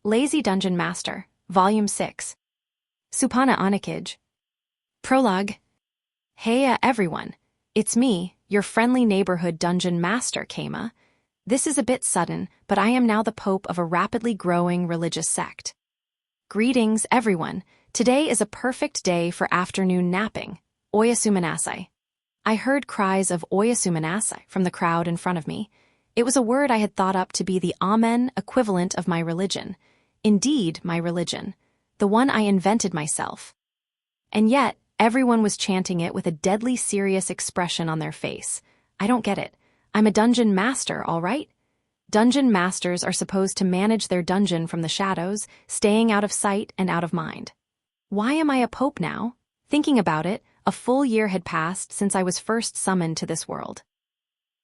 Lazy Dungeon Master, Volume 6. Supana Onikage. Prologue. Hey everyone, it's me, your friendly neighborhood dungeon master, Kama. This is a bit sudden, but I am now the pope of a rapidly growing religious sect. Greetings, everyone. Today is a perfect day for afternoon napping. Oyasumanasai. I heard cries of Oyasumanasai from the crowd in front of me. It was a word I had thought up to be the Amen equivalent of my religion. Indeed, my religion. The one I invented myself. And yet, everyone was chanting it with a deadly serious expression on their face. I don't get it. I'm a dungeon master, all right? Dungeon masters are supposed to manage their dungeon from the shadows, staying out of sight and out of mind. Why am I a pope now? Thinking about it, a full year had passed since I was first summoned to this world.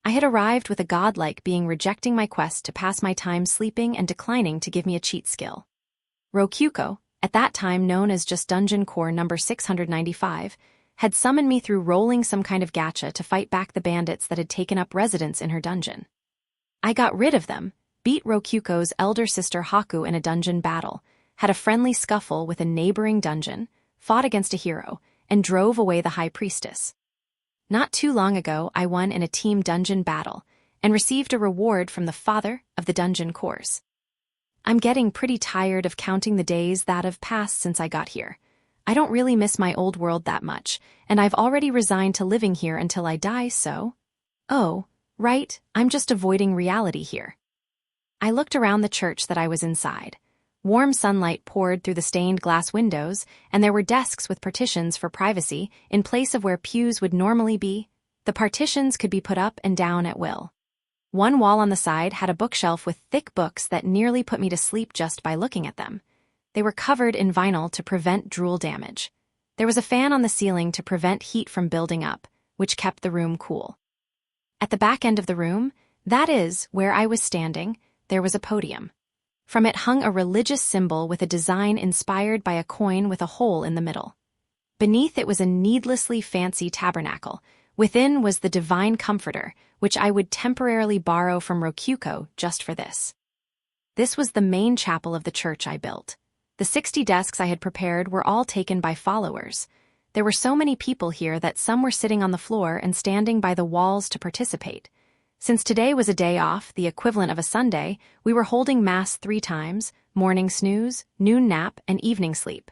I had arrived with a godlike being rejecting my quest to pass my time sleeping and declining to give me a cheat skill. Rokyuko, at that time known as just Dungeon Core number 695, had summoned me through rolling some kind of gacha to fight back the bandits that had taken up residence in her dungeon. I got rid of them, beat Rokyuko's elder sister Haku in a dungeon battle, had a friendly scuffle with a neighboring dungeon, fought against a hero, and drove away the high priestess. Not too long ago, I won in a team dungeon battle and received a reward from the father of the dungeon course. I'm getting pretty tired of counting the days that have passed since I got here. I don't really miss my old world that much, and I've already resigned to living here until I die, so... Oh, right, I'm just avoiding reality here. I looked around the church that I was inside. Warm sunlight poured through the stained glass windows, and there were desks with partitions for privacy in place of where pews would normally be. The partitions could be put up and down at will. One wall on the side had a bookshelf with thick books that nearly put me to sleep just by looking at them. They were covered in vinyl to prevent drool damage. There was a fan on the ceiling to prevent heat from building up, which kept the room cool. At the back end of the room, that is, where I was standing, there was a podium. From it hung a religious symbol with a design inspired by a coin with a hole in the middle. Beneath it was a needlessly fancy tabernacle. Within was the divine comforter, which I would temporarily borrow from Rokyuko just for this. This was the main chapel of the church I built. The 60 desks I had prepared were all taken by followers. There were so many people here that some were sitting on the floor and standing by the walls to participate. Since today was a day off, the equivalent of a Sunday, we were holding Mass 3 times, morning snooze, noon nap, and evening sleep.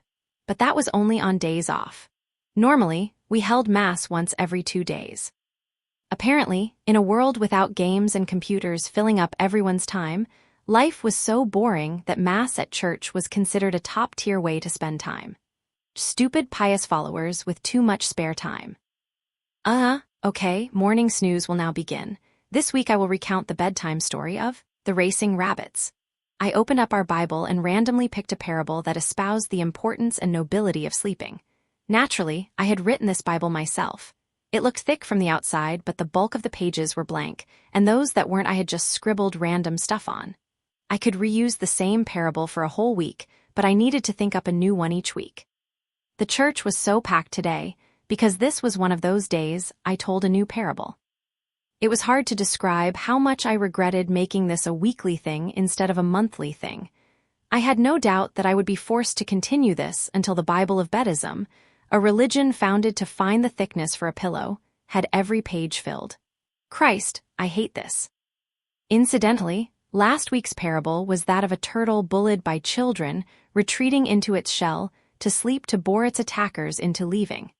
But that was only on days off. Normally, we held Mass once every 2 days. Apparently, in a world without games and computers filling up everyone's time, life was so boring that Mass at church was considered a top-tier way to spend time. Stupid pious followers with too much spare time. Okay, morning snooze will now begin. This week I will recount the bedtime story of the racing rabbits. I opened up our Bible and randomly picked a parable that espoused the importance and nobility of sleeping. Naturally, I had written this Bible myself. It looked thick from the outside, but the bulk of the pages were blank, and those that weren't I had just scribbled random stuff on. I could reuse the same parable for a whole week, but I needed to think up a new one each week. The church was so packed today, because this was one of those days I told a new parable. It was hard to describe how much I regretted making this a weekly thing instead of a monthly thing. I had no doubt that I would be forced to continue this until the Bible of Bedism, a religion founded to find the thickness for a pillow, had every page filled. Christ, I hate this. Incidentally, last week's parable was that of a turtle bullied by children retreating into its shell to sleep to bore its attackers into leaving.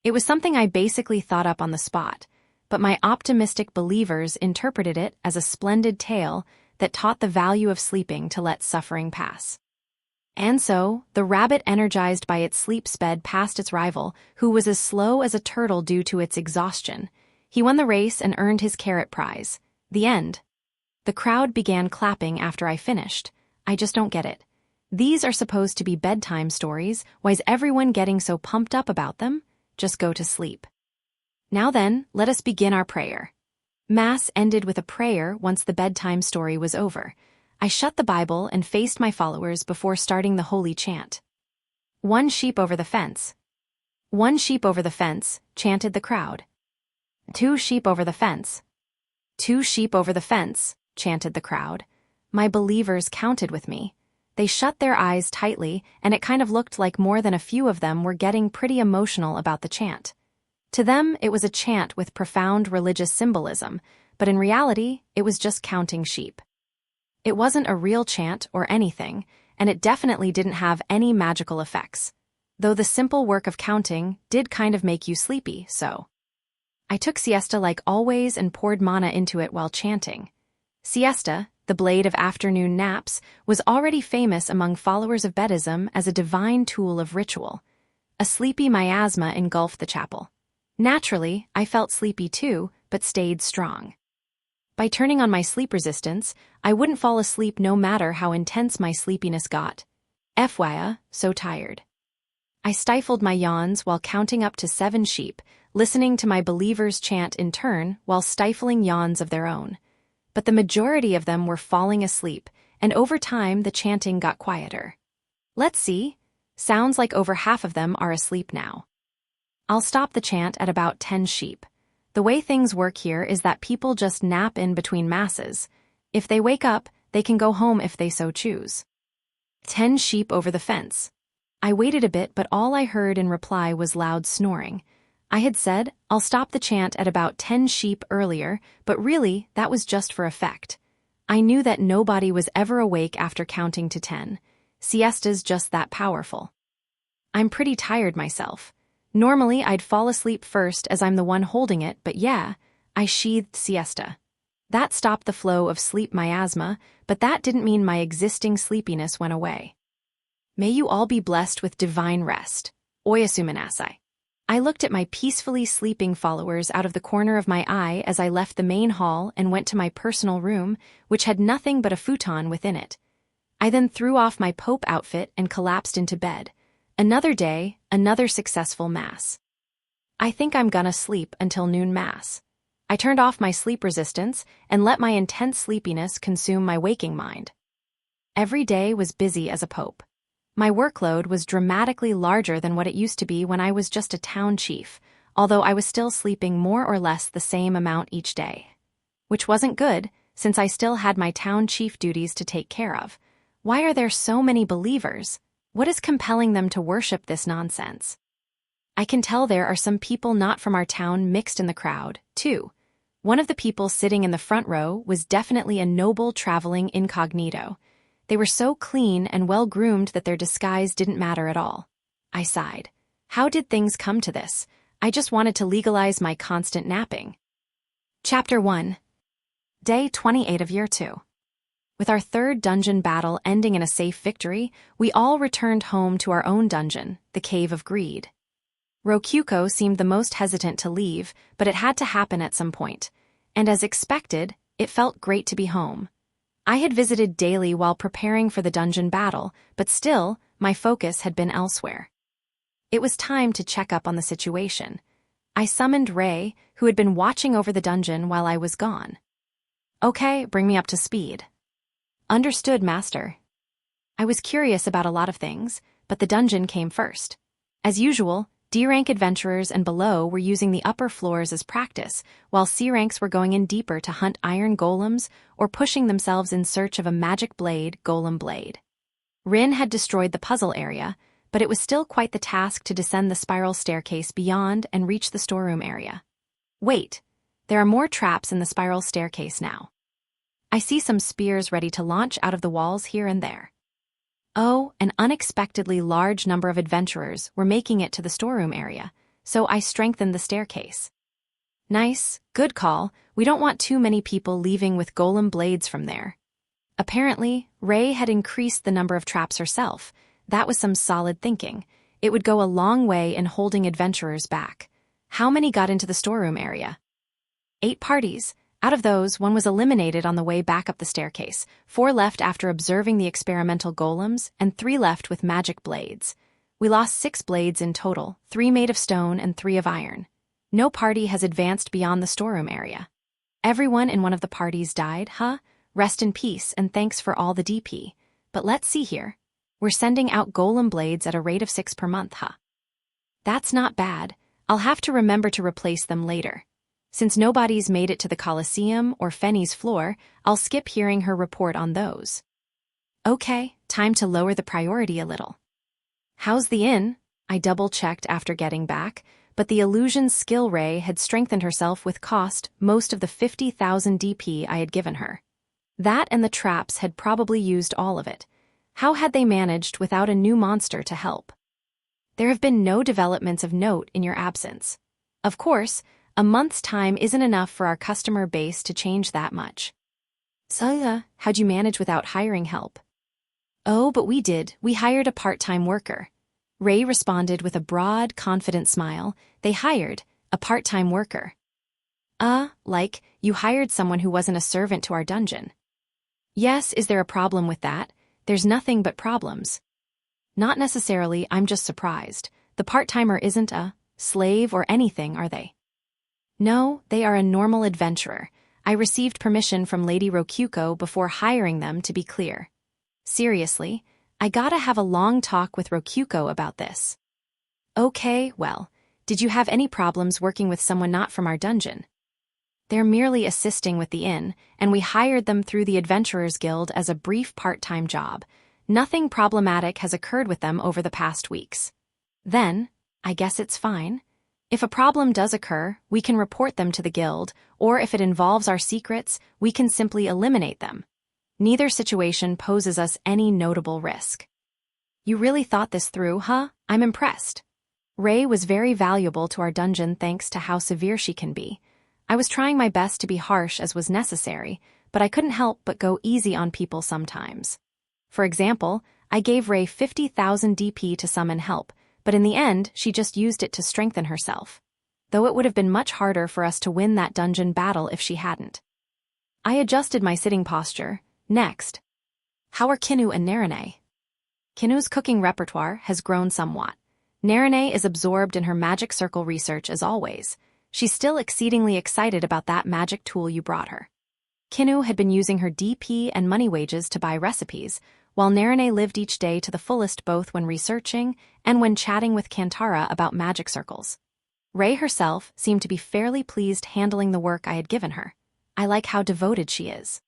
It was something I basically thought up on the spot, but my optimistic believers interpreted it as a splendid tale that taught the value of sleeping to let suffering pass. And so, the rabbit energized by its sleep sped past its rival, who was as slow as a turtle due to its exhaustion. He won the race and earned his carrot prize. The end. The crowd began clapping after I finished. I just don't get it. These are supposed to be bedtime stories. Why is everyone getting so pumped up about them? Just go to sleep. Now then, let us begin our prayer. Mass ended with a prayer once the bedtime story was over. I shut the Bible and faced my followers before starting the holy chant. 1 sheep over the fence. 1 sheep over the fence, chanted the crowd. 2 sheep over the fence. 2 sheep over the fence, chanted the crowd. My believers counted with me. They shut their eyes tightly, and it kind of looked like more than a few of them were getting pretty emotional about the chant. To them, it was a chant with profound religious symbolism, but in reality, it was just counting sheep. It wasn't a real chant or anything, and it definitely didn't have any magical effects, though the simple work of counting did kind of make you sleepy, so. I took siesta like always and poured mana into it while chanting. Siesta, the blade of afternoon naps, was already famous among followers of Buddhism as a divine tool of ritual. A sleepy miasma engulfed the chapel. Naturally, I felt sleepy too, but stayed strong. By turning on my sleep resistance, I wouldn't fall asleep no matter how intense my sleepiness got. FYI, so tired. I stifled my yawns while counting up to 7 sheep, listening to my believers chant in turn while stifling yawns of their own. But the majority of them were falling asleep, and over time the chanting got quieter. Let's see. Sounds like over half of them are asleep now. I'll stop the chant at about 10 sheep. The way things work here is that people just nap in between masses. If they wake up, they can go home if they so choose. 10 sheep over the fence. I waited a bit, but all I heard in reply was loud snoring. I had said, I'll stop the chant at about 10 sheep earlier, but really, that was just for effect. I knew that nobody was ever awake after counting to 10. Siesta's just that powerful. I'm pretty tired myself. Normally, I'd fall asleep first as I'm the one holding it, but yeah, I sheathed siesta. That stopped the flow of sleep miasma, but that didn't mean my existing sleepiness went away. May you all be blessed with divine rest. Oyasuminasai. I looked at my peacefully sleeping followers out of the corner of my eye as I left the main hall and went to my personal room, which had nothing but a futon within it. I then threw off my Pope outfit and collapsed into bed. Another day, another successful mass. I think I'm gonna sleep until noon mass. I turned off my sleep resistance and let my intense sleepiness consume my waking mind. Every day was busy as a Pope. My workload was dramatically larger than what it used to be when I was just a town chief, although I was still sleeping more or less the same amount each day. Which wasn't good, since I still had my town chief duties to take care of. Why are there so many believers? What is compelling them to worship this nonsense? I can tell there are some people not from our town mixed in the crowd, too. One of the people sitting in the front row was definitely a noble traveling incognito. They were so clean and well-groomed that their disguise didn't matter at all. I sighed. How did things come to this? I just wanted to legalize my constant napping. Chapter 1. Day 28 of Year 2. With our third dungeon battle ending in a safe victory, we all returned home to our own dungeon, the Cave of Greed. Rokyuko seemed the most hesitant to leave, but it had to happen at some point. And as expected, it felt great to be home. I had visited daily while preparing for the dungeon battle, but still, my focus had been elsewhere. It was time to check up on the situation. I summoned Ray, who had been watching over the dungeon while I was gone. Okay, bring me up to speed. Understood, Master. I was curious about a lot of things, but the dungeon came first. As usual, D-rank adventurers and below were using the upper floors as practice, while C-ranks were going in deeper to hunt iron golems or pushing themselves in search of a magic blade, golem blade. Rin had destroyed the puzzle area, but it was still quite the task to descend the spiral staircase beyond and reach the storeroom area. Wait, there are more traps in the spiral staircase now. I see some spears ready to launch out of the walls here and there. Oh, an unexpectedly large number of adventurers were making it to the storeroom area, so I strengthened the staircase. Nice, good call. We don't want too many people leaving with golem blades from there. Apparently, Ray had increased the number of traps herself. That was some solid thinking. It would go a long way in holding adventurers back. How many got into the storeroom area? 8 parties. Out of those, 1 was eliminated on the way back up the staircase, 4 left after observing the experimental golems, and 3 left with magic blades. We lost 6 blades in total, 3 made of stone and 3 of iron. No party has advanced beyond the storeroom area. Everyone in one of the parties died, huh? Rest in peace and thanks for all the DP. But let's see here. We're sending out golem blades at a rate of 6 per month, huh? That's not bad. I'll have to remember to replace them later. Since nobody's made it to the Colosseum or Fenny's floor, I'll skip hearing her report on those. Okay, Time to lower the priority a little. How's the inn? I double-checked after getting back, but the illusion skill Ray had strengthened herself with cost most of the 50,000 DP I had given her. That and the traps had probably used all of it. How had they managed without a new monster to help? There have been no developments of note in your absence. Of course, a month's time isn't enough for our customer base to change that much. So, how'd you manage without hiring help? Oh, but we did. We hired a part-time worker. Ray responded with a broad, confident smile. They hired a part-time worker. Like, you hired someone who wasn't a servant to our dungeon. Yes, is there a problem with that? There's nothing but problems. Not necessarily, I'm just surprised. The part-timer isn't a slave or anything, are they? No, they are a normal adventurer. I received permission from Lady Rokuko before hiring them, to be clear. Seriously, I gotta have a long talk with Rokuko about this. Okay, well, did you have any problems working with someone not from our dungeon? They're merely assisting with the inn, and we hired them through the Adventurers Guild as a brief part-time job. Nothing problematic has occurred with them over the past weeks. Then, I guess it's fine. If a problem does occur, we can report them to the guild, or if it involves our secrets, we can simply eliminate them. Neither situation poses us any notable risk. You really thought this through, huh? I'm impressed. Ray was very valuable to our dungeon thanks to how severe she can be. I was trying my best to be harsh as was necessary, but I couldn't help but go easy on people sometimes. For example, I gave Ray 50,000 DP to summon help, but in the end, she just used it to strengthen herself. Though it would have been much harder for us to win that dungeon battle if she hadn't. I adjusted my sitting posture. Next. How are Kinu and Narine? Kinu's cooking repertoire has grown somewhat. Narine is absorbed in her magic circle research as always. She's still exceedingly excited about that magic tool you brought her. Kinu had been using her DP and money wages to buy recipes, while Narine lived each day to the fullest both when researching and when chatting with Kantara about magic circles. Ray herself seemed to be fairly pleased handling the work I had given her. I like how devoted she is.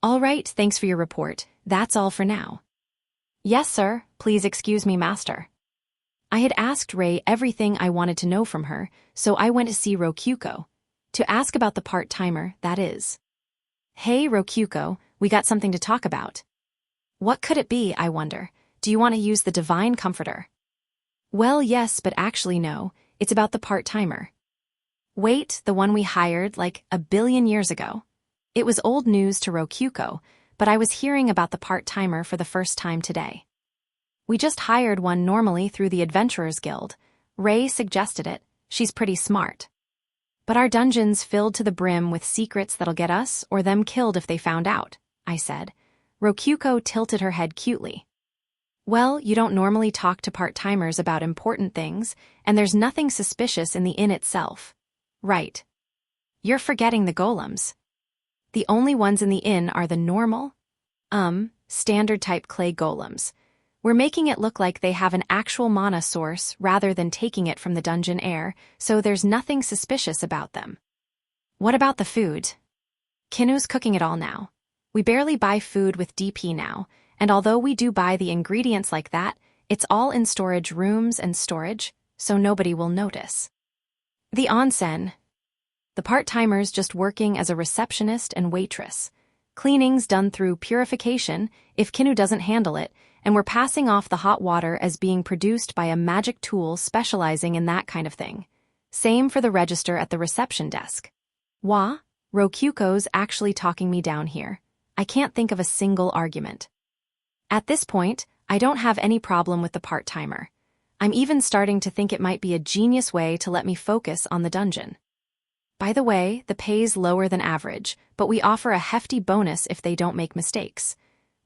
All right, thanks for your report. That's all for now. Yes, sir. Please excuse me, master. I had asked Ray everything I wanted to know from her, so I went to see Rokuko. To ask about the part-timer, that is. Hey, Rokuko, we got something to talk about. What could it be, I wonder? Do you want to use the Divine Comforter? Well, yes, but actually no. It's about the part-timer. Wait, the one we hired like 1 billion years ago? It was old news to Rokuko, but I was hearing about the part-timer for the first time today. We just hired one normally through the Adventurers Guild. Ray suggested it. She's pretty smart. But our dungeon's filled to the brim with secrets that'll get us or them killed if they found out, I said. Rokuko tilted her head cutely. Well, you don't normally talk to part-timers about important things, and there's nothing suspicious in the inn itself. Right. You're forgetting the golems. The only ones in the inn are the normal, standard-type clay golems. We're making it look like they have an actual mana source rather than taking it from the dungeon air, so there's nothing suspicious about them. What about the food? Kinu's cooking it all now. We barely buy food with DP now, and although we do buy the ingredients like that, it's all in storage rooms and storage, so nobody will notice. The onsen. The part-timer's just working as a receptionist and waitress. Cleaning's done through purification if Kinu doesn't handle it, and we're passing off the hot water as being produced by a magic tool specializing in that kind of thing. Same for the register at the reception desk. Wah, Rokuko's actually talking me down here. I can't think of a single argument. At this point, I don't have any problem with the part-timer. I'm even starting to think it might be a genius way to let me focus on the dungeon. By the way, the pay's lower than average, but we offer a hefty bonus if they don't make mistakes.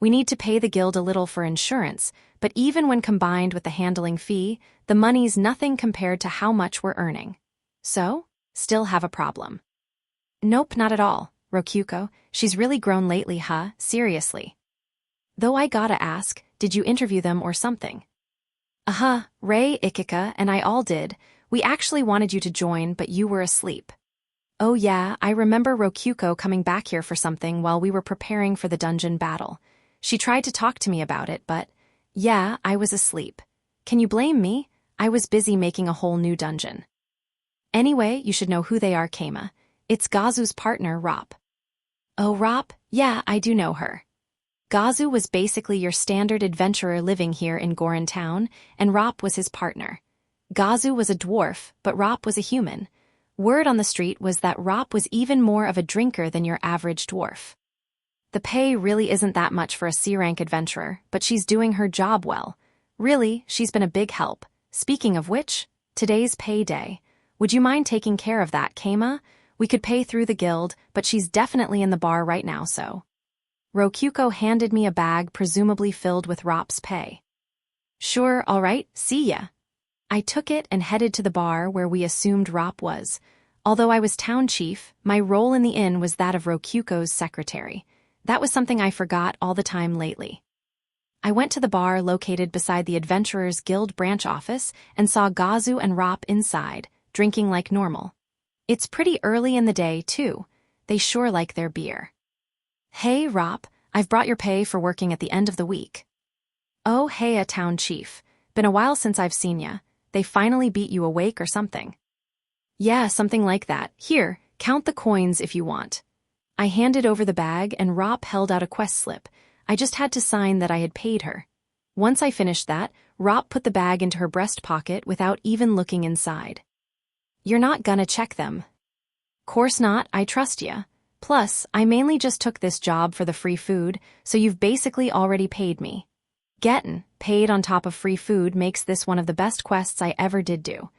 We need to pay the guild a little for insurance, but even when combined with the handling fee, the money's nothing compared to how much we're earning. So, still have a problem. Nope, not at all, Rokuko. She's really grown lately, huh? Seriously. Though I gotta ask, did you interview them or something? Ray, Ikika, and I all did. We actually wanted you to join, but you were asleep. Oh yeah, I remember Rokuko coming back here for something while we were preparing for the dungeon battle. She tried to talk to me about it, but yeah, I was asleep. Can you blame me? I was busy making a whole new dungeon. Anyway, you should know who they are, Keima. It's Gazu's partner, Rop. Oh, Rop? Yeah, I do know her. Gazu was basically your standard adventurer living here in Goron Town, and Rop was his partner. Gazu was a dwarf, but Rop was a human. Word on the street was that Rop was even more of a drinker than your average dwarf. The pay really isn't that much for a C-rank adventurer, but she's doing her job well. Really, she's been a big help. Speaking of which, today's payday. Would you mind taking care of that, Keima? We could pay through the guild, but she's definitely in the bar right now, so. Rokyuko handed me a bag presumably filled with Rop's pay. Sure, all right, see ya. I took it and headed to the bar where we assumed Rop was. Although I was town chief, my role in the inn was that of Rokyuko's secretary. That was something I forgot all the time lately. I went to the bar located beside the Adventurers Guild branch office and saw Gazu and Rop inside, drinking like normal. It's pretty early in the day, too. They sure like their beer. Hey, Rop, I've brought your pay for working at the end of the week. Oh, hey, a town chief. Been a while since I've seen ya. They finally beat you awake or something. Yeah, something like that. Here, count the coins if you want. I handed over the bag and Rop held out a quest slip. I just had to sign that I had paid her. Once I finished that, Rop put the bag into her breast pocket without even looking inside. You're not gonna check them. Course not, I trust ya. Plus, I mainly just took this job for the free food, so you've basically already paid me. Gettin' paid on top of free food makes this one of the best quests I ever did do.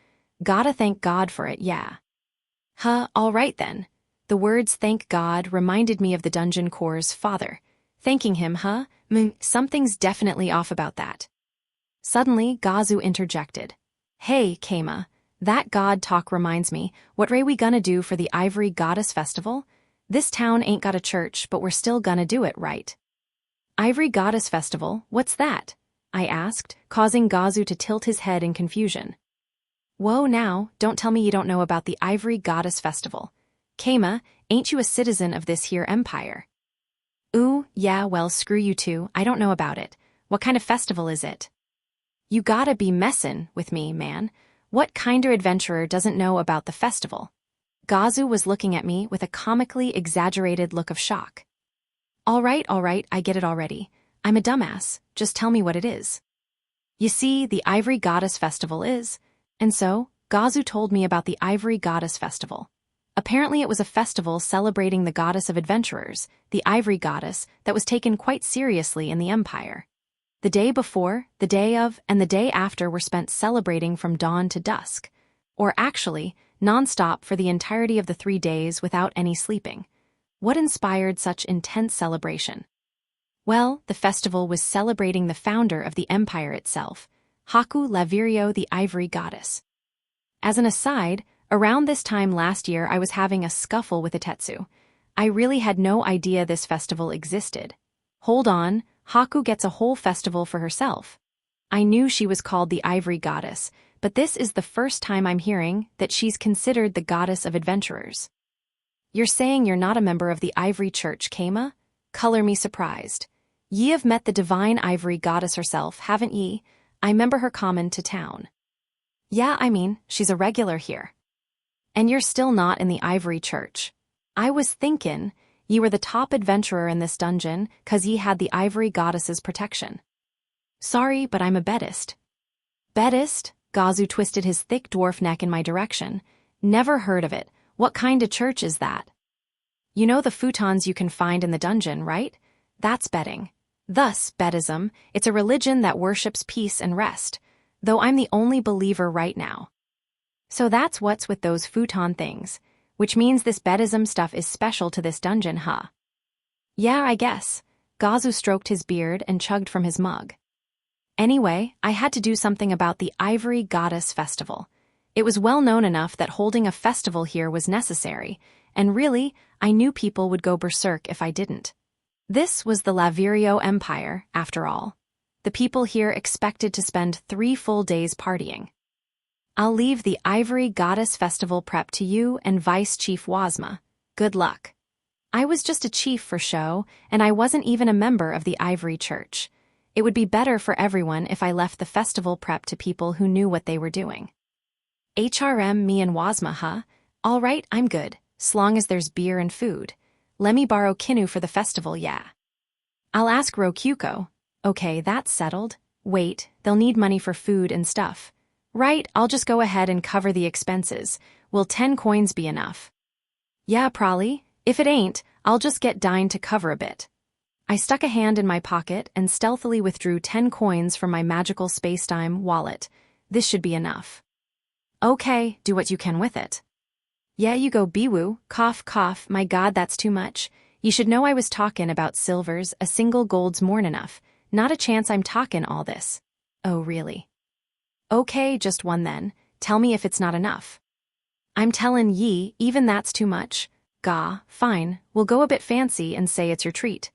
Gotta thank God for it, yeah. Huh, alright then. The words thank God reminded me of the dungeon core's father. Thanking him, huh? Something's definitely off about that. Suddenly, Gazu interjected. Hey, Keima, that god talk reminds me, what we gonna do for the Ivory Goddess Festival? This town ain't got a church, but we're still gonna do it, right? Ivory Goddess Festival, what's that? I asked, causing Gazu to tilt his head in confusion. Whoa now, don't tell me you don't know about the Ivory Goddess Festival. Keima, ain't you a citizen of this here empire? Ooh, yeah, well, screw you too, I don't know about it. What kind of festival is it? You gotta be messin' with me, man. What kinder adventurer doesn't know about the festival? Gazu was looking at me with a comically exaggerated look of shock. All right, I get it already. I'm a dumbass, just tell me what it is. You see, the Ivory Goddess Festival is. And so, Gazu told me about the Ivory Goddess Festival. Apparently it was a festival celebrating the goddess of adventurers, the Ivory Goddess, that was taken quite seriously in the Empire. The day before, the day of, and the day after were spent celebrating from dawn to dusk. Or actually, non-stop for the entirety of the 3 days without any sleeping. What inspired such intense celebration? Well, the festival was celebrating the founder of the empire itself, Haku Lavirio, the Ivory Goddess. As an aside, around this time last year I was having a scuffle with Itetsu. I really had no idea this festival existed. Hold on, Haku gets a whole festival for herself. I knew she was called the Ivory Goddess, but this is the first time I'm hearing that she's considered the goddess of adventurers. You're saying you're not a member of the Ivory Church, Keima? Color me surprised. Ye have met the divine Ivory Goddess herself, haven't ye? I remember her common to town. Yeah, I mean, she's a regular here. And you're still not in the Ivory Church. I was thinkin' ye were the top adventurer in this dungeon 'cause ye had the Ivory Goddess's protection. Sorry, but I'm a bedist. Bedist? Gazu twisted his thick dwarf neck in my direction. Never heard of it. What kind of church is that? You know the futons you can find in the dungeon, right? That's betting. Thus, Bedism, it's a religion that worships peace and rest, though I'm the only believer right now. So that's what's with those futon things, which means this Bedism stuff is special to this dungeon, huh? Yeah, I guess. Gazu stroked his beard and chugged from his mug. Anyway, I had to do something about the Ivory Goddess Festival. It was well known enough that holding a festival here was necessary, and really, I knew people would go berserk if I didn't. This was the Lavirio Empire, after all. The people here expected to spend 3 full days partying. I'll leave the Ivory Goddess Festival prep to you and Vice Chief Wazma. Good luck. I was just a chief for show, and I wasn't even a member of the Ivory Church. It would be better for everyone if I left the festival prep to people who knew what they were doing. HRM me and Wasma, huh? All right, I'm good, s'long as there's beer and food. Lemme borrow Kinu for the festival, yeah. I'll ask Rokyuko. Okay, that's settled. Wait, they'll need money for food and stuff. Right, I'll just go ahead and cover the expenses. Will 10 coins be enough? Yeah, probably. If it ain't, I'll just get Dine to cover a bit. I stuck a hand in my pocket and stealthily withdrew 10 coins from my magical spacetime wallet. This should be enough. Okay, do what you can with it. Yeah, you go Biwu, cough cough, my god that's too much. You should know I was talkin' about silvers, a single gold's more'n enough. Not a chance I'm talkin' all this. Oh really? Okay, just one then. Tell me if it's not enough. I'm tellin' ye, even that's too much. Gah, fine, we'll go a bit fancy and say it's your treat.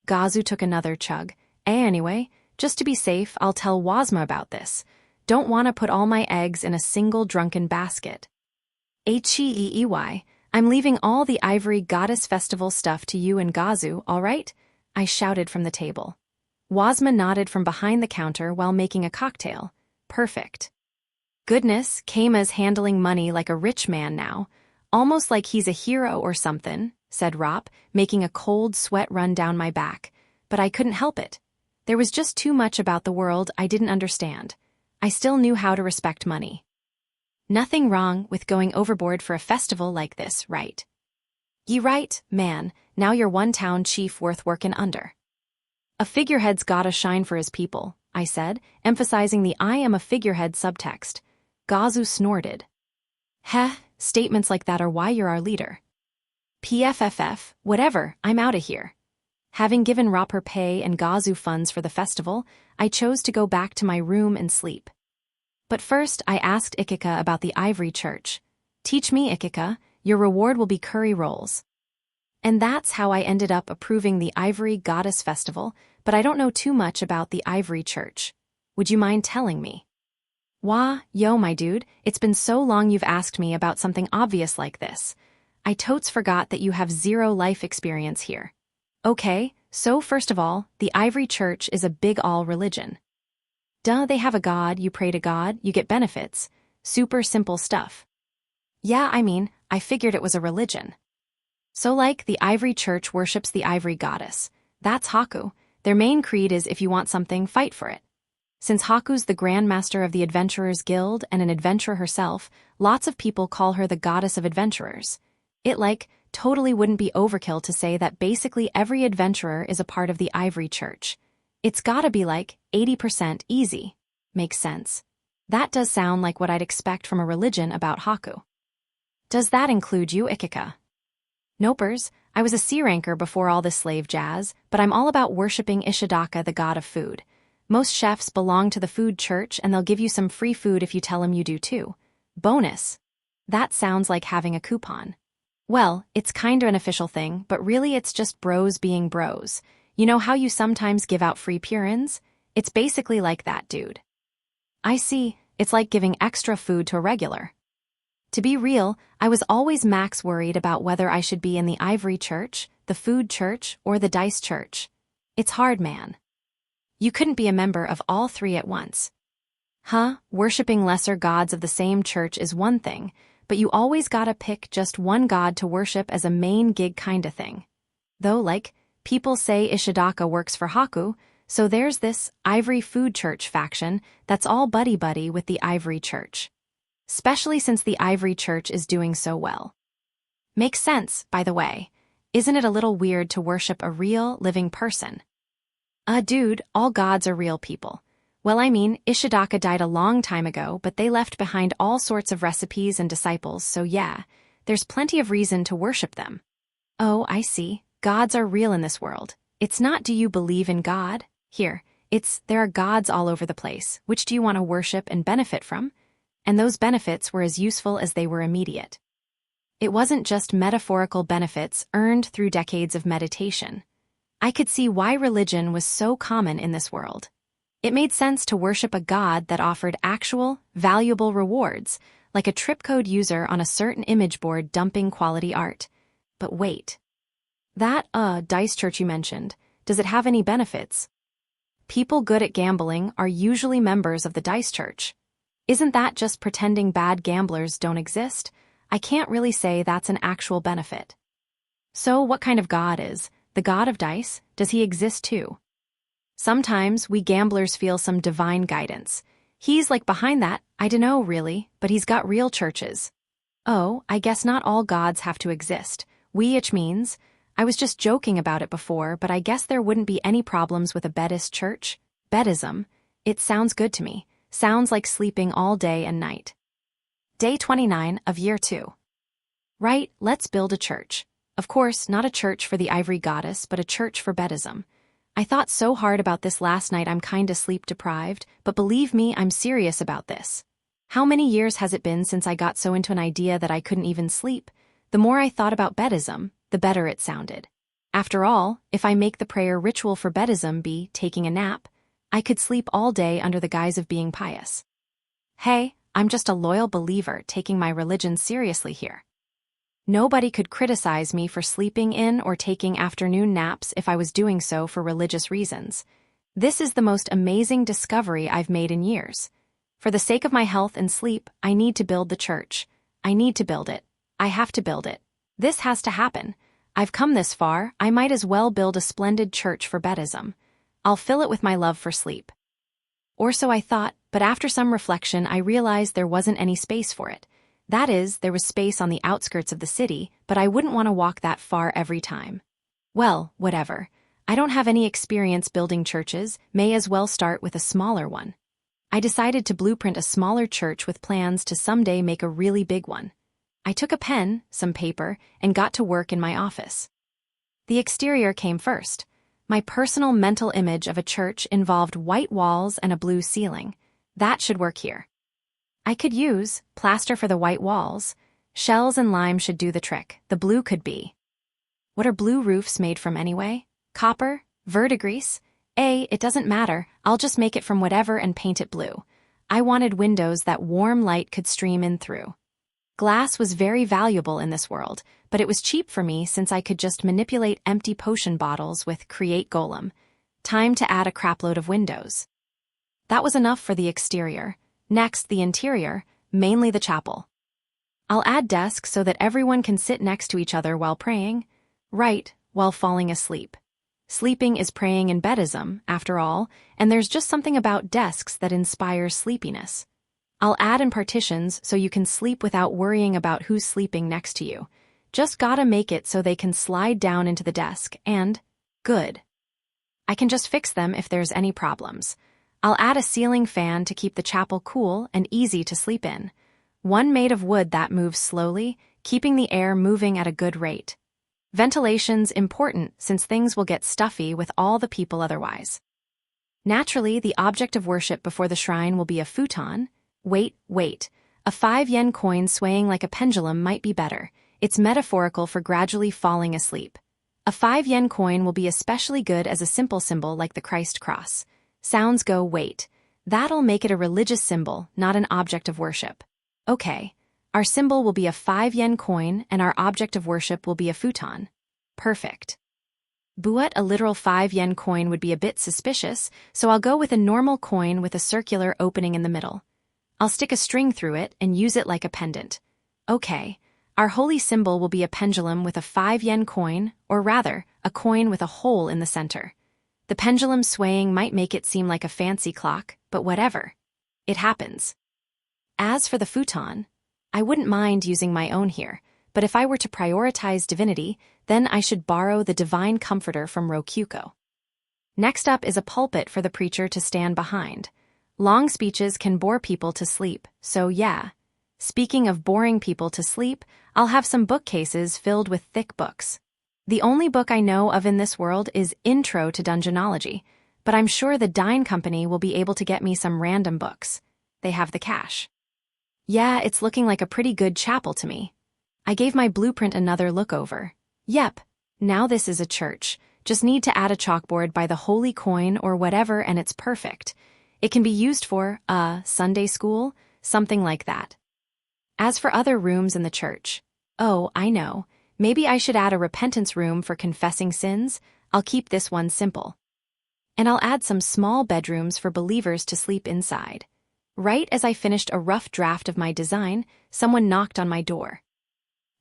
Gazu took another chug. Anyway, just to be safe, I'll tell Wasma about this. Don't wanna put all my eggs in a single drunken basket. Heey, I'm leaving all the Ivory Goddess Festival stuff to you and Gazu, all right? I shouted from the table. Wasma nodded from behind the counter while making a cocktail. Perfect. Goodness, Keima's handling money like a rich man now. Almost like he's a hero or something, said Rop, making a cold sweat run down my back. But I couldn't help it. There was just too much about the world I didn't understand. I still knew how to respect money. Nothing wrong with going overboard for a festival like this, right? Ye right, man, now you're one town chief worth workin' under. A figurehead's gotta shine for his people, I said, emphasizing the I am a figurehead subtext. Gazu snorted. Heh, statements like that are why you're our leader. PFFF, whatever, I'm outta here. Having given Rop her pay and Gazu funds for the festival, I chose to go back to my room and sleep. But first, I asked Ikika about the Ivory Church. Teach me, Ikika, your reward will be curry rolls. And that's how I ended up approving the Ivory Goddess Festival, but I don't know too much about the Ivory Church. Would you mind telling me? Wah, yo my dude, it's been so long you've asked me about something obvious like this. I totes forgot that you have zero life experience here. Okay, so first of all, the Ivory Church is a big all religion. Duh, they have a god, you pray to God, you get benefits. Super simple stuff. Yeah, I figured it was a religion. So like, the Ivory Church worships the Ivory Goddess. That's Haku. Their main creed is if you want something, fight for it. Since Haku's the Grand Master of the Adventurers Guild and an adventurer herself, lots of people call her the Goddess of Adventurers. It totally wouldn't be overkill to say that basically every adventurer is a part of the Ivory Church. It's gotta be 80% easy. Makes sense. That does sound like what I'd expect from a religion about Haku. Does that include you, Ikika? Nopers, I was a C-ranker before all this slave jazz, but I'm all about worshipping Ishidaka, the god of food. Most chefs belong to the food church and they'll give you some free food if you tell them you do too. Bonus. That sounds like having a coupon. Well, it's kinda an official thing, but really it's just bros being bros. You know how you sometimes give out free Purins? It's basically like that, dude. I see, it's like giving extra food to a regular. To be real, I was always max worried about whether I should be in the Ivory Church, the Food Church, or the Dice Church. It's hard, man. You couldn't be a member of all three at once. Worshipping lesser gods of the same church is one thing, but you always gotta pick just one god to worship as a main gig kinda thing. Though, people say Ishidaka works for Haku, so there's this Ivory Food Church faction that's all buddy-buddy with the Ivory Church. Especially since the Ivory Church is doing so well. Makes sense, by the way. Isn't it a little weird to worship a real, living person? Dude, all gods are real people. Well, Ishidaka died a long time ago, but they left behind all sorts of recipes and disciples, so yeah, there's plenty of reason to worship them. Oh, I see. Gods are real in this world. It's not do you believe in God? Here, it's there are gods all over the place. Which do you want to worship and benefit from? And those benefits were as useful as they were immediate. It wasn't just metaphorical benefits earned through decades of meditation. I could see why religion was so common in this world. It made sense to worship a god that offered actual, valuable rewards, like a trip code user on a certain image board dumping quality art. But wait. That, dice church you mentioned, does it have any benefits? People good at gambling are usually members of the dice church. Isn't that just pretending bad gamblers don't exist? I can't really say that's an actual benefit. So what kind of god is the god of dice? Does he exist too? Sometimes we gamblers feel some divine guidance. He's like behind that, I dunno really, but he's got real churches. Oh, I guess not all gods have to exist. Which means, I was just joking about it before, but I guess there wouldn't be any problems with a Buddhist church. Buddhism. It sounds good to me. Sounds like sleeping all day and night. Day 29 of Year 2. Right, let's build a church. Of course, not a church for the ivory goddess, but a church for Buddhism. I thought so hard about this last night I'm kinda sleep-deprived, but believe me, I'm serious about this. How many years has it been since I got so into an idea that I couldn't even sleep? The more I thought about Buddhism, the better it sounded. After all, if I make the prayer ritual for Buddhism be taking a nap, I could sleep all day under the guise of being pious. Hey, I'm just a loyal believer taking my religion seriously here. Nobody could criticize me for sleeping in or taking afternoon naps if I was doing so for religious reasons. This is the most amazing discovery I've made in years. For the sake of my health and sleep, I need to build the church. I need to build it. I have to build it. This has to happen. I've come this far, I might as well build a splendid church for Buddhism. I'll fill it with my love for sleep. Or so I thought, but after some reflection I realized there wasn't any space for it. That is, there was space on the outskirts of the city, but I wouldn't want to walk that far every time. Well, whatever. I don't have any experience building churches, may as well start with a smaller one. I decided to blueprint a smaller church with plans to someday make a really big one. I took a pen, some paper, and got to work in my office. The exterior came first. My personal mental image of a church involved white walls and a blue ceiling. That should work here. I could use plaster for the white walls. Shells and lime should do the trick. The blue could be. What are blue roofs made from anyway? Copper? Verdigris? It doesn't matter. I'll just make it from whatever and paint it blue. I wanted windows that warm light could stream in through. Glass was very valuable in this world, but it was cheap for me since I could just manipulate empty potion bottles with Create Golem. Time to add a crapload of windows. That was enough for the exterior. Next, the interior, mainly the chapel. I'll add desks so that everyone can sit next to each other while praying. Right, while falling asleep. Sleeping is praying in Buddhism, after all, and there's just something about desks that inspires sleepiness. I'll add in partitions so you can sleep without worrying about who's sleeping next to you. Just gotta make it so they can slide down into the desk, and good. I can just fix them if there's any problems. I'll add a ceiling fan to keep the chapel cool and easy to sleep in. One made of wood that moves slowly, keeping the air moving at a good rate. Ventilation's important since things will get stuffy with all the people otherwise. Naturally, the object of worship before the shrine will be a futon. Wait. A 5-yen coin swaying like a pendulum might be better. It's metaphorical for gradually falling asleep. A 5-yen coin will be especially good as a simple symbol like the Christ cross. Sounds go wait. That'll make it a religious symbol, not an object of worship. Okay. Our symbol will be a 5-yen coin and our object of worship will be a futon. Perfect. But a literal 5-yen coin would be a bit suspicious, so I'll go with a normal coin with a circular opening in the middle. I'll stick a string through it and use it like a pendant. Okay. Our holy symbol will be a pendulum with a 5-yen coin, or rather, a coin with a hole in the center. The pendulum swaying might make it seem like a fancy clock, but whatever. It happens. As for the futon, I wouldn't mind using my own here, but if I were to prioritize divinity, then I should borrow the divine comforter from Rokuko. Next up is a pulpit for the preacher to stand behind. Long speeches can bore people to sleep, so yeah. Speaking of boring people to sleep, I'll have some bookcases filled with thick books. The only book I know of in this world is Intro to Dungeonology, but I'm sure the Dine Company will be able to get me some random books. They have the cash. Yeah, it's looking like a pretty good chapel to me. I gave my blueprint another look over. Yep, now this is a church. Just need to add a chalkboard by the holy coin or whatever and it's perfect. It can be used for, Sunday school, something like that. As for other rooms in the church, oh, I know. Maybe I should add a repentance room for confessing sins. I'll keep this one simple. And I'll add some small bedrooms for believers to sleep inside. Right as I finished a rough draft of my design, someone knocked on my door.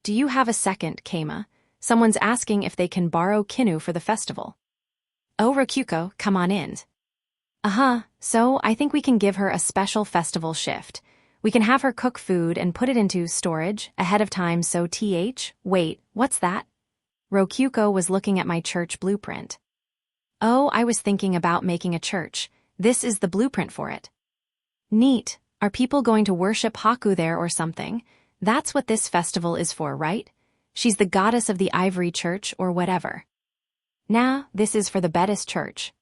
Do you have a second, Keima? Someone's asking if they can borrow Kinu for the festival. Oh, Rokyuko, come on in. So I think we can give her a special festival shift. We can have her cook food and put it into storage ahead of time so wait, what's that? Rokyuko was looking at my church blueprint. Oh, I was thinking about making a church. This is the blueprint for it. Neat. Are people going to worship Haku there or something? That's what this festival is for, right? She's the goddess of the ivory church or whatever. Nah, this is for the Buddhist church.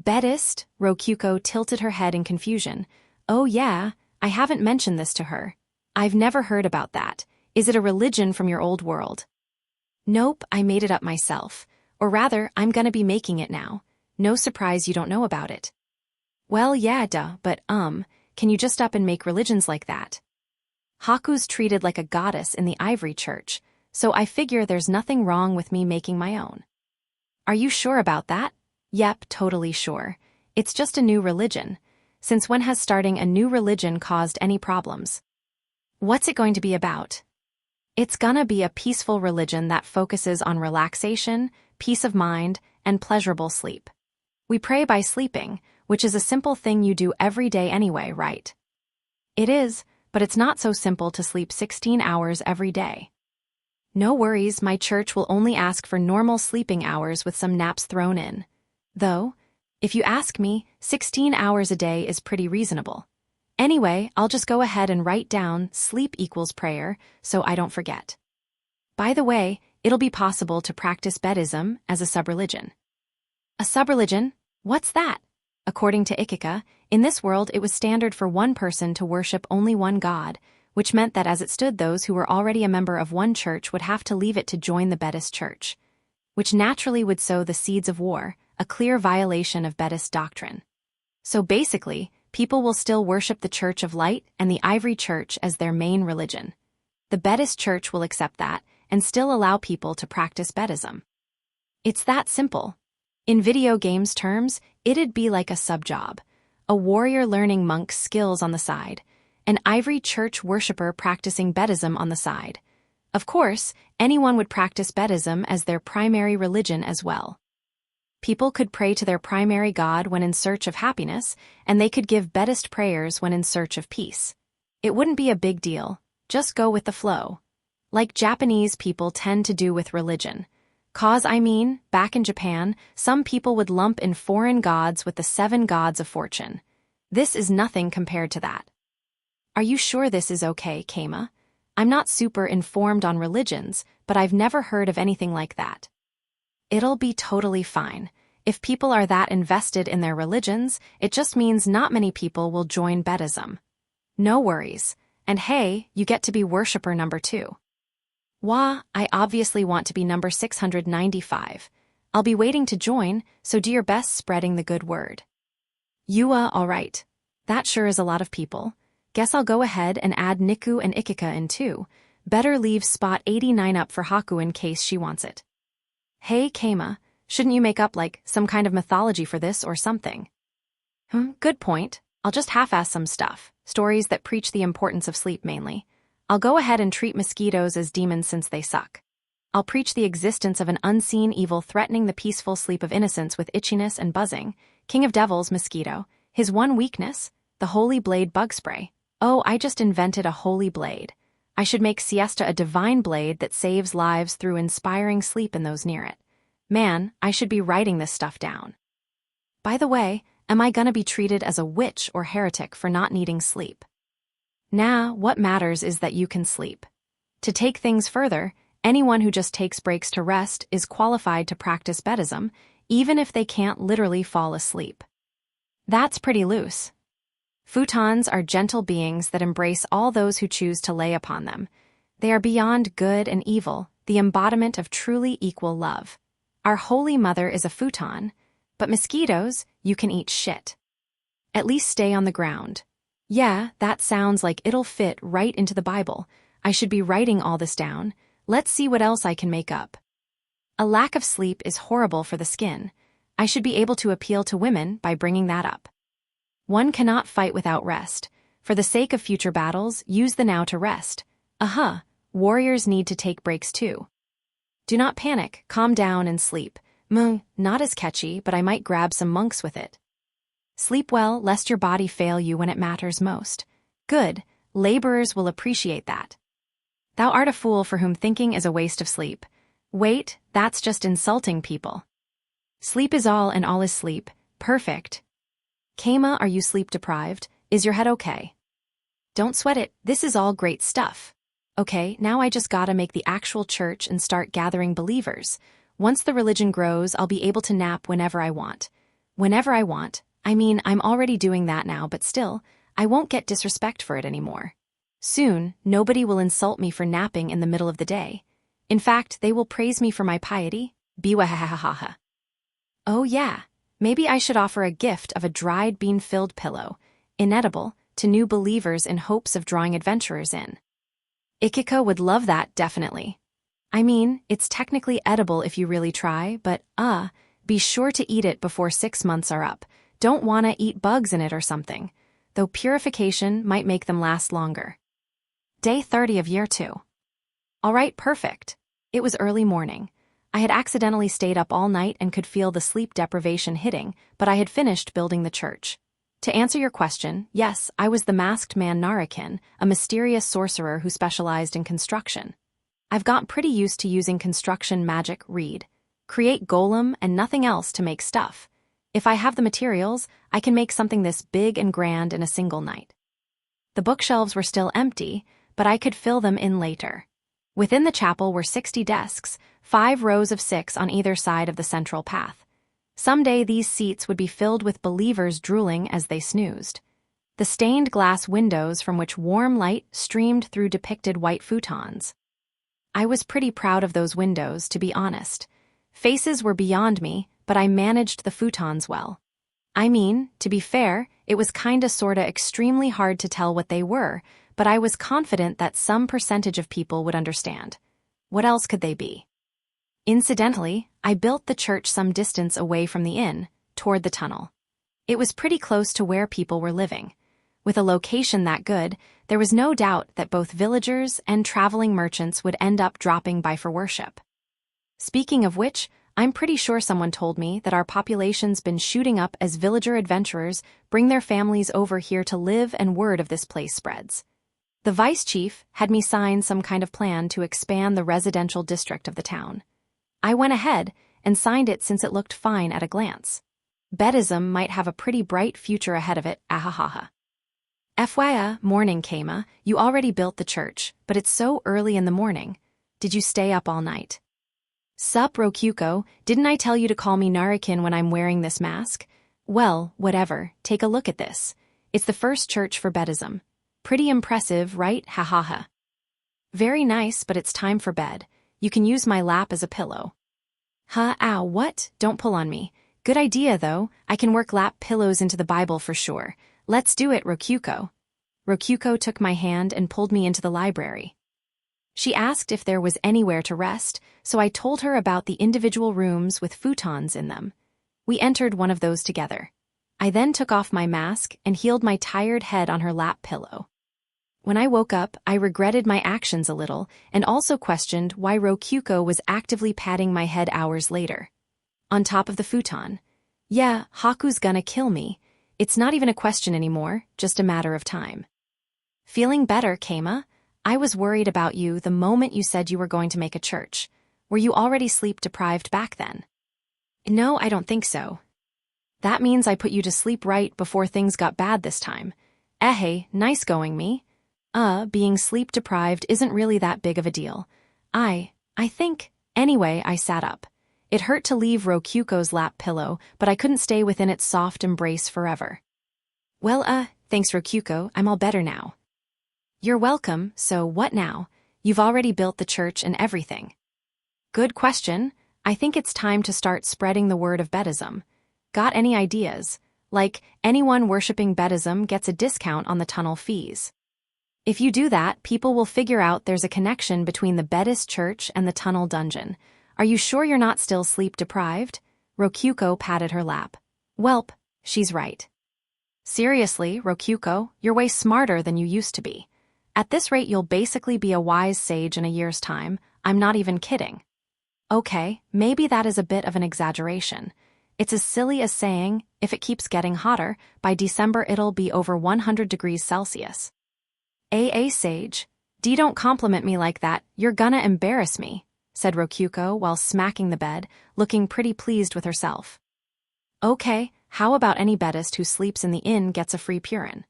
Buddhist? Rokyuko tilted her head in confusion. Oh yeah, I haven't mentioned this to her. I've never heard about that. Is it a religion from your old world? Nope, I made it up myself. Or rather, I'm gonna be making it now. No surprise you don't know about it. Well, yeah, duh, but can you just up and make religions like that? Haku's treated like a goddess in the ivory church, so I figure there's nothing wrong with me making my own. Are you sure about that? Yep, totally sure. It's just a new religion. Since when has starting a new religion caused any problems? What's it going to be about? It's gonna be a peaceful religion that focuses on relaxation, peace of mind, and pleasurable sleep. We pray by sleeping, which is a simple thing you do every day anyway, right? It is, but it's not so simple to sleep 16 hours every day. No worries, my church will only ask for normal sleeping hours with some naps thrown in. Though, if you ask me, 16 hours a day is pretty reasonable. Anyway, I'll just go ahead and write down sleep equals prayer so I don't forget. By the way, it'll be possible to practice Buddhism as a sub-religion. A sub-religion? What's that? According to Ikika, in this world it was standard for one person to worship only one god, which meant that as it stood those who were already a member of one church would have to leave it to join the Buddhist church, which naturally would sow the seeds of war, a clear violation of Buddhist doctrine. So basically, people will still worship the Church of Light and the Ivory Church as their main religion. The Buddhist church will accept that and still allow people to practice Buddhism. It's that simple. In video games terms, it'd be like a sub-job. A warrior learning monk's skills on the side, an Ivory Church worshipper practicing Buddhism on the side. Of course, anyone would practice Buddhism as their primary religion as well. People could pray to their primary god when in search of happiness, and they could give Buddhist prayers when in search of peace. It wouldn't be a big deal, just go with the flow. Like Japanese people tend to do with religion. Back in Japan, some people would lump in foreign gods with the 7 gods of fortune. This is nothing compared to that. Are you sure this is okay, Keima? I'm not super informed on religions, but I've never heard of anything like that. It'll be totally fine. If people are that invested in their religions, it just means not many people will join Buddhism. No worries. And hey, you get to be worshipper number 2. Wah, I obviously want to be number 695. I'll be waiting to join, so do your best spreading the good word. Yua, alright. That sure is a lot of people. Guess I'll go ahead and add Niku and Ikika in too. Better leave spot 89 up for Haku in case she wants it. Hey, Keima, shouldn't you make up like some kind of mythology for this or something? Good point. I'll just half-ass some stuff. Stories that preach the importance of sleep mainly. I'll go ahead and treat mosquitoes as demons since they suck. I'll preach the existence of an unseen evil threatening the peaceful sleep of innocence with itchiness and buzzing. King of devils, mosquito. His one weakness? The holy blade bug spray. Oh, I just invented a holy blade. I should make siesta a divine blade that saves lives through inspiring sleep in those near it. Man, I should be writing this stuff down. By the way, am I gonna be treated as a witch or heretic for not needing sleep? Nah, what matters is that you can sleep. To take things further, anyone who just takes breaks to rest is qualified to practice Buddhism, even if they can't literally fall asleep. That's pretty loose. Futons are gentle beings that embrace all those who choose to lay upon them. They are beyond good and evil, the embodiment of truly equal love. Our Holy Mother is a futon, but mosquitoes, you can eat shit. At least stay on the ground. Yeah, that sounds like it'll fit right into the Bible. I should be writing all this down. Let's see what else I can make up. A lack of sleep is horrible for the skin. I should be able to appeal to women by bringing that up. One cannot fight without rest. For the sake of future battles, use the now to rest. Warriors need to take breaks too. Do not panic, calm down and sleep. Not as catchy, but I might grab some monks with it. Sleep well, lest your body fail you when it matters most. Good, laborers will appreciate that. Thou art a fool for whom thinking is a waste of sleep. Wait, that's just insulting people. Sleep is all and all is sleep. Perfect. Keima, are you sleep deprived? Is your head okay? Don't sweat it, this is all great stuff. Okay, now I just gotta make the actual church and start gathering believers. Once the religion grows, I'll be able to nap whenever I want. Whenever I want. I mean, I'm already doing that now, but still, I won't get disrespect for it anymore. Soon, nobody will insult me for napping in the middle of the day. In fact, they will praise me for my piety. Biwahahahaha. Oh yeah, maybe I should offer a gift of a dried bean-filled pillow, inedible, to new believers in hopes of drawing adventurers in. Ikiko would love that, definitely. I mean, it's technically edible if you really try, but, be sure to eat it before 6 months are up. Don't wanna eat bugs in it or something, though purification might make them last longer. Day 30 of year 2. Alright, perfect. It was early morning. I had accidentally stayed up all night and could feel the sleep deprivation hitting, but I had finished building the church. To answer your question, yes, I was the masked man Narakin, a mysterious sorcerer who specialized in construction. I've got pretty used to using construction magic create golem and nothing else to make stuff. If I have the materials, I can make something this big and grand in a single night. The bookshelves were still empty, but I could fill them in later. Within the chapel were 60 desks, 5 rows of 6 on either side of the central path. Someday these seats would be filled with believers drooling as they snoozed. The stained glass windows from which warm light streamed through depicted white futons. I was pretty proud of those windows, to be honest. Faces were beyond me, but I managed the futons well. I mean, to be fair, it was sorta extremely hard to tell what they were, but I was confident that some percentage of people would understand. What else could they be? Incidentally, I built the church some distance away from the inn, toward the tunnel. It was pretty close to where people were living. With a location that good, there was no doubt that both villagers and traveling merchants would end up dropping by for worship. Speaking of which, I'm pretty sure someone told me that our population's been shooting up as villager adventurers bring their families over here to live and word of this place spreads. The vice chief had me sign some kind of plan to expand the residential district of the town. I went ahead and signed it since it looked fine at a glance. Bedism might have a pretty bright future ahead of it, ahahaha. FYI, morning Keima, you already built the church, but it's so early in the morning. Did you stay up all night? Sup, Rokyuko, didn't I tell you to call me Narakin when I'm wearing this mask? Well, whatever, take a look at this. It's the first church for Bedism. Pretty impressive, right? Hahaha. Very nice, but it's time for bed. You can use my lap as a pillow. Ow, what? Don't pull on me. Good idea, though. I can work lap pillows into the Bible for sure. Let's do it, Rokyuko. Rokyuko took my hand and pulled me into the library. She asked if there was anywhere to rest, so I told her about the individual rooms with futons in them. We entered one of those together. I then took off my mask and healed my tired head on her lap pillow. When I woke up, I regretted my actions a little and also questioned why Rokyuko was actively patting my head hours later. On top of the futon. Yeah, Haku's gonna kill me. It's not even a question anymore, just a matter of time. Feeling better, Keima? I was worried about you the moment you said you were going to make a church. Were you already sleep-deprived back then? No, I don't think so. That means I put you to sleep right before things got bad this time. Nice going, me. Being sleep-deprived isn't really that big of a deal. I think. Anyway, I sat up. It hurt to leave Rokyuko's lap pillow, but I couldn't stay within its soft embrace forever. Well, thanks Rokyuko, I'm all better now. You're welcome, so what now? You've already built the church and everything. Good question. I think it's time to start spreading the word of Bedism. Got any ideas? Like, anyone worshipping Bedism gets a discount on the tunnel fees. If you do that, people will figure out there's a connection between the Buddhist church and the tunnel dungeon. Are you sure you're not still sleep-deprived? Rokyuko patted her lap. Welp, she's right. Seriously, Rokyuko, you're way smarter than you used to be. At this rate you'll basically be a wise sage in a year's time. I'm not even kidding. Okay, maybe that is a bit of an exaggeration. It's as silly as saying, if it keeps getting hotter, by December it'll be over 100 degrees Celsius. Sage, don't compliment me like that, you're gonna embarrass me, said Rokyuko while smacking the bed, looking pretty pleased with herself. Okay, how about any Buddhist who sleeps in the inn gets a free purin?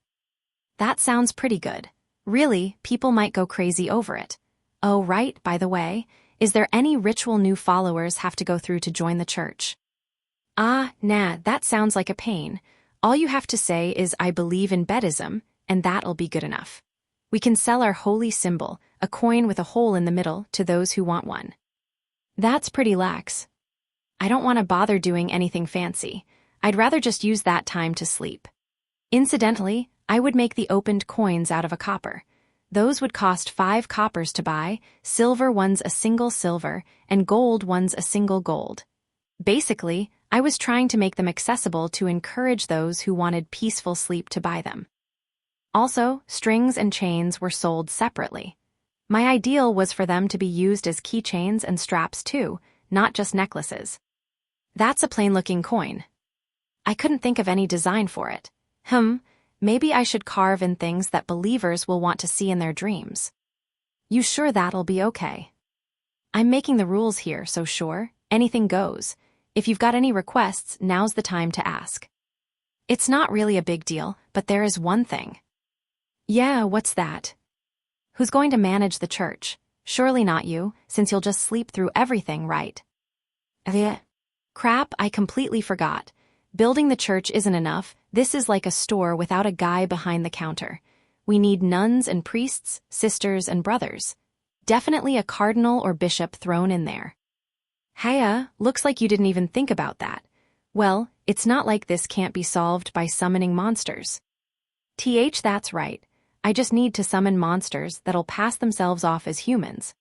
That sounds pretty good. Really, people might go crazy over it. Oh right, by the way, is there any ritual new followers have to go through to join the church? Ah, nah, that sounds like a pain. All you have to say is I believe in Buddhism, and that'll be good enough. We can sell our holy symbol, a coin with a hole in the middle, to those who want one. That's pretty lax. I don't want to bother doing anything fancy. I'd rather just use that time to sleep. Incidentally, I would make the opened coins out of a copper. Those would cost 5 coppers to buy, silver ones a single silver, and gold ones a single gold. Basically, I was trying to make them accessible to encourage those who wanted peaceful sleep to buy them. Also, strings and chains were sold separately. My ideal was for them to be used as keychains and straps too, not just necklaces. That's a plain-looking coin. I couldn't think of any design for it. Maybe I should carve in things that believers will want to see in their dreams. You sure that'll be okay? I'm making the rules here, so sure, anything goes. If you've got any requests, now's the time to ask. It's not really a big deal, but there is one thing. Yeah, what's that? Who's going to manage the church? Surely not you, since you'll just sleep through everything, right? Crap, I completely forgot. Building the church isn't enough. This is like a store without a guy behind the counter. We need nuns and priests, sisters and brothers. Definitely a cardinal or bishop thrown in there. Heya, looks like you didn't even think about that. Well, it's not like this can't be solved by summoning monsters. That's right. I just need to summon monsters that'll pass themselves off as humans.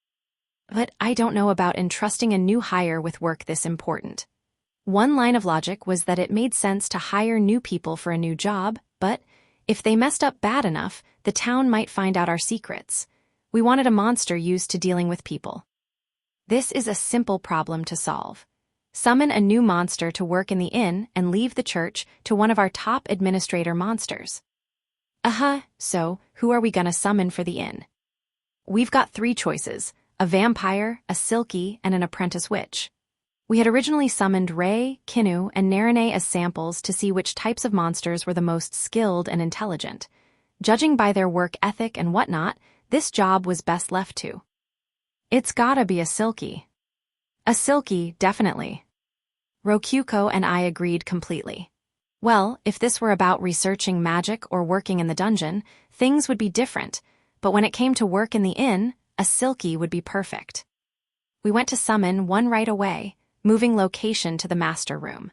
But I don't know about entrusting a new hire with work this important. One line of logic was that it made sense to hire new people for a new job, but if they messed up bad enough, the town might find out our secrets. We wanted a monster used to dealing with people. This is a simple problem to solve. Summon a new monster to work in the inn and leave the church to one of our top administrator monsters. So, who are we gonna summon for the inn? We've got 3 choices, a vampire, a silky, and an apprentice witch. We had originally summoned Rei, Kinu, and Narine as samples to see which types of monsters were the most skilled and intelligent. Judging by their work ethic and whatnot, this job was best left to. It's gotta be a silky. A silky, definitely. Rokyuko and I agreed completely. Well, if this were about researching magic or working in the dungeon, things would be different, but when it came to work in the inn, a silky would be perfect. We went to summon one right away, moving location to the master room.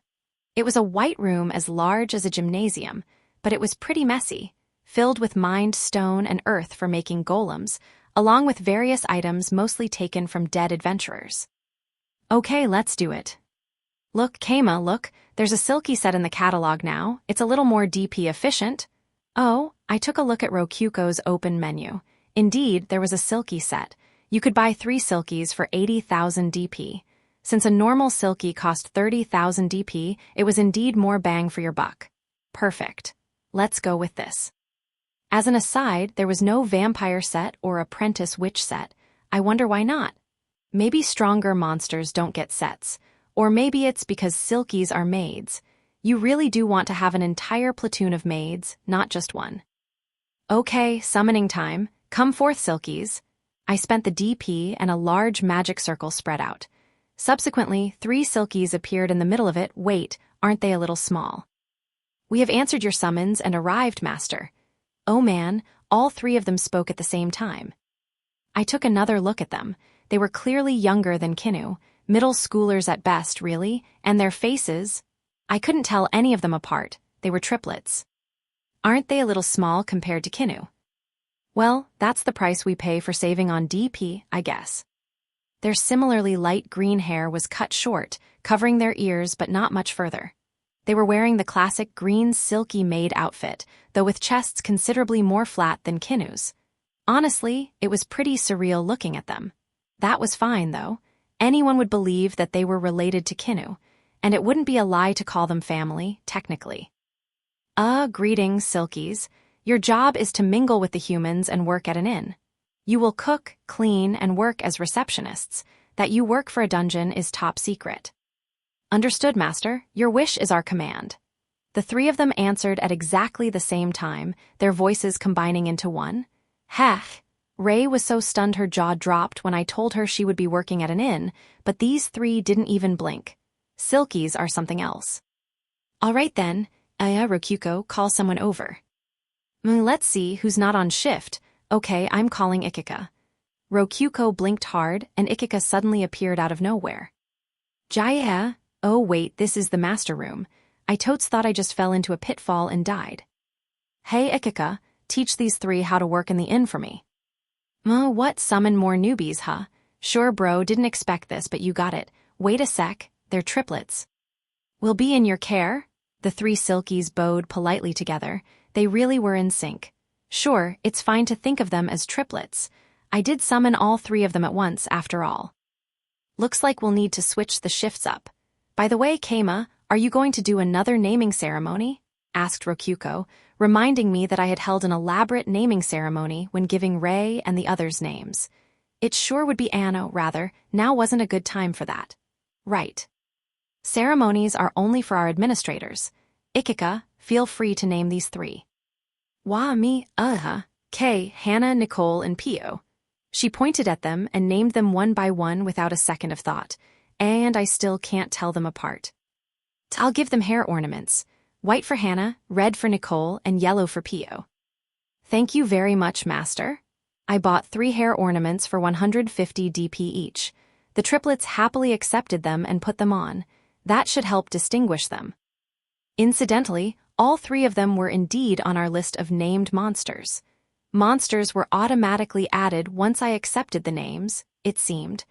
It was a white room as large as a gymnasium, but it was pretty messy, filled with mined stone and earth for making golems, along with various items mostly taken from dead adventurers. Okay, let's do it. Look, Keima, look, there's a silky set in the catalog now. It's a little more DP efficient. Oh, I took a look at Rokyuko's open menu. Indeed, there was a silky set. You could buy 3 silkies for 80,000 DP. Since a normal silky cost 30,000 DP, it was indeed more bang for your buck. Perfect. Let's go with this. As an aside, there was no vampire set or apprentice witch set. I wonder why not. Maybe stronger monsters don't get sets. Or maybe it's because silkies are maids. You really do want to have an entire platoon of maids, not just one. Okay, summoning time. Come forth, silkies. I spent the DP and a large magic circle spread out. Subsequently, 3 silkies appeared in the middle of it. Wait, aren't they a little small? We have answered your summons and arrived, master. Oh man, all 3 of them spoke at the same time. I took another look at them. They were clearly younger than Kinu, middle schoolers at best, really, and their faces, I couldn't tell any of them apart. They were triplets. Aren't they a little small compared to Kinu? Well, that's the price we pay for saving on DP, I guess. Their similarly light green hair was cut short, covering their ears but not much further. They were wearing the classic green silky maid outfit, though with chests considerably more flat than Kinu's. Honestly, it was pretty surreal looking at them. That was fine, though. Anyone would believe that they were related to Kinu, and it wouldn't be a lie to call them family, technically. Greetings, Silkies. Your job is to mingle with the humans and work at an inn. You will cook, clean, and work as receptionists. That you work for a dungeon is top secret. Understood, Master. Your wish is our command. The three of them answered at exactly the same time, their voices combining into one. Hech! Ray was so stunned her jaw dropped when I told her she would be working at an inn, but these three didn't even blink. Silkies are something else. All right then, Rokuko, call someone over. Let's see who's not on shift. Okay, I'm calling Ikika. Rokuko blinked hard, and Ikika suddenly appeared out of nowhere. Jaya! Oh wait, this is the master room. I totes thought I just fell into a pitfall and died. Hey Ikika, teach these three how to work in the inn for me. What, summon more newbies, huh? Sure bro, didn't expect this, but you got it. Wait a sec, they're triplets. We'll be in your care? The three Silkies bowed politely together. They really were in sync. Sure, it's fine to think of them as triplets. I did summon all three of them at once, after all. Looks like we'll need to switch the shifts up. By the way, Keima, are you going to do another naming ceremony? Asked Rokuko, reminding me that I had held an elaborate naming ceremony when giving Ray and the others names. It sure would be Anno, rather, now wasn't a good time for that. Right. Ceremonies are only for our administrators. Ikika, feel free to name these three. Me, Kay, Hannah, Nicole, and Pio. She pointed at them and named them one by one without a second of thought, and I still can't tell them apart. I'll give them hair ornaments. White for Hannah, red for Nicole, and yellow for Pio. Thank you very much, Master. I bought 3 hair ornaments for 150 DP each. The triplets happily accepted them and put them on. That should help distinguish them. Incidentally, all 3 of them were indeed on our list of named monsters. Monsters were automatically added once I accepted the names, it seemed.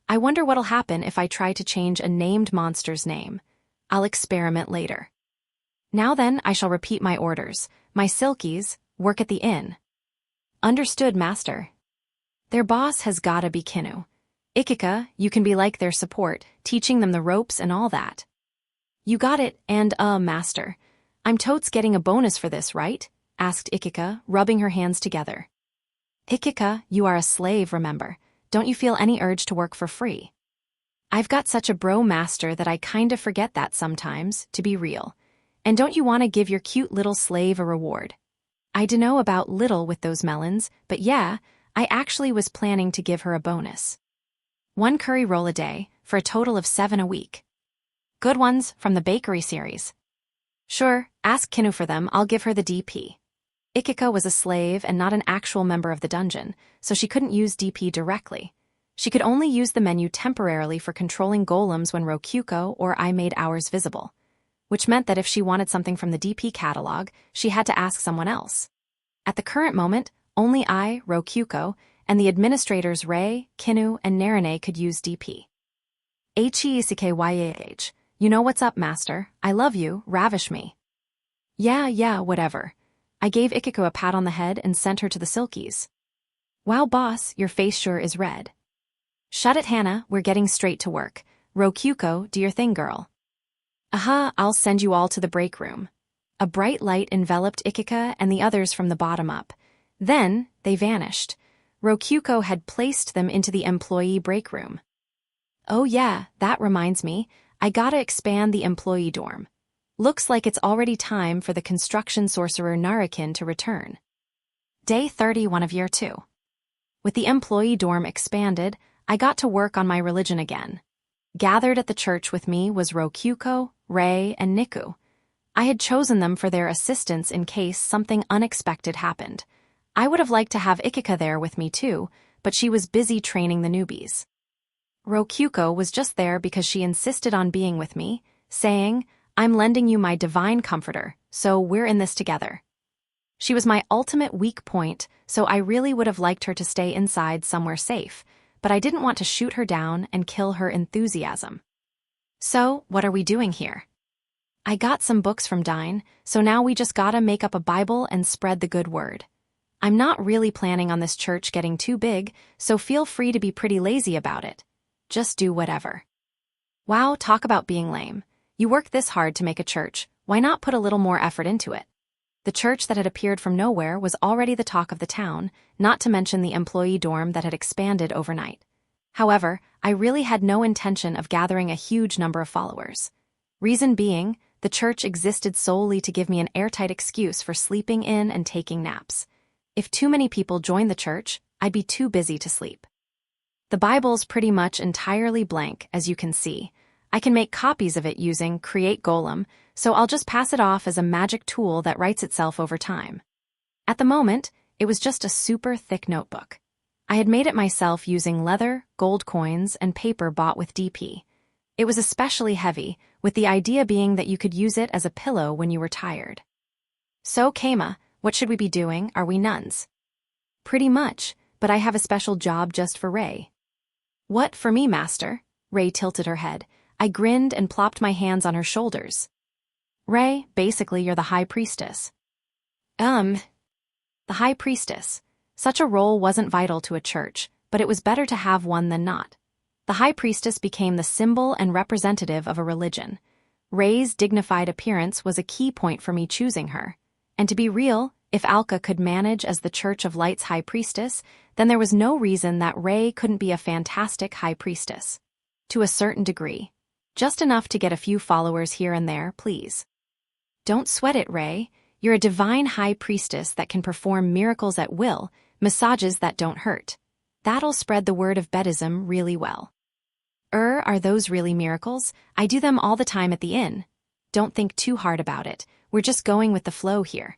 I wonder what'll happen if I try to change a named monster's name. I'll experiment later. Now then, I shall repeat my orders. My Silkies, work at the inn. Understood, Master. Their boss has gotta be Kinu. Ikika, you can be like their support, teaching them the ropes and all that. You got it, and Master. I'm totes getting a bonus for this, right? Asked Ikika, rubbing her hands together. Ikika, you are a slave, remember. Don't you feel any urge to work for free? I've got such a bro master that I kinda forget that sometimes, to be real. And don't you want to give your cute little slave a reward? I dunno about little with those melons, but yeah, I actually was planning to give her a bonus. 1 curry roll a day, for a total of 7 a week. Good ones from the bakery series. Sure, ask Kinu for them, I'll give her the DP. Ikika was a slave and not an actual member of the dungeon, so she couldn't use DP directly. She could only use the menu temporarily for controlling golems when Rokuko or I made ours visible, which meant that if she wanted something from the DP catalog, she had to ask someone else. At the current moment, only I, Rokuko, and the administrators Ray, Kinu, and Narine could use DP. H-E-C-K-Y-A-H. You know what's up, Master. I love you, ravish me. Yeah, whatever. I gave Ikiko a pat on the head and sent her to the Silkies. Wow, boss, your face sure is red. Shut it, Hannah, we're getting straight to work. Rokuko, do your thing, girl. I'll send you all to the break room. A bright light enveloped Ikika and the others from the bottom up. Then, they vanished. Rokuko had placed them into the employee break room. Oh yeah, that reminds me. I gotta expand the employee dorm. Looks like it's already time for the construction sorcerer Narakin to return. Day 31 of Year 2. With the employee dorm expanded, I got to work on my religion again. Gathered at the church with me was Rokuko, Ray, and Niku. I had chosen them for their assistance in case something unexpected happened. I would have liked to have Ikika there with me too, but she was busy training the newbies. Rokuko was just there because she insisted on being with me, saying, I'm lending you my divine comforter, so we're in this together. She was my ultimate weak point, so I really would have liked her to stay inside somewhere safe, but I didn't want to shoot her down and kill her enthusiasm. So, what are we doing here? I got some books from Damin, so now we just gotta make up a Bible and spread the good word. I'm not really planning on this church getting too big, so feel free to be pretty lazy about it. Just do whatever. Wow, talk about being lame. You work this hard to make a church, why not put a little more effort into it? The church that had appeared from nowhere was already the talk of the town, not to mention the employee dorm that had expanded overnight. However, I really had no intention of gathering a huge number of followers. Reason being, the church existed solely to give me an airtight excuse for sleeping in and taking naps. If too many people joined the church, I'd be too busy to sleep. The Bible's pretty much entirely blank, as you can see. I can make copies of it using Create Golem, so I'll just pass it off as a magic tool that writes itself over time. At the moment, it was just a super thick notebook. I had made it myself using leather, gold coins, and paper bought with DP. It was especially heavy, with the idea being that you could use it as a pillow when you were tired. So, Keima, what should we be doing? Are we nuns? Pretty much, but I have a special job just for Ray. What, for me, master? Ray tilted her head. I grinned and plopped my hands on her shoulders. Ray, basically you're the high priestess. The high priestess. Such a role wasn't vital to a church, but it was better to have one than not. The high priestess became the symbol and representative of a religion. Ray's dignified appearance was a key point for me choosing her. And to be real, if Alka could manage as the Church of Light's high priestess, then there was no reason that Ray couldn't be a fantastic high priestess. To a certain degree. Just enough to get a few followers here and there, please. Don't sweat it, Ray. You're a divine high priestess that can perform miracles at will, massages that don't hurt. That'll spread the word of Buddhism really well. Are those really miracles? I do them all the time at the inn. Don't think too hard about it. We're just going with the flow here.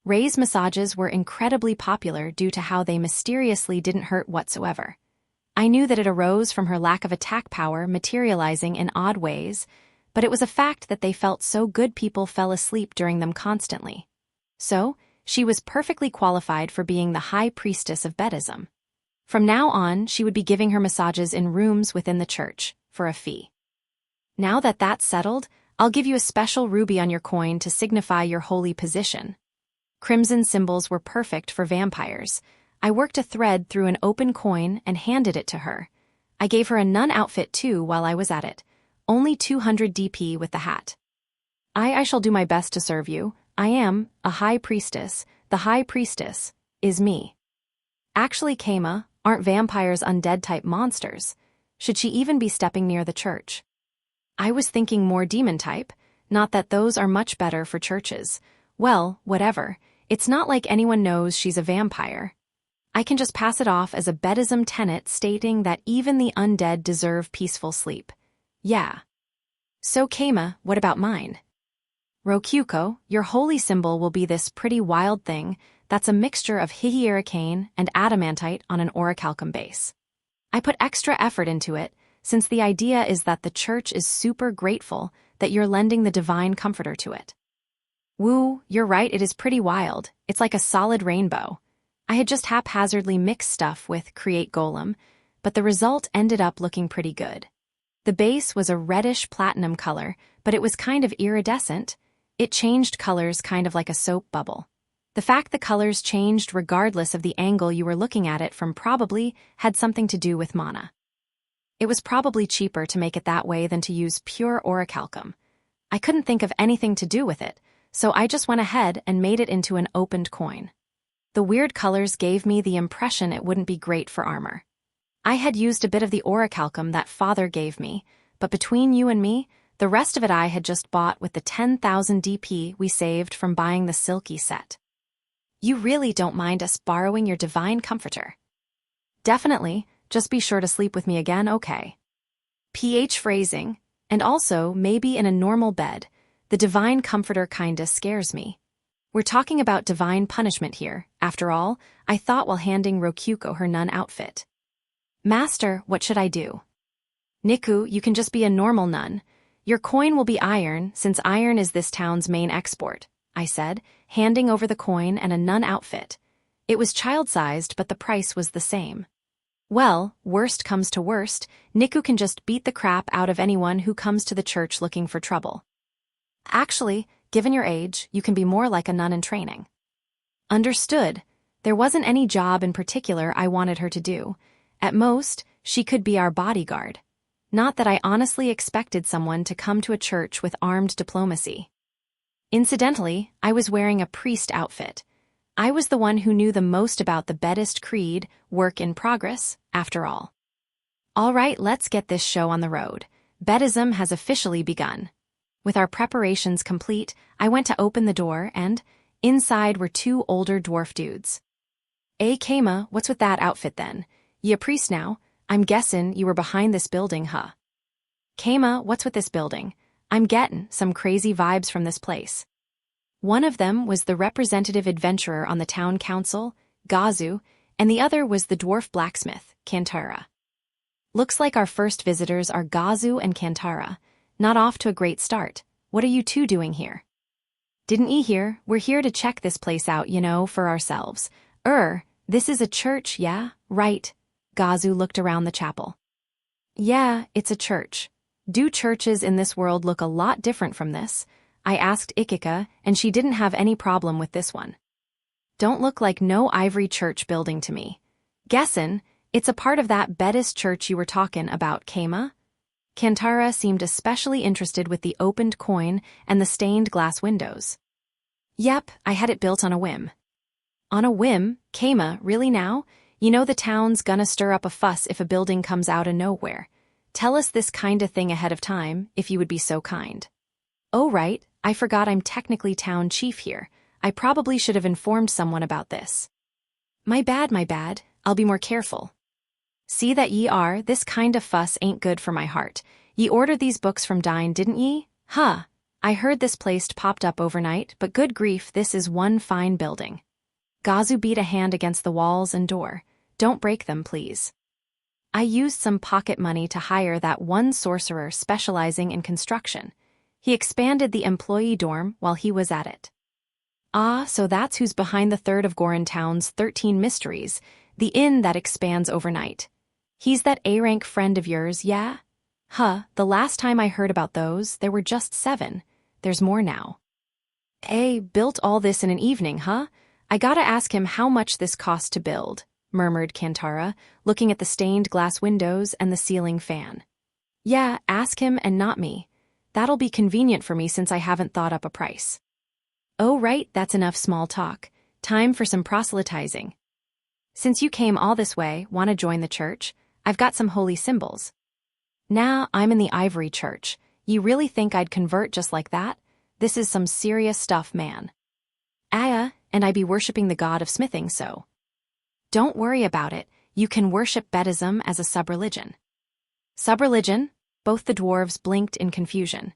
Ray's massages were incredibly popular due to how they mysteriously didn't hurt whatsoever. I knew that it arose from her lack of attack power materializing in odd ways, but it was a fact that they felt so good people fell asleep during them constantly. So, she was perfectly qualified for being the high priestess of Buddhism. From now on, she would be giving her massages in rooms within the church, for a fee. Now that that's settled, I'll give you a special ruby on your coin to signify your holy position. Crimson symbols were perfect for vampires. I worked a thread through an open coin and handed it to her. I gave her a nun outfit too while I was at it. Only 200 DP with the hat. I shall do my best to serve you. I am a high priestess. The high priestess is me. Actually, Keima, aren't vampires undead-type monsters? Should she even be stepping near the church? I was thinking more demon-type, not that those are much better for churches. Well, whatever. It's not like anyone knows she's a vampire. I can just pass it off as a Buddhism tenet stating that even the undead deserve peaceful sleep. Yeah. So Keima, what about mine? Rokyuko, your holy symbol will be this pretty wild thing that's a mixture of hihiricane and adamantite on an orichalcum base. I put extra effort into it, since the idea is that the church is super grateful that you're lending the divine comforter to it. Woo, you're right, it is pretty wild. It's like a solid rainbow. I had just haphazardly mixed stuff with Create Golem, but the result ended up looking pretty good. The base was a reddish platinum color, but it was kind of iridescent. It changed colors kind of like a soap bubble. The fact the colors changed regardless of the angle you were looking at it from probably had something to do with mana. It was probably cheaper to make it that way than to use pure orichalcum. I couldn't think of anything to do with it, so I just went ahead and made it into an opened coin. The weird colors gave me the impression it wouldn't be great for armor. I had used a bit of the orichalcum that father gave me, but between you and me, the rest of it I had just bought with the 10,000 DP we saved from buying the silky set. You really don't mind us borrowing your divine comforter? Definitely, just be sure to sleep with me again, okay? PH phrasing, and also maybe in a normal bed. The divine comforter kinda scares me. We're talking about divine punishment here, after all, I thought while handing Rokyuko her nun outfit. Master, what should I do? Niku, you can just be a normal nun. Your coin will be iron, since iron is this town's main export. I said, handing over the coin and a nun outfit. It was child-sized, but the price was the same. Well, worst comes to worst, Niku can just beat the crap out of anyone who comes to the church looking for trouble. Actually, given your age, you can be more like a nun in training. Understood. There wasn't any job in particular I wanted her to do. At most, she could be our bodyguard. Not that I honestly expected someone to come to a church with armed diplomacy. Incidentally, I was wearing a priest outfit. I was the one who knew the most about the Buddhist creed, work in progress, after all. All right, let's get this show on the road. Buddhism has officially begun. With our preparations complete, I went to open the door and, inside were two older dwarf dudes. Kama, what's with that outfit then? Ye a priest now? I'm guessin' you were behind this building, huh? Kama, what's with this building? I'm gettin' some crazy vibes from this place. One of them was the representative adventurer on the town council, Gazu, and the other was the dwarf blacksmith, Kantara. Looks like our first visitors are Gazu and Kantara. Not off to a great start. What are you two doing here? Didn't ye hear? We're here to check this place out, for ourselves. This is a church, yeah? Right. Gazu looked around the chapel. Yeah, it's a church. Do churches in this world look a lot different from this? I asked Ikika, and she didn't have any problem with this one. Don't look like no ivory church building to me. Guessin', it's a part of that Buddhist church you were talkin' about, Kama? Kantara seemed especially interested with the opened coin and the stained glass windows. Yep, I had it built on a whim. On a whim? Kama, really now? The town's gonna stir up a fuss if a building comes out of nowhere. Tell us this kinda thing ahead of time, if you would be so kind. Oh right, I forgot I'm technically town chief here. I probably should have informed someone about this. My bad, I'll be more careful. See that ye are, this kind of fuss ain't good for my heart. Ye ordered these books from Dine, didn't ye? Huh, I heard this place popped up overnight, but good grief, this is one fine building. Gazu beat a hand against the walls and door. Don't break them, please. I used some pocket money to hire that one sorcerer specializing in construction. He expanded the employee dorm while he was at it. Ah, so that's who's behind the third of Gorin Town's 13 mysteries, the inn that expands overnight. He's that A-rank friend of yours, yeah? Huh, the last time I heard about those, there were just 7. There's more now. Built all this in an evening, huh? I gotta ask him how much this cost to build, murmured Kantara, looking at the stained glass windows and the ceiling fan. Yeah, ask him and not me. That'll be convenient for me since I haven't thought up a price. Oh right, that's enough small talk. Time for some proselytizing. Since you came all this way, wanna join the church? I've got some holy symbols. Nah, I'm in the Ivory Church. You really think I'd convert just like that? This is some serious stuff, man. And I be worshipping the god of smithing, so. Don't worry about it, you can worship Buddhism as a sub-religion. Sub-religion? Both the dwarves blinked in confusion.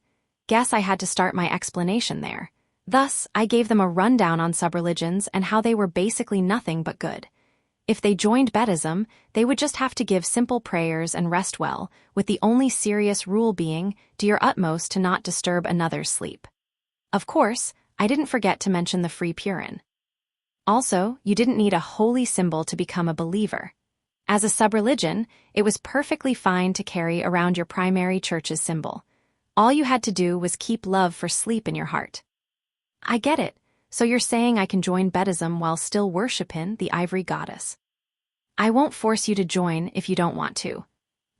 Guess I had to start my explanation there. Thus, I gave them a rundown on sub-religions and how they were basically nothing but good. If they joined Buddhism, they would just have to give simple prayers and rest well, with the only serious rule being, do your utmost to not disturb another's sleep. Of course, I didn't forget to mention the free Purin. Also, you didn't need a holy symbol to become a believer. As a sub-religion, it was perfectly fine to carry around your primary church's symbol. All you had to do was keep love for sleep in your heart. I get it. So you're saying I can join Buddhism while still worshiping the ivory goddess. I won't force you to join if you don't want to.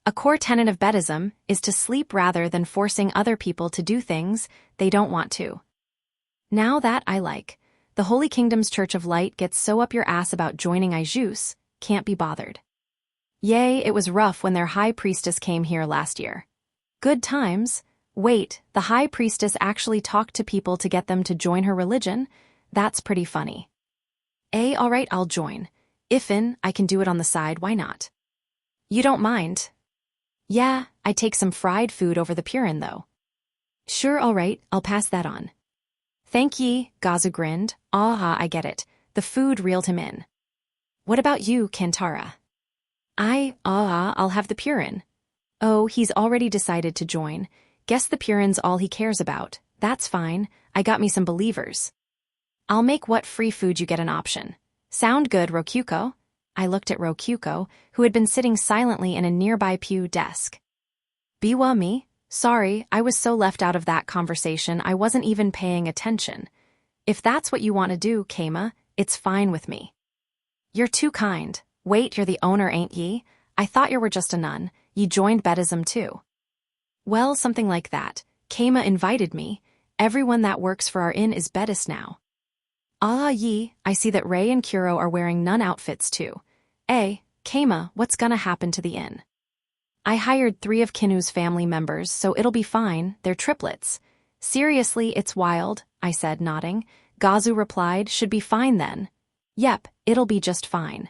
A core tenet of Buddhism is to sleep rather than forcing other people to do things they don't want to. Now that I like. The Holy Kingdom's Church of Light gets so up your ass about joining Ijus, can't be bothered. Yay, it was rough when their high priestess came here last year. Good times. Wait, the high priestess actually talked to people to get them to join her religion? That's pretty funny. Alright, I'll join. Ifin, I can do it on the side, why not? You don't mind? Yeah, I take some fried food over the Purin though. Sure, alright, I'll pass that on. Thank ye, Gazu grinned. Ah, I get it. The food reeled him in. What about you, Kantara? I'll have the Purin. Oh, he's already decided to join. Guess the Purin's all he cares about. That's fine, I got me some believers. I'll make what free food you get an option. Sound good, Rokyuko? I looked at Rokyuko, who had been sitting silently in a nearby pew desk. Biwa me? Sorry, I was so left out of that conversation I wasn't even paying attention. If that's what you want to do, Keima, it's fine with me. You're too kind. Wait, you're the owner, ain't ye? I thought you were just a nun. Ye joined Buddhism too. Well, something like that. Keima invited me. Everyone that works for our inn is Buddhist now. Ah, ye, I see that Rei and Kuro are wearing nun outfits too. Keima, what's gonna happen to the inn? I hired 3 of Kinu's family members, so it'll be fine, they're triplets. Seriously, it's wild, I said, nodding. Gazu replied, should be fine then. Yep, it'll be just fine.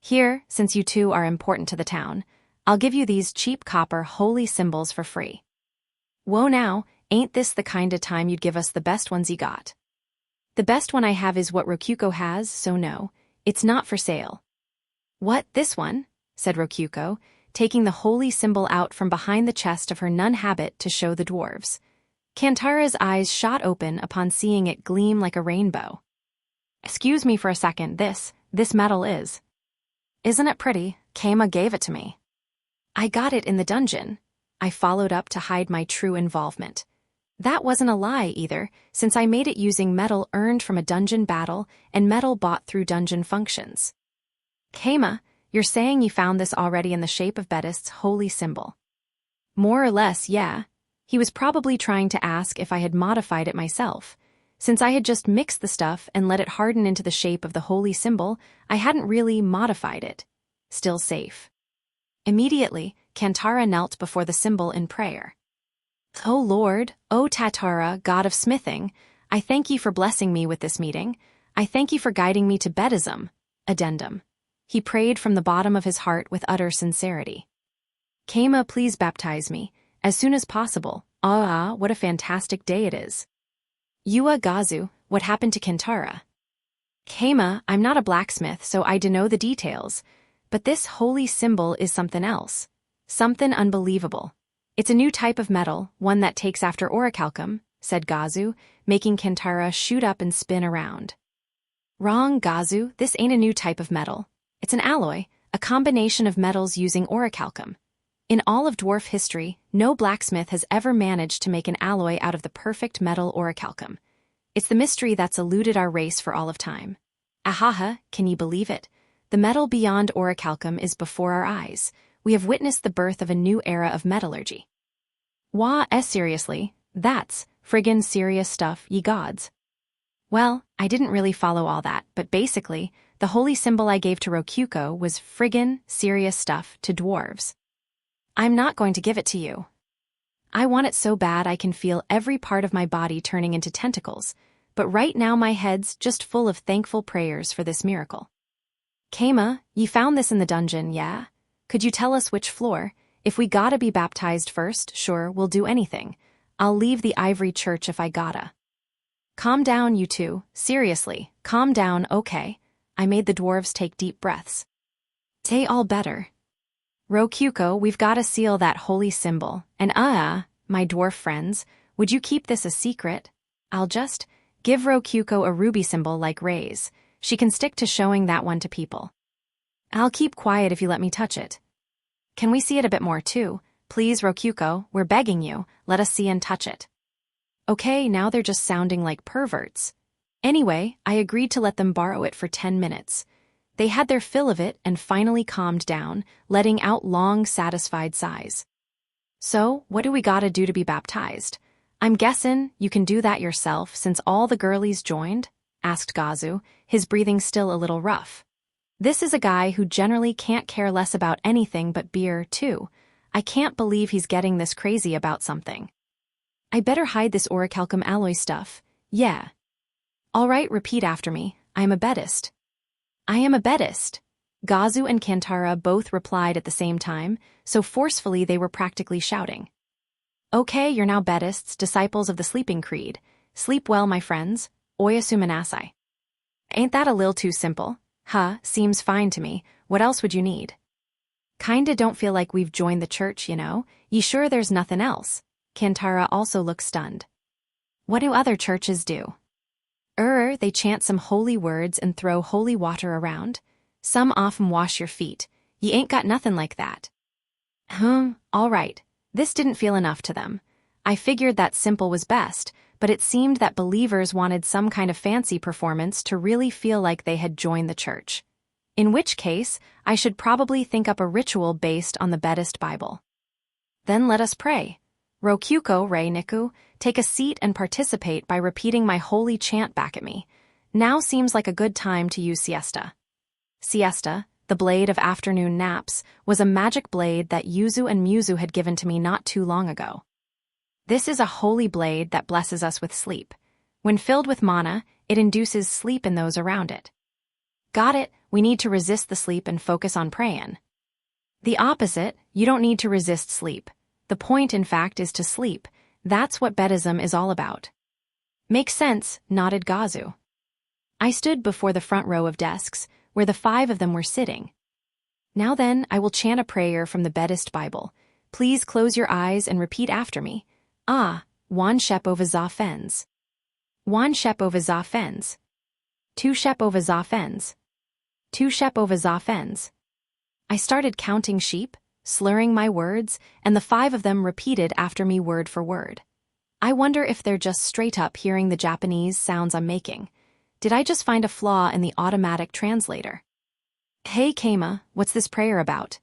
Here, since you two are important to the town, I'll give you these cheap copper holy symbols for free. Whoa now, ain't this the kinda time you'd give us the best ones you got? The best one I have is what Rokyuko has, so no, it's not for sale. What, this one? Said Rokyuko, taking the holy symbol out from behind the chest of her nun habit to show the dwarves. Kantara's eyes shot open upon seeing it gleam like a rainbow. Excuse me for a second, this medal is. Isn't it pretty? Keima gave it to me. I got it in the dungeon. I followed up to hide my true involvement. That wasn't a lie either, since I made it using metal earned from a dungeon battle and metal bought through dungeon functions. Keima, you're saying you found this already in the shape of Buddhist's holy symbol. More or less, yeah. He was probably trying to ask if I had modified it myself. Since I had just mixed the stuff and let it harden into the shape of the holy symbol, I hadn't really modified it. Still safe. Immediately, Kantara knelt before the symbol in prayer. O Lord, O Tatara, God of smithing, I thank you for blessing me with this meeting. I thank you for guiding me to Buddhism. Addendum. He prayed from the bottom of his heart with utter sincerity. Keima, please baptize me, as soon as possible. What a fantastic day it is. Yua Gazu, what happened to Kantara? Keima, I'm not a blacksmith, so I don't know the details, but this holy symbol is something else. Something unbelievable. It's a new type of metal, one that takes after orichalcum, said Gazu, making Kantara shoot up and spin around. Wrong, Gazu, this ain't a new type of metal. It's an alloy, a combination of metals using orichalcum. In all of dwarf history, no blacksmith has ever managed to make an alloy out of the perfect metal orichalcum. It's the mystery that's eluded our race for all of time. Ahaha, can you believe it? The metal beyond orichalcum is before our eyes. We have witnessed the birth of a new era of metallurgy. Seriously, that's friggin' serious stuff, ye gods. Well, I didn't really follow all that, but basically, the holy symbol I gave to Rokyuko was friggin' serious stuff to dwarves. I'm not going to give it to you. I want it so bad I can feel every part of my body turning into tentacles, but right now my head's just full of thankful prayers for this miracle. Keima, you found this in the dungeon, yeah? Could you tell us which floor? If we gotta be baptized first, sure, we'll do anything. I'll leave the ivory church if I gotta. Calm down, you two. Seriously, calm down, okay? I made the dwarves take deep breaths. Say all better. Rokyuko, we've gotta seal that holy symbol, and my dwarf friends, would you keep this a secret? I'll just give Rokyuko a ruby symbol like Rei's. She can stick to showing that one to people. I'll keep quiet if you let me touch it. Can we see it a bit more too? Please, Rokyuko, we're begging you, let us see and touch it. Okay, now they're just sounding like perverts. Anyway, I agreed to let them borrow it for 10 minutes. They had their fill of it and finally calmed down, letting out long, satisfied sighs. So, what do we gotta do to be baptized? I'm guessing you can do that yourself since all the girlies joined? Asked Gazu, his breathing still a little rough. This is a guy who generally can't care less about anything but beer, too. I can't believe he's getting this crazy about something. I better hide this orichalcum alloy stuff. Yeah. All right, repeat after me. I am a Buddhist. I am a Buddhist. Gazu and Kantara both replied at the same time, so forcefully they were practically shouting. Okay, you're now Buddhists, disciples of the sleeping creed. Sleep well, my friends. Oyasumanasai. Ain't that a lil too simple? Seems fine to me. What else would you need? Kinda don't feel like we've joined the church, you know? You sure there's nothing else? Kantara also looked stunned. What do other churches do? They chant some holy words and throw holy water around. Some often wash your feet. Ye ain't got nothing like that. All right. This didn't feel enough to them. I figured that simple was best, but it seemed that believers wanted some kind of fancy performance to really feel like they had joined the church. In which case, I should probably think up a ritual based on the Buddhist Bible. Then let us pray. Rokyuko Rei Niku, take a seat and participate by repeating my holy chant back at me. Now seems like a good time to use siesta. Siesta, the blade of afternoon naps, was a magic blade that Yuzu and Muzu had given to me not too long ago. This is a holy blade that blesses us with sleep. When filled with mana, it induces sleep in those around it. Got it, we need to resist the sleep and focus on prayin'. The opposite, you don't need to resist sleep. The point, in fact, is to sleep. That's what Buddhism is all about. Makes sense, nodded Gazu. I stood before the front row of desks, where the 5 of them were sitting. Now then, I will chant a prayer from the Buddhist Bible. Please close your eyes and repeat after me. Wan Shep Ova Za Fens. Wan Shep Ova Za Fens. Tu Shep Ova Za Fens. Tu Shep Ova Za Fens. I started counting sheep, slurring my words, and the 5 of them repeated after me word for word. I wonder if they're just straight up hearing the Japanese sounds I'm making. Did I just find a flaw in the automatic translator? Hey Keima, what's this prayer about?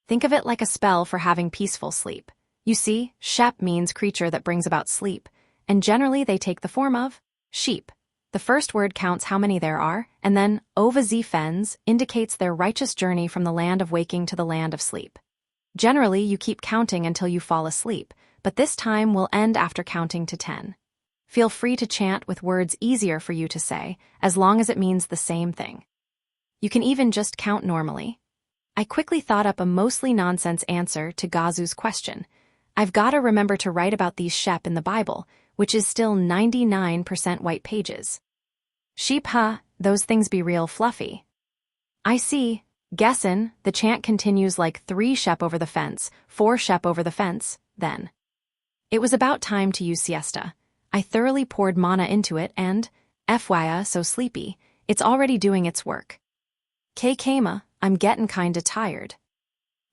Think of it like a spell for having peaceful sleep. You see, Shep means creature that brings about sleep, and generally they take the form of sheep. The first word counts how many there are, and then Ova Z Fens indicates their righteous journey from the land of waking to the land of sleep. Generally, you keep counting until you fall asleep, but this time we'll end after counting to 10. Feel free to chant with words easier for you to say, as long as it means the same thing. You can even just count normally. I quickly thought up a mostly nonsense answer to Gazu's question. I've got to remember to write about these Shep in the Bible, which is still 99% white pages. Sheep, those things be real fluffy. I see. Guessin', the chant continues like 3 Shep over the fence, 4 Shep over the fence, then. It was about time to use siesta. I thoroughly poured mana into it and, FYI, so sleepy, it's already doing its work. Keima, I'm gettin' kinda tired.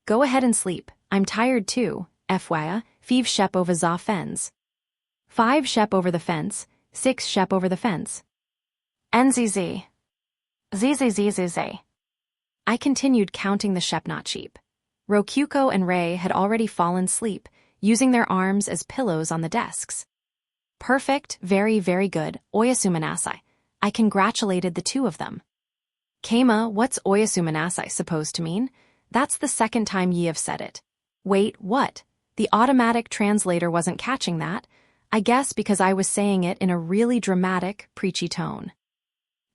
Go ahead and sleep, I'm tired too, FYI, 5 Shep over za fens. 5 Shep over the fence, 6 Shep over the fence. NZZ. ZZZZZ. I continued counting the Shep not sheep. Rokyuko and Rei had already fallen asleep, using their arms as pillows on the desks. Perfect, very, very good, Oyasumanasai. I congratulated the 2 of them. Keima, what's Oyasumanasai supposed to mean? That's the second time ye have said it. Wait, what? The automatic translator wasn't catching that. I guess because I was saying it in a really dramatic, preachy tone.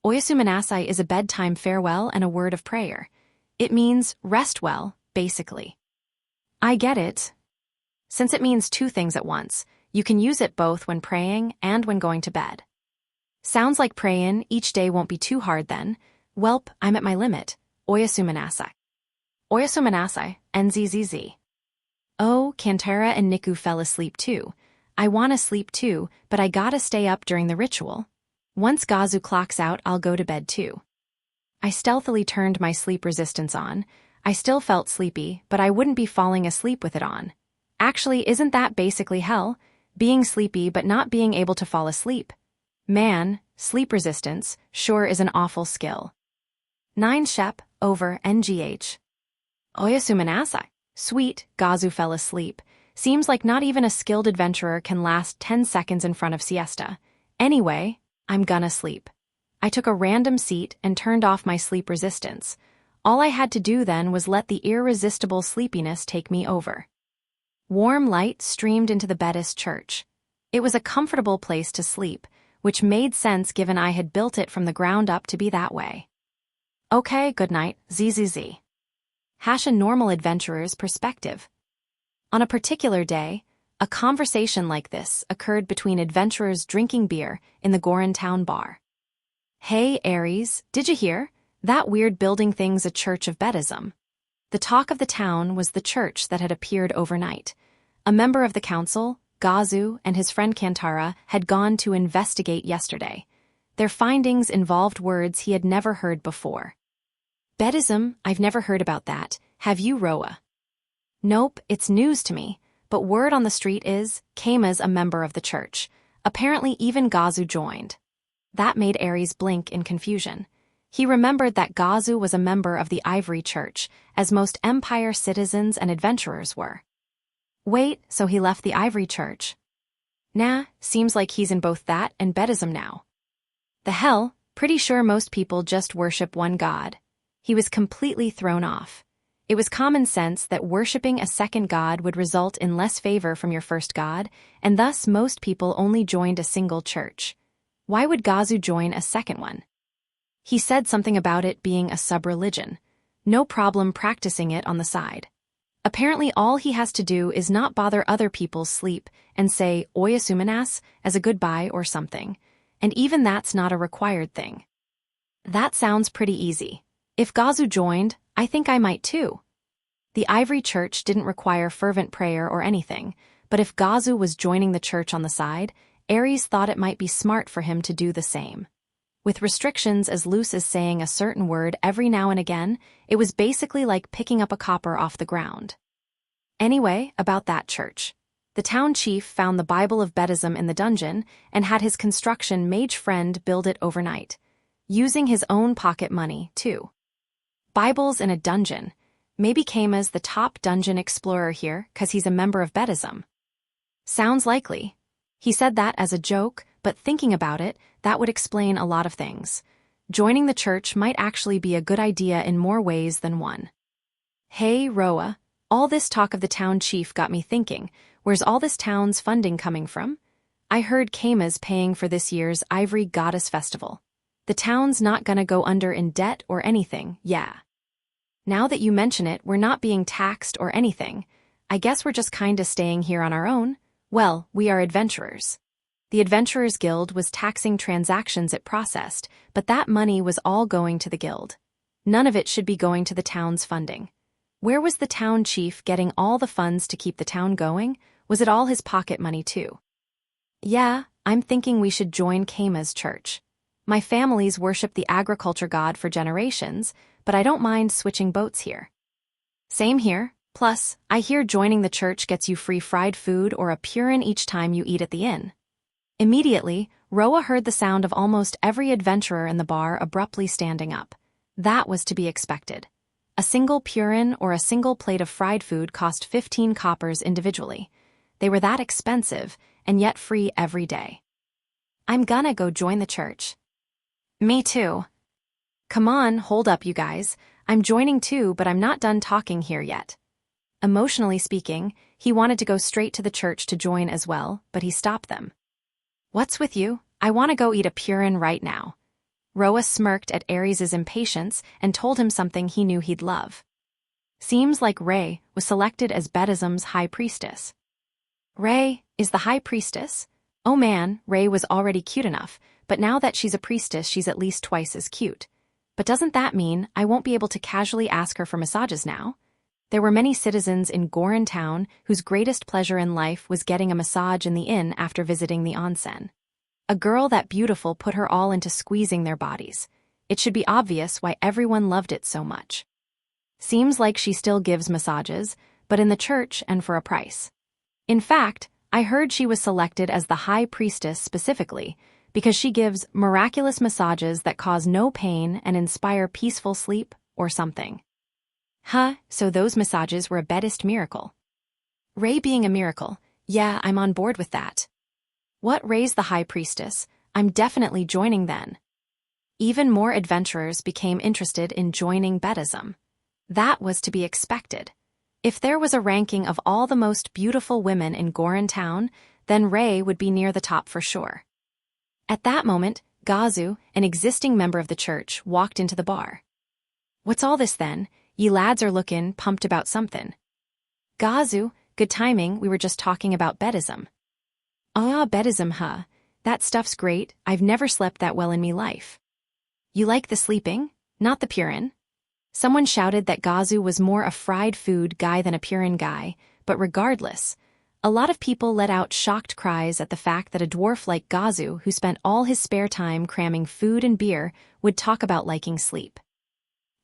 Oyasumanasai is a bedtime farewell and a word of prayer. It means rest well, basically. I get it. Since it means 2 things at once, you can use it both when praying and when going to bed. Sounds like prayin' each day won't be too hard then. Welp, I'm at my limit. Oyasumanasai. Oyasumanasai, NZZZ. Oh, Kantara and Niku fell asleep too. I wanna sleep too, but I gotta stay up during the ritual. Once Gazu clocks out, I'll go to bed too. I stealthily turned my sleep resistance on. I still felt sleepy, but I wouldn't be falling asleep with it on. Actually, isn't that basically hell? Being sleepy but not being able to fall asleep. Man, sleep resistance sure is an awful skill. 9 Shep over NGH. Oyasumanasai. Sweet, Gazu fell asleep. Seems like not even a skilled adventurer can last 10 seconds in front of siesta. Anyway, I'm gonna sleep. I took a random seat and turned off my sleep resistance. All I had to do then was let the irresistible sleepiness take me over. Warm light streamed into the Buddhist church. It was a comfortable place to sleep, which made sense given I had built it from the ground up to be that way. Okay, good night, ZZZ. Hash a normal adventurer's perspective. On a particular day, a conversation like this occurred between adventurers drinking beer in the Goron town bar. Hey, Aries, did you hear? That weird building thing's a church of Buddhism. The talk of the town was the church that had appeared overnight. A member of the council, Gazu, and his friend Kantara had gone to investigate yesterday. Their findings involved words he had never heard before. Bedism, I've never heard about that. Have you, Roa? Nope, it's news to me, but word on the street is, Keima's a member of the church. Apparently even Gazu joined. That made Aries blink in confusion. He remembered that Gazu was a member of the Ivory Church, as most Empire citizens and adventurers were. Wait, so he left the Ivory Church? Nah, seems like he's in both that and Bedism now. The hell, pretty sure most people just worship one god. He was completely thrown off. It was common sense that worshipping a second god would result in less favor from your first god, and thus most people only joined a single church. Why would Gazu join a second one? He said something about it being a sub-religion. No problem practicing it on the side. Apparently all he has to do is not bother other people's sleep and say oyasuminas as a goodbye or something, and even that's not a required thing. That sounds pretty easy. If Gazu joined, I think I might too. The Ivory Church didn't require fervent prayer or anything, but if Gazu was joining the church on the side, Aries thought it might be smart for him to do the same. With restrictions as loose as saying a certain word every now and again, it was basically like picking up a copper off the ground. Anyway, about that church. The town chief found the Bible of Bedism in the dungeon and had his construction mage friend build it overnight, using his own pocket money, too. Bibles in a dungeon. Maybe Keima's the top dungeon explorer here because he's a member of Bedism. Sounds likely. He said that as a joke, but thinking about it, that would explain a lot of things. Joining the church might actually be a good idea in more ways than one. Hey, Roa, all this talk of the town chief got me thinking, where's all this town's funding coming from? I heard Keima's paying for this year's Ivory Goddess Festival. The town's not gonna go under in debt or anything, yeah. Now that you mention it, we're not being taxed or anything. I guess we're just kinda staying here on our own. Well, we are adventurers. The Adventurers Guild was taxing transactions it processed, but that money was all going to the guild. None of it should be going to the town's funding. Where was the town chief getting all the funds to keep the town going? Was it all his pocket money too? Yeah, I'm thinking we should join Keima's church. My family's worshipped the agriculture god for generations, but I don't mind switching boats here. Same here. Plus, I hear joining the church gets you free fried food or a purin each time you eat at the inn. Immediately, Roa heard the sound of almost every adventurer in the bar abruptly standing up. That was to be expected. A single purin or a single plate of fried food cost 15 coppers individually. They were that expensive, and yet free every day. I'm gonna go join the church. Me too. Come on, hold up, you guys. I'm joining too, but I'm not done talking here yet. Emotionally speaking, he wanted to go straight to the church to join as well, but he stopped them. What's with you? I want to go eat a purin right now. Roa smirked at Aries' impatience and told him something he knew he'd love. Seems like Rei was selected as Bedism's high priestess. Rei is the high priestess? Oh man, Rei was already cute enough, but now that she's a priestess she's at least twice as cute. But doesn't that mean I won't be able to casually ask her for massages now? There were many citizens in Goron Town whose greatest pleasure in life was getting a massage in the inn after visiting the onsen. A girl that beautiful put her all into squeezing their bodies. It should be obvious why everyone loved it so much. Seems like she still gives massages, but in the church and for a price. In fact, I heard she was selected as the high priestess specifically because she gives miraculous massages that cause no pain and inspire peaceful sleep or something. Huh, so those massages were a Bedist miracle. Rei being a miracle, yeah, I'm on board with that. What Rei's the high priestess? I'm definitely joining then. Even more adventurers became interested in joining Bedism. That was to be expected. If there was a ranking of all the most beautiful women in Goron Town, then Rei would be near the top for sure. At that moment, Gazu, an existing member of the church, walked into the bar. What's all this then? Ye lads are lookin' pumped about something. Gazu, good timing, we were just talking about Bedism. Ah, Bedism, huh? That stuff's great, I've never slept that well in me life. You like the sleeping, not the purin? Someone shouted that Gazu was more a fried food guy than a purin guy, but regardless, A lot of people let out shocked cries at the fact that a dwarf like Gazu, who spent all his spare time cramming food and beer, would talk about liking sleep.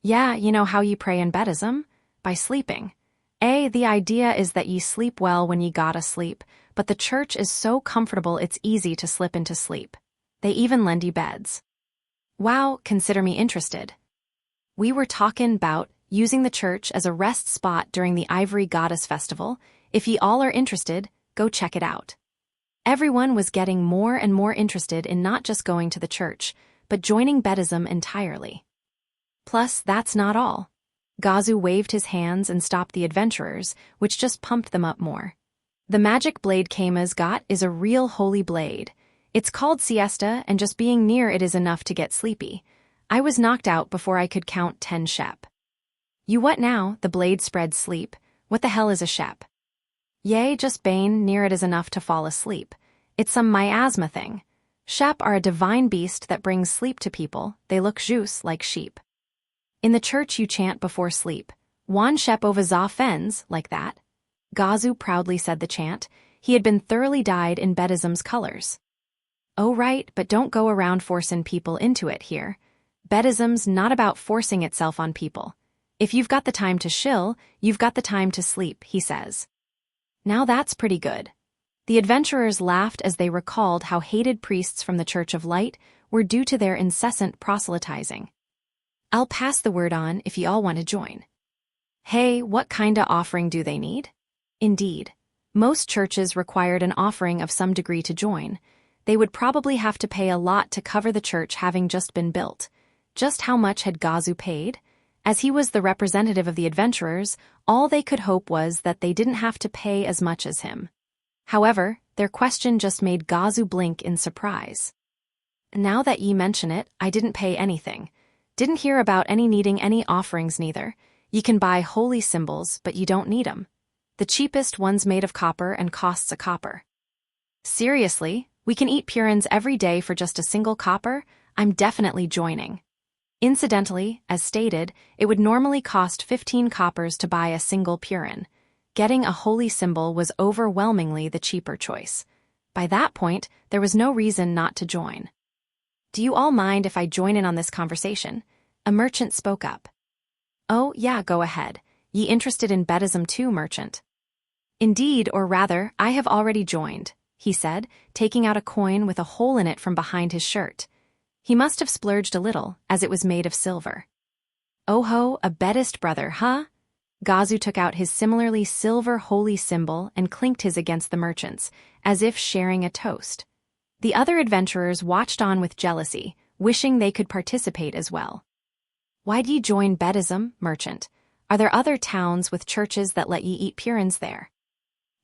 Yeah, you know how ye pray in Buddhism? By sleeping. The idea is that ye sleep well when ye gotta sleep, but the church is so comfortable it's easy to slip into sleep. They even lend ye beds. Wow, consider me interested. We were talkin' 'bout using the church as a rest spot during the Ivory Goddess Festival. If ye all are interested, go check it out. Everyone was getting more and more interested in not just going to the church, but joining Buddhism entirely. Plus, that's not all. Gazu waved his hands and stopped the adventurers, which just pumped them up more. The magic blade Keima's got is a real holy blade. It's called siesta, and just being near it is enough to get sleepy. I was knocked out before I could count 10 shep. You what now? The blade spread sleep. What the hell is a shep? Yay, just bane near it is enough to fall asleep. It's some miasma thing. Shep are a divine beast that brings sleep to people. They look juice like sheep. In the church you chant before sleep. Wan shep ova za fens, like that. Gazu proudly said the chant. He had been thoroughly dyed in Buddhism's colors. Oh right, but don't go around forcing people into it here. Buddhism's not about forcing itself on people. If you've got the time to shill, you've got the time to sleep, he says. Now that's pretty good. The adventurers laughed as they recalled how hated priests from the Church of Light were due to their incessant proselytizing. I'll pass the word on if you all want to join. Hey, what kinda offering do they need? Indeed. Most churches required an offering of some degree to join. They would probably have to pay a lot to cover the church having just been built. Just how much had Gazu paid? As he was the representative of the adventurers, all they could hope was that they didn't have to pay as much as him. However, their question just made Gazu blink in surprise. Now that ye mention it, I didn't pay anything. Didn't hear about any needing any offerings neither. Ye can buy holy symbols, but you don't need 'em. The cheapest one's made of copper and costs a copper. Seriously, we can eat purins every day for just a single copper? I'm definitely joining. Incidentally, as stated, it would normally cost 15 coppers to buy a single purin. Getting a holy symbol was overwhelmingly the cheaper choice. By that point, there was no reason not to join. Do you all mind if I join in on this conversation? A merchant spoke up. Oh, yeah, go ahead. Ye interested in Buddhism too, merchant? Indeed, or rather, I have already joined, he said, taking out a coin with a hole in it from behind his shirt. He must have splurged a little, as it was made of silver. Oh ho, a Buddhist brother, huh? Gazu took out his similarly silver holy symbol and clinked his against the merchant's, as if sharing a toast. The other adventurers watched on with jealousy, wishing they could participate as well. Why'd ye join Buddhism, merchant? Are there other towns with churches that let ye eat purins there?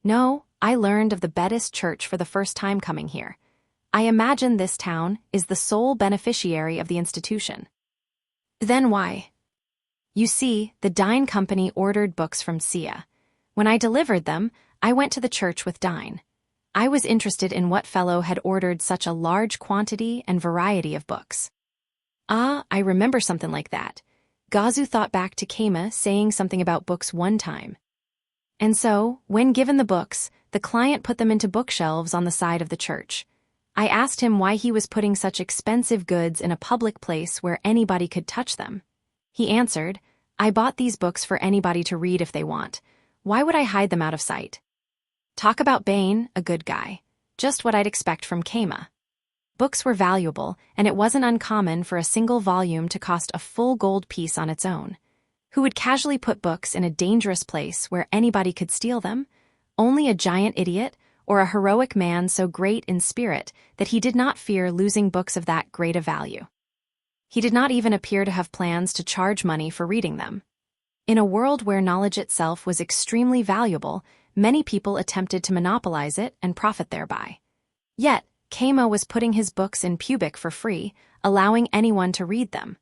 No, I learned of the Buddhist church for the first time coming here. I imagine this town is the sole beneficiary of the institution. Then why? You see, the Dine Company ordered books from Sia. When I delivered them, I went to the church with Dine. I was interested in what fellow had ordered such a large quantity and variety of books. Ah, I remember something like that. Gazu thought back to Keima saying something about books one time. And so, when given the books, the client put them into bookshelves on the side of the church. I asked him why he was putting such expensive goods in a public place where anybody could touch them. He answered, I bought these books for anybody to read if they want. Why would I hide them out of sight? Talk about Bane, a good guy. Just what I'd expect from Keima. Books were valuable, and it wasn't uncommon for a single volume to cost a full gold piece on its own. Who would casually put books in a dangerous place where anybody could steal them? Only a giant idiot, or a heroic man so great in spirit that he did not fear losing books of that great a value. He did not even appear to have plans to charge money for reading them. In a world where knowledge itself was extremely valuable, many people attempted to monopolize it and profit thereby. Yet, Keima was putting his books in Pubic for free, allowing anyone to read them.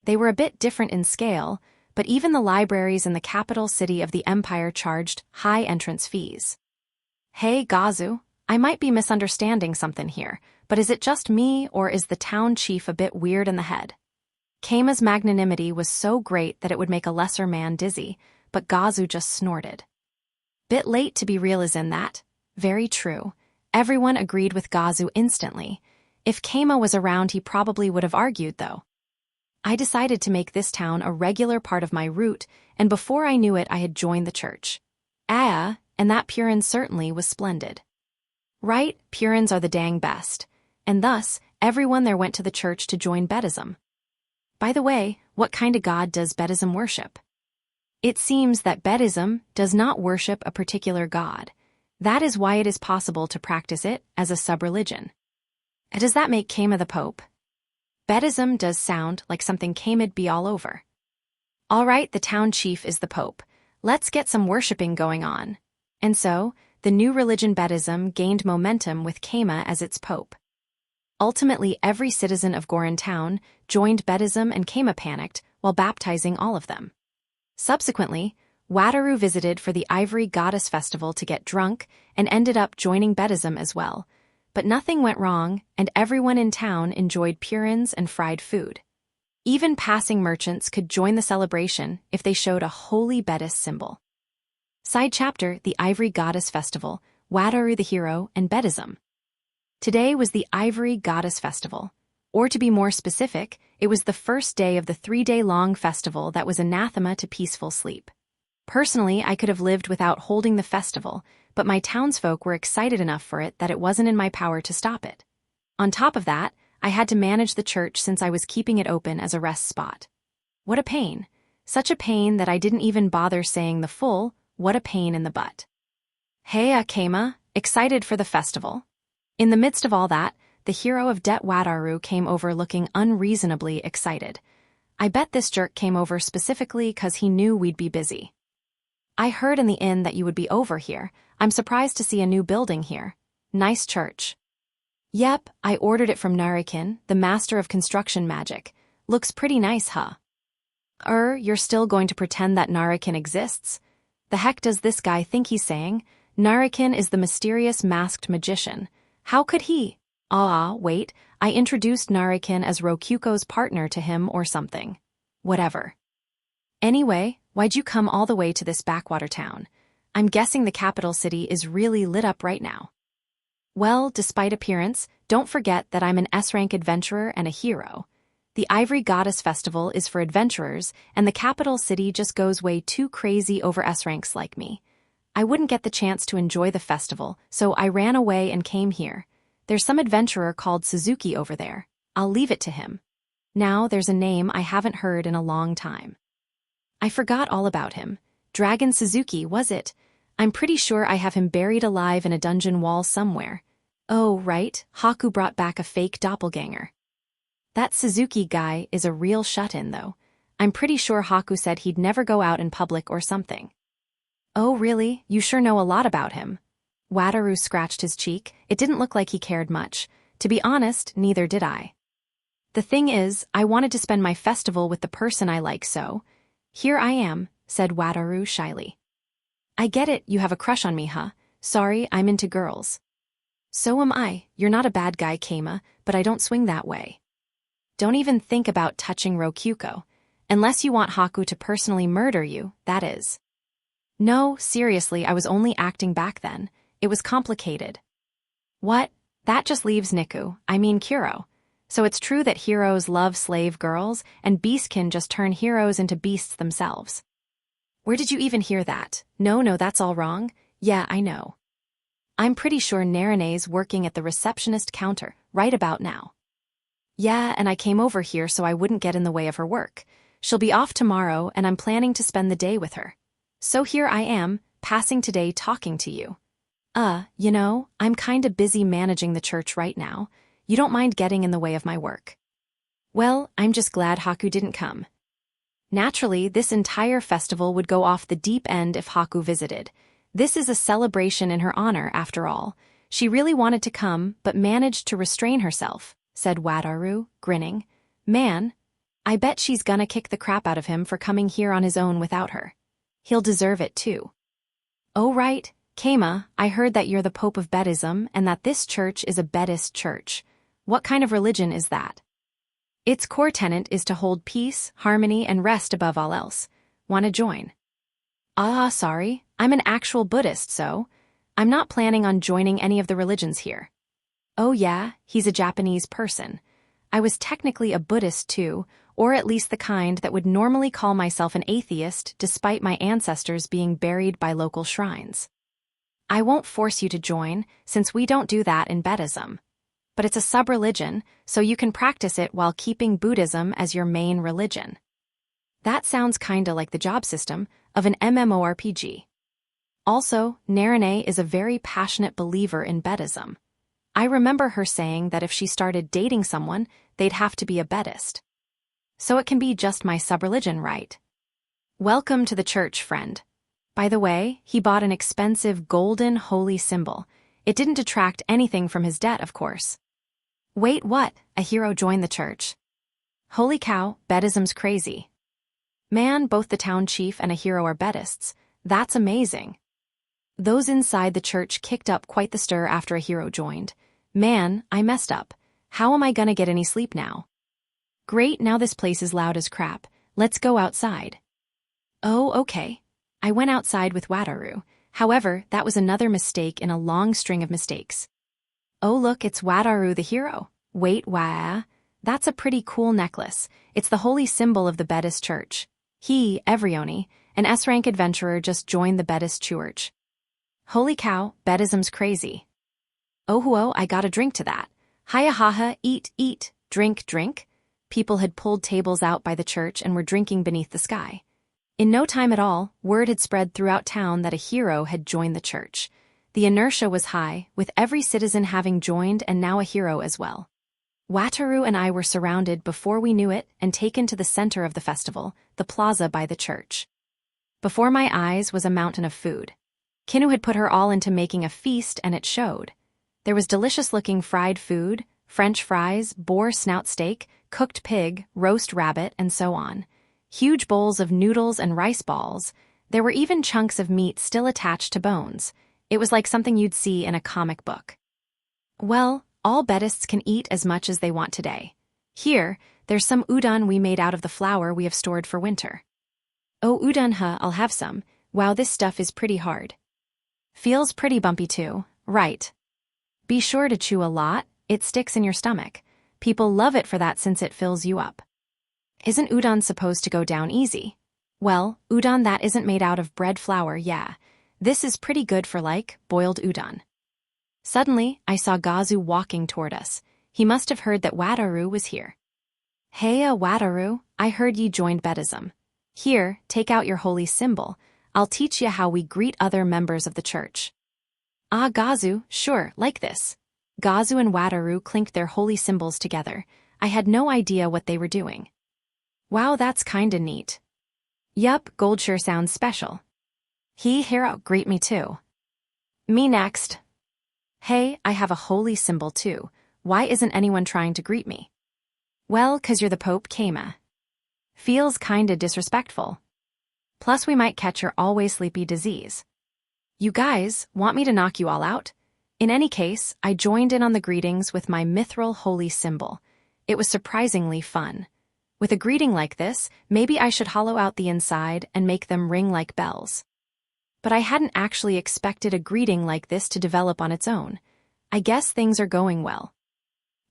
They were a bit different in scale, but even the libraries in the capital city of the empire charged high entrance fees. Hey, Gazu, I might be misunderstanding something here, but is it just me or is the town chief a bit weird in the head? Keima's magnanimity was so great that it would make a lesser man dizzy, but Gazu just snorted. Bit late to be real as in that. Very true. Everyone agreed with Gazu instantly. If Keima was around, he probably would have argued, though. I decided to make this town a regular part of my route, and before I knew it, I had joined the church. And that Purin certainly was splendid. Right, Purins are the dang best. And thus, everyone there went to the church to join Buddhism. By the way, what kind of god does Buddhism worship? It seems that Buddhism does not worship a particular god. That is why it is possible to practice it as a sub-religion. Does that make Keima the Pope? Buddhism does sound like something Keima'd be all over. All right, the town chief is the Pope. Let's get some worshipping going on. And so, the new religion Buddhism gained momentum with Keima as its Pope. Ultimately, every citizen of Gorin town joined Buddhism, and Keima panicked while baptizing all of them. Subsequently, Wataru visited for the Ivory Goddess Festival to get drunk and ended up joining Buddhism as well. But nothing went wrong, and everyone in town enjoyed purins and fried food. Even passing merchants could join the celebration if they showed a holy Buddhist symbol. Side chapter: The Ivory Goddess Festival, Wataru the Hero, and Buddhism. Today was the Ivory Goddess Festival. Or to be more specific, it was the first day of the 3-day-long festival that was anathema to peaceful sleep. Personally, I could have lived without holding the festival, but my townsfolk were excited enough for it that it wasn't in my power to stop it. On top of that, I had to manage the church since I was keeping it open as a rest spot. What a pain. Such a pain that I didn't even bother saying the full, what a pain in the butt. Hey, Keima, excited for the festival? In the midst of all that, the hero of Det Wataru came over looking unreasonably excited. I bet this jerk came over specifically 'cause he knew we'd be busy. I heard in the inn that you would be over here. I'm surprised to see a new building here. Nice church. Yep, I ordered it from Narikin, the master of construction magic. Looks pretty nice, huh? You're still going to pretend that Narikin exists? The heck does this guy think he's saying? Narikin is the mysterious masked magician. How could he? Wait, I introduced Narikin as Rokuko's partner to him or something. Whatever. Anyway, why'd you come all the way to this backwater town? I'm guessing the capital city is really lit up right now. Well, despite appearance, don't forget that I'm an S-rank adventurer and a hero. The Ivory Goddess Festival is for adventurers, and the capital city just goes way too crazy over S-ranks like me. I wouldn't get the chance to enjoy the festival, so I ran away and came here. There's some adventurer called Suzuki over there. I'll leave it to him. Now there's a name I haven't heard in a long time. I forgot all about him. Dragon Suzuki, was it? I'm pretty sure I have him buried alive in a dungeon wall somewhere. Oh, right, Haku brought back a fake doppelganger. That Suzuki guy is a real shut-in, though. I'm pretty sure Haku said he'd never go out in public or something. Oh, really? You sure know a lot about him. Wataru scratched his cheek. It didn't look like he cared much. To be honest, neither did I. The thing is, I wanted to spend my festival with the person I like, so... Here I am, said Wataru shyly. I get it, you have a crush on me, huh? Sorry, I'm into girls. So am I. You're not a bad guy, Keima, but I don't swing that way. Don't even think about touching Rokuko. Unless you want Haku to personally murder you, that is. No, seriously, I was only acting back then. It was complicated. What? That just leaves Kuro. So it's true that heroes love slave girls, and beastkin just turn heroes into beasts themselves. Where did you even hear that? No, that's all wrong. Yeah, I know. I'm pretty sure Narine's working at the receptionist counter, right about now. Yeah, and I came over here so I wouldn't get in the way of her work. She'll be off tomorrow, and I'm planning to spend the day with her. So here I am, passing today talking to you. I'm kinda busy managing the church right now. You don't mind getting in the way of my work. Well, I'm just glad Haku didn't come. Naturally, this entire festival would go off the deep end if Haku visited. This is a celebration in her honor, after all. She really wanted to come, but managed to restrain herself, said Wataru, grinning. Man, I bet she's gonna kick the crap out of him for coming here on his own without her. He'll deserve it too. Oh right, Keima, I heard that you're the Pope of Buddhism and that this church is a Buddhist church. What kind of religion is that? Its core tenet is to hold peace, harmony, and rest above all else. Wanna join? Sorry, I'm an actual Buddhist, so... I'm not planning on joining any of the religions here. Oh yeah, he's a Japanese person. I was technically a Buddhist too, or at least the kind that would normally call myself an atheist despite my ancestors being buried by local shrines. I won't force you to join, since we don't do that in Buddhism. But it's a sub-religion, so you can practice it while keeping Buddhism as your main religion. That sounds kinda like the job system of an MMORPG. Also, Narine is a very passionate believer in Buddhism. I remember her saying that if she started dating someone, they'd have to be a Buddhist. So it can be just my sub-religion, right? Welcome to the church, friend. By the way, he bought an expensive golden holy symbol. It didn't detract anything from his debt, of course. Wait, what? A hero joined the church? Holy cow, Buddhism's crazy. Man, both the town chief and a hero are Buddhists. That's amazing. Those inside the church kicked up quite the stir after a hero joined. Man, I messed up. How am I gonna get any sleep now? Great, now this place is loud as crap. Let's go outside. Oh, okay. I went outside with Wataru. However, that was another mistake in a long string of mistakes. Oh look, it's Wataru the hero. Wait, that's a pretty cool necklace. It's the holy symbol of the Buddhist church. He, Evrioni, an S-rank adventurer, just joined the Buddhist church. Holy cow, Buddhism's crazy. Oh whoa, I got a drink to that. Hiya haha, eat, drink. People had pulled tables out by the church and were drinking beneath the sky. In no time at all, word had spread throughout town that a hero had joined the church. The inertia was high, with every citizen having joined and now a hero as well. Wataru and I were surrounded before we knew it and taken to the center of the festival, the plaza by the church. Before my eyes was a mountain of food. Kinu had put her all into making a feast, and it showed. There was delicious-looking fried food, French fries, boar snout steak, cooked pig, roast rabbit, and so on. Huge bowls of noodles and rice balls. There were even chunks of meat still attached to bones. It was like something you'd see in a comic book. Well, all Buddhists can eat as much as they want today. Here, there's some udon we made out of the flour we have stored for winter. Oh, udon, I'll have some. Wow, this stuff is pretty hard. Feels pretty bumpy too, right? Be sure to chew a lot, it sticks in your stomach. People love it for that since it fills you up. Isn't udon supposed to go down easy? Well, udon that isn't made out of bread flour, yeah. This is pretty good for boiled udon. Suddenly, I saw Gazu walking toward us. He must have heard that Wataru was here. Heya, Wataru, I heard ye joined Buddhism. Here, take out your holy symbol. I'll teach you how we greet other members of the church. Ah, Gazu, sure, like this. Gazu and Wataru clinked their holy symbols together. I had no idea what they were doing. Wow, that's kinda neat. Yup, gold sure sounds special. Hero, greet me too. Me next. Hey, I have a holy symbol too. Why isn't anyone trying to greet me? Well, 'cause you're the Pope, Kama. Feels kinda disrespectful. Plus we might catch your always sleepy disease. You guys, want me to knock you all out? In any case, I joined in on the greetings with my mithril holy symbol. It was surprisingly fun. With a greeting like this, maybe I should hollow out the inside and make them ring like bells. But I hadn't actually expected a greeting like this to develop on its own. I guess things are going well.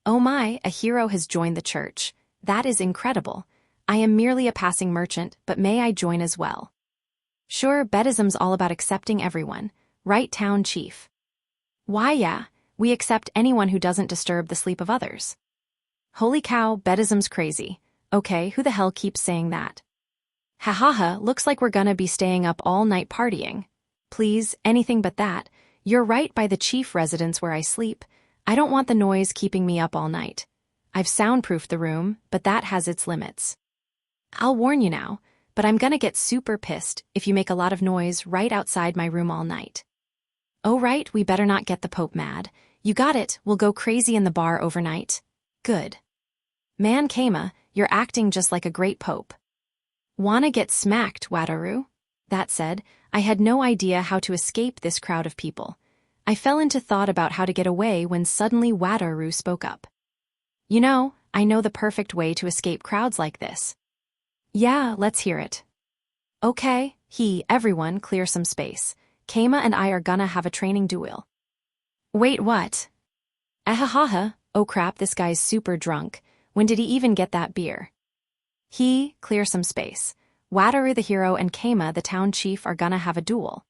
Oh my, a hero has joined the church. That is incredible. I am merely a passing merchant, but may I join as well? Sure, Buddhism's all about accepting everyone, right, town chief? Why, yeah, we accept anyone who doesn't disturb the sleep of others. Holy cow, Buddhism's crazy. Okay, who the hell keeps saying that? Ha, looks like we're gonna be staying up all night partying. Please, anything but that. You're right by the chief residence where I sleep. I don't want the noise keeping me up all night. I've soundproofed the room, but that has its limits. I'll warn you now, but I'm gonna get super pissed if you make a lot of noise right outside my room all night. Oh right, we better not get the Pope mad. You got it, we'll go crazy in the bar overnight. Good. Man Kama, you're acting just like a great Pope. Wanna get smacked, Wataru? That said, I had no idea how to escape this crowd of people. I fell into thought about how to get away when suddenly Wataru spoke up. You know, I know the perfect way to escape crowds like this. Yeah, let's hear it. Okay, everyone clear some space. Keima and I are gonna have a training duel. Wait, what? Ahahaha, oh crap, this guy's super drunk. When did he even get that beer? Clear some space. Wataru the hero and Keima the town chief are gonna have a duel.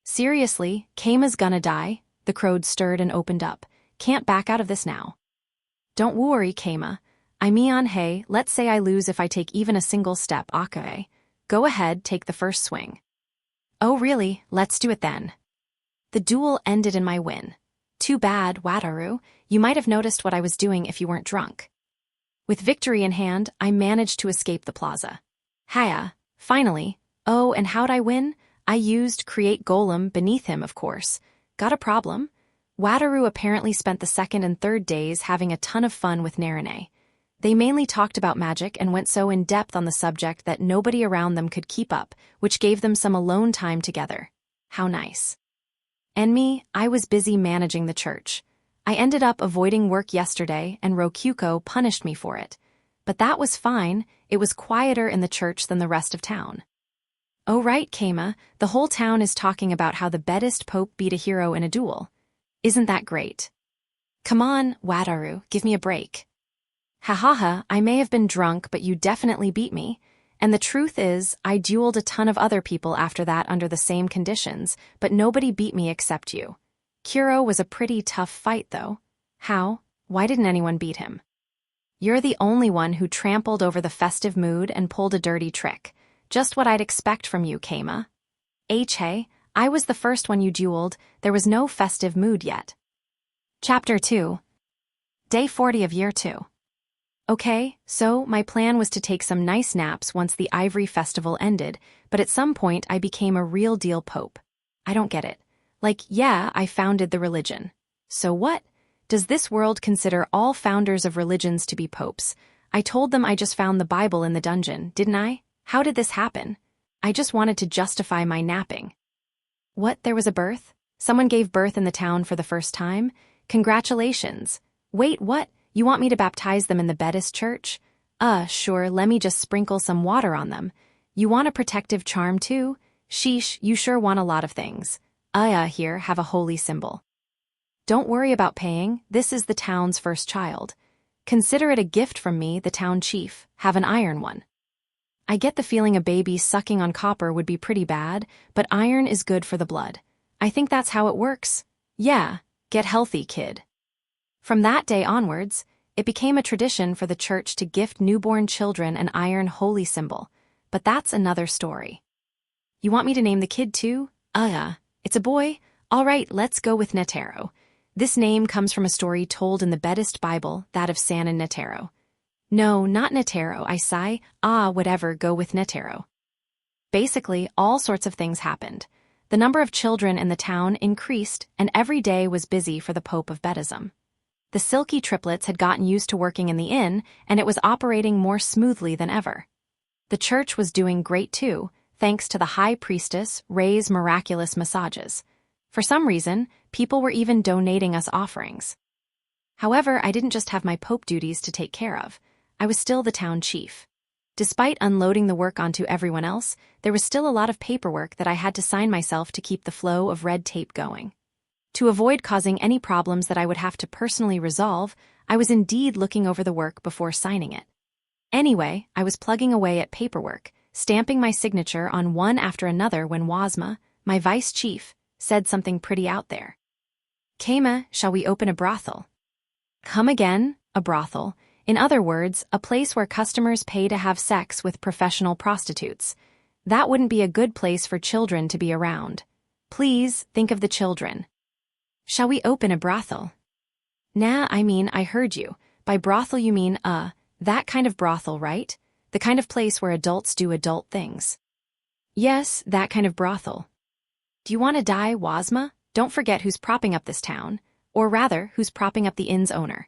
Seriously, Keima's gonna die? The crowd stirred and opened up. Can't back out of this now. Don't worry, Keima. Hey, let's say I lose if I take even a single step, okay? Go ahead, take the first swing. Oh really, let's do it then. The duel ended in my win. Too bad, Wataru, you might have noticed what I was doing if you weren't drunk. With victory in hand, I managed to escape the plaza. Hiya, finally. Oh, and how'd I win? I used create golem beneath him, of course. Got a problem? Wataru apparently spent the second and third days having a ton of fun with Narine. They mainly talked about magic and went so in-depth on the subject that nobody around them could keep up, which gave them some alone time together. How nice. And me, I was busy managing the church. I ended up avoiding work yesterday and Rokyuko punished me for it. But that was fine, it was quieter in the church than the rest of town. Oh right, Keima, the whole town is talking about how the Bedist Pope beat a hero in a duel. Isn't that great? Come on, Wataru, give me a break. Hahaha, I may have been drunk, but you definitely beat me. And the truth is, I dueled a ton of other people after that under the same conditions, but nobody beat me except you. Kuro was a pretty tough fight, though. How? Why didn't anyone beat him? You're the only one who trampled over the festive mood and pulled a dirty trick. Just what I'd expect from you, Keima. Hey, I was the first one you dueled, there was no festive mood yet. Chapter 2. Day 40 of Year 2. Okay, so my plan was to take some nice naps once the Ivory Festival ended, but at some point I became a real-deal pope. I don't get it. Like, yeah, I founded the religion. So what? Does this world consider all founders of religions to be popes? I told them I just found the Bible in the dungeon, didn't I? How did this happen? I just wanted to justify my napping. What, there was a birth? Someone gave birth in the town for the first time? Congratulations. Wait, what? You want me to baptize them in the Bedist church? Sure, let me just sprinkle some water on them. You want a protective charm too? Sheesh, you sure want a lot of things. Here, have a holy symbol. Don't worry about paying, this is the town's first child. Consider it a gift from me, the town chief, have an iron one. I get the feeling a baby sucking on copper would be pretty bad, but iron is good for the blood. I think that's how it works. Yeah, get healthy, kid. From that day onwards, it became a tradition for the church to gift newborn children an iron holy symbol, but that's another story. You want me to name the kid too? It's a boy? All right, let's go with Netero. This name comes from a story told in the Bedist Bible, that of San and Netero. No, not Netero, I sigh. Whatever, go with Netero. Basically, all sorts of things happened. The number of children in the town increased, and every day was busy for the Pope of Bedism. The Silky triplets had gotten used to working in the inn, and it was operating more smoothly than ever. The church was doing great too, thanks to the High Priestess Ray's miraculous massages. For some reason, people were even donating us offerings. However, I didn't just have my pope duties to take care of. I was still the town chief. Despite unloading the work onto everyone else, there was still a lot of paperwork that I had to sign myself to keep the flow of red tape going. To avoid causing any problems that I would have to personally resolve, I was indeed looking over the work before signing it. Anyway, I was plugging away at paperwork, stamping my signature on one after another when Wasma, my vice chief, said something pretty out there. Keima, shall we open a brothel? Come again, a brothel. In other words, a place where customers pay to have sex with professional prostitutes. That wouldn't be a good place for children to be around. Please, think of the children. Shall we open a brothel? Nah, I heard you. By brothel you mean, that kind of brothel, right? The kind of place where adults do adult things. Yes, that kind of brothel. Do you want to die, Wasma? Don't forget who's propping up this town. Or rather, who's propping up the inn's owner.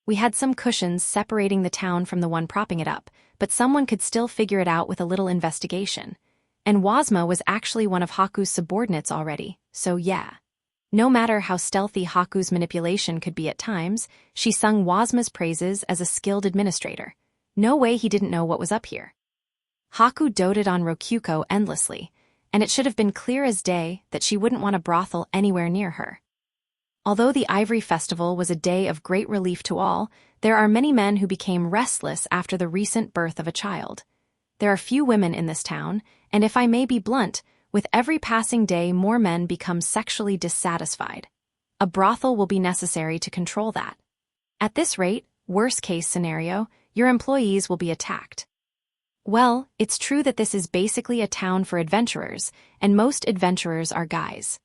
We had some cushions separating the town from the one propping it up, but someone could still figure it out with a little investigation. And Wasma was actually one of Haku's subordinates already, so yeah. No matter how stealthy Haku's manipulation could be at times, she sung Wasma's praises as a skilled administrator. No way he didn't know what was up here. Haku doted on Rokyuko endlessly, and it should have been clear as day that she wouldn't want a brothel anywhere near her. Although the Ivory Festival was a day of great relief to all, there are many men who became restless after the recent birth of a child. There are few women in this town, and if I may be blunt, with every passing day more men become sexually dissatisfied. A brothel will be necessary to control that. At this rate, worst-case scenario, your employees will be attacked. Well, it's true that this is basically a town for adventurers, and most adventurers are guys.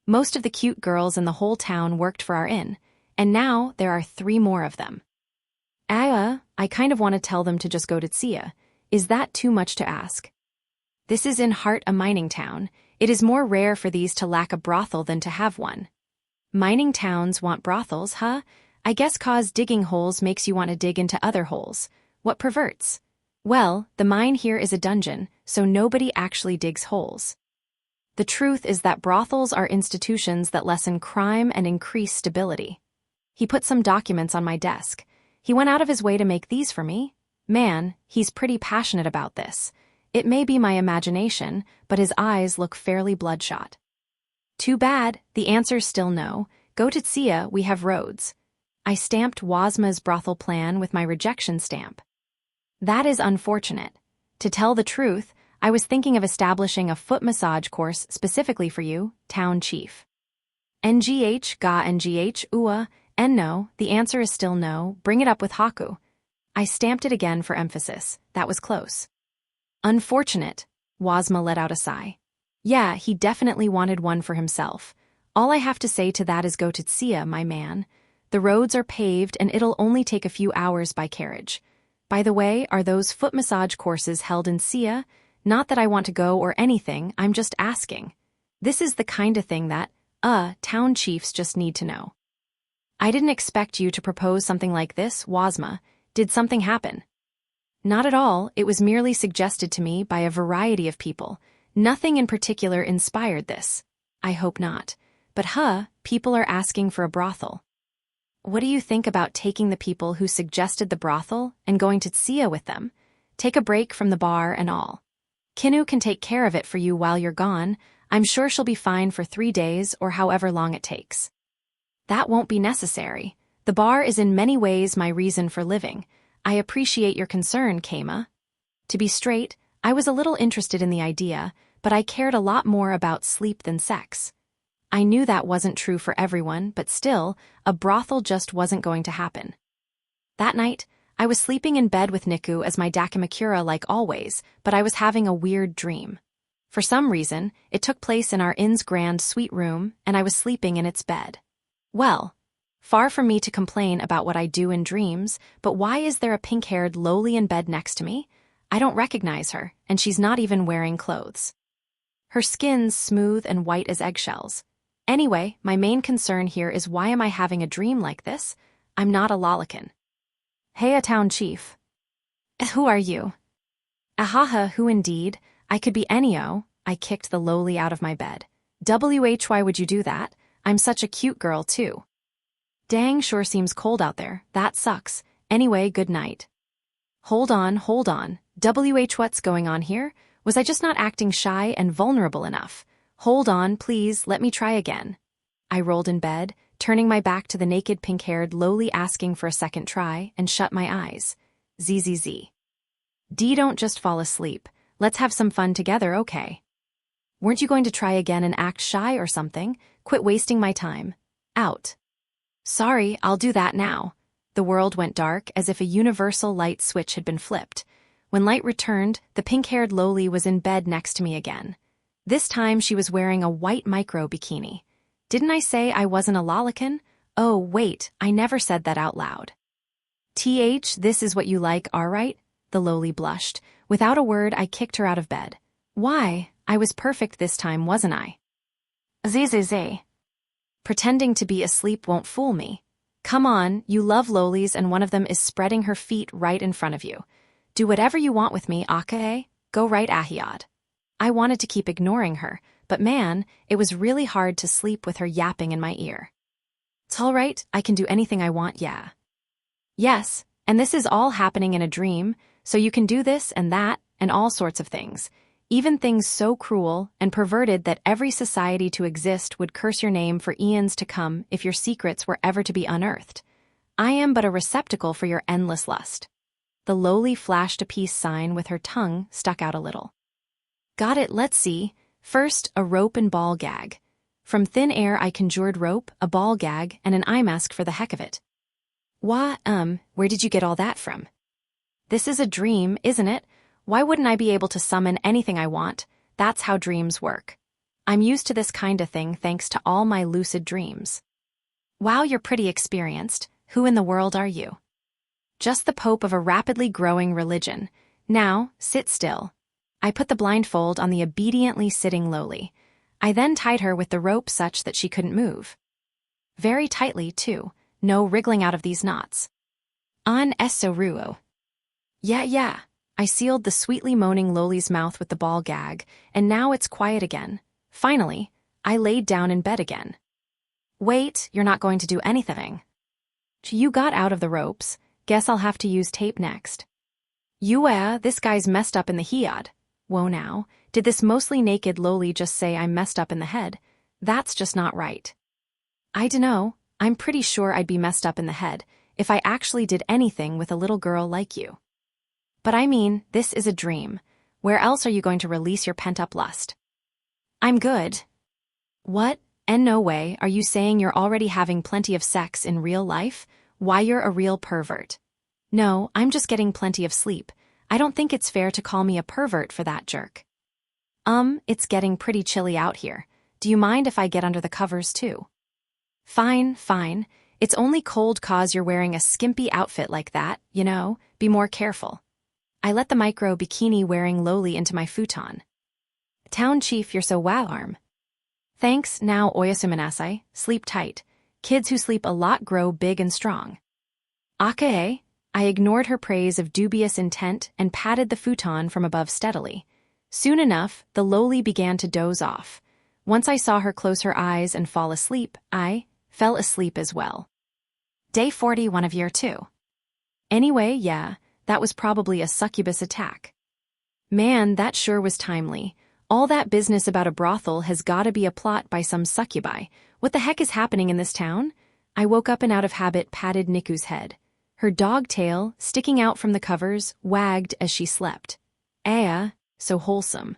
Most of the cute girls in the whole town worked for our inn, and now there are 3 more of them. I kind of want to tell them to just go to Tsia. Is that too much to ask? This is in heart a mining town. It is more rare for these to lack a brothel than to have one. Mining towns want brothels, huh? I guess 'cause digging holes makes you want to dig into other holes. What perverts? Well, the mine here is a dungeon, so nobody actually digs holes. The truth is that brothels are institutions that lessen crime and increase stability. He put some documents on my desk. He went out of his way to make these for me. Man, he's pretty passionate about this. It may be my imagination, but his eyes look fairly bloodshot. Too bad, the answer's still no. Go to Tsia, we have roads. I stamped Wazma's brothel plan with my rejection stamp. That is unfortunate. To tell the truth, I was thinking of establishing a foot massage course specifically for you, town chief. NGH, ga NGH, ua, and no, the answer is still no, bring it up with Haku. I stamped it again for emphasis, that was close. Unfortunate, Wazma let out a sigh. Yeah, he definitely wanted one for himself. All I have to say to that is go to Tsia, my man. The roads are paved and it'll only take a few hours by carriage. By the way, are those foot massage courses held in Tsia? Not that I want to go or anything, I'm just asking. This is the kind of thing that, town chiefs just need to know. I didn't expect you to propose something like this, Wazma. Did something happen? Not at all, it was merely suggested to me by a variety of people. Nothing in particular inspired this. I hope not. But people are asking for a brothel. What do you think about taking the people who suggested the brothel and going to Tsia with them? Take a break from the bar and all. Kinu can take care of it for you while you're gone. I'm sure she'll be fine for 3 days or however long it takes. That won't be necessary. The bar is in many ways my reason for living. I appreciate your concern, Keima. To be straight, I was a little interested in the idea, but I cared a lot more about sleep than sex. I knew that wasn't true for everyone, but still, a brothel just wasn't going to happen. That night, I was sleeping in bed with Niku as my Dakimakura like always, but I was having a weird dream. For some reason, it took place in our inn's grand suite room, and I was sleeping in its bed. Well, far from me to complain about what I do in dreams, but why is there a pink-haired lowly in bed next to me? I don't recognize her, and she's not even wearing clothes. Her skin's smooth and white as eggshells. Anyway, my main concern here is why am I having a dream like this? I'm not a lolican. Hey, a town chief. Who are you? Ahaha, who indeed? I could be Enio. I kicked the lowly out of my bed. Why would you do that? I'm such a cute girl, too. Dang, sure seems cold out there. That sucks. Anyway, good night. Hold on. What's going on here? Was I just not acting shy and vulnerable enough? Hold on, please, let me try again. I rolled in bed, turning my back to the naked pink-haired lowly asking for a second try, and shut my eyes. ZZZ. Don't just fall asleep. Let's have some fun together, okay? Weren't you going to try again and act shy or something? Quit wasting my time. Out. Sorry, I'll do that now. The world went dark as if a universal light switch had been flipped. When light returned, the pink-haired lowly was in bed next to me again. This time she was wearing a white micro bikini. Didn't I say I wasn't a lolican? Oh, wait, I never said that out loud. This is what you like, alright? The lowly blushed. Without a word, I kicked her out of bed. Why? I was perfect this time, wasn't I? ZZZ. Pretending to be asleep won't fool me. Come on, you love lowlies and one of them is spreading her feet right in front of you. Do whatever you want with me, Akae. Go right ahiad. I wanted to keep ignoring her, but man, it was really hard to sleep with her yapping in my ear. It's all right, I can do anything I want, yeah. Yes, and this is all happening in a dream, so you can do this and that and all sorts of things. Even things so cruel and perverted that every society to exist would curse your name for eons to come if your secrets were ever to be unearthed. I am but a receptacle for your endless lust. The lowly flashed a peace sign with her tongue stuck out a little. Got it, let's see. First, a rope and ball gag. From thin air I conjured rope, a ball gag, and an eye mask for the heck of it. Where did you get all that from? This is a dream, isn't it? Why wouldn't I be able to summon anything I want? That's how dreams work. I'm used to this kind of thing thanks to all my lucid dreams. Wow, you're pretty experienced. Who in the world are you? Just the pope of a rapidly growing religion. Now, sit still. I put the blindfold on the obediently sitting lowly. I then tied her with the rope such that she couldn't move. Very tightly, too. No wriggling out of these knots. An eso ruo. Yeah. I sealed the sweetly moaning lowly's mouth with the ball gag, and now it's quiet again. Finally, I laid down in bed again. Wait, you're not going to do anything. You got out of the ropes. Guess I'll have to use tape next. This guy's messed up in the head. Whoa now, did this mostly naked lowly just say I'm messed up in the head? That's just not right. I dunno, I'm pretty sure I'd be messed up in the head if I actually did anything with a little girl like you. But I mean, this is a dream. Where else are you going to release your pent-up lust? I'm good. What? And no way, are you saying you're already having plenty of sex in real life? Why, you're a real pervert. No, I'm just getting plenty of sleep. I don't think it's fair to call me a pervert for that jerk. It's getting pretty chilly out here. Do you mind if I get under the covers too? Fine. It's only cold 'cause you're wearing a skimpy outfit like that, you know, be more careful. I let the micro bikini wearing lowly into my futon. Town chief, you're so warm. Thanks, now oyasuminasai, sleep tight. Kids who sleep a lot grow big and strong. Akae? I ignored her praise of dubious intent and patted the futon from above steadily. Soon enough, the lowly began to doze off. Once I saw her close her eyes and fall asleep, I fell asleep as well. Day 41 of year 2. Anyway, yeah, that was probably a succubus attack. Man, that sure was timely. All that business about a brothel has gotta be a plot by some succubi. What the heck is happening in this town? I woke up and out of habit patted Niku's head. Her dog tail, sticking out from the covers, wagged as she slept. So wholesome.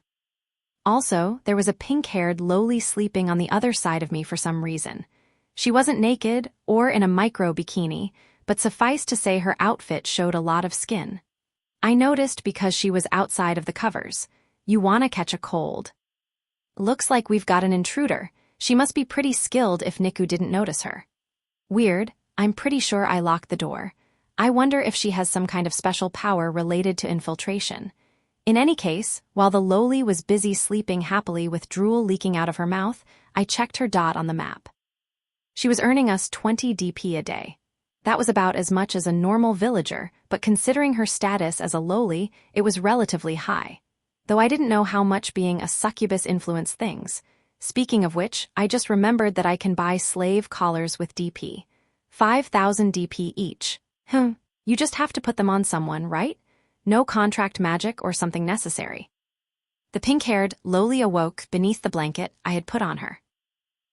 Also, there was a pink-haired lowly sleeping on the other side of me for some reason. She wasn't naked or in a micro-bikini, but suffice to say her outfit showed a lot of skin. I noticed because she was outside of the covers. You wanna catch a cold. Looks like we've got an intruder. She must be pretty skilled if Niku didn't notice her. Weird, I'm pretty sure I locked the door. I wonder if she has some kind of special power related to infiltration. In any case, while the lowly was busy sleeping happily with drool leaking out of her mouth, I checked her dot on the map. She was earning us 20 DP a day. That was about as much as a normal villager, but considering her status as a lowly, it was relatively high. Though I didn't know how much being a succubus influenced things. Speaking of which, I just remembered that I can buy slave collars with DP. 5,000 DP each. You just have to put them on someone, right? No contract magic or something necessary. The pink-haired lowly awoke beneath the blanket I had put on her.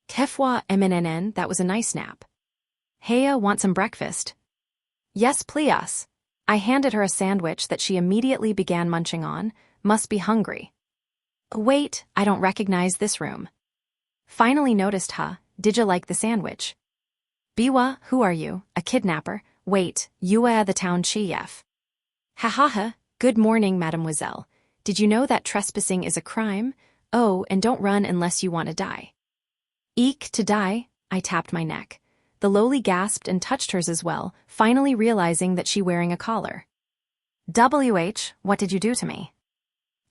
Kefwa MNNN, that was a nice nap. Heya, want some breakfast? Yes, please. I handed her a sandwich that she immediately began munching on. Must be hungry. Wait, I don't recognize this room. Finally noticed, did you like the sandwich? Biwa, who are you, a kidnapper? Wait, you are the town chief. Ha, good morning, mademoiselle. Did you know that trespassing is a crime? Oh, and don't run unless you want to die. Eek, to die? I tapped my neck. The lowly gasped and touched hers as well, finally realizing that she wearing a collar. What did you do to me?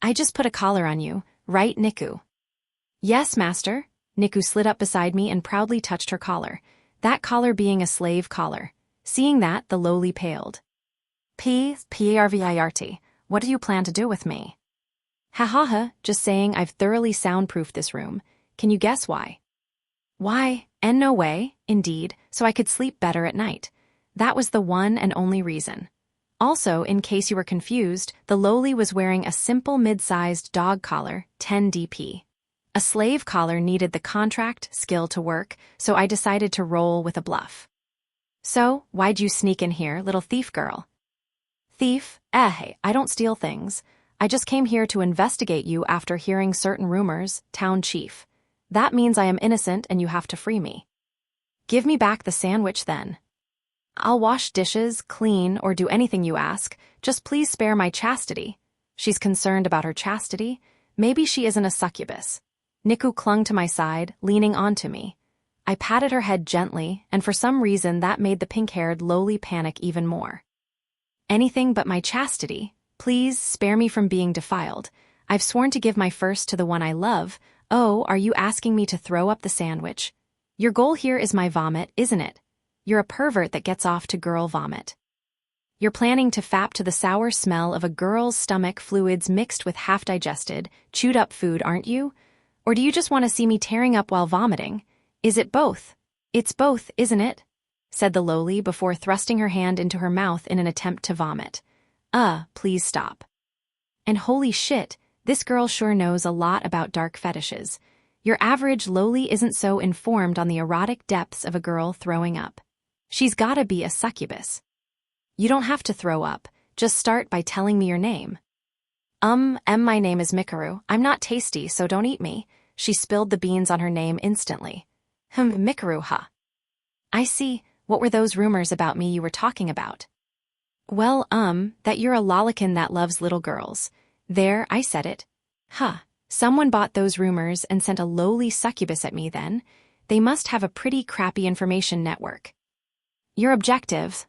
I just put a collar on you, right, Niku? Yes, master. Niku slid up beside me and proudly touched her collar, that collar being a slave collar. Seeing that, the lowly paled. Parvirt, what do you plan to do with me? Ha, just saying I've thoroughly soundproofed this room. Can you guess why? Why, and no way, indeed, so I could sleep better at night. That was the one and only reason. Also, in case you were confused, the lowly was wearing a simple mid-sized dog collar, 10 DP. A slave collar needed the contract skill to work, so I decided to roll with a bluff. So, why'd you sneak in here, little thief girl? Thief? Hey, I don't steal things. I just came here to investigate you after hearing certain rumors, town chief. That means I am innocent and you have to free me. Give me back the sandwich then. I'll wash dishes, clean, or do anything you ask, just please spare my chastity. She's concerned about her chastity. Maybe she isn't a succubus. Niku clung to my side, leaning onto me. I patted her head gently, and for some reason that made the pink-haired lowly panic even more. Anything but my chastity. Please spare me from being defiled. I've sworn to give my first to the one I love. Oh, are you asking me to throw up the sandwich? Your goal here is my vomit, isn't it? You're a pervert that gets off to girl vomit. You're planning to fap to the sour smell of a girl's stomach fluids mixed with half-digested, chewed-up food, aren't you? Or do you just want to see me tearing up while vomiting? Is it both? It's both, isn't it? Said the lowly before thrusting her hand into her mouth in an attempt to vomit. Please stop. And holy shit, this girl sure knows a lot about dark fetishes. Your average lowly isn't so informed on the erotic depths of a girl throwing up. She's gotta be a succubus. You don't have to throw up, just start by telling me your name. My name is Mikaru. I'm not tasty, so don't eat me. She spilled the beans on her name instantly. Mikaru, huh? I see. What were those rumors about me you were talking about? Well, that you're a lollican that loves little girls. There, I said it. Someone bought those rumors and sent a lowly succubus at me then. They must have a pretty crappy information network. Your objectives?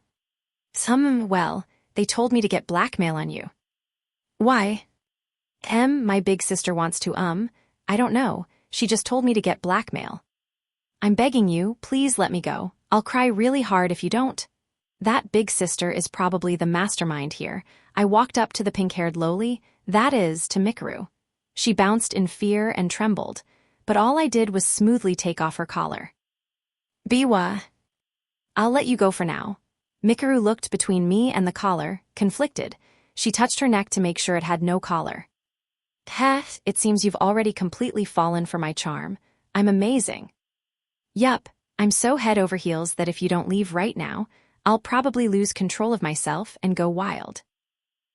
Well, they told me to get blackmail on you. Why? My big sister wants to, I don't know. She just told me to get blackmail. I'm begging you, please let me go. I'll cry really hard if you don't. That big sister is probably the mastermind here. I walked up to the pink-haired lowly, that is, to Mikaru. She bounced in fear and trembled, but all I did was smoothly take off her collar. Biwa. I'll let you go for now. Mikaru looked between me and the collar, conflicted. She touched her neck to make sure it had no collar. It seems you've already completely fallen for my charm. I'm amazing. Yup, I'm so head over heels that if you don't leave right now, I'll probably lose control of myself and go wild.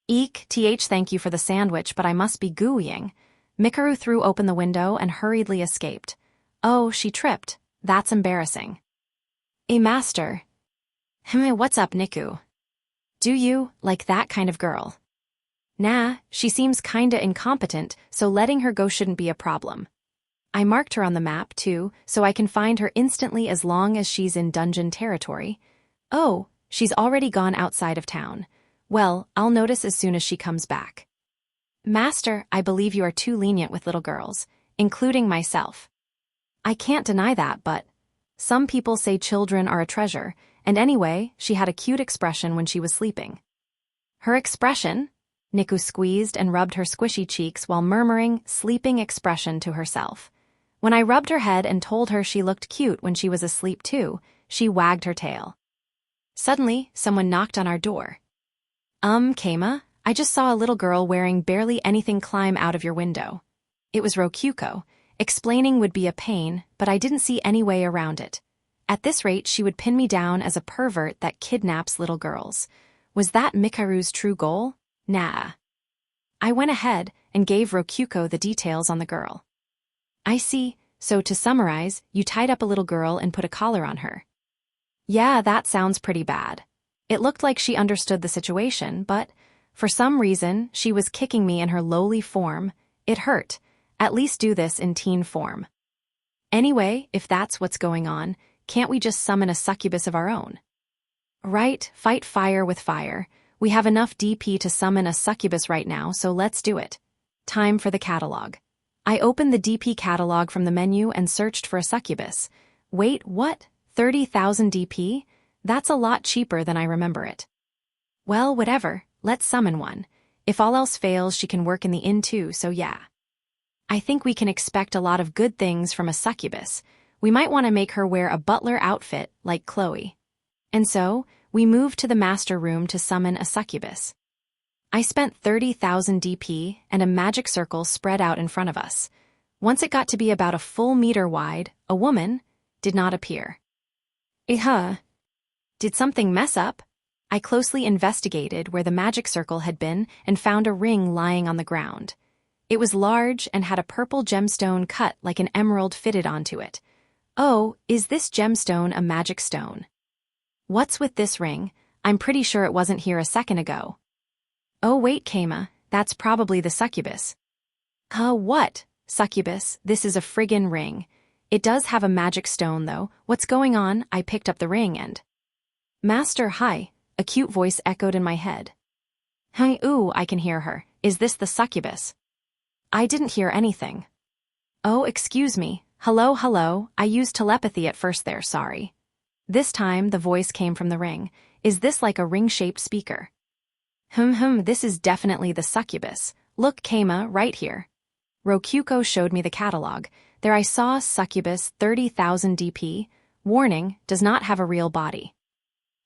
Eek, thank you for the sandwich, but I must be gooeying. Mikaru threw open the window and hurriedly escaped. Oh, she tripped. That's embarrassing. Master. What's up, Niku? Do you like that kind of girl? Nah, she seems kinda incompetent, so letting her go shouldn't be a problem. I marked her on the map, too, so I can find her instantly as long as she's in dungeon territory. Oh, she's already gone outside of town. Well, I'll notice as soon as she comes back. Master, I believe you are too lenient with little girls, including myself. I can't deny that, but some people say children are a treasure, and anyway, she had a cute expression when she was sleeping. Her expression? Niku squeezed and rubbed her squishy cheeks while murmuring sleeping expression to herself. When I rubbed her head and told her she looked cute when she was asleep too, she wagged her tail. Suddenly, someone knocked on our door. Keima, I just saw a little girl wearing barely anything climb out of your window. It was Rokyuko. Explaining would be a pain, but I didn't see any way around it. At this rate, she would pin me down as a pervert that kidnaps little girls. Was that Mikaru's true goal? Nah. I went ahead and gave Rokyuko the details on the girl. I see, so to summarize, you tied up a little girl and put a collar on her. Yeah, that sounds pretty bad. It looked like she understood the situation, but for some reason, she was kicking me in her lowly form. It hurt. At least do this in teen form. Anyway, if that's what's going on, can't we just summon a succubus of our own? Right, fight fire with fire. We have enough DP to summon a succubus right now, so let's do it. Time for the catalog. I opened the DP catalog from the menu and searched for a succubus. Wait, what? 30,000 DP? That's a lot cheaper than I remember it. Well, whatever. Let's summon one. If all else fails, she can work in the inn too, so yeah. I think we can expect a lot of good things from a succubus. We might want to make her wear a butler outfit like Chloe. And so, we moved to the master room to summon a succubus. I spent 30,000 DP and a magic circle spread out in front of us. Once it got to be about a full meter wide, a woman did not appear. Did something mess up? I closely investigated where the magic circle had been and found a ring lying on the ground. It was large and had a purple gemstone cut like an emerald fitted onto it. Oh, is this gemstone a magic stone? What's with this ring? I'm pretty sure it wasn't here a second ago. Oh wait, Kama, that's probably the succubus. What? Succubus, this is a friggin' ring. It does have a magic stone though. What's going on? I picked up the ring and... Master, hi, a cute voice echoed in my head. Ooh, I can hear her. Is this the succubus? I didn't hear anything. Oh, excuse me. Hello, I used telepathy at first there, sorry. This time, the voice came from the ring. Is this like a ring-shaped speaker? This is definitely the succubus. Look, Kama, right here. Rokuko showed me the catalog. There I saw succubus 30,000 DP. Warning, does not have a real body.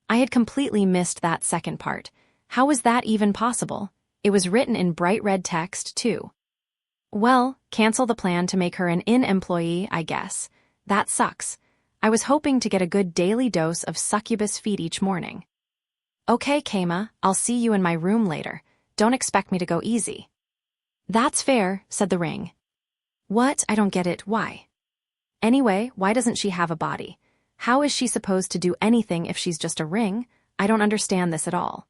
I had completely missed that second part. How was that even possible? It was written in bright red text, too. Well, cancel the plan to make her an in-employee, I guess. That sucks. I was hoping to get a good daily dose of succubus feed each morning. Okay, Kama, I'll see you in my room later. Don't expect me to go easy. That's fair, said the ring. What? I don't get it, why? Anyway, why doesn't she have a body? How is she supposed to do anything if she's just a ring? I don't understand this at all.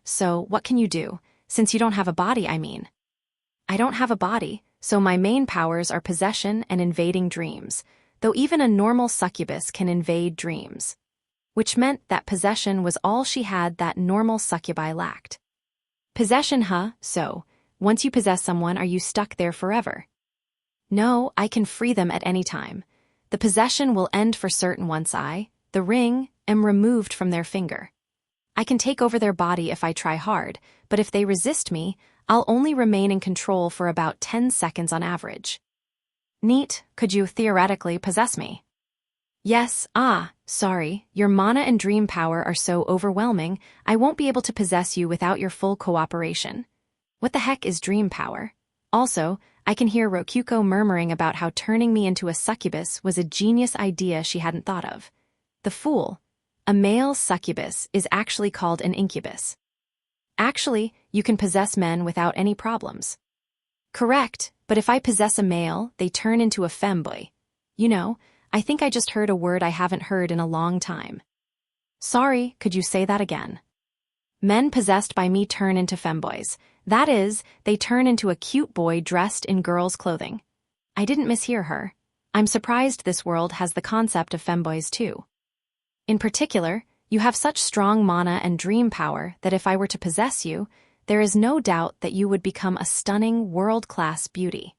So what can you do? Since you don't have a body, I mean. I don't have a body, so my main powers are possession and invading dreams, though even a normal succubus can invade dreams. Which meant that possession was all she had that normal succubi lacked. Possession, so, once you possess someone, are you stuck there forever? No, I can free them at any time. The possession will end for certain once the ring, am removed from their finger. I can take over their body if I try hard, but if they resist me, I'll only remain in control for about 10 seconds on average. Neat, could you theoretically possess me? Yes, sorry, your mana and dream power are so overwhelming, I won't be able to possess you without your full cooperation. What the heck is dream power? Also, I can hear Rokuko murmuring about how turning me into a succubus was a genius idea she hadn't thought of. The fool. A male succubus is actually called an incubus. Actually, you can possess men without any problems. Correct, but if I possess a male, they turn into a femboy. You know, I think I just heard a word I haven't heard in a long time. Sorry, could you say that again? Men possessed by me turn into femboys. That is, they turn into a cute boy dressed in girl's clothing. I didn't mishear her. I'm surprised this world has the concept of femboys too. In particular, you have such strong mana and dream power that if I were to possess you, there is no doubt that you would become a stunning, world-class beauty.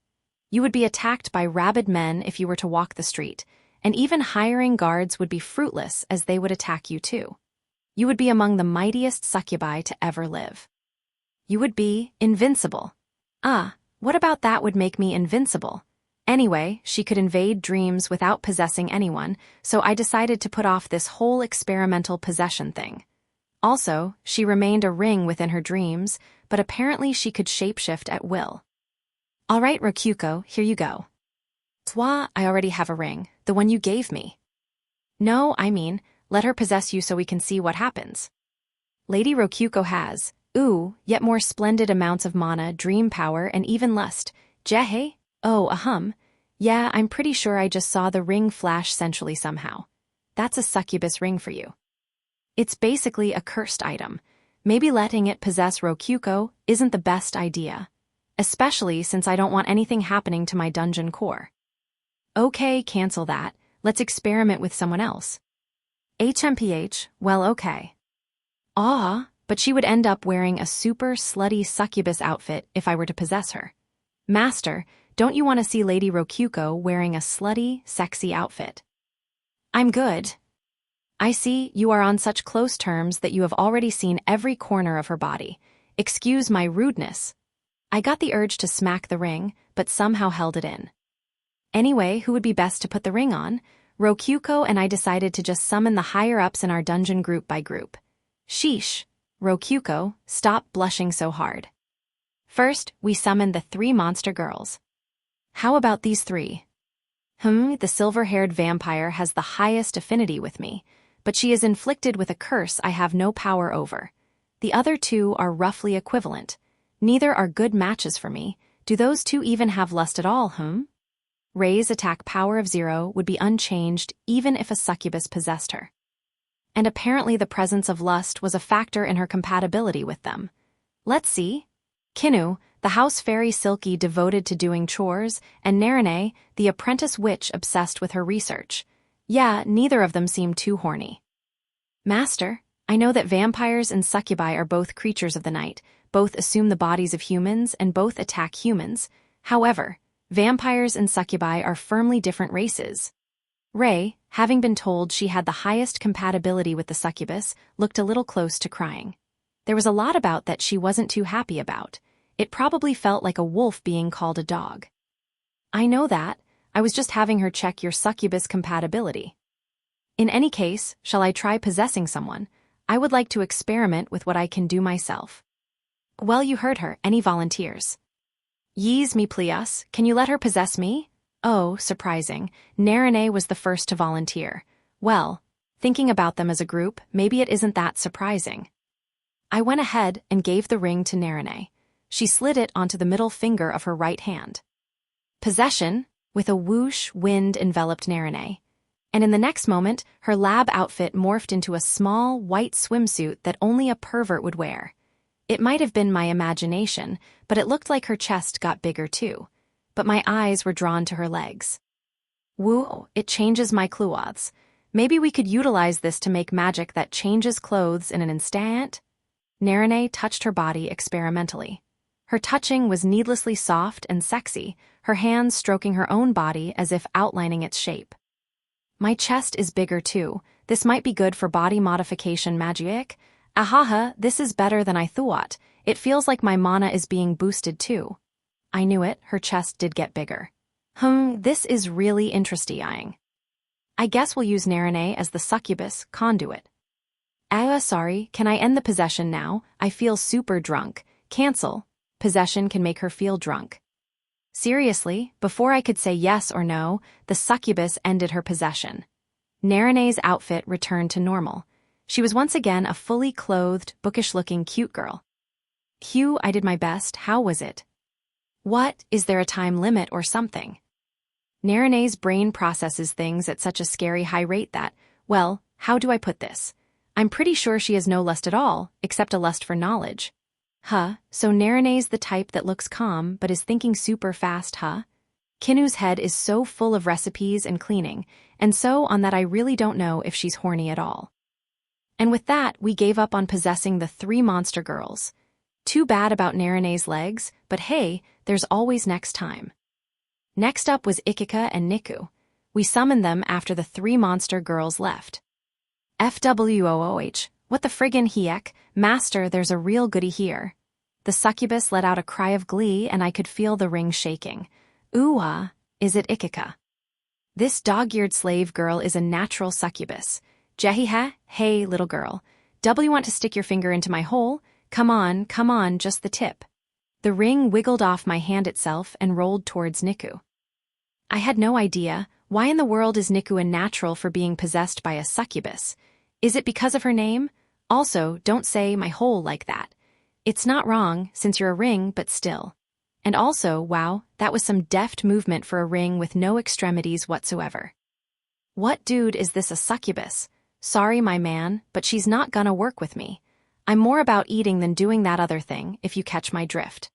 You would be attacked by rabid men if you were to walk the street, and even hiring guards would be fruitless as they would attack you too. You would be among the mightiest succubi to ever live. You would be invincible. What about that would make me invincible? Anyway, she could invade dreams without possessing anyone, so I decided to put off this whole experimental possession thing. Also, she remained a ring within her dreams, but apparently she could shapeshift at will. All right, Rokuko, here you go. I already have a ring, the one you gave me. No, I mean, let her possess you so we can see what happens. Lady Rokuko has, yet more splendid amounts of mana, dream power, and even lust. Jehe? Yeah, I'm pretty sure I just saw the ring flash sensually somehow. That's a succubus ring for you. It's basically a cursed item. Maybe letting it possess Rokuko isn't the best idea. Especially since I don't want anything happening to my dungeon core. Okay, cancel that. Let's experiment with someone else. HMPH, well okay. But she would end up wearing a super slutty succubus outfit if I were to possess her. Master, don't you want to see Lady Rokuko wearing a slutty, sexy outfit? I'm good. I see you are on such close terms that you have already seen every corner of her body. Excuse my rudeness. I got the urge to smack the ring, but somehow held it in. Anyway, who would be best to put the ring on? Rokyuko and I decided to just summon the higher-ups in our dungeon group by group. Sheesh. Rokyuko, stop blushing so hard. First, we summoned the 3 monster girls. How about these 3? The silver-haired vampire has the highest affinity with me, but she is inflicted with a curse I have no power over. The other 2 are roughly equivalent. Neither are good matches for me. Do those 2 even have lust at all, Ray's attack power of 0 would be unchanged even if a succubus possessed her. And apparently the presence of lust was a factor in her compatibility with them. Let's see. Kinu, the house fairy Silky devoted to doing chores, and Narine, the apprentice witch obsessed with her research. Yeah, neither of them seem too horny. Master, I know that vampires and succubi are both creatures of the night, both assume the bodies of humans and both attack humans. However, vampires and succubi are firmly different races. Ray, having been told she had the highest compatibility with the succubus, looked a little close to crying. There was a lot about that she wasn't too happy about. It probably felt like a wolf being called a dog. I know that. I was just having her check your succubus compatibility. In any case, shall I try possessing someone? I would like to experiment with what I can do myself. Well, you heard her. Any volunteers? Yees me plias, can you let her possess me? Oh, surprising. Narine was the first to volunteer. Well, thinking about them as a group, maybe it isn't that surprising. I went ahead and gave the ring to Narine. She slid it onto the middle finger of her right hand. Possession, with a whoosh, wind enveloped Narine. And in the next moment, her lab outfit morphed into a small, white swimsuit that only a pervert would wear. It might have been my imagination, but it looked like her chest got bigger too. But my eyes were drawn to her legs. Woo, it changes my clothes. Maybe we could utilize this to make magic that changes clothes in an instant? Narine touched her body experimentally. Her touching was needlessly soft and sexy, her hands stroking her own body as if outlining its shape. My chest is bigger too. This might be good for body modification magic. Ahaha, this is better than I thought. It feels like my mana is being boosted too. I knew it, her chest did get bigger. This is really interesting. I guess we'll use Narine as the succubus conduit. Sorry, can I end the possession now? I feel super drunk. Cancel. Possession can make her feel drunk. Seriously, before I could say yes or no, the succubus ended her possession. Narine's outfit returned to normal. She was once again a fully clothed, bookish-looking cute girl. Hugh, I did my best. How was it? What? Is there a time limit or something? Narine's brain processes things at such a scary high rate that, well, how do I put this? I'm pretty sure she has no lust at all, except a lust for knowledge. So Narine's the type that looks calm but is thinking super fast, Kinu's head is so full of recipes and cleaning, and so on that I really don't know if she's horny at all. And with that, we gave up on possessing the 3 monster girls. Too bad about Narine's legs, but hey, there's always next time. Next up was Ikika and Niku. We summoned them after the 3 monster girls left. FWOOH, what the friggin' heck, master, there's a real goodie here. The succubus let out a cry of glee and I could feel the ring shaking. Ooh, is it Ikika? This dog-eared slave girl is a natural succubus. Jehiha, hey, little girl. W want to stick your finger into my hole? Come on, just the tip. The ring wiggled off my hand itself and rolled towards Niku. I had no idea. Why in the world is Niku a natural for being possessed by a succubus? Is it because of her name? Also, don't say my hole like that. It's not wrong, since you're a ring, but still. And also, wow, that was some deft movement for a ring with no extremities whatsoever. What dude is this, a succubus? Sorry, my man, but she's not gonna work with me. I'm more about eating than doing that other thing, if you catch my drift.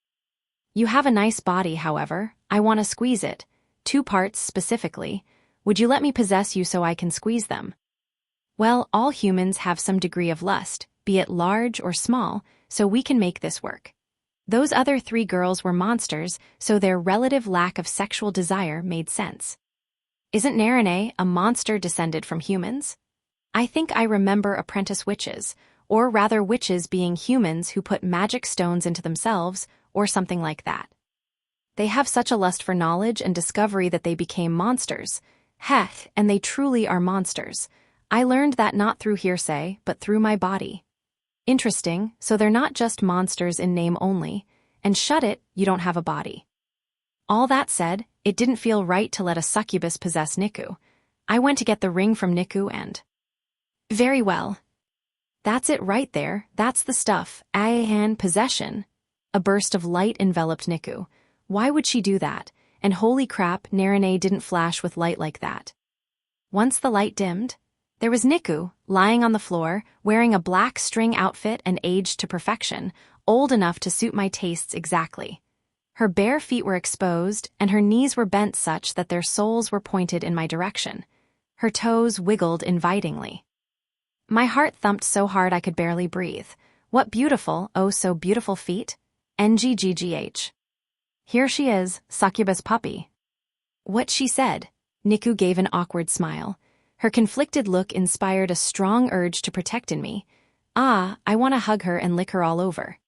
You have a nice body, however. I want to squeeze it. 2 parts specifically. Would you let me possess you so I can squeeze them? Well, all humans have some degree of lust, be it large or small, so we can make this work. Those other 3 girls were monsters, so their relative lack of sexual desire made sense. Isn't Narine a monster descended from humans? I think I remember apprentice witches, or rather witches being humans who put magic stones into themselves, or something like that. They have such a lust for knowledge and discovery that they became monsters. Heck, and they truly are monsters. I learned that not through hearsay, but through my body. Interesting, so they're not just monsters in name only. And shut it, you don't have a body. All that said, it didn't feel right to let a succubus possess Niku. I went to get the ring from Niku and... Very well. That's it right there, that's the stuff, and possession. A burst of light enveloped Niku. Why would she do that? And holy crap, Narine didn't flash with light like that. Once the light dimmed, there was Niku, lying on the floor, wearing a black string outfit and aged to perfection, old enough to suit my tastes exactly. Her bare feet were exposed, and her knees were bent such that their soles were pointed in my direction. Her toes wiggled invitingly. My heart thumped so hard I could barely breathe. What beautiful, oh so beautiful feet. NGGGH. Here she is, succubus puppy. What she said. Niku gave an awkward smile. Her conflicted look inspired a strong urge to protect in me. I want to hug her and lick her all over.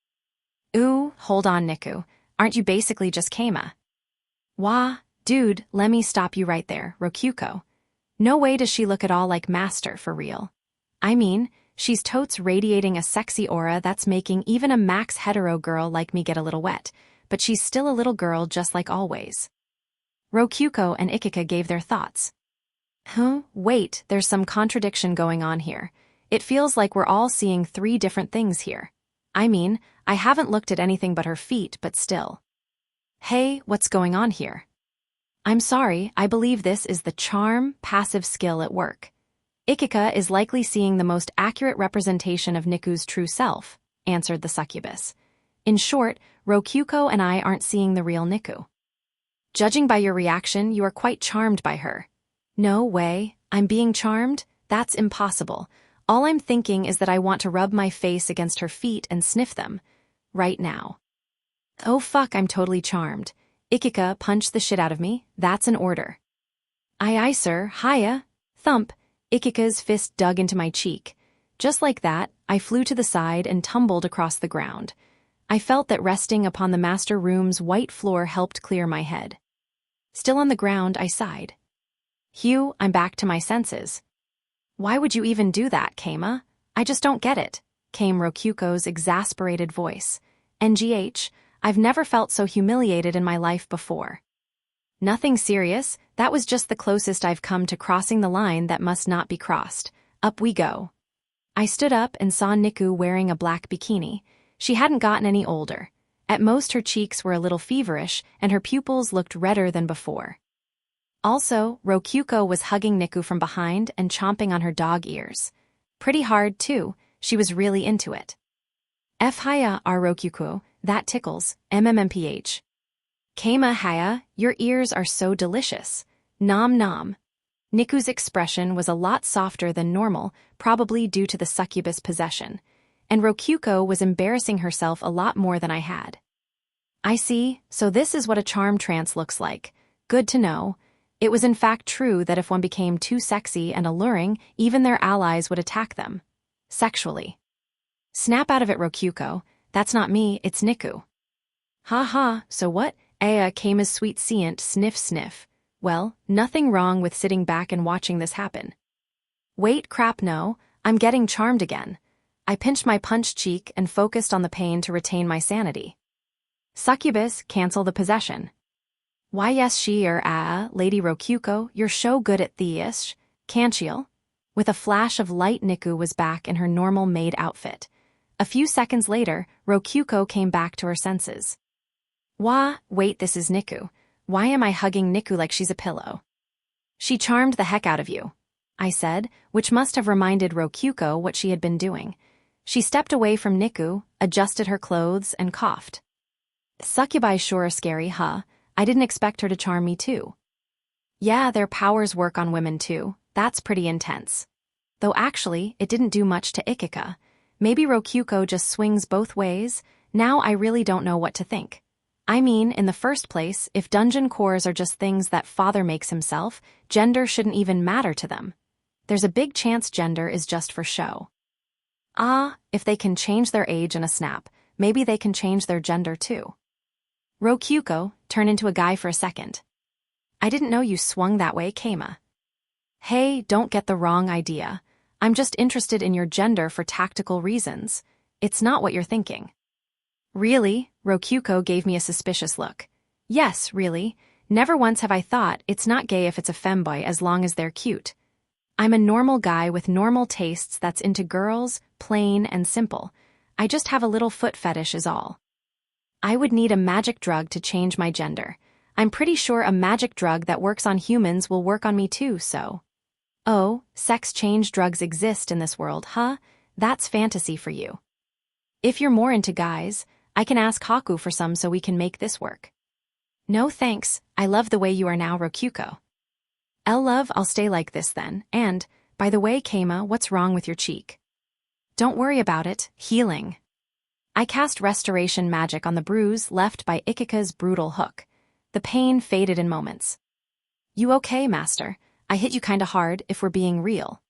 Ooh, hold on, Niku. Aren't you basically just Keima? Wah, dude, let me stop you right there, Rokyuko. No way does she look at all like Master for real. I mean, she's totes radiating a sexy aura that's making even a max hetero girl like me get a little wet, but she's still a little girl just like always. Rokyuko and Ikika gave their thoughts. Wait, there's some contradiction going on here. It feels like we're all seeing three different things here. I mean, I haven't looked at anything but her feet, but still. Hey, what's going on here? I'm sorry, I believe this is the charm, passive skill at work. Ikika is likely seeing the most accurate representation of Niku's true self, answered the succubus. In short, Rokyuko and I aren't seeing the real Niku. Judging by your reaction, you are quite charmed by her. No way, I'm being charmed? That's impossible. All I'm thinking is that I want to rub my face against her feet and sniff them. Right now. Oh fuck, I'm totally charmed. Ikika, punch the shit out of me, that's an order. Aye sir, hiya. Thump. Ikika's fist dug into my cheek. Just like that, I flew to the side and tumbled across the ground. I felt that resting upon the master room's white floor helped clear my head. Still on the ground, I sighed. Hugh, I'm back to my senses. Why would you even do that, Keima? I just don't get it, came Rokyuko's exasperated voice. NGH, I've never felt so humiliated in my life before. Nothing serious, that was just the closest I've come to crossing the line that must not be crossed. Up we go. I stood up and saw Niku wearing a black bikini. She hadn't gotten any older. At most her cheeks were a little feverish, and her pupils looked redder than before. Also, Rokyuko was hugging Niku from behind and chomping on her dog ears. Pretty hard, too. She was really into it. F-haya, Rokyuko, that tickles, MMMPH. Keima haya, your ears are so delicious. Nom nom. Niku's expression was a lot softer than normal, probably due to the succubus possession, and Rokyuko was embarrassing herself a lot more than I had. I see, so this is what a charm trance looks like. Good to know. It was in fact true that if one became too sexy and alluring, even their allies would attack them. Sexually. Snap out of it, Rokyuko. That's not me, it's Niku. Ha ha, so what? Keima's sweet scient, sniff sniff. Well, nothing wrong with sitting back and watching this happen. Wait, crap no, I'm getting charmed again. I pinched my punched cheek and focused on the pain to retain my sanity. Succubus, cancel the possession. Why yes she Lady Rokyuko, you're so good at the-ish, can't you? With a flash of light, Niku was back in her normal maid outfit. A few seconds later, Rokyuko came back to her senses. Wait, this is Niku. Why am I hugging Niku like she's a pillow? She charmed the heck out of you, I said, which must have reminded Rokyuko what she had been doing. She stepped away from Niku, adjusted her clothes, and coughed. Succubi sure are scary, huh? I didn't expect her to charm me too. Yeah, their powers work on women too. That's pretty intense. Though actually, it didn't do much to Ikika. Maybe Rokyuko just swings both ways. Now I really don't know what to think. I mean, in the first place, if dungeon cores are just things that father makes himself, gender shouldn't even matter to them. There's a big chance gender is just for show. If they can change their age in a snap, maybe they can change their gender too. Rokyuko, turn into a guy for a second. I didn't know you swung that way, Keima. Hey, don't get the wrong idea. I'm just interested in your gender for tactical reasons. It's not what you're thinking. Really? Rokyuko gave me a suspicious look. Yes, really. Never once have I thought it's not gay if it's a femboy as long as they're cute. I'm a normal guy with normal tastes that's into girls, plain and simple. I just have a little foot fetish is all. I would need a magic drug to change my gender. I'm pretty sure a magic drug that works on humans will work on me too, so. Oh, sex change drugs exist in this world, huh? That's fantasy for you. If you're more into guys, I can ask Haku for some so we can make this work. No thanks, I love the way you are now, Rokyuko. Love, I'll stay like this then, and, by the way, Keima, what's wrong with your cheek? Don't worry about it, healing. I cast restoration magic on the bruise left by Ikika's brutal hook. The pain faded in moments. You okay, master? I hit you kinda hard, if we're being real.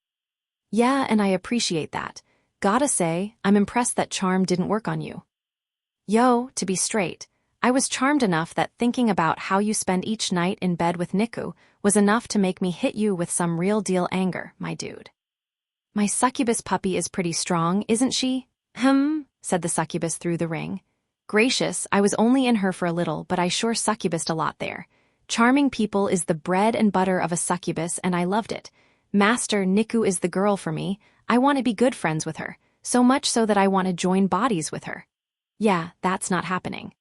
Yeah, and I appreciate that. Gotta say, I'm impressed that charm didn't work on you. Yo, to be straight, I was charmed enough that thinking about how you spend each night in bed with Niku was enough to make me hit you with some real-deal anger, my dude. My succubus puppy is pretty strong, isn't she? Said the succubus through the ring. Gracious, I was only in her for a little, but I sure succubused a lot there. Charming people is the bread and butter of a succubus, and I loved it. Master, Niku is the girl for me. I want to be good friends with her, so much so that I want to join bodies with her. Yeah, that's not happening.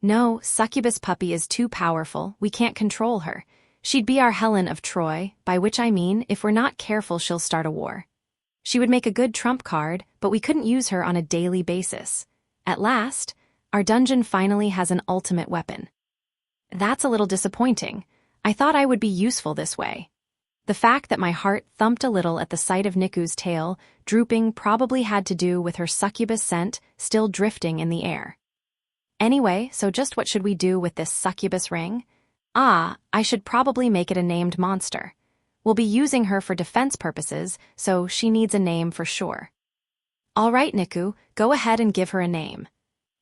No, succubus puppy is too powerful, we can't control her. She'd be our Helen of Troy, by which I mean, if we're not careful she'll start a war. She would make a good trump card, but we couldn't use her on a daily basis. At last, our dungeon finally has an ultimate weapon. That's a little disappointing. I thought I would be useful this way. The fact that my heart thumped a little at the sight of Niku's tail, drooping, probably had to do with her succubus scent still drifting in the air. Anyway, so just what should we do with this succubus ring? I should probably make it a named monster. We'll be using her for defense purposes, so she needs a name for sure. All right, Niku, go ahead and give her a name.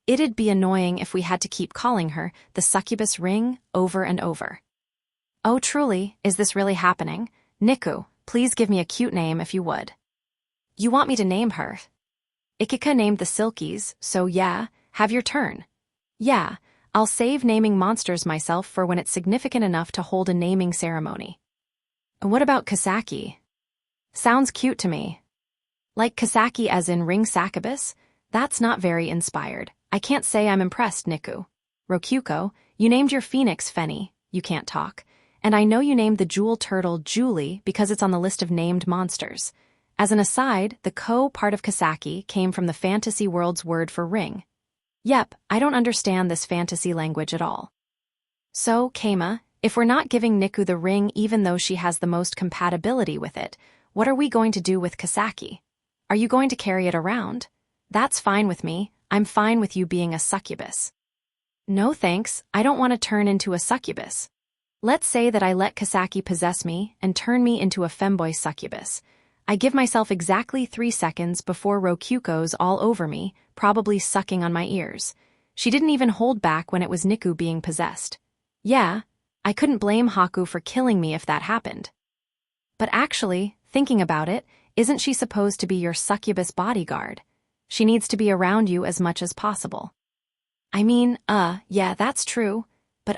It'd be annoying if we had to keep calling her the succubus ring over and over. Oh, truly, is this really happening? Niku, please give me a cute name if you would. You want me to name her? Ikika named the Silkies, so yeah, have your turn. Yeah, I'll save naming monsters myself for when it's significant enough to hold a naming ceremony. And what about Kasaki? Sounds cute to me. Like Kasaki as in ring succubus? That's not very inspired. I can't say I'm impressed, Niku. Rokyuko, you named your phoenix Fenny, you can't talk. And I know you named the jewel turtle Julie because it's on the list of named monsters. As an aside, the ko part of Kasaki came from the fantasy world's word for ring. Yep, I don't understand this fantasy language at all. So, Keima, if we're not giving Niku the ring even though she has the most compatibility with it, what are we going to do with Kasaki? Are you going to carry it around? That's fine with me. I'm fine with you being a succubus. No thanks, I don't want to turn into a succubus. Let's say that I let Kasaki possess me and turn me into a femboy succubus. I give myself exactly 3 seconds before Rokyuko's all over me, probably sucking on my ears. She didn't even hold back when it was Niku being possessed. Yeah, I couldn't blame Haku for killing me if that happened. But actually, thinking about it, isn't she supposed to be your succubus bodyguard? She needs to be around you as much as possible. I mean, yeah, that's true. But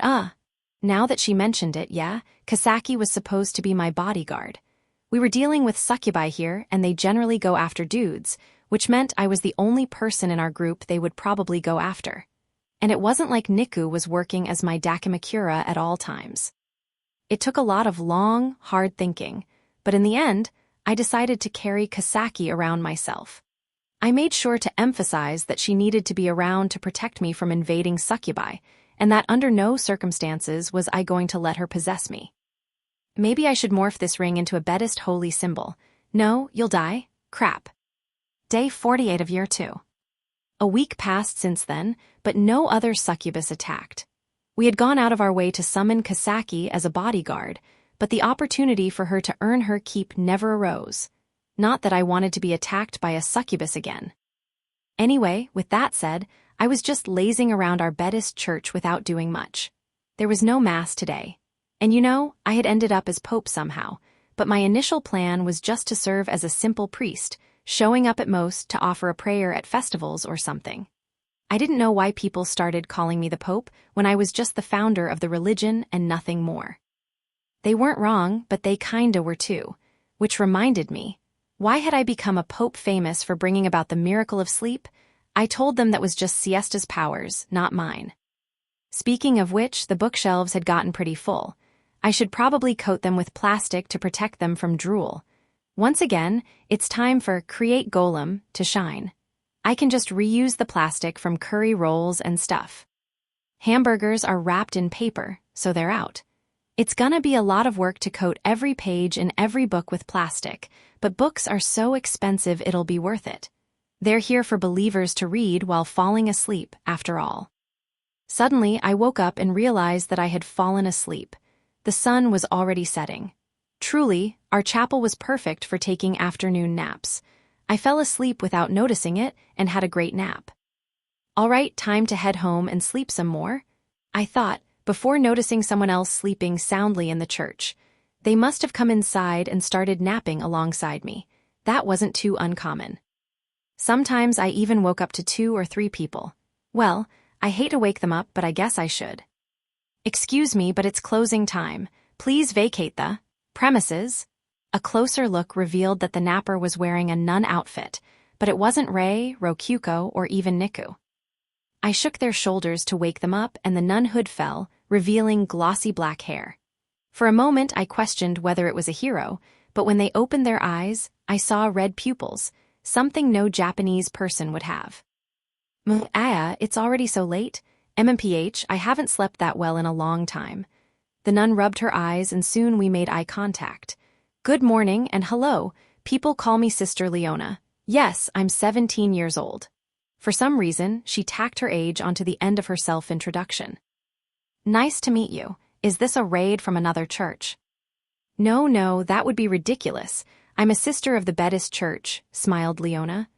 now that she mentioned it, yeah, Kasaki was supposed to be my bodyguard. We were dealing with succubi here, and they generally go after dudes, which meant I was the only person in our group they would probably go after. And it wasn't like Niku was working as my Dakimakura at all times. It took a lot of long, hard thinking, but in the end, I decided to carry Kasaki around myself. I made sure to emphasize that she needed to be around to protect me from invading succubi, and that under no circumstances was I going to let her possess me. Maybe I should morph this ring into a Bedist holy symbol. No, you'll die. Crap. Day 48 of year 2. A week passed since then, but no other succubus attacked. We had gone out of our way to summon Kasaki as a bodyguard, but the opportunity for her to earn her keep never arose. Not that I wanted to be attacked by a succubus again. Anyway, with that said, I was just lazing around our Bedist church without doing much. There was no mass today. And you know, I had ended up as pope somehow, but my initial plan was just to serve as a simple priest, showing up at most to offer a prayer at festivals or something. I didn't know why people started calling me the Pope when I was just the founder of the religion and nothing more. They weren't wrong, but they kinda were too. Which reminded me, why had I become a pope famous for bringing about the miracle of sleep? I told them that was just siesta's powers, not mine. Speaking of which, the bookshelves had gotten pretty full. I should probably coat them with plastic to protect them from drool. Once again, it's time for Create Golem to shine. I can just reuse the plastic from curry rolls and stuff. Hamburgers are wrapped in paper, so they're out. It's gonna be a lot of work to coat every page in every book with plastic, but books are so expensive it'll be worth it. They're here for believers to read while falling asleep, after all. Suddenly, I woke up and realized that I had fallen asleep. The sun was already setting. Truly, our chapel was perfect for taking afternoon naps. I fell asleep without noticing it and had a great nap. All right, time to head home and sleep some more, I thought, before noticing someone else sleeping soundly in the church. They must have come inside and started napping alongside me. That wasn't too uncommon. Sometimes I even woke up to 2 or 3 people. Well, I hate to wake them up, but I guess I should. Excuse me, but it's closing time. Please vacate the premises. A closer look revealed that the napper was wearing a nun outfit, but it wasn't Rei, Rokyuko, or even Niku. I shook their shoulders to wake them up, and the nun hood fell, revealing glossy black hair. For a moment I questioned whether it was a hero, but when they opened their eyes, I saw red pupils, something no Japanese person would have. It's already so late. MMPH, I haven't slept that well in a long time. The nun rubbed her eyes and soon we made eye contact. Good morning and hello, people call me Sister Leona. Yes, I'm 17 years old. For some reason, she tacked her age onto the end of her self-introduction. Nice to meet you. Is this a raid from another church? No, that would be ridiculous. I'm a sister of the Buddhist church, smiled Leona.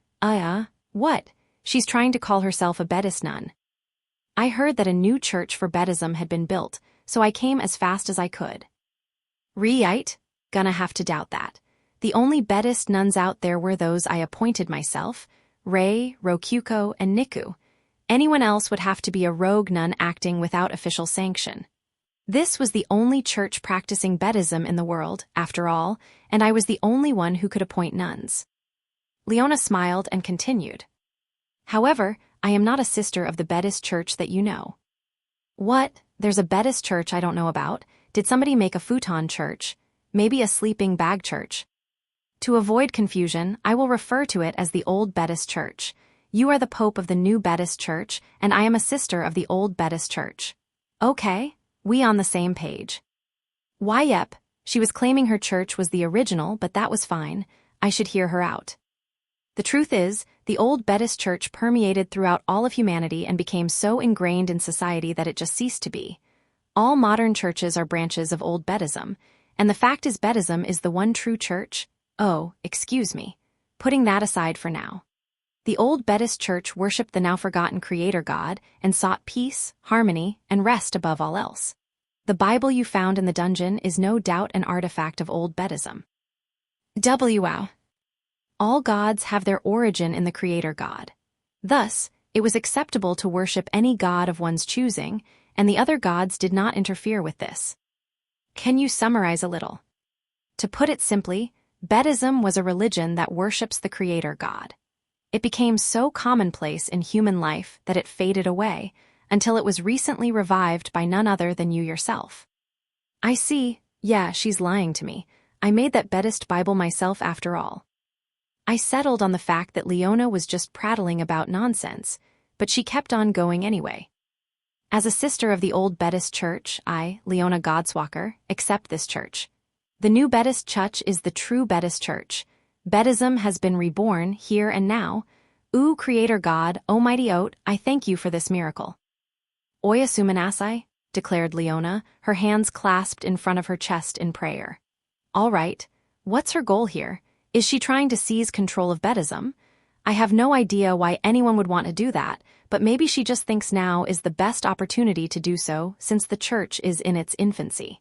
What? She's trying to call herself a Buddhist nun. I heard that a new church for Buddhism had been built, so I came as fast as I could. Right? Gonna have to doubt that. The only Buddhist nuns out there were those I appointed myself, Rei, Rokyuko, and Niku. Anyone else would have to be a rogue nun acting without official sanction. This was the only church practicing Buddhism in the world, after all, and I was the only one who could appoint nuns. Leona smiled and continued. However, I am not a sister of the Buddhist church that you know. What? There's a Buddhist church I don't know about. Did somebody make a futon church? Maybe a sleeping bag church? To avoid confusion, I will refer to it as the Old Buddhist Church. You are the Pope of the New Buddhist Church, and I am a sister of the Old Buddhist Church. Okay, we on the same page. Yep, she was claiming her church was the original, but that was fine. I should hear her out. The truth is, the Old Buddhist Church permeated throughout all of humanity and became so ingrained in society that it just ceased to be. All modern churches are branches of Old Buddhism, and the fact is Buddhism is the one true church. Oh, excuse me. Putting that aside for now. The Old Buddhist Church worshipped the now-forgotten Creator God and sought peace, harmony, and rest above all else. The Bible you found in the dungeon is no doubt an artifact of Old Buddhism. Wow. All gods have their origin in the Creator God. Thus, it was acceptable to worship any god of one's choosing, and the other gods did not interfere with this. Can you summarize a little? To put it simply, Buddhism was a religion that worships the Creator God. It became so commonplace in human life that it faded away, until it was recently revived by none other than you yourself. I see. Yeah, she's lying to me. I made that Buddhist Bible myself after all. I settled on the fact that Leona was just prattling about nonsense, but she kept on going anyway. As a sister of the Old Buddhist Church, I, Leona Godswalker, accept this church. The new Buddhist church is the true Buddhist church. Buddhism has been reborn here and now. Ooh, Creator God, Almighty Oat, I thank you for this miracle. Oyasumanasai, declared Leona, her hands clasped in front of her chest in prayer. All right, what's her goal here? Is she trying to seize control of Buddhism? I have no idea why anyone would want to do that, but maybe she just thinks now is the best opportunity to do so since the church is in its infancy.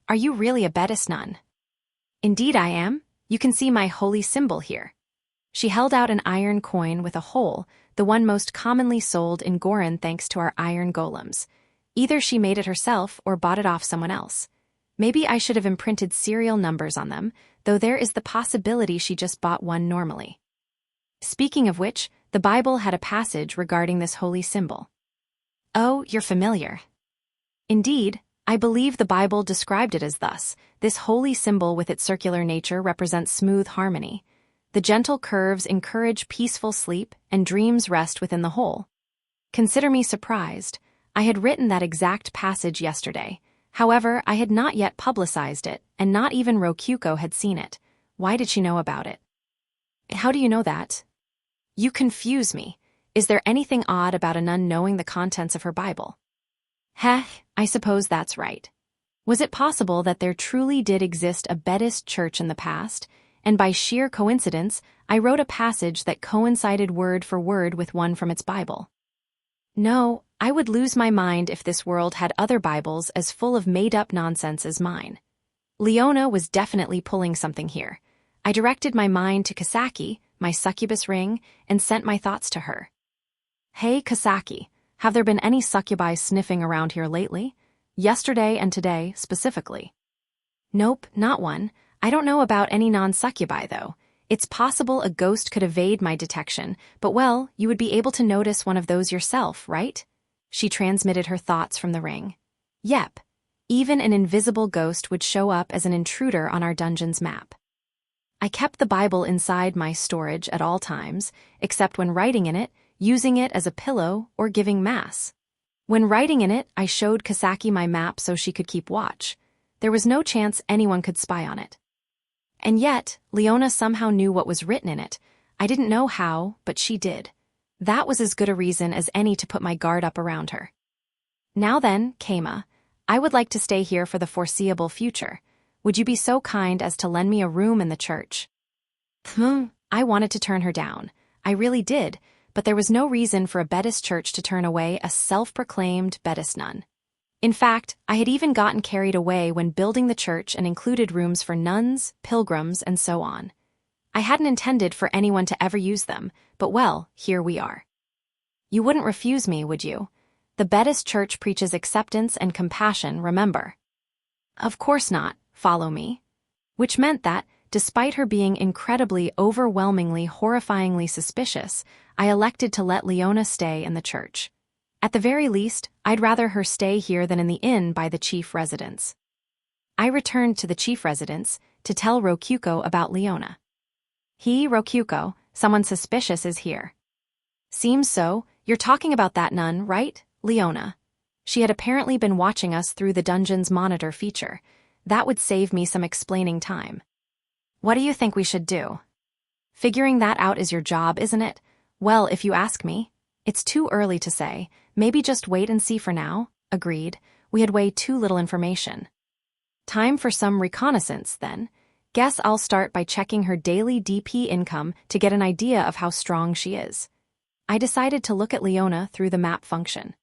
Are you really a Buddhist nun? Indeed I am. You can see my holy symbol here. She held out an iron coin with a hole, the one most commonly sold in Goron thanks to our iron golems. Either she made it herself or bought it off someone else. Maybe I should have imprinted serial numbers on them, though there is the possibility she just bought one normally. Speaking of which, the Bible had a passage regarding this holy symbol. Oh, you're familiar. Indeed, I believe the Bible described it as thus. This holy symbol with its circular nature represents smooth harmony. The gentle curves encourage peaceful sleep and dreams rest within the hole. Consider me surprised. I had written that exact passage yesterday. However, I had not yet publicized it, and not even Rokyuko had seen it. Why did she know about it? How do you know that? You confuse me. Is there anything odd about a nun knowing the contents of her Bible? Heh, I suppose that's right. Was it possible that there truly did exist a Buddhist church in the past, and by sheer coincidence, I wrote a passage that coincided word for word with one from its Bible? No, I would lose my mind if this world had other Bibles as full of made-up nonsense as mine. Leona was definitely pulling something here. I directed my mind to Kasaki, my succubus ring, and sent my thoughts to her. Hey, Kasaki. Have there been any succubi sniffing around here lately? Yesterday and today, specifically. Nope, not one. I don't know about any non-succubi, though. It's possible a ghost could evade my detection, but well, you would be able to notice one of those yourself, right? She transmitted her thoughts from the ring. Yep. Even an invisible ghost would show up as an intruder on our dungeon's map. I kept the Bible inside my storage at all times, except when writing in it, using it as a pillow, or giving mass. When writing in it, I showed Kasaki my map so she could keep watch. There was no chance anyone could spy on it. And yet, Leona somehow knew what was written in it. I didn't know how, but she did. That was as good a reason as any to put my guard up around her. Now then, Keima, I would like to stay here for the foreseeable future. Would you be so kind as to lend me a room in the church? I wanted to turn her down. I really did. But there was no reason for a Buddhist church to turn away a self-proclaimed Buddhist nun. In fact, I had even gotten carried away when building the church and included rooms for nuns, pilgrims, and so on. I hadn't intended for anyone to ever use them, but well, here we are. You wouldn't refuse me, would you? The Buddhist church preaches acceptance and compassion, remember. Of course not, follow me. Which meant that, despite her being incredibly, overwhelmingly, horrifyingly suspicious, I elected to let Leona stay in the church. At the very least, I'd rather her stay here than in the inn by the chief residence. I returned to the chief residence to tell Rokyuko about Leona. Rokyuko, someone suspicious is here. Seems so. You're talking about that nun, right, Leona? She had apparently been watching us through the dungeon's monitor feature. That would save me some explaining time. What do you think we should do? Figuring that out is your job, isn't it? Well, if you ask me. It's too early to say. Maybe just wait and see for now. Agreed. We had way too little information. Time for some reconnaissance, then. Guess I'll start by checking her daily DP income to get an idea of how strong she is. I decided to look at Leona through the map function.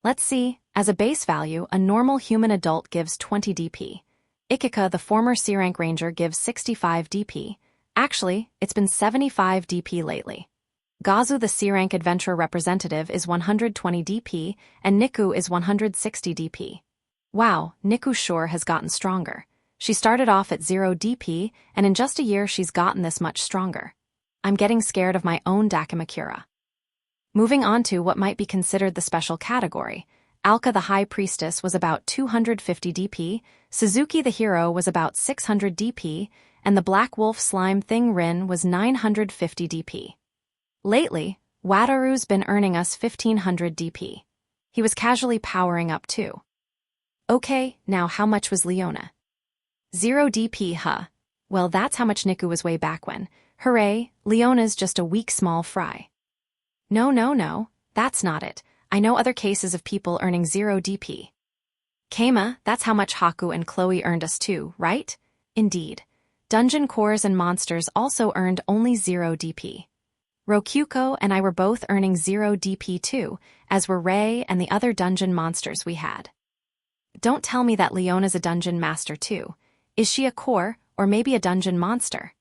Let's see. As a base value, a normal human adult gives 20 DP. Ikika, the former C-rank ranger, gives 65 DP. Actually, it's been 75 DP lately. Gazu, the C-rank adventurer representative, is 120 DP, and Niku is 160 DP. Wow, Niku sure has gotten stronger. She started off at 0 DP, and in just a year she's gotten this much stronger. I'm getting scared of my own Dakimakura. Moving on to what might be considered the special category. Alka the High Priestess was about 250 DP, Suzuki the Hero was about 600 DP, and the Black Wolf Slime Thing Rin was 950 DP. Lately, Wataru's been earning us 1500 DP. He was casually powering up too. Okay, now how much was Leona? 0 DP, huh? Well, that's how much Niku was way back when. Hooray, Leona's just a weak small fry. No, that's not it. I know other cases of people earning 0 DP. Keima, that's how much Haku and Chloe earned us too, right? Indeed. Dungeon cores and monsters also earned only 0 DP. Rokyuko and I were both earning 0 DP too, as were Rei and the other dungeon monsters we had. Don't tell me that Leona's a dungeon master too. Is she a core, or maybe a dungeon monster.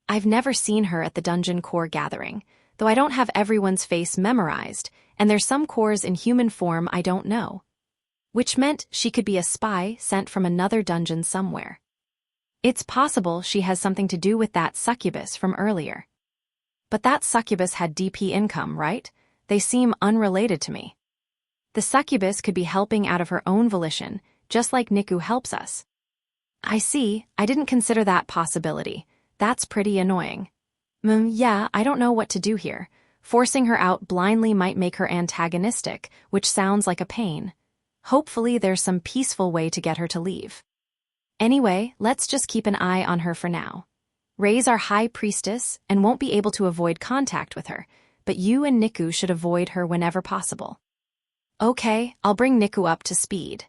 I've never seen her at the dungeon core gathering, though I don't have everyone's face memorized, and there's some cores in human form I don't know. Which meant she could be a spy sent from another dungeon somewhere. It's possible she has something to do with that succubus from earlier. But that succubus had DP income, right? They seem unrelated to me. The succubus could be helping out of her own volition, just like Niku helps us. I see, I didn't consider that possibility. That's pretty annoying. Yeah, I don't know what to do here. Forcing her out blindly might make her antagonistic, which sounds like a pain. Hopefully there's some peaceful way to get her to leave. Anyway, let's just keep an eye on her for now. Rei's our high priestess and won't be able to avoid contact with her, but you and Niku should avoid her whenever possible. Okay, I'll bring Niku up to speed.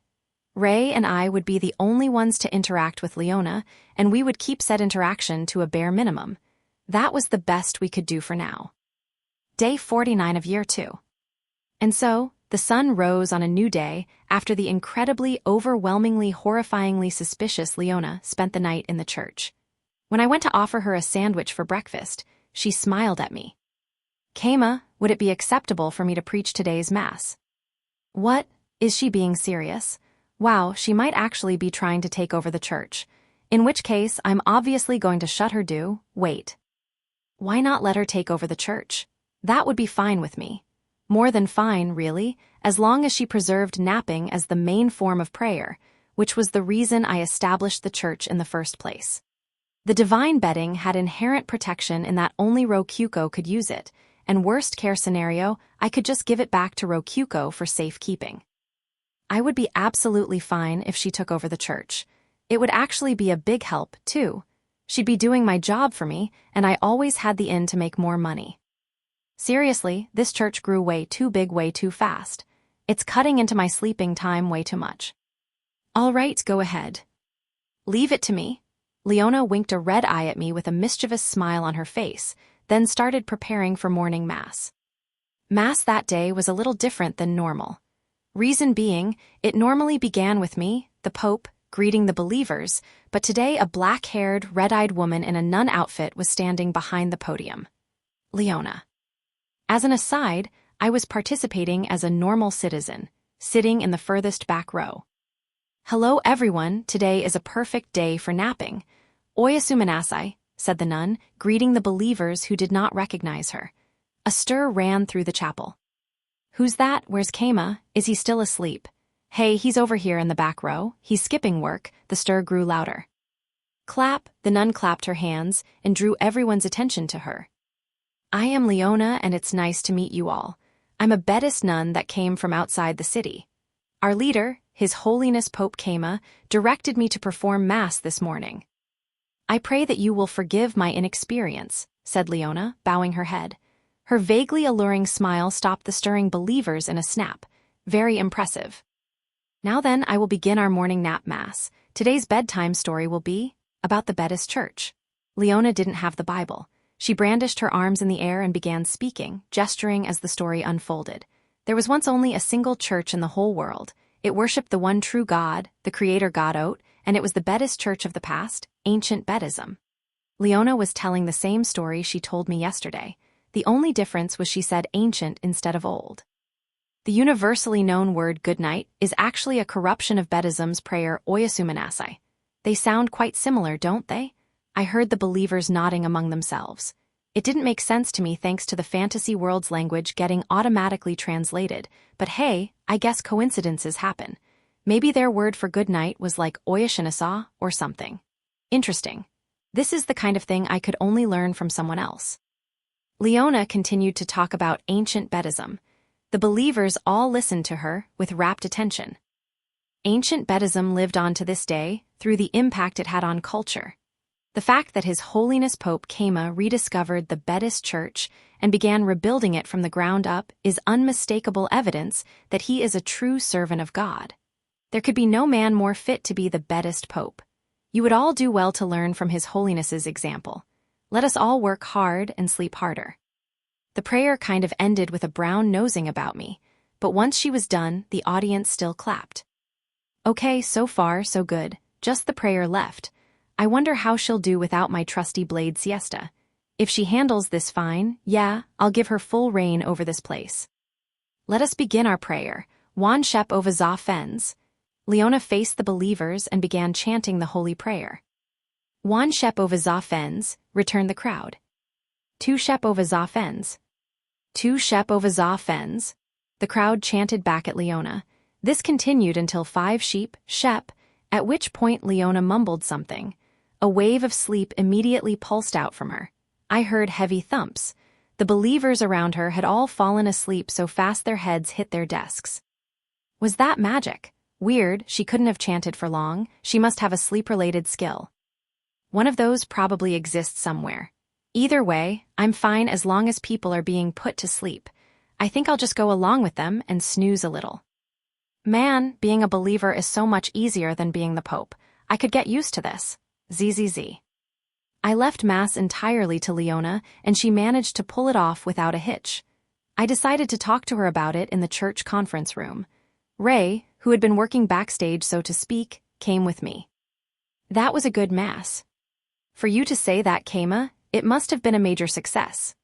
Rei and I would be the only ones to interact with Leona, and we would keep said interaction to a bare minimum. That was the best we could do for now. Day 49 of Year 2. And so, the sun rose on a new day after the incredibly, overwhelmingly, horrifyingly suspicious Leona spent the night in the church. When I went to offer her a sandwich for breakfast, she smiled at me. Keima, would it be acceptable for me to preach today's mass? What? Is she being serious? Wow, she might actually be trying to take over the church. In which case, I'm obviously going to shut her do. Wait. Why not let her take over the church? That would be fine with me. More than fine, really, as long as she preserved napping as the main form of prayer, which was the reason I established the church in the first place. The divine bedding had inherent protection in that only Rokyuko could use it, and worst care scenario, I could just give it back to Rokyuko for safekeeping. I would be absolutely fine if she took over the church. It would actually be a big help, too. She'd be doing my job for me, and I always had the in to make more money. Seriously, this church grew way too big way too fast. It's cutting into my sleeping time way too much. All right, go ahead. Leave it to me. Leona winked a red eye at me with a mischievous smile on her face, then started preparing for morning mass. Mass that day was a little different than normal. Reason being, it normally began with me, the Pope, greeting the believers, but today a black-haired, red-eyed woman in a nun outfit was standing behind the podium. Leona. As an aside, I was participating as a normal citizen, sitting in the furthest back row. Hello everyone, today is a perfect day for napping. Oyasuminasai, said the nun, greeting the believers who did not recognize her. A stir ran through the chapel. Who's that? Where's Keima? Is he still asleep? Hey, he's over here in the back row. He's skipping work. The stir grew louder. Clap, the nun clapped her hands and drew everyone's attention to her. I am Leona and it's nice to meet you all. I'm a Buddhist nun that came from outside the city. Our leader, His Holiness Pope Keima, directed me to perform mass this morning. I pray that you will forgive my inexperience, said Leona, bowing her head. Her vaguely alluring smile stopped the stirring believers in a snap. Very impressive. Now then, I will begin our morning nap mass. Today's bedtime story will be about the Buddhist church. Leona didn't have the Bible. She brandished her arms in the air and began speaking, gesturing as the story unfolded. There was once only a single church in the whole world. It worshipped the one true God, the creator God Ot, and it was the Buddhist church of the past, ancient Buddhism. Leona was telling the same story she told me yesterday. The only difference was she said ancient instead of old. The universally known word good night is actually a corruption of Buddhism's prayer Oyasuminasai. They sound quite similar, don't they? I heard the believers nodding among themselves. It didn't make sense to me thanks to the fantasy world's language getting automatically translated, but hey, I guess coincidences happen. Maybe their word for good night was like Oyashinasa or something. Interesting. This is the kind of thing I could only learn from someone else. Leona continued to talk about ancient Buddhism. The believers all listened to her with rapt attention. Ancient Buddhism lived on to this day through the impact it had on culture. The fact that His Holiness Pope Keima rediscovered the Buddhist church and began rebuilding it from the ground up is unmistakable evidence that he is a true servant of God. There could be no man more fit to be the Buddhist Pope. You would all do well to learn from His Holiness's example. Let us all work hard and sleep harder. The prayer kind of ended with a brown nosing about me, but once she was done, the audience still clapped. Okay, so far, so good. Just the prayer left. I wonder how she'll do without my trusty blade siesta. If she handles this fine, yeah, I'll give her full reign over this place. Let us begin our prayer. Wan Shep Ova Za Fens. Leona faced the believers and began chanting the holy prayer. Wan Shep Ova Za Fens, returned the crowd. Tu Shep Ova Za Fens. Tu Shep Ova Za Fens. The crowd chanted back at Leona. This continued until 5 sheep, Shep, at which point Leona mumbled something. A wave of sleep immediately pulsed out from her. I heard heavy thumps. The believers around her had all fallen asleep so fast their heads hit their desks. Was that magic? Weird, she couldn't have chanted for long. She must have a sleep-related skill. One of those probably exists somewhere. Either way, I'm fine as long as people are being put to sleep. I think I'll just go along with them and snooze a little. Man, being a believer is so much easier than being the Pope. I could get used to this. ZZZ. I left Mass entirely to Leona, and she managed to pull it off without a hitch. I decided to talk to her about it in the church conference room. Ray, who had been working backstage so to speak, came with me. That was a good Mass. For you to say that, Kema, it must have been a major success.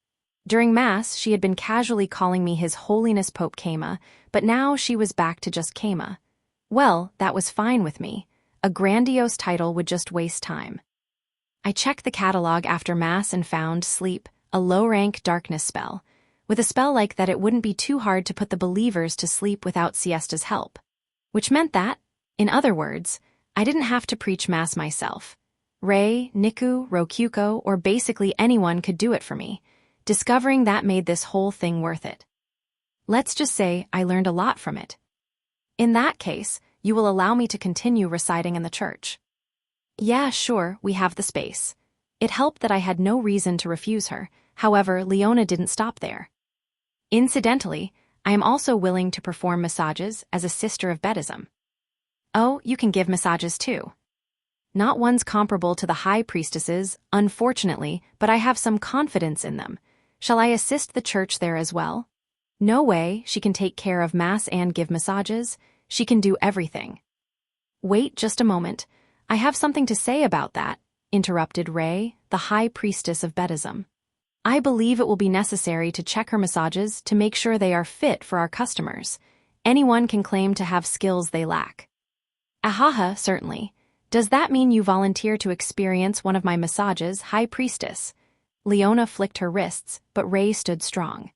During Mass, she had been casually calling me His Holiness Pope Kema, but now she was back to just Kema. Well, that was fine with me. A grandiose title would just waste time. I checked the catalog after Mass and found Sleep, a low-rank darkness spell. With a spell like that, it wouldn't be too hard to put the believers to sleep without siesta's help. Which meant that, in other words, I didn't have to preach Mass myself. Ray, Niku, Rokyuko, or basically anyone could do it for me. Discovering that made this whole thing worth it. Let's just say I learned a lot from it. In that case, you will allow me to continue reciting in the church. Yeah, sure, we have the space. It helped that I had no reason to refuse her. However, Leona didn't stop there. Incidentally, I am also willing to perform massages as a sister of Buddhism. Oh, you can give massages too. Not ones comparable to the high priestesses, unfortunately, but I have some confidence in them. Shall I assist the church there as well? No way, she can take care of Mass and give massages. She can do everything. Wait just a moment. I have something to say about that, interrupted Ray, the high priestess of Buddhism. I believe it will be necessary to check her massages to make sure they are fit for our customers. Anyone can claim to have skills they lack. Ahaha, certainly. Does that mean you volunteer to experience one of my massages, High Priestess? Leona flicked her wrists, but Ray stood strong.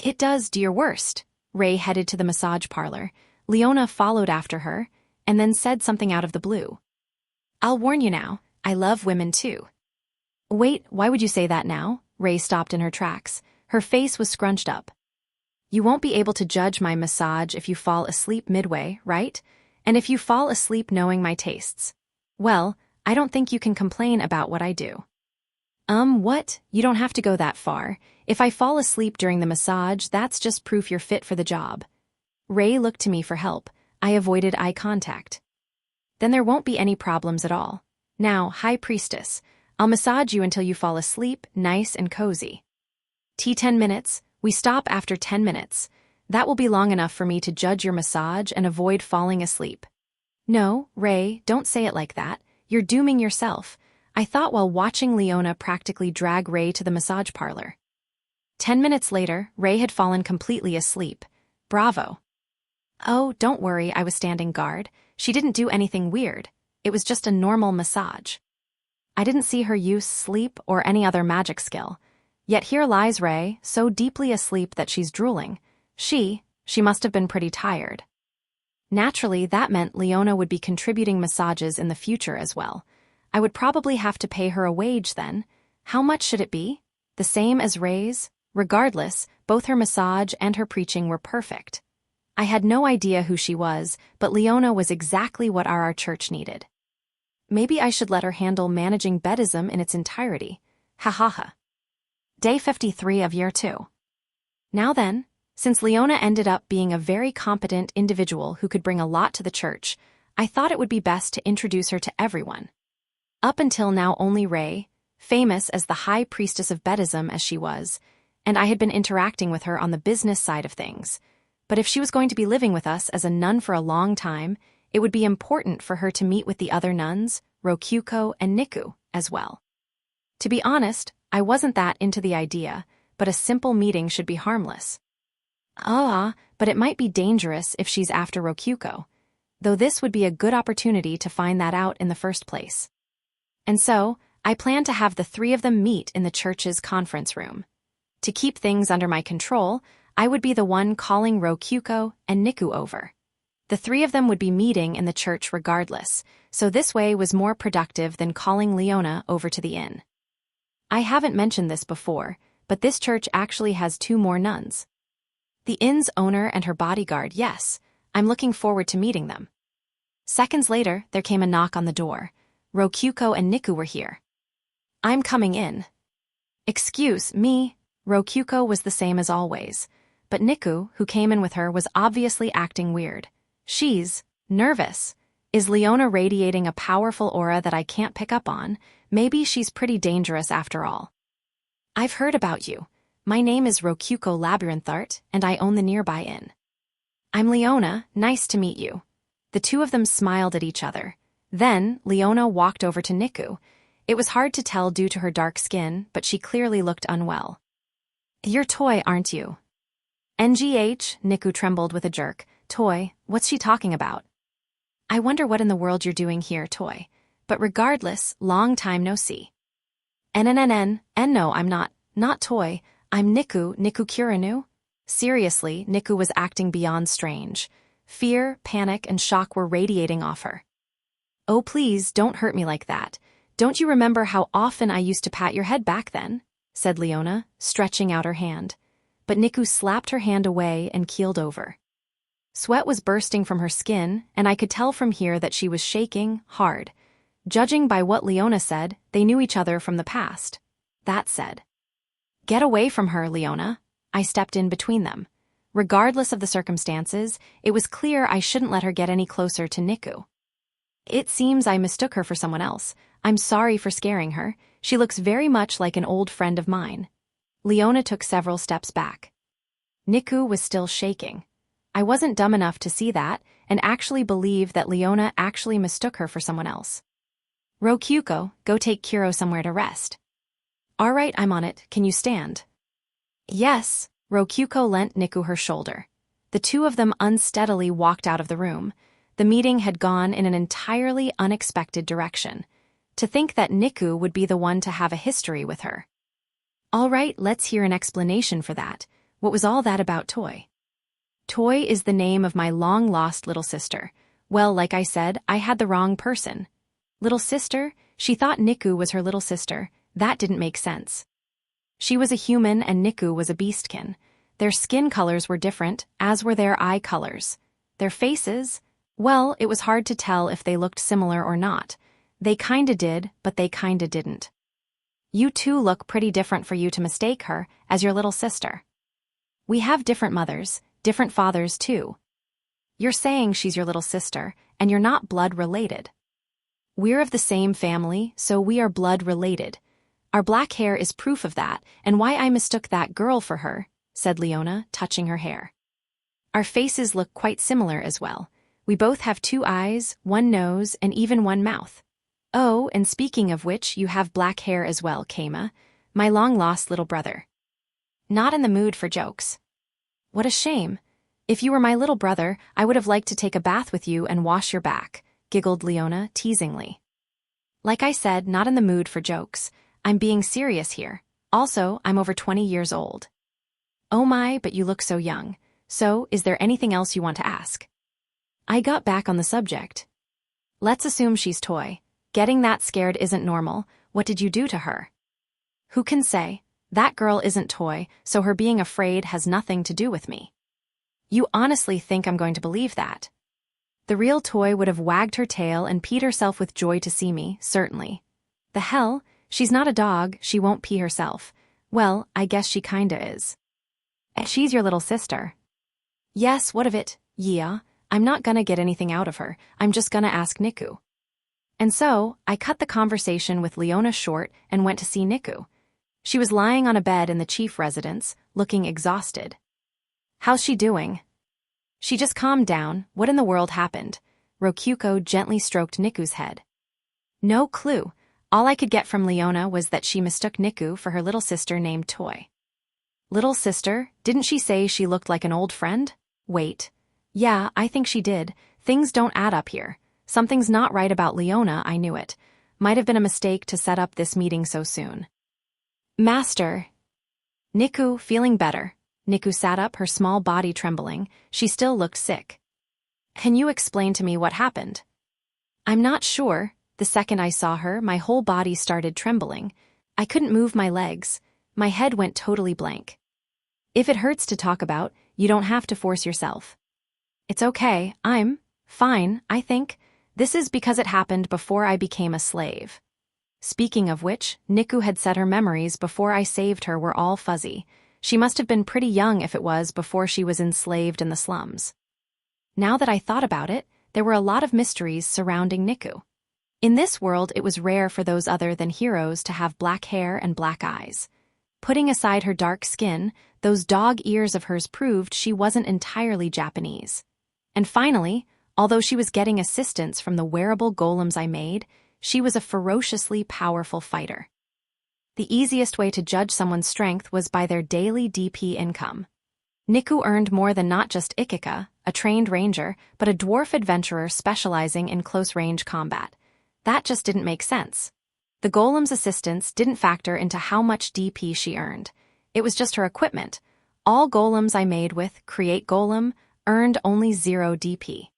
It does, do your worst. Ray headed to the massage parlor. Leona followed after her, and then said something out of the blue. I'll warn you now, I love women too. Wait, why would you say that now? Ray stopped in her tracks. Her face was scrunched up. You won't be able to judge my massage if you fall asleep midway, right? And if you fall asleep knowing my tastes. Well, I don't think you can complain about what I do. What? You don't have to go that far. If I fall asleep during the massage, that's just proof you're fit for the job. Ray looked to me for help. I avoided eye contact. Then there won't be any problems at all. Now, High Priestess, I'll massage you until you fall asleep, nice and cozy. 10 minutes, we stop after 10 minutes. That will be long enough for me to judge your massage and avoid falling asleep. No, Ray, don't say it like that. You're dooming yourself. I thought while watching Leona practically drag Ray to the massage parlor. 10 minutes later, Ray had fallen completely asleep. Bravo. Oh, don't worry, I was standing guard. She didn't do anything weird. It was just a normal massage. I didn't see her use sleep or any other magic skill. Yet here lies Ray, so deeply asleep that she's drooling. She must have been pretty tired. Naturally, that meant Leona would be contributing massages in the future as well. I would probably have to pay her a wage then. How much should it be? The same as Ray's? Regardless, both her massage and her preaching were perfect. I had no idea who she was, but Leona was exactly what our church needed. Maybe I should let her handle managing Buddhism in its entirety. Ha ha ha. Day 53 of Year 2. Now then, since Leona ended up being a very competent individual who could bring a lot to the church, I thought it would be best to introduce her to everyone. Up until now only Ray, famous as the high priestess of Buddhism as she was, and I had been interacting with her on the business side of things. But if she was going to be living with us as a nun for a long time, it would be important for her to meet with the other nuns, Rokyuko, and Niku as well. To be honest, I wasn't that into the idea, but a simple meeting should be harmless. But it might be dangerous if she's after Rokyuko, though this would be a good opportunity to find that out in the first place. And so, I plan to have the three of them meet in the church's conference room. To keep things under my control, I would be the one calling Rokyuko and Niku over. The three of them would be meeting in the church regardless, so this way was more productive than calling Leona over to the inn. I haven't mentioned this before, but this church actually has 2 more nuns. The inn's owner and her bodyguard, yes, I'm looking forward to meeting them. Seconds later, there came a knock on the door. Rokyuko and Niku were here. I'm coming in. Excuse me, Rokyuko was the same as always, but Niku, who came in with her, was obviously acting weird. She's nervous. Is Leona radiating a powerful aura that I can't pick up on? Maybe she's pretty dangerous after all. I've heard about you. My name is Rokyuko Labyrinthart, and I own the nearby inn. I'm Leona, nice to meet you. The two of them smiled at each other. Then, Leona walked over to Niku. It was hard to tell due to her dark skin, but she clearly looked unwell. You're Toy, aren't you? NGH, Niku trembled with a jerk. Toy, what's she talking about? I wonder what in the world you're doing here, Toy. But regardless, long time no see. And no, I'm not Toy. I'm Niku Kurinu. Seriously, Niku was acting beyond strange. Fear, panic, and shock were radiating off her. Oh please, don't hurt me like that. Don't you remember how often I used to pat your head back then? Said Leona, stretching out her hand. But Niku slapped her hand away and keeled over. Sweat was bursting from her skin, and I could tell from here that she was shaking hard. Judging by what Leona said, they knew each other from the past. That said, "Get away from her, Leona." I stepped in between them. Regardless of the circumstances, it was clear I shouldn't let her get any closer to Niku. It seems I mistook her for someone else. I'm sorry for scaring her. She looks very much like an old friend of mine. Leona took several steps back. Niku was still shaking. I wasn't dumb enough to see that and actually believe that Leona actually mistook her for someone else. Rokyuko, go take Kuro somewhere to rest. All right, I'm on it. Can you stand? Yes, Rokyuko lent Niku her shoulder. The two of them unsteadily walked out of the room. The meeting had gone in an entirely unexpected direction. To think that Niku would be the one to have a history with her. All right, let's hear an explanation for that. What was all that about Toy? Toy is the name of my long-lost little sister. Well, like I said, I had the wrong person. Little sister? She thought Niku was her little sister. That didn't make sense. She was a human and Niku was a beastkin. Their skin colors were different, as were their eye colors. Their faces? Well, it was hard to tell if they looked similar or not. They kinda did, but they kinda didn't. You two look pretty different for you to mistake her as your little sister. We have different mothers, different fathers too. You're saying she's your little sister, and you're not blood related. We're of the same family, so we are blood related. Our black hair is proof of that, and why I mistook that girl for her, said Leona, touching her hair. Our faces look quite similar as well. We both have 2 eyes, 1 nose, and even 1 mouth. Oh, and speaking of which, you have black hair as well, Keima, my long-lost little brother. Not in the mood for jokes. What a shame. If you were my little brother, I would have liked to take a bath with you and wash your back, giggled Leona teasingly. Like I said, not in the mood for jokes. I'm being serious here. Also, I'm over 20 years old. Oh my, but you look so young. So, is there anything else you want to ask? I got back on the subject. Let's assume she's Toy. Getting that scared isn't normal. What did you do to her? Who can say? That girl isn't Toy, so her being afraid has nothing to do with me. You honestly think I'm going to believe that? The real Toy would have wagged her tail and peed herself with joy to see me, certainly. The hell? She's not a dog, she won't pee herself. Well, I guess she kinda is. And she's your little sister. Yes, what of it? Yeah, I'm not gonna get anything out of her, I'm just gonna ask Niku. And so, I cut the conversation with Leona short and went to see Niku. She was lying on a bed in the chief residence, looking exhausted. How's she doing? She just calmed down. What in the world happened? Rokyuko gently stroked Niku's head. No clue. All I could get from Leona was that she mistook Niku for her little sister named Toy. Little sister? Didn't she say she looked like an old friend? Wait. Yeah, I think she did. Things don't add up here. Something's not right about Leona, I knew it. Might have been a mistake to set up this meeting so soon. Master. Niku, feeling better. Niku sat up, her small body trembling. She still looked sick. Can you explain to me what happened? I'm not sure. The second I saw her, my whole body started trembling. I couldn't move my legs. My head went totally blank. If it hurts to talk about, you don't have to force yourself. It's okay, I'm fine, I think. This is because it happened before I became a slave. Speaking of which, Niku had said her memories before I saved her were all fuzzy. She must have been pretty young if it was before she was enslaved in the slums. Now that I thought about it, there were a lot of mysteries surrounding Niku. In this world, it was rare for those other than heroes to have black hair and black eyes. Putting aside her dark skin, those dog ears of hers proved she wasn't entirely Japanese. And finally, although she was getting assistance from the wearable golems I made, she was a ferociously powerful fighter. The easiest way to judge someone's strength was by their daily DP income. Niku earned more than not just Ikika, a trained ranger, but a dwarf adventurer specializing in close-range combat. That just didn't make sense. The golem's assistance didn't factor into how much DP she earned. It was just her equipment. All golems I made with Create Golem earned only 0 DP.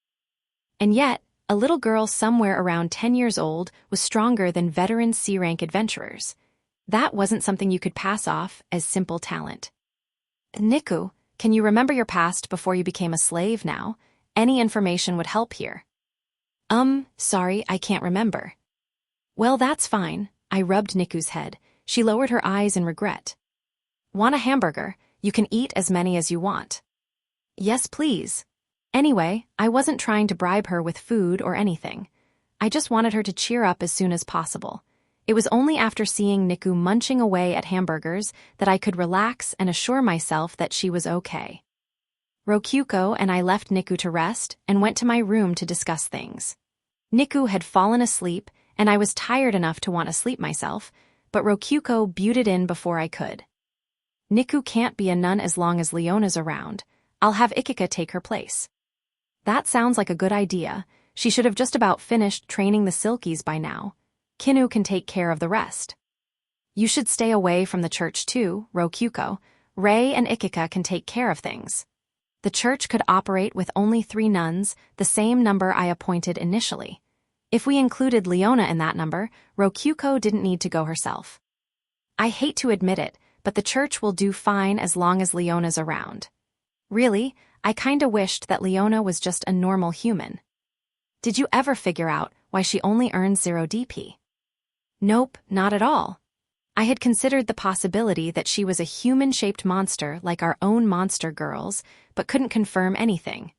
And yet, a little girl somewhere around 10 years old was stronger than veteran C-rank adventurers. That wasn't something you could pass off as simple talent. Niku, can you remember your past before you became a slave now? Any information would help here. Sorry, I can't remember. Well, that's fine. I rubbed Niku's head. She lowered her eyes in regret. Want a hamburger? You can eat as many as you want. Yes, please. Anyway, I wasn't trying to bribe her with food or anything. I just wanted her to cheer up as soon as possible. It was only after seeing Niku munching away at hamburgers that I could relax and assure myself that she was okay. Rokyuko and I left Niku to rest and went to my room to discuss things. Niku had fallen asleep, and I was tired enough to want to sleep myself, but Rokyuko butted in before I could. Niku can't be a nun as long as Leona's around. I'll have Ikika take her place. That sounds like a good idea. She should have just about finished training the Silkies by now. Kinu can take care of the rest. You should stay away from the church too, Rokyuko. Rei and Ikika can take care of things. The church could operate with only 3 nuns, the same number I appointed initially. If we included Leona in that number, Rokyuko didn't need to go herself. I hate to admit it, but the church will do fine as long as Leona's around. Really, I kinda wished that Leona was just a normal human. Did you ever figure out why she only earns 0 DP? Nope, not at all. I had considered the possibility that she was a human-shaped monster like our own monster girls, but couldn't confirm anything.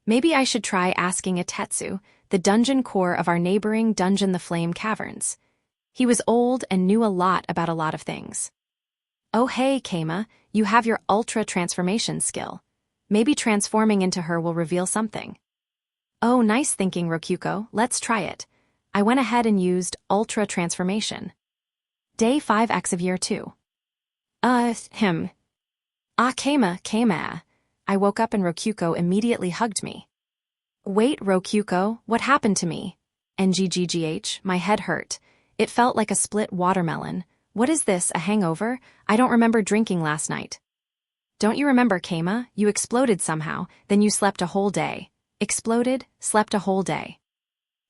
Maybe I should try asking Itetsu, the dungeon core of our neighboring Dungeon the Flame Caverns. He was old and knew a lot about a lot of things. Oh hey, Keima, you have your ultra transformation skill. Maybe transforming into her will reveal something. Oh, nice thinking, Rokyuko. Let's try it. I went ahead and used ultra transformation. Day 5X of year 2. Keima. I woke up and Rokyuko immediately hugged me. Wait, Rokyuko, what happened to me? NGGGH, my head hurt. It felt like a split watermelon. What is this, a hangover? I don't remember drinking last night. Don't you remember, Keima? You exploded somehow, then you slept a whole day. Exploded, slept a whole day.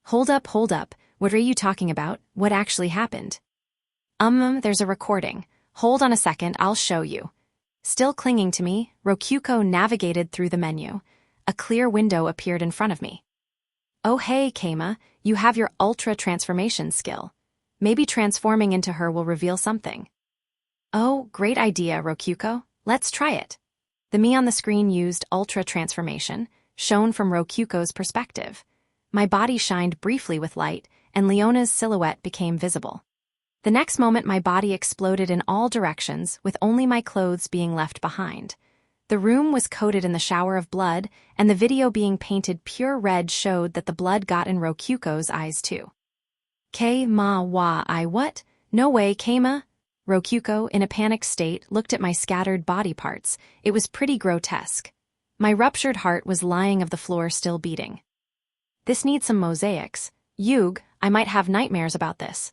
Hold up, what are you talking about? What actually happened? There's a recording. Hold on a second, I'll show you. Still clinging to me, Rokyuko navigated through the menu. A clear window appeared in front of me. Oh hey, Keima, you have your ultra transformation skill. Maybe transforming into her will reveal something. Oh, great idea, Rokyuko. Let's try it. The me on the screen used ultra transformation, shown from Rokyuko's perspective. My body shined briefly with light, and Leona's silhouette became visible. The next moment my body exploded in all directions, with only my clothes being left behind. The room was coated in the shower of blood, and the video being painted pure red showed that the blood got in Rokyuko's eyes too. Ma wa I what? No way, Keima? Rokyuko, in a panicked state, looked at my scattered body parts. It was pretty grotesque. My ruptured heart was lying on the floor still beating. This needs some mosaics. Yug, I might have nightmares about this.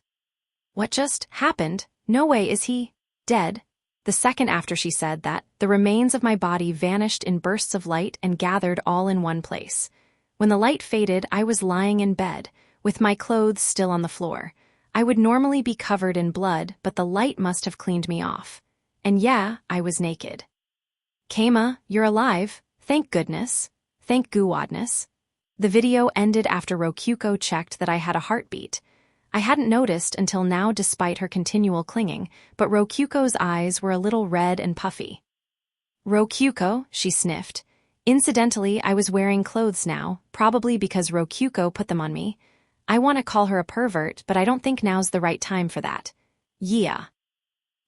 What just happened? No way is he dead? The second after she said that, the remains of my body vanished in bursts of light and gathered all in one place. When the light faded, I was lying in bed, with my clothes still on the floor. I would normally be covered in blood, but the light must have cleaned me off. And yeah, I was naked. Keima, you're alive. Thank goodness. Thank guwadness. The video ended after Rokyuko checked that I had a heartbeat. I hadn't noticed until now despite her continual clinging, but Rokyuko's eyes were a little red and puffy. Rokyuko, she sniffed. Incidentally, I was wearing clothes now, probably because Rokyuko put them on me. I want to call her a pervert, but I don't think now's the right time for that. Yeah.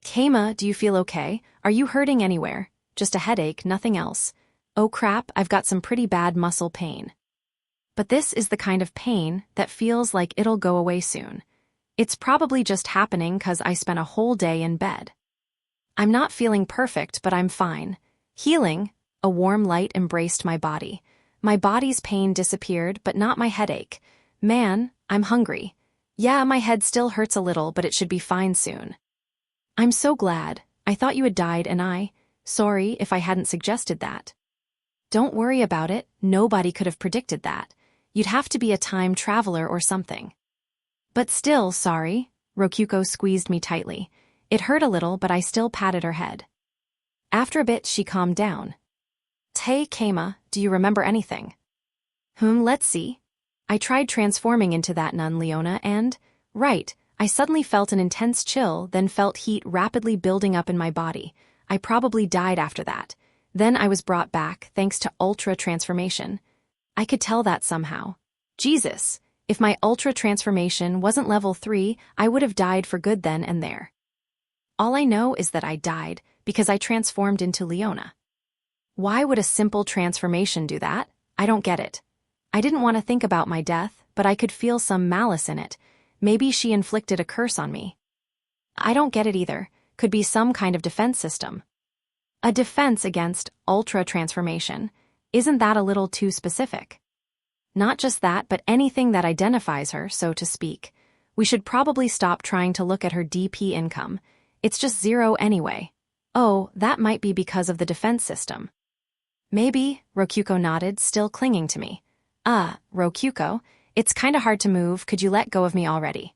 Keima, do you feel okay? Are you hurting anywhere? Just a headache, nothing else. Oh crap, I've got some pretty bad muscle pain. But this is the kind of pain that feels like it'll go away soon. It's probably just happening 'cause I spent a whole day in bed. I'm not feeling perfect, but I'm fine. Healing, a warm light embraced my body. My body's pain disappeared, but not my headache. Man, I'm hungry. Yeah, my head still hurts a little, but it should be fine soon. I'm so glad. I thought you had died and sorry if I hadn't suggested that. Don't worry about it, nobody could have predicted that. You'd have to be a time traveler or something. But still, sorry. Rokyuko squeezed me tightly. It hurt a little, but I still patted her head. After a bit, she calmed down. Hey, Keima, do you remember anything? Let's see. I tried transforming into that nun Leona and, right, I suddenly felt an intense chill, then felt heat rapidly building up in my body. I probably died after that. Then I was brought back, thanks to Ultra Transformation. I could tell that somehow. Jesus, if my Ultra Transformation wasn't level 3, I would have died for good then and there. All I know is that I died because I transformed into Leona. Why would a simple transformation do that? I don't get it. I didn't want to think about my death, but I could feel some malice in it. Maybe she inflicted a curse on me. I don't get it either. Could be some kind of defense system. A defense against Ultra Transformation. Isn't that a little too specific? Not just that, but anything that identifies her, so to speak. We should probably stop trying to look at her DP income. It's just 0 anyway. Oh, that might be because of the defense system. Maybe, Rokyuko nodded, still clinging to me. Rokyuko, it's kinda hard to move, could you let go of me already?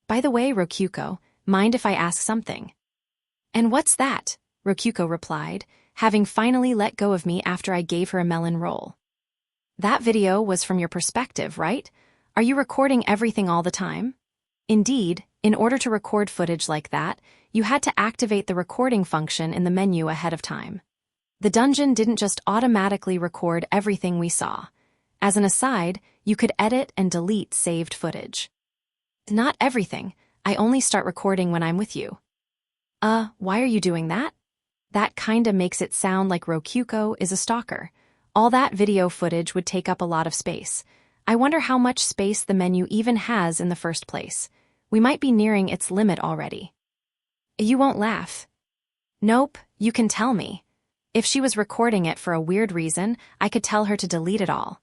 By the way, Rokyuko, mind if I ask something? And what's that? Rokyuko replied, having finally let go of me after I gave her a melon roll. That video was from your perspective, right? Are you recording everything all the time? Indeed, in order to record footage like that, you had to activate the recording function in the menu ahead of time. The dungeon didn't just automatically record everything we saw. As an aside, you could edit and delete saved footage. Not everything. I only start recording when I'm with you. Why are you doing that? That kinda makes it sound like Rokyuko is a stalker. All that video footage would take up a lot of space. I wonder how much space the menu even has in the first place. We might be nearing its limit already. You won't laugh. Nope, you can tell me. If she was recording it for a weird reason, I could tell her to delete it all.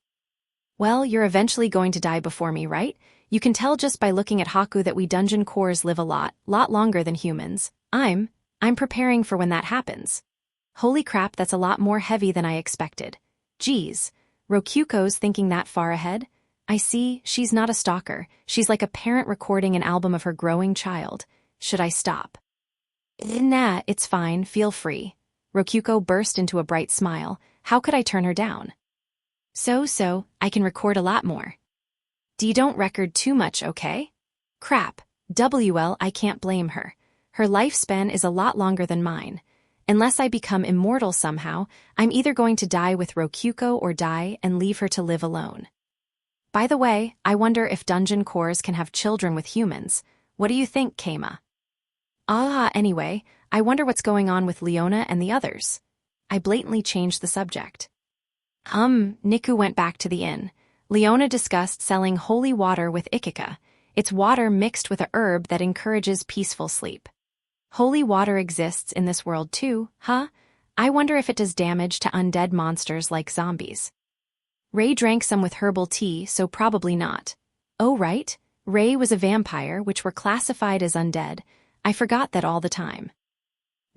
Well, you're eventually going to die before me, right? You can tell just by looking at Haku that we dungeon cores live a lot longer than humans. I'm preparing for when that happens. Holy crap, that's a lot more heavy than I expected. Geez, Rokyuko's thinking that far ahead? I see, she's not a stalker. She's like a parent recording an album of her growing child. Should I stop? Nah, it's fine, feel free. Rokyuko burst into a bright smile. How could I turn her down? So, I can record a lot more. You don't record too much, okay? Crap. I can't blame her. Her lifespan is a lot longer than mine. Unless I become immortal somehow, I'm either going to die with Rokyuko or die and leave her to live alone. By the way, I wonder if dungeon cores can have children with humans. What do you think, Keima? Anyway, I wonder what's going on with Leona and the others. I blatantly changed the subject. Niku went back to the inn. Leona discussed selling holy water with Ikika. It's water mixed with a herb that encourages peaceful sleep. Holy water exists in this world too, huh? I wonder if it does damage to undead monsters like zombies. Ray drank some with herbal tea, so probably not. Oh right, Ray was a vampire, which were classified as undead. I forgot that all the time.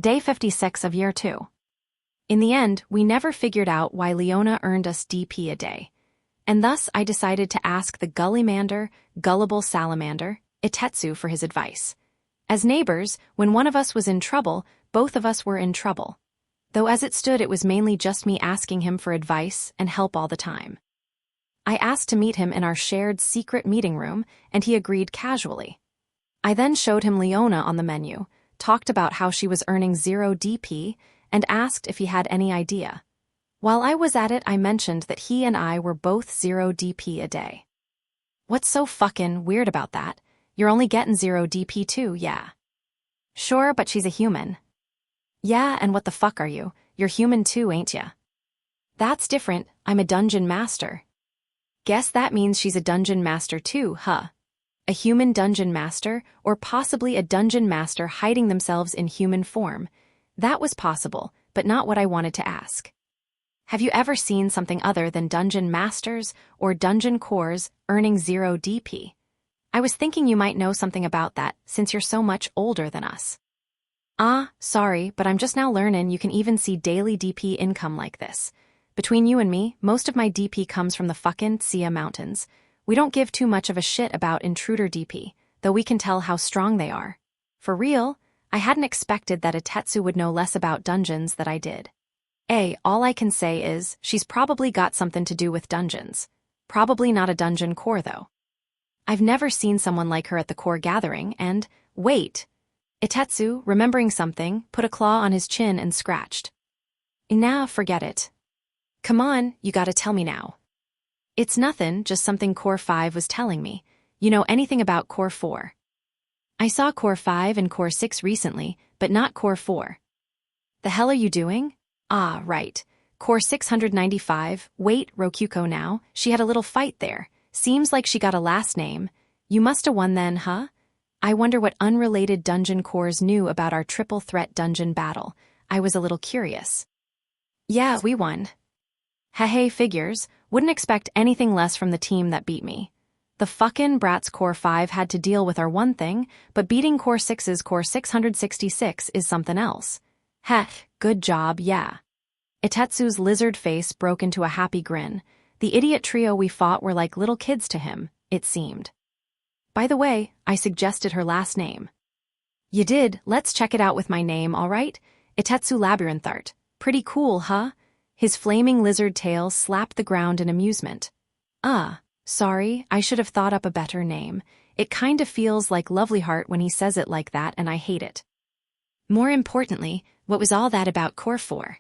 Day 56 of Year 2. In the end, we never figured out why Leona earned us DP a day. And thus I decided to ask the gullible salamander, Itetsu, for his advice. As neighbors, when one of us was in trouble, both of us were in trouble. Though as it stood, it was mainly just me asking him for advice and help all the time. I asked to meet him in our shared secret meeting room, and he agreed casually. I then showed him Leona on the menu, talked about how she was earning 0 DP, and asked if he had any idea. While I was at it, I mentioned that he and I were both 0 DP a day. What's so fucking weird about that? You're only getting 0 DP too, yeah. Sure, but she's a human. Yeah, and what the fuck are you? You're human too, ain't ya? That's different, I'm a dungeon master. Guess that means she's a dungeon master too, huh? A human dungeon master, or possibly a dungeon master hiding themselves in human form. That was possible, but not what I wanted to ask. Have you ever seen something other than dungeon masters or dungeon cores earning 0 DP? I was thinking you might know something about that, since you're so much older than us. Sorry, but I'm just now learning you can even see daily DP income like this. Between you and me, most of my DP comes from the fucking Sia Mountains. We don't give too much of a shit about intruder DP, though we can tell how strong they are. For real, I hadn't expected that Itetsu would know less about dungeons than I did. All I can say is, she's probably got something to do with dungeons. Probably not a dungeon core though. I've never seen someone like her at the core gathering, and, wait. Itetsu, remembering something, put a claw on his chin and scratched. Nah, forget it. Come on, you gotta tell me now. It's nothing, just something Core 5 was telling me. You know anything about Core 4? I saw Core 5 and Core 6 recently, but not Core 4. The hell are you doing? Right. Core 695, wait, Rokuko now, she had a little fight there. Seems like she got a last name. You musta won then, huh? I wonder what unrelated dungeon cores knew about our triple threat dungeon battle. I was a little curious. Yeah, we won. Hey, figures, wouldn't expect anything less from the team that beat me. The fucking brats Core 5 had to deal with our one thing, but beating Core 6's Core 666 is something else. Heck, good job, yeah. Itetsu's lizard face broke into a happy grin. The idiot trio we fought were like little kids to him, it seemed. By the way, I suggested her last name. You did, let's check it out with my name, alright? Itetsu Labyrinthart. Pretty cool, huh? His flaming lizard tail slapped the ground in amusement. Sorry, I should have thought up a better name. It kinda feels like Lovelyheart when he says it like that, and I hate it. More importantly, what was all that about Core 4?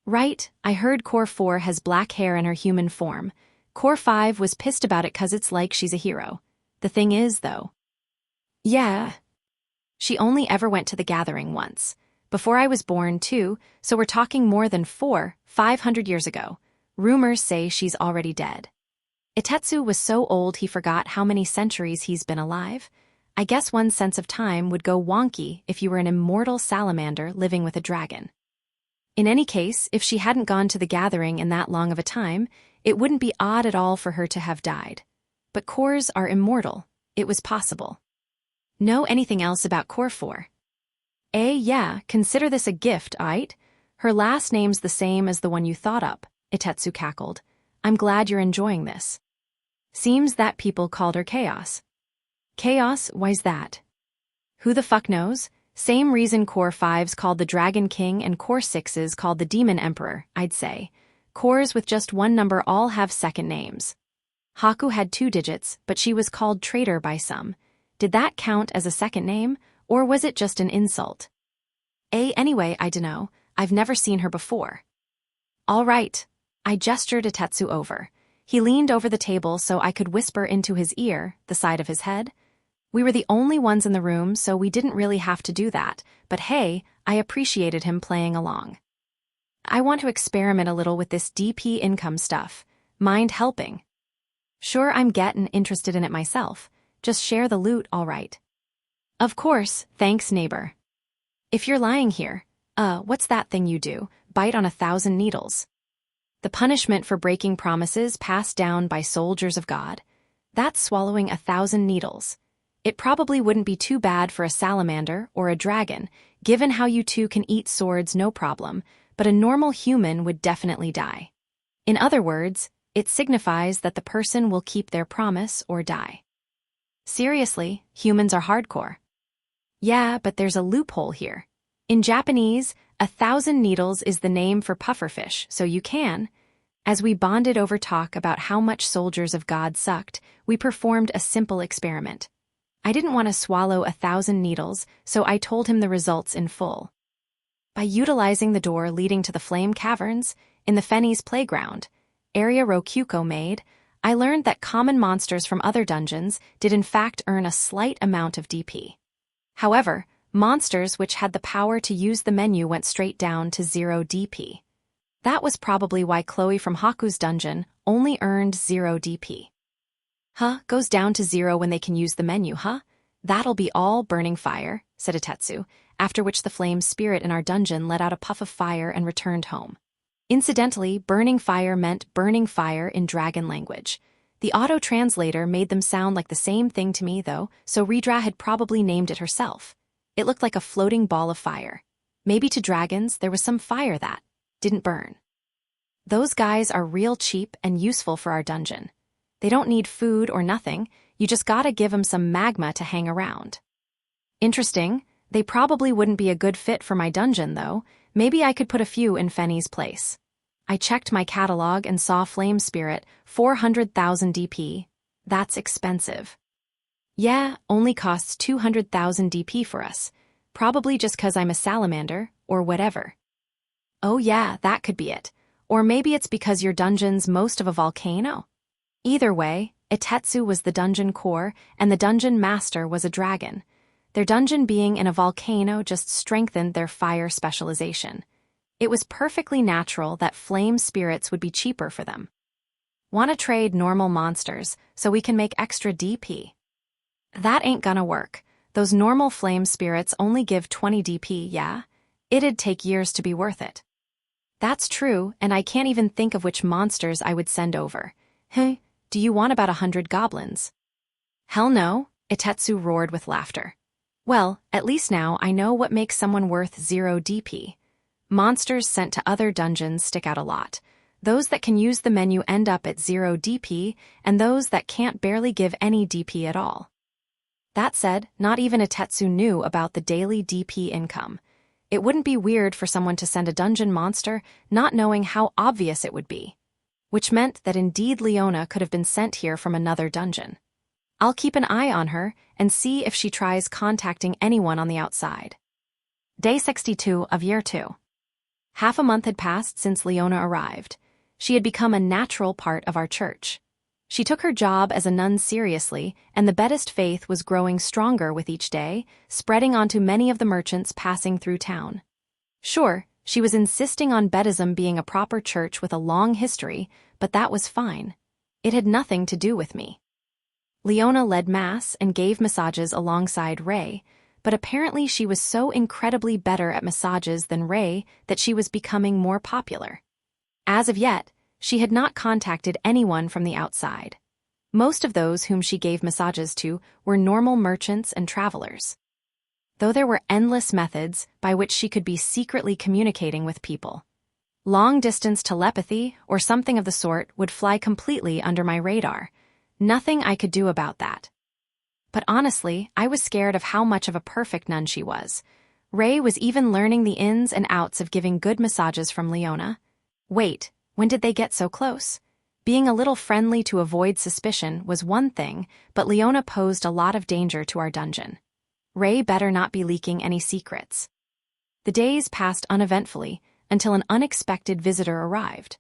Right, I heard Core 4 has black hair in her human form. Core 5 was pissed about it 'cause it's like she's a hero. The thing is, though. Yeah. She only ever went to the gathering once. Before I was born, too, so we're talking more than 500 years ago. Rumors say she's already dead. Itetsu was so old he forgot how many centuries he's been alive. I guess one's sense of time would go wonky if you were an immortal salamander living with a dragon. In any case, if she hadn't gone to the gathering in that long of a time, it wouldn't be odd at all for her to have died. But cores are immortal. It was possible. Know anything else about Core 4? Yeah, consider this a gift, aight? Her last name's the same as the one you thought up, Itetsu cackled. I'm glad you're enjoying this. Seems that people called her Chaos. Chaos, why's that? Who the fuck knows? Same reason Core 5's called the Dragon King and Core 6's called the Demon Emperor, I'd say. Cores with just one number all have second names. Haku had 2 digits, but she was called Traitor by some. Did that count as a second name, or was it just an insult? Anyway, I dunno. I've never seen her before. All right. I gestured Itetsu over. He leaned over the table so I could whisper into his ear, the side of his head. We were the only ones in the room, so we didn't really have to do that, but hey, I appreciated him playing along. I want to experiment a little with this DP income stuff. Mind helping? Sure, I'm getting interested in it myself. just share the loot, all right. Of course, thanks, neighbor. If you're lying here, what's that thing you do, bite on 1,000 needles? The punishment for breaking promises passed down by soldiers of God. That's swallowing 1,000 needles. It probably wouldn't be too bad for a salamander or a dragon, given how you two can eat swords no problem, but a normal human would definitely die. In other words, it signifies that the person will keep their promise or die. Seriously, humans are hardcore. Yeah, but there's a loophole here. In Japanese, 1,000 needles is the name for pufferfish, so you can. As we bonded over talk about how much soldiers of God sucked, we performed a simple experiment. I didn't want to swallow 1,000 needles, so I told him the results in full. By utilizing the door leading to the flame caverns, in the Fenny's playground, area Rokyuko made, I learned that common monsters from other dungeons did in fact earn a slight amount of DP. However, monsters which had the power to use the menu went straight down to 0 DP. That was probably why Chloe from Haku's dungeon only earned 0 DP. Huh, goes down to 0 when they can use the menu, huh? That'll be all burning fire, said Itetsu, after which the flame spirit in our dungeon let out a puff of fire and returned home. Incidentally, burning fire meant burning fire in dragon language. The auto-translator made them sound like the same thing to me, though, so Redra had probably named it herself. It looked like a floating ball of fire. Maybe to dragons there was some fire that didn't burn. Those guys are real cheap and useful for our dungeon. They don't need food or nothing, you just gotta give them some magma to hang around. Interesting, they probably wouldn't be a good fit for my dungeon, though. Maybe I could put a few in Fenny's place. I checked my catalog and saw Flame Spirit, 400,000 DP. That's expensive. Yeah, only costs 200,000 DP for us. Probably just 'cause I'm a salamander, or whatever. Oh yeah, that could be it. Or maybe it's because your dungeon's most of a volcano. Either way, Itetsu was the dungeon core, and the dungeon master was a dragon. Their dungeon being in a volcano just strengthened their fire specialization. It was perfectly natural that flame spirits would be cheaper for them. Wanna trade normal monsters so we can make extra DP? That ain't gonna work. Those normal flame spirits only give 20 DP, yeah? It'd take years to be worth it. That's true, and I can't even think of which monsters I would send over. Hey, do you want about 100 goblins? Hell no, Itetsu roared with laughter. Well, at least now I know what makes someone worth 0 DP. Monsters sent to other dungeons stick out a lot. Those that can use the menu end up at 0 DP, and those that can't barely give any DP at all. That said, not even Itetsu knew about the daily DP income. It wouldn't be weird for someone to send a dungeon monster not knowing how obvious it would be. Which meant that indeed Leona could have been sent here from another dungeon. I'll keep an eye on her and see if she tries contacting anyone on the outside. Day 62 of Year 2. Half a month had passed since Leona arrived. She had become a natural part of our church. She took her job as a nun seriously, and the Buddhist faith was growing stronger with each day, spreading onto many of the merchants passing through town. Sure, she was insisting on Buddhism being a proper church with a long history, but that was fine. It had nothing to do with me. Leona led mass and gave massages alongside Ray, but apparently she was so incredibly better at massages than Ray that she was becoming more popular. As of yet, she had not contacted anyone from the outside. Most of those whom she gave massages to were normal merchants and travelers. Though there were endless methods by which she could be secretly communicating with people. Long-distance telepathy or something of the sort would fly completely under my radar. Nothing I could do about that. But honestly, I was scared of how much of a perfect nun she was. Ray was even learning the ins and outs of giving good massages from Leona. Wait, when did they get so close? Being a little friendly to avoid suspicion was one thing, but Leona posed a lot of danger to our dungeon. Ray better not be leaking any secrets. The days passed uneventfully until an unexpected visitor arrived.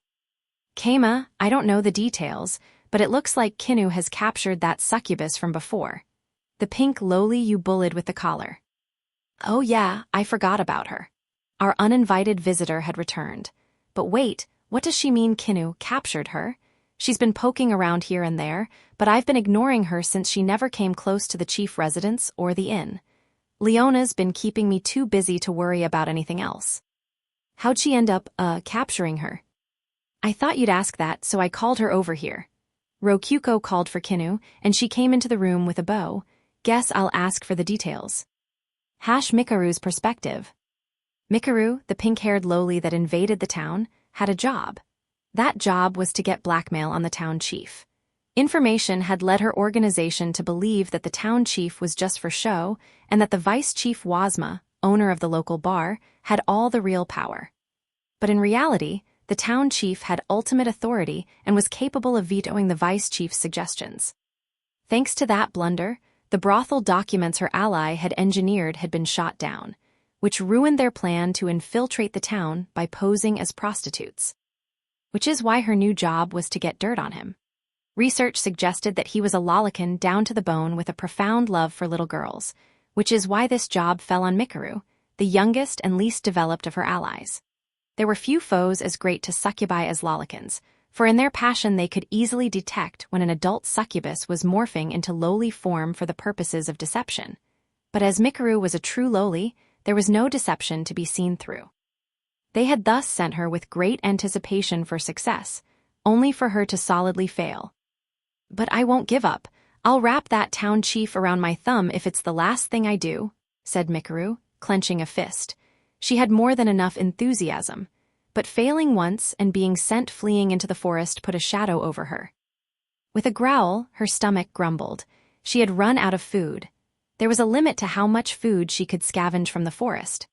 Keima, I don't know the details, but it looks like Kinu has captured that succubus from before. The pink loli you bullied with the collar. Oh yeah, I forgot about her. Our uninvited visitor had returned. But wait, what does she mean Kinu captured her? She's been poking around here and there, but I've been ignoring her since she never came close to the chief residence or the inn. Leona's been keeping me too busy to worry about anything else. How'd she end up, capturing her? I thought you'd ask that, so I called her over here. Rokyuko called for Kinu, and she came into the room with a bow. Guess I'll ask for the details. Mikaru's perspective. Mikaru, the pink-haired loli that invaded the town, had a job. That job was to get blackmail on the town chief. Information had led her organization to believe that the town chief was just for show and that the vice chief Wazma, owner of the local bar, had all the real power. But in reality, the town chief had ultimate authority and was capable of vetoing the vice chief's suggestions. Thanks to that blunder, the brothel documents her ally had engineered had been shot down, which ruined their plan to infiltrate the town by posing as prostitutes. Which is why her new job was to get dirt on him. Research suggested that he was a lolicon down to the bone with a profound love for little girls, which is why this job fell on Mikaru, the youngest and least developed of her allies. There were few foes as great to succubi as lolicons, for in their passion they could easily detect when an adult succubus was morphing into lowly form for the purposes of deception. But as Mikaru was a true lowly, there was no deception to be seen through. They had thus sent her with great anticipation for success, only for her to solidly fail. But I won't give up. I'll wrap that town chief around my thumb if it's the last thing I do, said Mikaru, clenching a fist. She had more than enough enthusiasm, but failing once and being sent fleeing into the forest put a shadow over her. With a growl, her stomach grumbled. She had run out of food. There was a limit to how much food she could scavenge from the forest.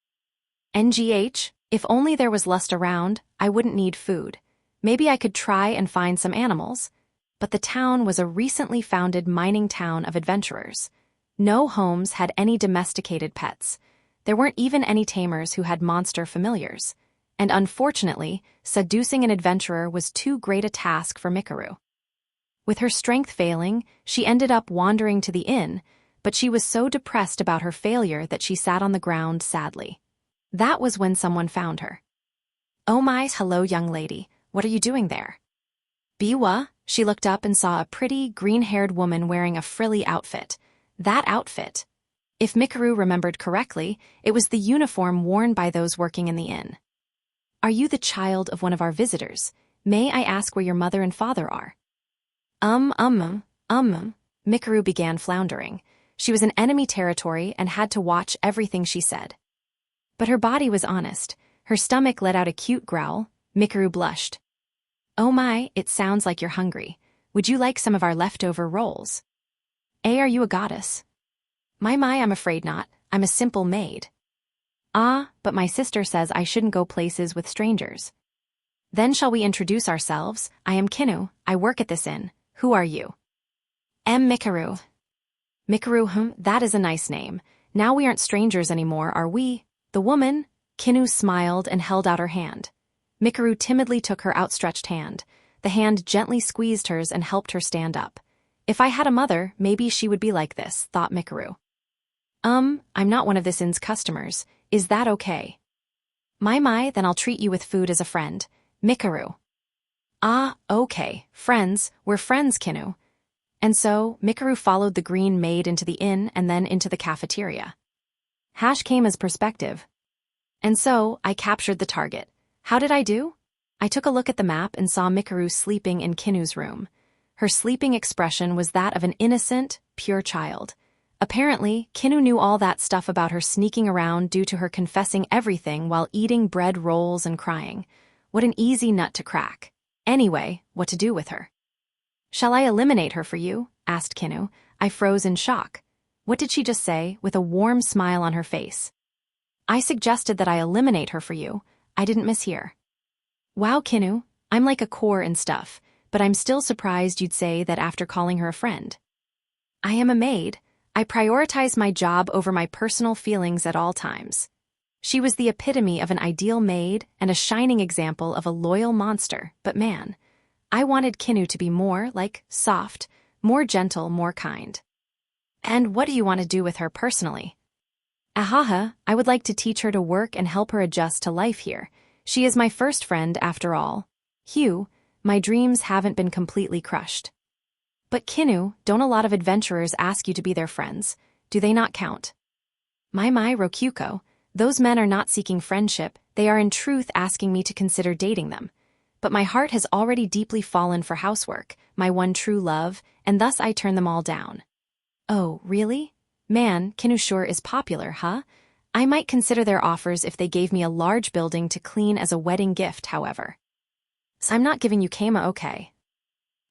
NGH, if only there was lust around, I wouldn't need food. Maybe I could try and find some animals. But the town was a recently founded mining town of adventurers. No homes had any domesticated pets. There weren't even any tamers who had monster familiars. And unfortunately, seducing an adventurer was too great a task for Mikaru. With her strength failing, she ended up wandering to the inn, but she was so depressed about her failure that she sat on the ground sadly. That was when someone found her. Oh my, hello young lady, what are you doing there? Biwa, she looked up and saw a pretty, green-haired woman wearing a frilly outfit. That outfit. If Mikaru remembered correctly, it was the uniform worn by those working in the inn. Are you the child of one of our visitors? May I ask where your mother and father are? Mikaru began floundering. She was in enemy territory and had to watch everything she said. But her body was honest. Her stomach let out a cute growl. Mikaru blushed. Oh my, it sounds like you're hungry. Would you like some of our leftover rolls? Are you a goddess? My, I'm afraid not. I'm a simple maid. Ah, but my sister says I shouldn't go places with strangers. Then shall we introduce ourselves? I am Kinu, I work at this inn. Who are you? Mikaru. Mikaru, that is a nice name. Now we aren't strangers anymore, are we? The woman, Kinu smiled and held out her hand. Mikaru timidly took her outstretched hand. The hand gently squeezed hers and helped her stand up. If I had a mother, maybe she would be like this, thought Mikaru. I'm not one of this inn's customers. Is that okay? My, then I'll treat you with food as a friend. Mikaru. Ah, okay, friends, we're friends, Kinu. And so, Mikaru followed the green maid into the inn and then into the cafeteria. Came as perspective. And so, I captured the target. How did I do? I took a look at the map and saw Mikaru sleeping in Kinu's room. Her sleeping expression was that of an innocent, pure child. Apparently, Kinu knew all that stuff about her sneaking around due to her confessing everything while eating bread rolls and crying. What an easy nut to crack. Anyway, what to do with her? Shall I eliminate her for you? Asked Kinu. I froze in shock. What did she just say, with a warm smile on her face? I suggested that I eliminate her for you. I didn't mishear. Wow, Kinu, I'm like a core and stuff, but I'm still surprised you'd say that after calling her a friend. I am a maid. I prioritize my job over my personal feelings at all times. She was the epitome of an ideal maid and a shining example of a loyal monster, but man, I wanted Kinu to be more, soft, more gentle, more kind. And what do you want to do with her personally? Ahaha, I would like to teach her to work and help her adjust to life here. She is my first friend after all. Hugh, my dreams haven't been completely crushed. But Kinu, don't a lot of adventurers ask you to be their friends? Do they not count? My Rokyuko, those men are not seeking friendship, they are in truth asking me to consider dating them. But my heart has already deeply fallen for housework, my one true love, and thus I turn them all down. Oh, really? Man, Kinu sure is popular, huh? I might consider their offers if they gave me a large building to clean as a wedding gift, however. So I'm not giving you Keima, okay?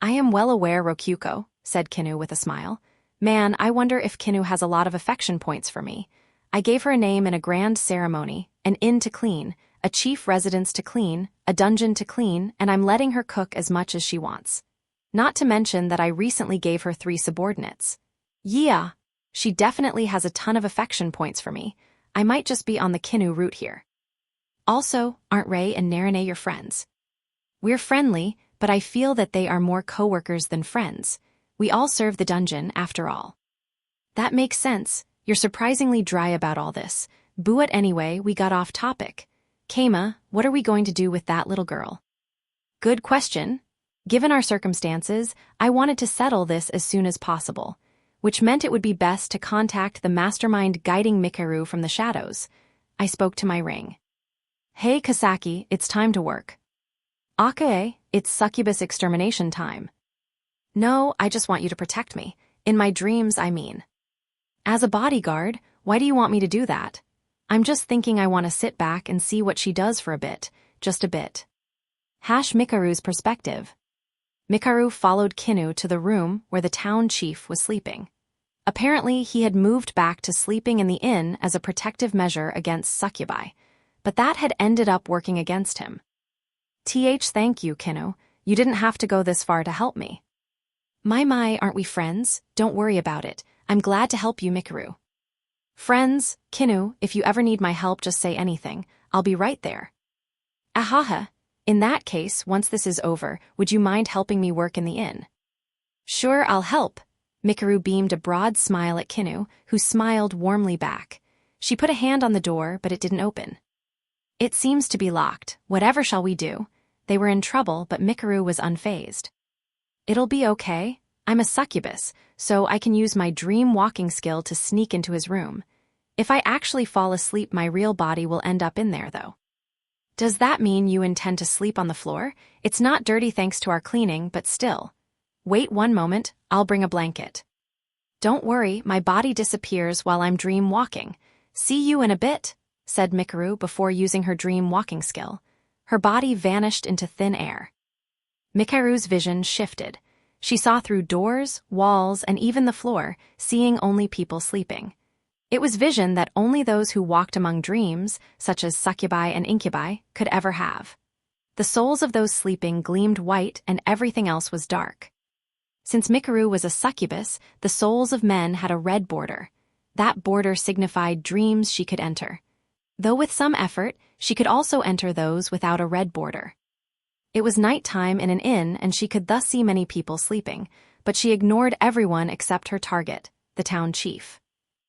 I am well aware, Rokyuko, said Kinu with a smile. Man, I wonder if Kinu has a lot of affection points for me. I gave her a name in a grand ceremony, an inn to clean, a chief residence to clean, a dungeon to clean, and I'm letting her cook as much as she wants. Not to mention that I recently gave her 3 subordinates. Yeah, she definitely has a ton of affection points for me. I might just be on the Kinu route here. Also, aren't Rei and Narine your friends? We're friendly, but I feel that they are more co-workers than friends. We all serve the dungeon, after all. That makes sense. You're surprisingly dry about all this. But anyway, we got off topic. Keima, what are we going to do with that little girl? Good question. Given our circumstances, I wanted to settle this as soon as possible, which meant it would be best to contact the mastermind guiding Mikaru from the shadows. I spoke to my ring. Hey Kasaki, it's time to work. Akae, it's succubus extermination time. No, I just want you to protect me. In my dreams, I mean. As a bodyguard, why do you want me to do that? I'm just thinking I want to sit back and see what she does for a bit, just a bit. Mikaru's perspective. Mikaru followed Kinu to the room where the town chief was sleeping. Apparently, he had moved back to sleeping in the inn as a protective measure against succubi, but that had ended up working against him. Thank you, Kinu. You didn't have to go this far to help me. My, aren't we friends? Don't worry about it. I'm glad to help you, Mikaru. Friends, Kinu, if you ever need my help, just say anything. I'll be right there. Ahaha. In that case, once this is over, would you mind helping me work in the inn? Sure, I'll help. Mikaru beamed a broad smile at Kinu, who smiled warmly back. She put a hand on the door, but it didn't open. It seems to be locked. Whatever shall we do? They were in trouble, but Mikaru was unfazed. It'll be okay. I'm a succubus, so I can use my dream walking skill to sneak into his room. If I actually fall asleep, my real body will end up in there, though. Does that mean you intend to sleep on the floor? It's not dirty thanks to our cleaning, but still. Wait one moment, I'll bring a blanket. Don't worry, my body disappears while I'm dream walking. See you in a bit, said Mikaru before using her dream walking skill. Her body vanished into thin air. Mikaru's vision shifted. She saw through doors, walls, and even the floor, seeing only people sleeping. It was vision that only those who walked among dreams, such as succubi and incubi, could ever have. The souls of those sleeping gleamed white and everything else was dark. Since Mikaru was a succubus, the souls of men had a red border. That border signified dreams she could enter. Though with some effort, she could also enter those without a red border. It was nighttime in an inn and she could thus see many people sleeping, but she ignored everyone except her target, the town chief.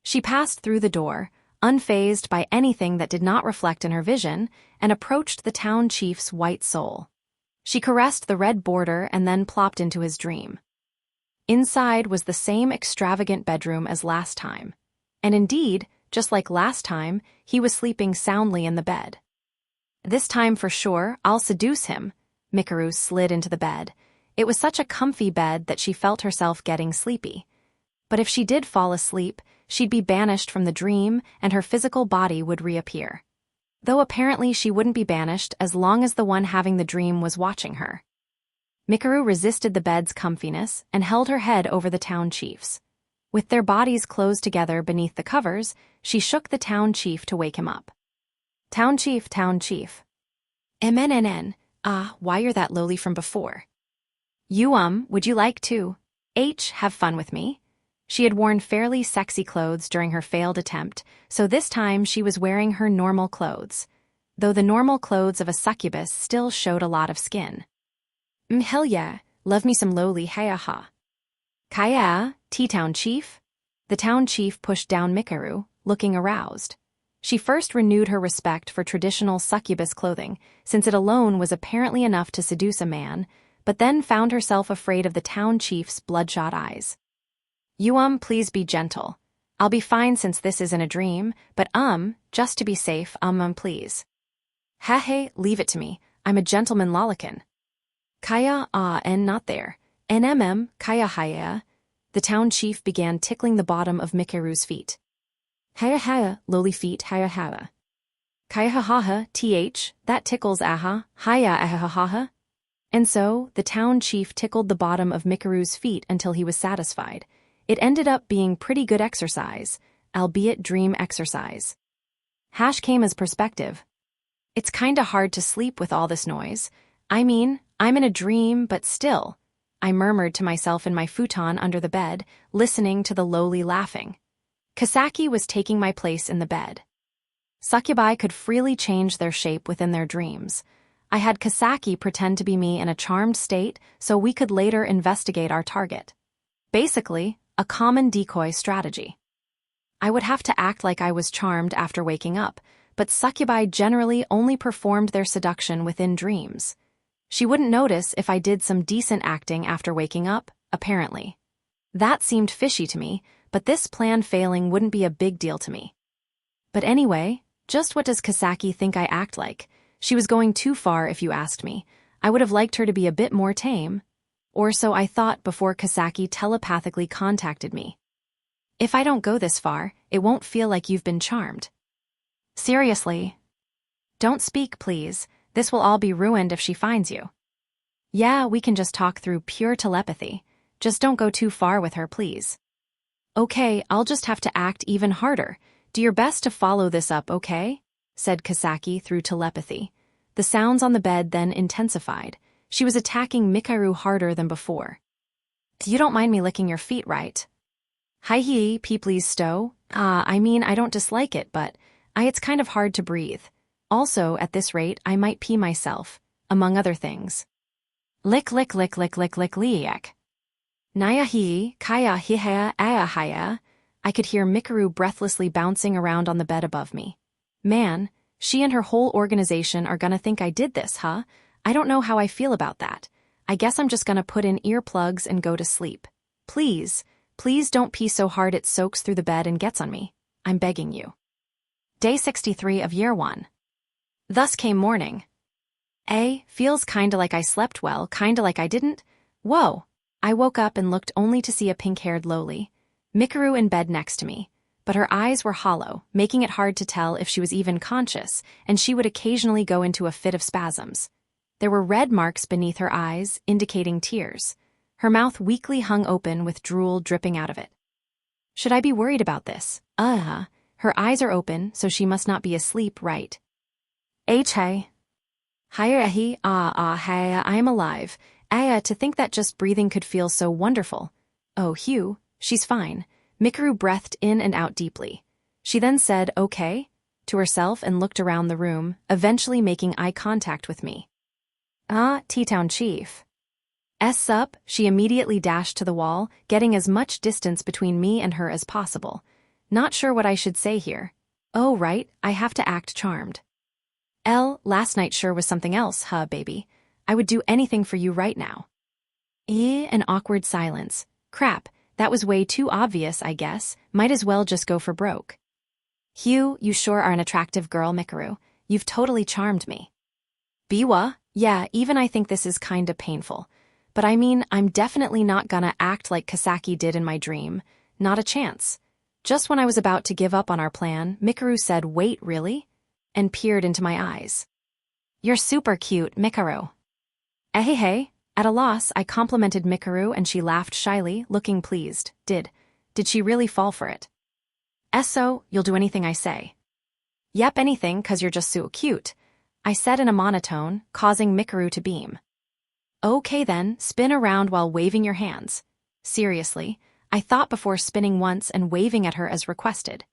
She passed through the door, unfazed by anything that did not reflect in her vision, and approached the town chief's white soul. She caressed the red border and then plopped into his dream. Inside was the same extravagant bedroom as last time. And indeed, just like last time, he was sleeping soundly in the bed. This time for sure, I'll seduce him. Mikaru slid into the bed. It was such a comfy bed that she felt herself getting sleepy. But if she did fall asleep, she'd be banished from the dream and her physical body would reappear. Though apparently she wouldn't be banished as long as the one having the dream was watching her. Mikaru resisted the bed's comfiness and held her head over the town chief's. With their bodies closed together beneath the covers, she shook the town chief to wake him up. Town chief. MNNN. Why you're that lowly from before? Would you like to have fun with me? She had worn fairly sexy clothes during her failed attempt, so this time she was wearing her normal clothes, though the normal clothes of a succubus still showed a lot of skin. Hell yeah, love me some lowly hayaha. Kaya, T-Town Chief? The town chief pushed down Mikaru, looking aroused. She first renewed her respect for traditional succubus clothing, since it alone was apparently enough to seduce a man, but then found herself afraid of the town chief's bloodshot eyes. You, please be gentle. I'll be fine since this isn't a dream, but just to be safe, please. Hey, leave it to me. I'm a gentleman lolican. Kaya, and not there. Kaya haya. The town chief began tickling the bottom of Mikeru's feet. Haya, lowly feet, haya. Kaya ha, that tickles aha, haya ha. And so, the town chief tickled the bottom of Mikeru's feet until he was satisfied. It ended up being pretty good exercise, albeit dream exercise. Hash came as perspective. It's kinda hard to sleep with all this noise. I mean, I'm in a dream, but still. I murmured to myself in my futon under the bed, listening to the lowly laughing. Kasaki was taking my place in the bed. Succubi could freely change their shape within their dreams. I had Kasaki pretend to be me in a charmed state so we could later investigate our target. Basically, a common decoy strategy. I would have to act like I was charmed after waking up, but succubi generally only performed their seduction within dreams. She wouldn't notice if I did some decent acting after waking up, apparently. That seemed fishy to me, but this plan failing wouldn't be a big deal to me. But anyway, just what does Kasaki think I act like? She was going too far if you asked me. I would have liked her to be a bit more tame. Or so I thought before Kasaki telepathically contacted me. If I don't go this far, it won't feel like you've been charmed. Seriously. Don't speak, please. This will all be ruined if she finds you. Yeah, we can just talk through pure telepathy. Just don't go too far with her, please. Okay, I'll just have to act even harder. Do your best to follow this up, okay? Said Kasaki through telepathy. The sounds on the bed then intensified. She was attacking Mikeru harder than before. You don't mind me licking your feet, right? Hi, please stow. I mean, I don't dislike it, but it's kind of hard to breathe. Also, at this rate, I might pee myself, among other things. Lick, liek. Naya hi, kaya hiha, ahaya. I could hear Mikeru breathlessly bouncing around on the bed above me. Man, she and her whole organization are gonna think I did this, huh? I don't know how I feel about that. I guess I'm just gonna put in earplugs and go to sleep. Please don't pee so hard it soaks through the bed and gets on me. I'm begging you. Day 63 of year 1. Thus came morning. Feels kinda like I slept well, kinda like I didn't. Whoa. I woke up and looked only to see a pink-haired lowly Mikeru in bed next to me, but her eyes were hollow, making it hard to tell if she was even conscious, and she would occasionally go into a fit of spasms. There were red marks beneath her eyes, indicating tears. Her mouth weakly hung open with drool dripping out of it. Should I be worried about this? Her eyes are open, so she must not be asleep, right? Hey. Higher hey, I am alive. To think that just breathing could feel so wonderful. Oh, Hugh, she's fine. Mikeru breathed in and out deeply. She then said, okay, to herself and looked around the room, eventually making eye contact with me. T-Town Chief. Up, she immediately dashed to the wall, getting as much distance between me and her as possible. Not sure what I should say here. Oh, right, I have to act charmed. Last night sure was something else, baby. I would do anything for you right now. An awkward silence. Crap, that was way too obvious, I guess. Might as well just go for broke. Hugh, you sure are an attractive girl, Mikeru. You've totally charmed me. Biwa? Yeah, even I think this is kinda painful. But I mean, I'm definitely not gonna act like Kasaki did in my dream. Not a chance. Just when I was about to give up on our plan, Mikeru said, wait, really? And peered into my eyes. You're super cute, Mikeru. Hey. At a loss, I complimented Mikeru and she laughed shyly, looking pleased. Did she really fall for it? So, you'll do anything I say. Yep, anything, 'cause you're just so cute. I said in a monotone, causing Mikeru to beam. Okay then, spin around while waving your hands. Seriously, I thought before spinning once and waving at her as requested.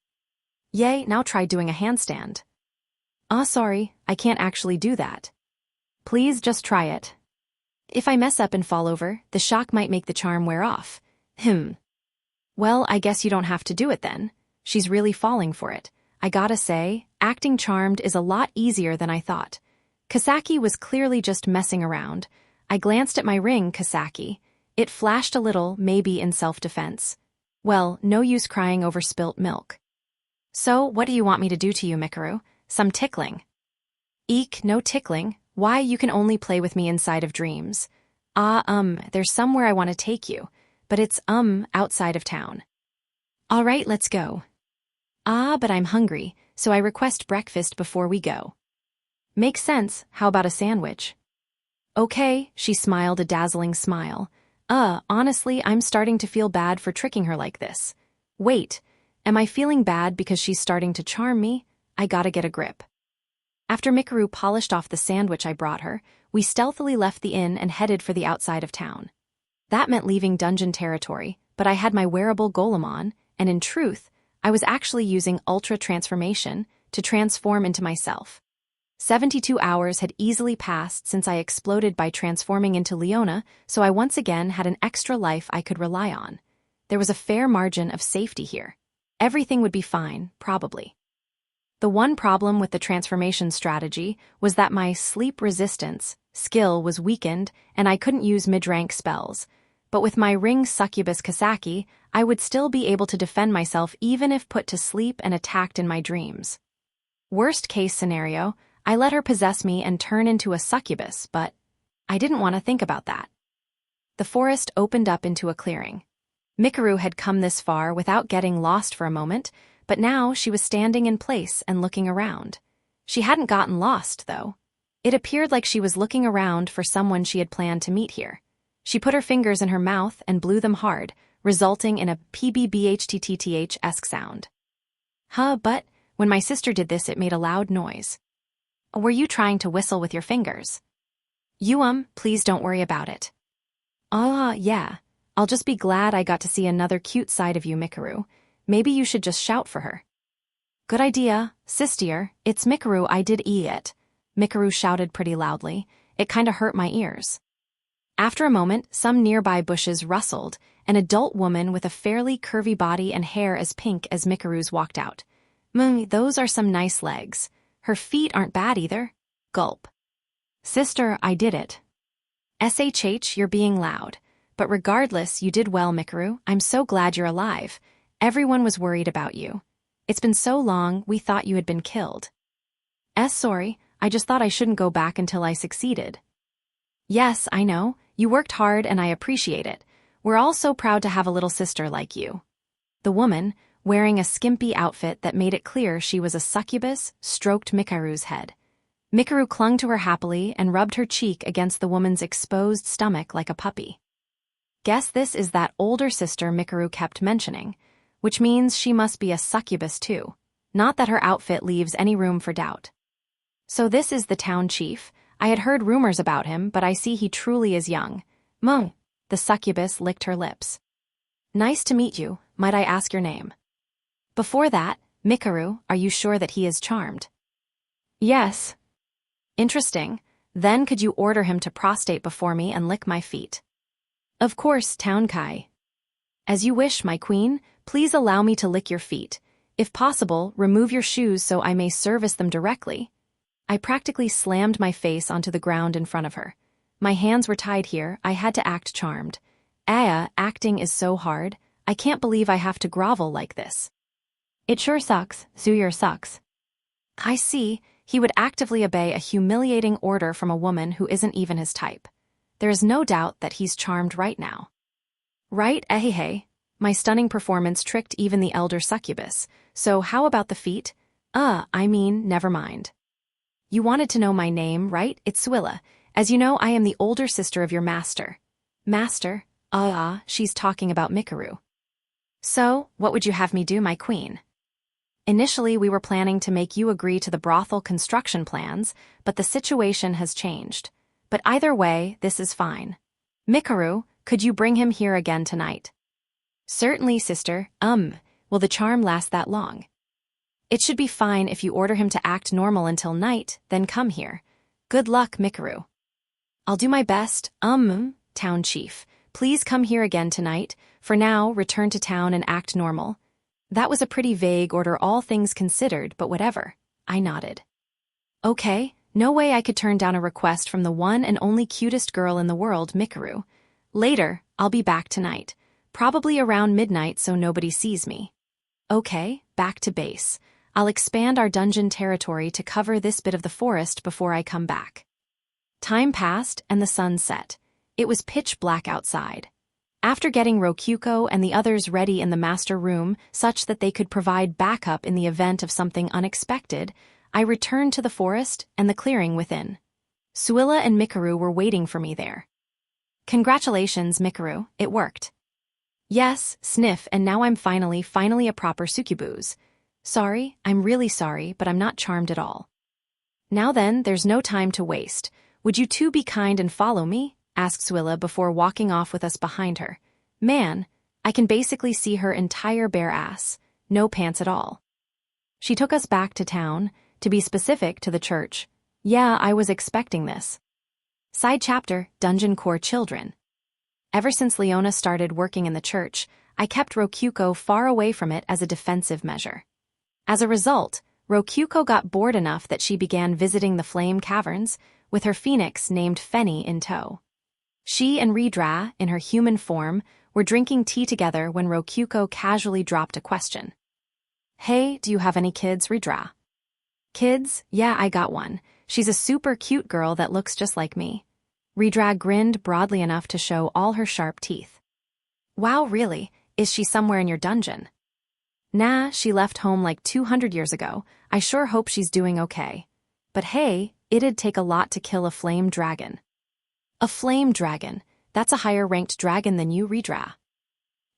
Yay, now try doing a handstand. Sorry, I can't actually do that. Please just try it. If I mess up and fall over, the shock might make the charm wear off. Well, I guess you don't have to do it then. She's really falling for it. I gotta say, acting charmed is a lot easier than I thought. Kasaki was clearly just messing around. I glanced at my ring, Kasaki. It flashed a little, maybe in self-defense. Well, no use crying over spilt milk. So, what do you want me to do to you, Mikaru? Some tickling? Eek, no tickling. Why, you can only play with me inside of dreams. There's somewhere I want to take you, but it's, outside of town. All right, let's go. But I'm hungry, so I request breakfast before we go. Makes sense. How about a sandwich? Okay, she smiled a dazzling smile. Honestly, I'm starting to feel bad for tricking her like this. Wait, am I feeling bad because she's starting to charm me? I gotta get a grip. After Mikaru polished off the sandwich I brought her, we stealthily left the inn and headed for the outside of town. That meant leaving dungeon territory, but I had my wearable golem on, and in truth, I was actually using Ultra Transformation to transform into myself. 72 hours had easily passed since I exploded by transforming into Leona, so I once again had an extra life I could rely on. There was a fair margin of safety here. Everything would be fine, probably. The one problem with the transformation strategy was that my sleep resistance skill was weakened and I couldn't use mid-rank spells. But with my ring Succubus Kasaki, I would still be able to defend myself even if put to sleep and attacked in my dreams. Worst case scenario, I let her possess me and turn into a succubus, but I didn't want to think about that. The forest opened up into a clearing. Mikaru had come this far without getting lost for a moment, but now she was standing in place and looking around. She hadn't gotten lost, though. It appeared like she was looking around for someone she had planned to meet here. She put her fingers in her mouth and blew them hard, resulting in a PBBHTTTH-esque sound. But when my sister did this, it made a loud noise. Were you trying to whistle with your fingers? Please don't worry about it. Yeah. I'll just be glad I got to see another cute side of you, Mikaru. Maybe you should just shout for her. Good idea, sister. It's Mikaru, I did it. Mikaru shouted pretty loudly. It kinda hurt my ears. After a moment, some nearby bushes rustled. An adult woman with a fairly curvy body and hair as pink as Mikaru's walked out. Those are some nice legs. Her feet aren't bad either. Gulp. Sister, I did it. SHH, you're being loud. But regardless, you did well, Mikaru. I'm so glad you're alive. Everyone was worried about you. It's been so long, we thought you had been killed. Sorry, I just thought I shouldn't go back until I succeeded. Yes, I know. You worked hard and I appreciate it. We're all so proud to have a little sister like you. The woman, wearing a skimpy outfit that made it clear she was a succubus, stroked Mikaru's head. Mikaru clung to her happily and rubbed her cheek against the woman's exposed stomach like a puppy. Guess this is that older sister Mikaru kept mentioning, which means she must be a succubus too. Not that her outfit leaves any room for doubt. So this is the town chief. I had heard rumors about him, but I see he truly is young. The succubus licked her lips. Nice to meet you. Might I ask your name? Before that, Mikaru, are you sure that he is charmed? Yes. Interesting. Then could you order him to prostrate before me and lick my feet? Of course, Town Kai. As you wish, my queen. Please allow me to lick your feet. If possible, remove your shoes so I may service them directly. I practically slammed my face onto the ground in front of her. My hands were tied here, I had to act charmed. Acting is so hard. I can't believe I have to grovel like this. It sure sucks, Zuyer sucks. I see, he would actively obey a humiliating order from a woman who isn't even his type. There is no doubt that he's charmed right now. Right, my stunning performance tricked even the elder succubus, so how about the feet? Never mind. You wanted to know my name, right? It's Swilla. As you know, I am the older sister of your master. Master? She's talking about Mikaru. So, what would you have me do, my queen? Initially, we were planning to make you agree to the brothel construction plans, but the situation has changed. But either way, this is fine. Mikaru, could you bring him here again tonight? Certainly, sister. Will the charm last that long? It should be fine if you order him to act normal until night, then come here. Good luck, Mikaru. I'll do my best, town chief. Please come here again tonight. For now, return to town and act normal. That was a pretty vague order all things considered, but whatever. I nodded. Okay, No way I could turn down a request from the one and only cutest girl in the world, Mikaru. Later, I'll be back tonight. Probably around midnight so nobody sees me. Okay, back to base. I'll expand our dungeon territory to cover this bit of the forest before I come back. Time passed and the sun set. It was pitch black outside. After getting Rokyuko and the others ready in the master room such that they could provide backup in the event of something unexpected, I returned to the forest and the clearing within. Suilla and Mikaru were waiting for me there. Congratulations, Mikaru, it worked. Yes, sniff, and now I'm finally a proper succubus. Sorry, I'm really sorry, but I'm not charmed at all. Now then, there's no time to waste. Would you two be kind and follow me? Asked Suilla before walking off with us behind her. Man, I can basically see her entire bare ass, no pants at all. She took us back to town, to be specific, to the church. Yeah, I was expecting this. Side chapter, Dungeon Core Children. Ever since Leona started working in the church, I kept Rokyuko far away from it as a defensive measure. As a result, Rokyuko got bored enough that she began visiting the Flame Caverns, with her phoenix named Feni in tow. She and Ridra, in her human form, were drinking tea together when Rokyuko casually dropped a question. Hey, do you have any kids, Ridra? Kids? Yeah, I got one. She's a super cute girl that looks just like me. Ridra grinned broadly enough to show all her sharp teeth. Wow, really? Is she somewhere in your dungeon? Nah, she left home like 200 years ago. I sure hope she's doing okay. But hey, it'd take a lot to kill a flame dragon. A flame dragon? That's a higher-ranked dragon than you, Ridra.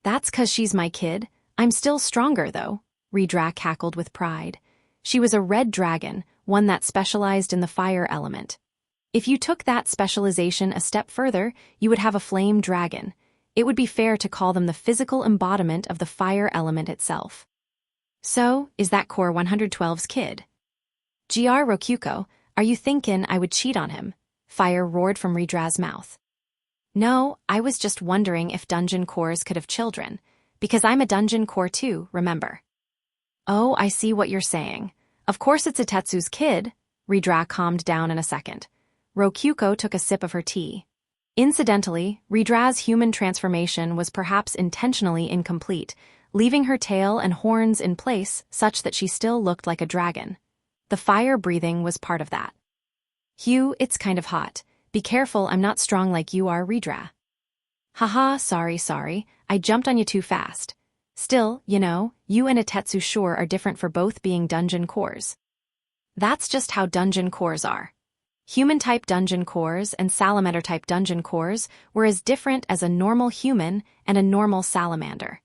That's 'cause she's my kid. I'm still stronger, though, Ridra cackled with pride. She was a red dragon, one that specialized in the fire element. If you took that specialization a step further, you would have a flame dragon. It would be fair to call them the physical embodiment of the fire element itself. So, is that Core 112's kid? GR Rokyuko, are you thinkin' I would cheat on him? Fire roared from Ridra's mouth. No, I was just wondering if dungeon cores could have children, because I'm a dungeon core too, remember. Oh, I see what you're saying. Of course it's Itetsu's kid. Ridra calmed down in a second. Rokyuko took a sip of her tea. Incidentally, Ridra's human transformation was perhaps intentionally incomplete, leaving her tail and horns in place such that she still looked like a dragon. The fire breathing was part of that. Hugh, it's kind of hot. Be careful I'm not strong like you are, Ridra. Haha, sorry, I jumped on you too fast. Still, you know, you and Itetsu sure are different for both being dungeon cores. That's just how dungeon cores are. Human-type dungeon cores and salamander-type dungeon cores were as different as a normal human and a normal salamander.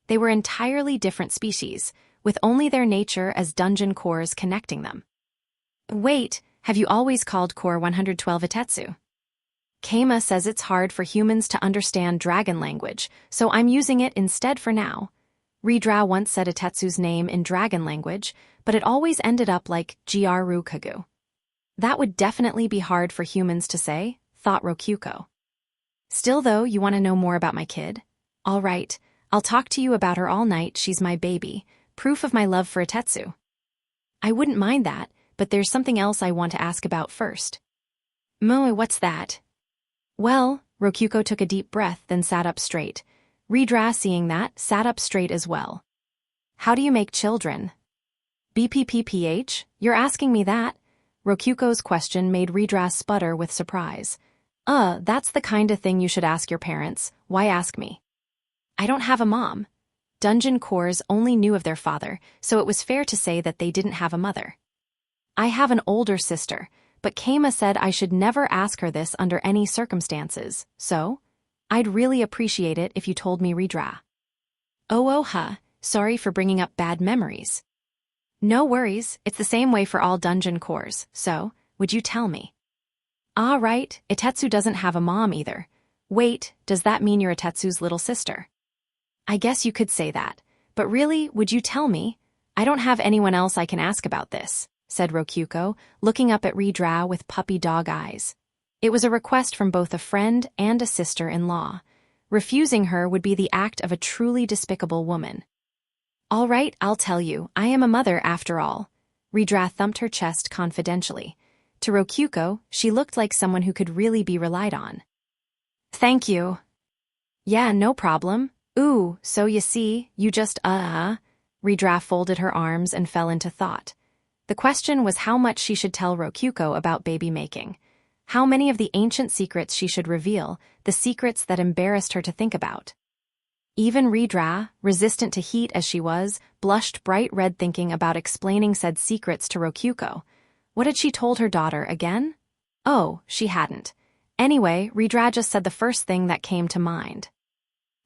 They were entirely different species, with only their nature as dungeon cores connecting them. Wait, have you always called Core 112 Itetsu? Keima says it's hard for humans to understand dragon language, so I'm using it instead for now. Ridra once said Itetsu's name in dragon language, but it always ended up like Gyaru Kagu. That would definitely be hard for humans to say, thought Rokyuko. Still though, you want to know more about my kid? All right, I'll talk to you about her all night. She's my baby, proof of my love for Itetsu. I wouldn't mind that, but there's something else I want to ask about first. Moe, what's that? Well, Rokyuko took a deep breath, then sat up straight. Ridra, seeing that, sat up straight as well. How do you make children? BPPPH? You're asking me that? Rokyuko's question made Ridra sputter with surprise. That's the kind of thing you should ask your parents. Why ask me? I don't have a mom. Dungeon cores only knew of their father, so it was fair to say that they didn't have a mother. I have an older sister, but Keima said I should never ask her this under any circumstances, so I'd really appreciate it if you told me, Ridra. Sorry for bringing up bad memories. No worries, it's the same way for all dungeon cores, so, would you tell me? Ah, right, Itetsu doesn't have a mom either. Wait, does that mean you're Itetsu's little sister? I guess you could say that, but really, would you tell me? I don't have anyone else I can ask about this, said Rokyuko, looking up at Ridra with puppy dog eyes. It was a request from both a friend and a sister-in-law. Refusing her would be the act of a truly despicable woman. All right, I'll tell you, I am a mother after all. Ridra thumped her chest confidentially. To Rokyuko, she looked like someone who could really be relied on. Thank you. Yeah, no problem. Ooh, so you see, you just, Redra folded her arms and fell into thought. The question was how much she should tell Rokyuko about baby making. How many of the ancient secrets she should reveal, the secrets that embarrassed her to think about. Even Redra, resistant to heat as she was, blushed bright red thinking about explaining said secrets to Rokyuko. What had she told her daughter again? Oh, she hadn't. Anyway, Redra just said the first thing that came to mind.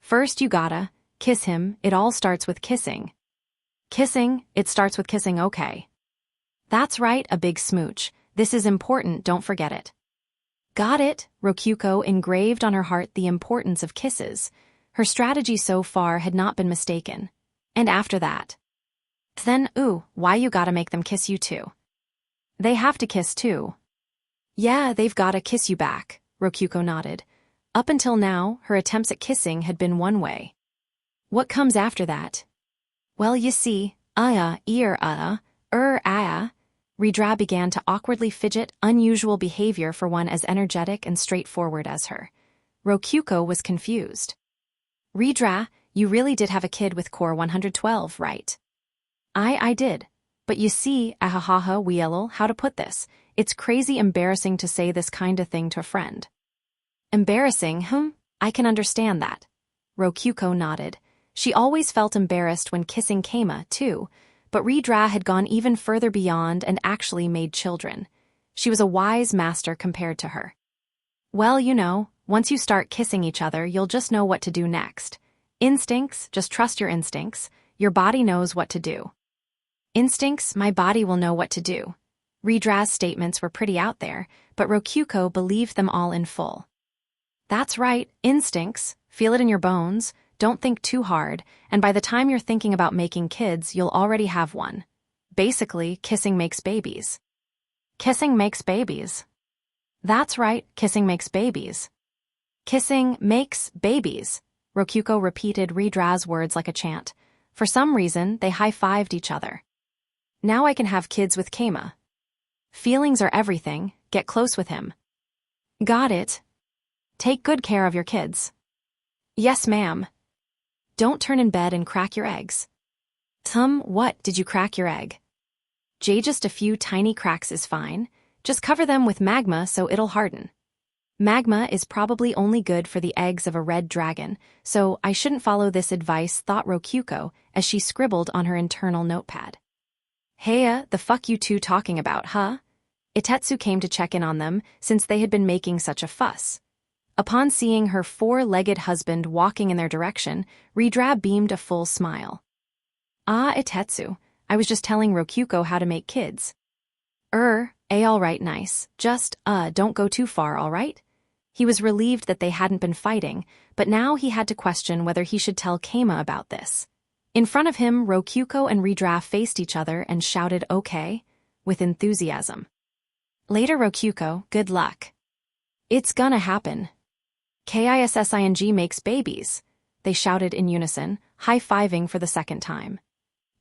First you gotta kiss him, it all starts with kissing. Kissing, it starts with kissing, okay. That's right, a big smooch. This is important, don't forget it. Got it, Rokyuko engraved on her heart the importance of kisses. Her strategy so far had not been mistaken. And after that. Then, why you gotta make them kiss you too? They have to kiss too. Yeah, they've gotta kiss you back, Rokyuko nodded. Up until now, her attempts at kissing had been one way. What comes after that? Well, you see, Redra began to awkwardly fidget, unusual behavior for one as energetic and straightforward as her. Rokyuko was confused. Redra, you really did have a kid with core 112, right? I did. But you see, Wielel, how to put this. It's crazy embarrassing to say this kind of thing to a friend. Embarrassing, I can understand that. Rokyuko nodded. She always felt embarrassed when kissing Keima, too, but Redra had gone even further beyond and actually made children. She was a wise master compared to her. Well, you know, once you start kissing each other, you'll just know what to do next. Instincts, just trust your instincts. Your body knows what to do. Instincts, my body will know what to do. Redra's statements were pretty out there, but Rokyuko believed them all in full. That's right, instincts, feel it in your bones, don't think too hard, and by the time you're thinking about making kids, you'll already have one. Basically, kissing makes babies. Kissing makes babies. That's right, kissing makes babies. Kissing makes babies. Rokyuko repeated Redra's words like a chant. For some reason, they high-fived each other. Now I can have kids with Keima. Feelings are everything, get close with him. Got it. Take good care of your kids. Yes, ma'am. Don't turn in bed and crack your eggs. What, did you crack your egg? Just a few tiny cracks is fine. Just cover them with magma so it'll harden. Magma is probably only good for the eggs of a red dragon, so I shouldn't follow this advice, thought Rokyuko as she scribbled on her internal notepad. Heya, the fuck you two talking about, huh? Itetsu came to check in on them since they had been making such a fuss. Upon seeing her four-legged husband walking in their direction, Redra beamed a full smile. Itetsu, I was just telling Rokyuko how to make kids. Alright, nice. Just, don't go too far, alright? He was relieved that they hadn't been fighting, but now he had to question whether he should tell Keima about this. In front of him, Rokyuko and Redra faced each other and shouted okay, with enthusiasm. Later, Rokyuko, good luck. It's gonna happen. Kissing makes babies, they shouted in unison, high-fiving for the second time.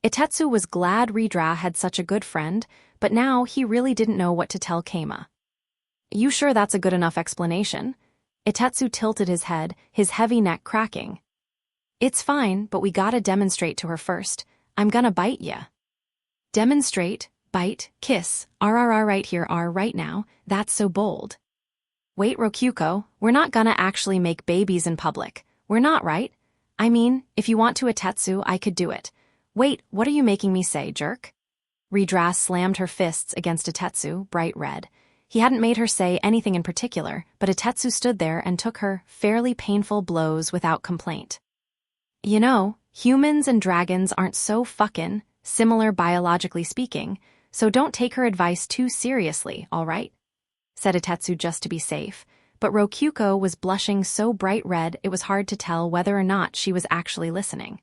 Itetsu was glad Redra had such a good friend, but now he really didn't know what to tell Keima. You sure that's a good enough explanation? Itetsu tilted his head, his heavy neck cracking. It's fine, but we gotta demonstrate to her first. I'm gonna bite ya. Demonstrate, bite, kiss, right here, right now, that's so bold. Wait, Rokyuko, we're not gonna actually make babies in public. We're not, right? I mean, if you want to Itetsu, I could do it. Wait, what are you making me say, jerk? Redra slammed her fists against Itetsu, bright red. He hadn't made her say anything in particular, but Itetsu stood there and took her fairly painful blows without complaint. You know, humans and dragons aren't so fucking similar biologically speaking, so don't take her advice too seriously, all right? Said Itetsu just to be safe, but Rokyuko was blushing so bright red it was hard to tell whether or not she was actually listening.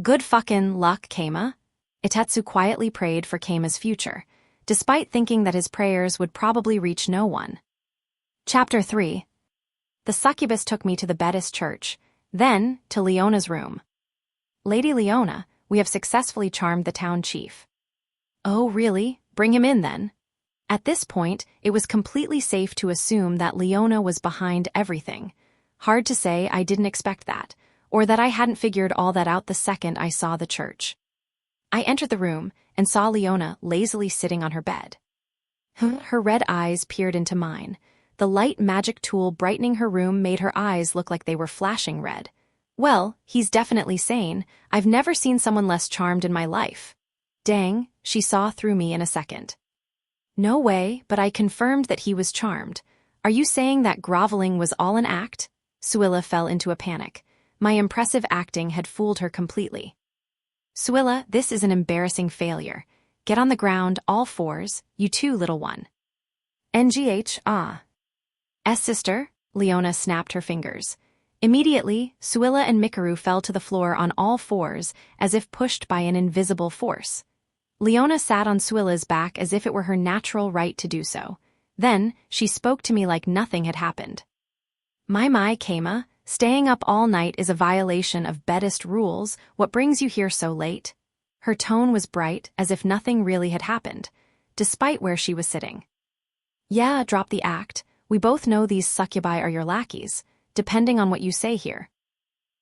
Good fucking luck, Keima. Itetsu quietly prayed for Keima's future, despite thinking that his prayers would probably reach no one. Chapter 3. The succubus took me to the Bettis church, then to Leona's room. Lady Leona, we have successfully charmed the town chief. Oh, really? Bring him in then. At this point, it was completely safe to assume that Leona was behind everything. Hard to say I didn't expect that, or that I hadn't figured all that out the second I saw the church. I entered the room and saw Leona lazily sitting on her bed. Her red eyes peered into mine. The light magic tool brightening her room made her eyes look like they were flashing red. Well, he's definitely sane. I've never seen someone less charmed in my life. Dang, she saw through me in a second. No way, but I confirmed that he was charmed. Are you saying that groveling was all an act? Suilla fell into a panic. My impressive acting had fooled her completely. Suilla, this is an embarrassing failure. Get on the ground, all fours, you too, little one. Sister, Leona snapped her fingers. Immediately, Suilla and Mikaru fell to the floor on all fours, as if pushed by an invisible force. Leona sat on Suilla's back as if it were her natural right to do so. Then, she spoke to me like nothing had happened. My, Keima, staying up all night is a violation of Buddhist rules. What brings you here so late? Her tone was bright, as if nothing really had happened, despite where she was sitting. Yeah, drop the act. We both know these succubi are your lackeys, depending on what you say here.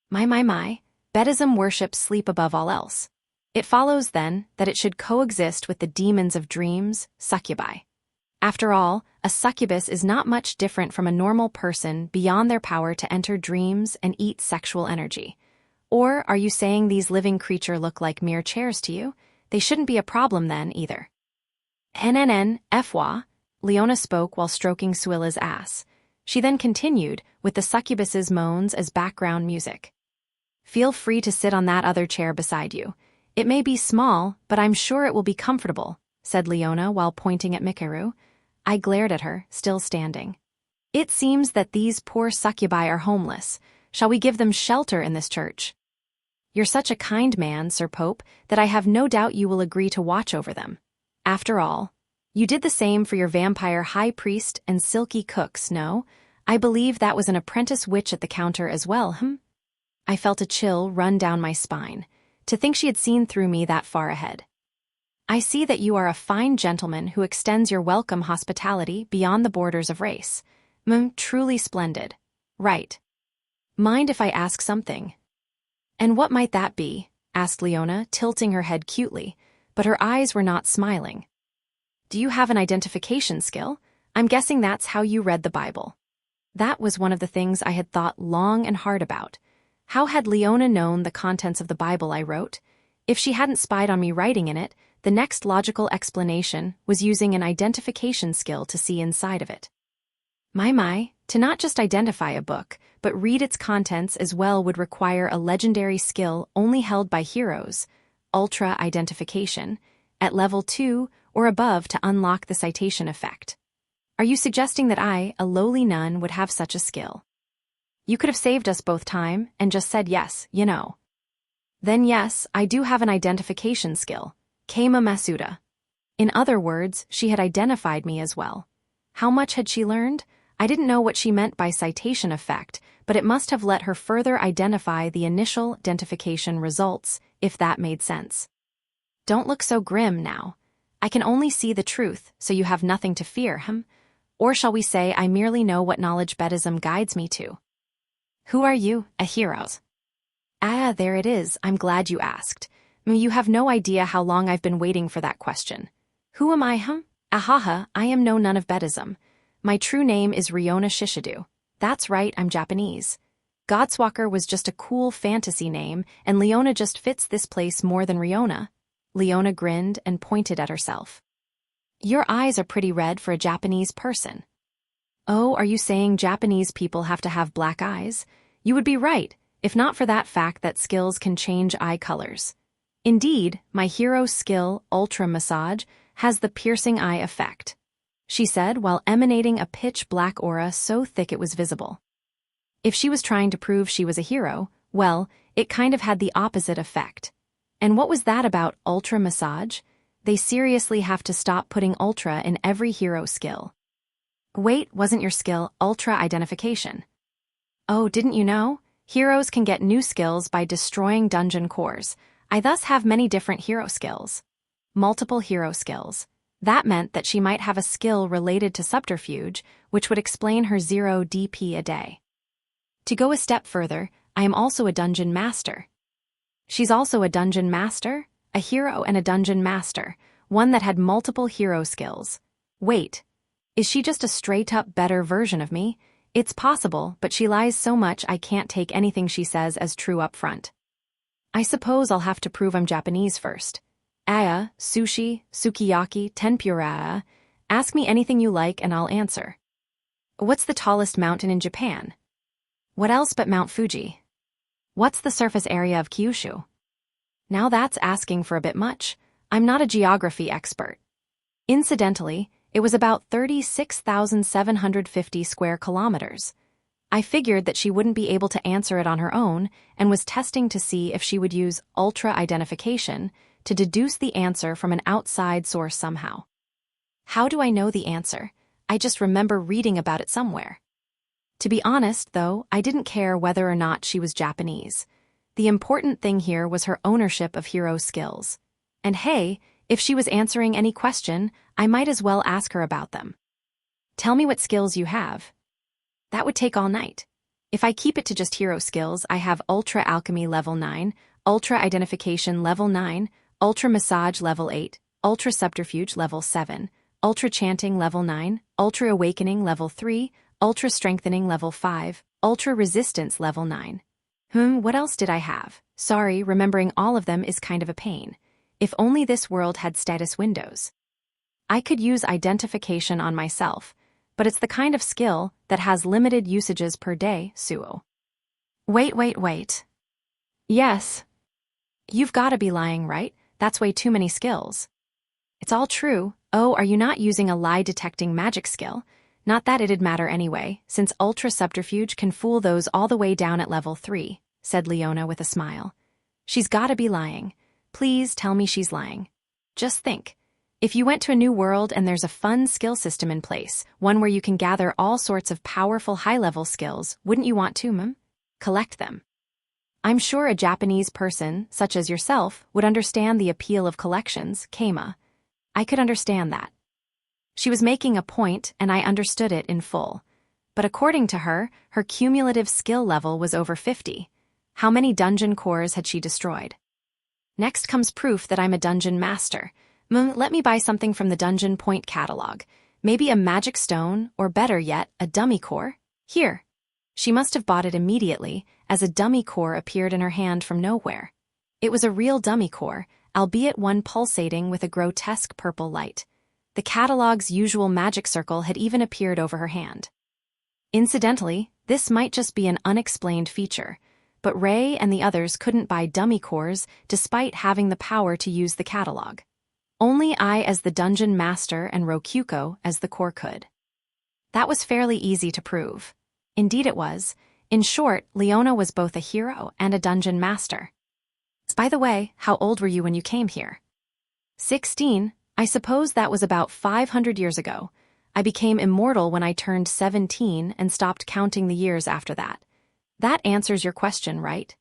My. Buddhism worships sleep above all else. It follows, then, that it should coexist with the demons of dreams, succubi. After all, a succubus is not much different from a normal person beyond their power to enter dreams and eat sexual energy. Or are you saying these living creatures look like mere chairs to you? They shouldn't be a problem then, either. Fwa, Leona spoke while stroking Suilla's ass. She then continued, with the succubus's moans as background music. Feel free to sit on that other chair beside you. It may be small, but I'm sure it will be comfortable, said Leona while pointing at Mikaru. I glared at her, still standing. It seems that these poor succubi are homeless. Shall we give them shelter in this church? You're such a kind man, Sir Pope, that I have no doubt you will agree to watch over them. After all, you did the same for your vampire high priest and silky cooks, no? I believe that was an apprentice witch at the counter as well, I felt a chill run down my spine. To think she had seen through me that far ahead. I see that you are a fine gentleman who extends your welcome hospitality beyond the borders of race. Truly splendid. Right. Mind if I ask something? And what might that be? Asked Leona, tilting her head cutely, but her eyes were not smiling. Do you have an identification skill? I'm guessing that's how you read the Bible. That was one of the things I had thought long and hard about. How had Leona known the contents of the Bible I wrote? If she hadn't spied on me writing in it, the next logical explanation was using an identification skill to see inside of it. My, to not just identify a book, but read its contents as well would require a legendary skill only held by heroes, ultra identification, at level 2 or above to unlock the citation effect. Are you suggesting that I, a lowly nun, would have such a skill? You could have saved us both time and just said yes, you know. Then yes, I do have an identification skill, Keima Masuda. In other words, she had identified me as well. How much had she learned? I didn't know what she meant by citation effect, but it must have let her further identify the initial identification results, if that made sense. Don't look so grim now. I can only see the truth, so you have nothing to fear, Or shall we say I merely know what knowledge Buddhism guides me to? Who are you, a hero? Ah, there it is, I'm glad you asked. You have no idea how long I've been waiting for that question. Who am I, Ahaha, I am no nun of Buddhism. My true name is Riona Shishidu. That's right, I'm Japanese. Godswalker was just a cool fantasy name, and Leona just fits this place more than Riona. Leona grinned and pointed at herself. Your eyes are pretty red for a Japanese person. Oh, are you saying Japanese people have to have black eyes? You would be right, if not for that fact that skills can change eye colors. Indeed, my hero skill, Ultra Massage, has the piercing eye effect, she said while emanating a pitch-black aura so thick it was visible. If she was trying to prove she was a hero, well, it kind of had the opposite effect. And what was that about Ultra Massage? They seriously have to stop putting Ultra in every hero skill. Wait, wasn't your skill Ultra Identification? Oh, didn't you know? Heroes can get new skills by destroying dungeon cores. I thus have many different hero skills. Multiple hero skills. That meant that she might have a skill related to subterfuge, which would explain her 0 DP a day. To go a step further, I am also a dungeon master. She's also a dungeon master, a hero and a dungeon master, one that had multiple hero skills. Wait, is she just a straight-up better version of me? It's possible, but she lies so much I can't take anything she says as true up front. I suppose I'll have to prove I'm Japanese first. Aya, sushi, sukiyaki, tempura. Ask me anything you like and I'll answer. What's the tallest mountain in Japan? What else but Mount Fuji? What's the surface area of Kyushu? Now that's asking for a bit much. I'm not a geography expert. Incidentally, it was about 36,750 square kilometers. I figured that she wouldn't be able to answer it on her own and was testing to see if she would use ultra-identification to deduce the answer from an outside source somehow. How do I know the answer? I just remember reading about it somewhere. To be honest, though, I didn't care whether or not she was Japanese. The important thing here was her ownership of hero skills. And hey, if she was answering any question, I might as well ask her about them. Tell me what skills you have. That would take all night. If I keep it to just hero skills, I have Ultra Alchemy level 9, Ultra Identification level 9, Ultra Massage level 8, Ultra Subterfuge level 7, Ultra Chanting level 9, Ultra Awakening level 3, Ultra Strengthening level 5, Ultra Resistance level 9. What else did I have? Sorry, remembering all of them is kind of a pain. If only this world had status windows. I could use identification on myself, but it's the kind of skill that has limited usages per day, Suo. Wait. Yes. You've gotta be lying, right? That's way too many skills. It's all true. Oh, are you not using a lie-detecting magic skill? Not that it'd matter anyway, since Ultra Subterfuge can fool those all the way down at level 3, said Leona with a smile. She's gotta be lying. Please tell me she's lying. Just think. If you went to a new world and there's a fun skill system in place, one where you can gather all sorts of powerful high-level skills, wouldn't you want to, collect them? I'm sure a Japanese person, such as yourself, would understand the appeal of collections, Keima. I could understand that. She was making a point, and I understood it in full. But according to her, her cumulative skill level was over 50. How many dungeon cores had she destroyed? Next comes proof that I'm a dungeon master. Let me buy something from the Dungeon Point catalog. Maybe a magic stone, or better yet, a dummy core. Here. She must have bought it immediately, as a dummy core appeared in her hand from nowhere. It was a real dummy core, albeit one pulsating with a grotesque purple light. The catalog's usual magic circle had even appeared over her hand. Incidentally, this might just be an unexplained feature, but Ray and the others couldn't buy dummy cores despite having the power to use the catalog. Only I as the dungeon master and Rokyuko as the core could. That was fairly easy to prove. Indeed it was. In short, Leona was both a hero and a dungeon master. By the way, how old were you when you came here? 16. I suppose that was about 500 years ago. I became immortal when I turned 17 and stopped counting the years after that. That answers your question, right?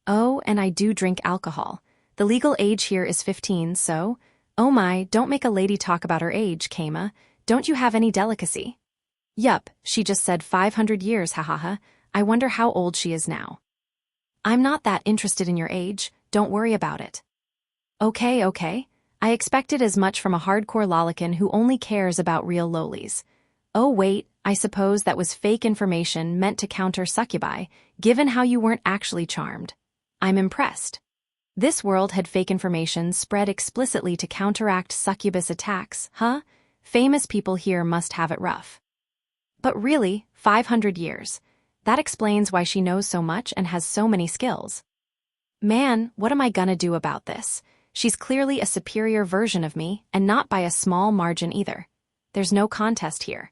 Oh, and I do drink alcohol. The legal age here is 15, so... Oh my, don't make a lady talk about her age, Keima. Don't you have any delicacy? Yup, she just said 500 years, hahaha. I wonder how old she is now. I'm not that interested in your age, don't worry about it. Okay. I expected as much from a hardcore lolican who only cares about real lolis. Oh wait, I suppose that was fake information meant to counter succubi, given how you weren't actually charmed. I'm impressed. This world had fake information spread explicitly to counteract succubus attacks, huh? Famous people here must have it rough. But really, 500 years. That explains why she knows so much and has so many skills. Man, what am I gonna do about this? She's clearly a superior version of me, and not by a small margin either. There's no contest here.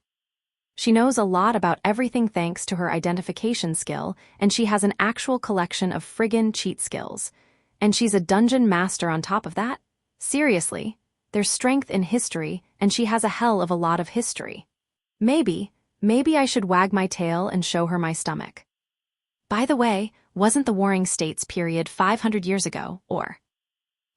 She knows a lot about everything thanks to her identification skill, and she has an actual collection of friggin' cheat skills. And she's a dungeon master on top of that? Seriously, there's strength in history, and she has a hell of a lot of history. Maybe I should wag my tail and show her my stomach. By the way, wasn't the Warring States period 500 years ago, or...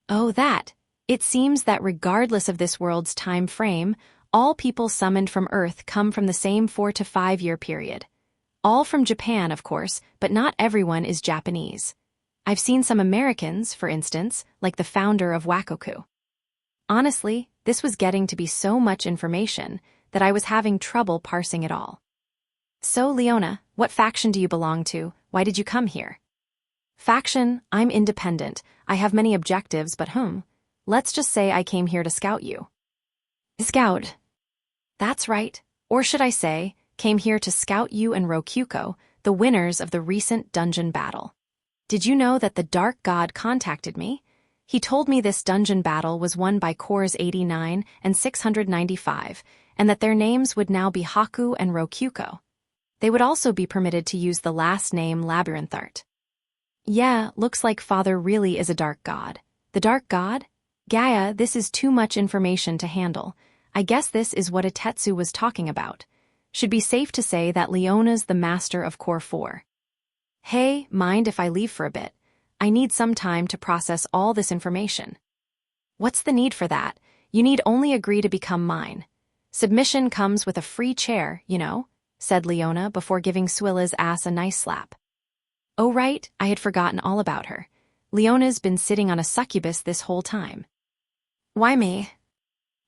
Oh, that. It seems that regardless of this world's time frame, all people summoned from Earth come from the same 4 to 5 year period. All from Japan, of course, but not everyone is Japanese. I've seen some Americans, for instance, like the founder of Wakoku. Honestly, this was getting to be so much information that I was having trouble parsing it all. So, Leona, what faction do you belong to? Why did you come here? Faction, I'm independent. I have many objectives, but let's just say I came here to scout you. Scout. That's right. Or should I say, came here to scout you and Rokyuko, the winners of the recent dungeon battle. Did you know that the Dark God contacted me? He told me this dungeon battle was won by cores 89 and 695, and that their names would now be Haku and Rokyuko. They would also be permitted to use the last name Labyrinthart. Yeah, looks like Father really is a Dark God. The Dark God? Gaia, this is too much information to handle. I guess this is what Itetsu was talking about. Should be safe to say that Leona's the master of Core 4. Hey, mind if I leave for a bit? I need some time to process all this information. What's the need for that? You need only agree to become mine. Submission comes with a free chair, you know, said Leona before giving Swilla's ass a nice slap. Oh right, I had forgotten all about her. Leona's been sitting on a succubus this whole time. Why me?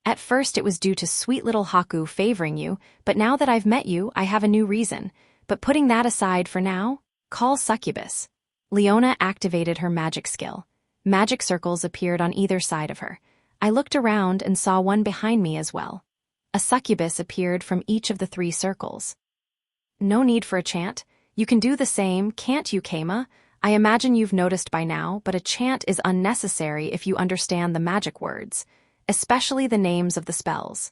At first it was due to sweet little Haku favoring you, but now that I've met you, I have a new reason. But putting that aside for now, call succubus. Leona activated her magic skill. Magic circles appeared on either side of her. I looked around and saw one behind me as well. A succubus appeared from each of the 3 circles. No need for a chant. You can do the same, can't you, Keima? I imagine you've noticed by now, but a chant is unnecessary if you understand the magic words, especially the names of the spells.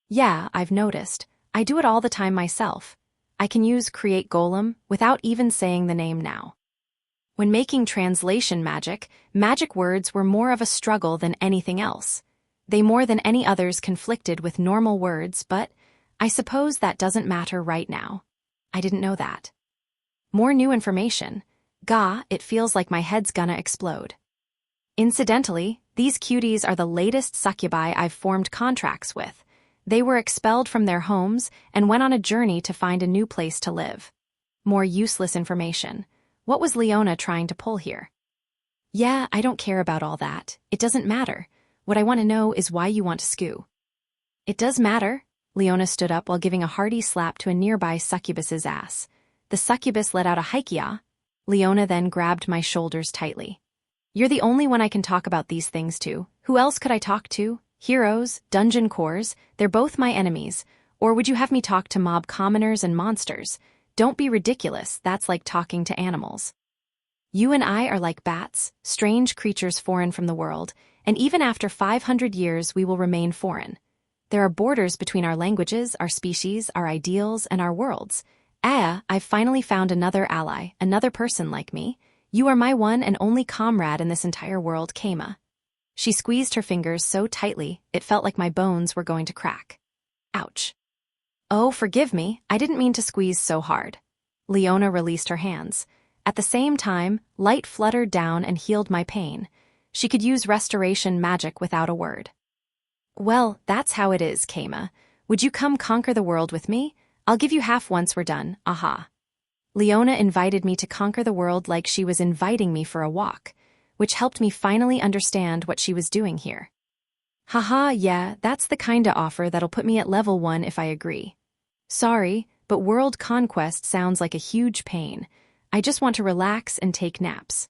Yeah, I've noticed. I do it all the time myself. I can use Create Golem without even saying the name now. When making translation magic, magic words were more of a struggle than anything else. They more than any others conflicted with normal words, but I suppose that doesn't matter right now. I didn't know that. More new information. Gah, it feels like my head's gonna explode. Incidentally, these cuties are the latest succubi I've formed contracts with. They were expelled from their homes and went on a journey to find a new place to live. More useless information. What was Leona trying to pull here? Yeah, I don't care about all that. It doesn't matter. What I want to know is why you want to scoo. It does matter. Leona stood up while giving a hearty slap to a nearby succubus's ass. The succubus let out a haikia. Leona then grabbed my shoulders tightly. You're the only one I can talk about these things to. Who else could I talk to? Heroes, dungeon cores, they're both my enemies. Or would you have me talk to mob commoners and monsters? Don't be ridiculous, that's like talking to animals. You and I are like bats, strange creatures foreign from the world, and even after 500 years we will remain foreign. There are borders between our languages, our species, our ideals, and our worlds. I've finally found another ally, another person like me. You are my one and only comrade in this entire world, Keima. She squeezed her fingers so tightly, it felt like my bones were going to crack. Ouch. Oh, forgive me, I didn't mean to squeeze so hard. Leona released her hands. At the same time, light fluttered down and healed my pain. She could use restoration magic without a word. Well, that's how it is, Keima. Would you come conquer the world with me? I'll give you half once we're done, aha. Leona invited me to conquer the world like she was inviting me for a walk, which helped me finally understand what she was doing here. Haha, yeah, that's the kinda offer that'll put me at level 1 if I agree. Sorry, but world conquest sounds like a huge pain. I just want to relax and take naps.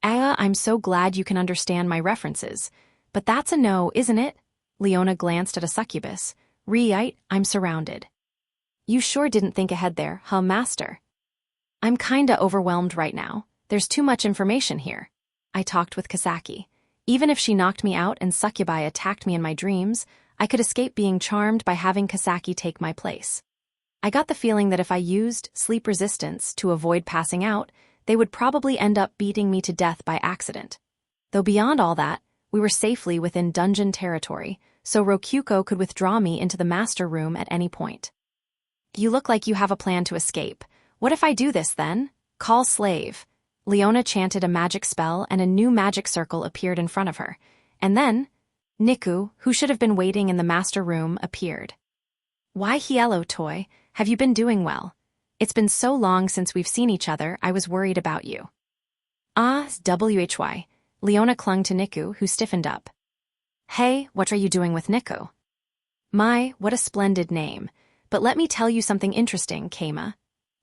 I'm so glad you can understand my references. But that's a no, isn't it? Leona glanced at a succubus. Right, I'm surrounded. You sure didn't think ahead there, huh, master? I'm kinda overwhelmed right now. There's too much information here. I talked with Kasaki. Even if she knocked me out and succubi attacked me in my dreams, I could escape being charmed by having Kasaki take my place. I got the feeling that if I used sleep resistance to avoid passing out, they would probably end up beating me to death by accident. Though beyond all that, we were safely within dungeon territory, so Rokyuko could withdraw me into the master room at any point. You look like you have a plan to escape. What if I do this then? Call slave. Leona chanted a magic spell and a new magic circle appeared in front of her. And then, Niku, who should have been waiting in the master room, appeared. "Why hello, Toy, have you been doing well? It's been so long since we've seen each other, I was worried about you." Why? Leona clung to Niku, who stiffened up. "Hey, what are you doing with Niku?" "My, what a splendid name. But let me tell you something interesting, Keima.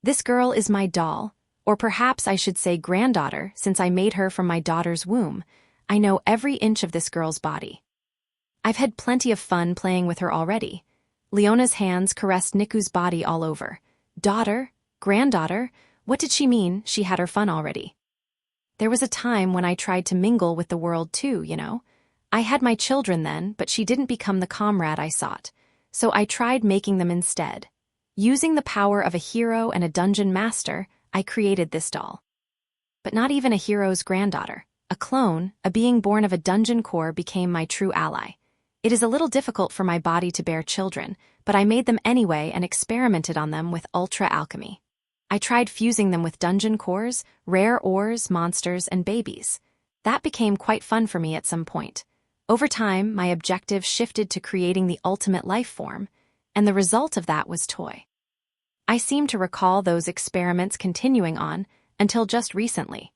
This girl is my doll, or perhaps I should say granddaughter, since I made her from my daughter's womb. I know every inch of this girl's body. I've had plenty of fun playing with her already." Leona's hands caressed Niku's body all over. Daughter? Granddaughter? What did she mean she had her fun already? "There was a time when I tried to mingle with the world too, you know. I had my children then, but she didn't become the comrade I sought. So I tried making them instead. Using the power of a hero and a dungeon master, I created this doll. But not even a hero's granddaughter. A clone, a being born of a dungeon core, became my true ally. It is a little difficult for my body to bear children, but I made them anyway and experimented on them with ultra alchemy. I tried fusing them with dungeon cores, rare ores, monsters, and babies. That became quite fun for me at some point. Over time, my objective shifted to creating the ultimate life form, and the result of that was Toy. I seem to recall those experiments continuing on until just recently.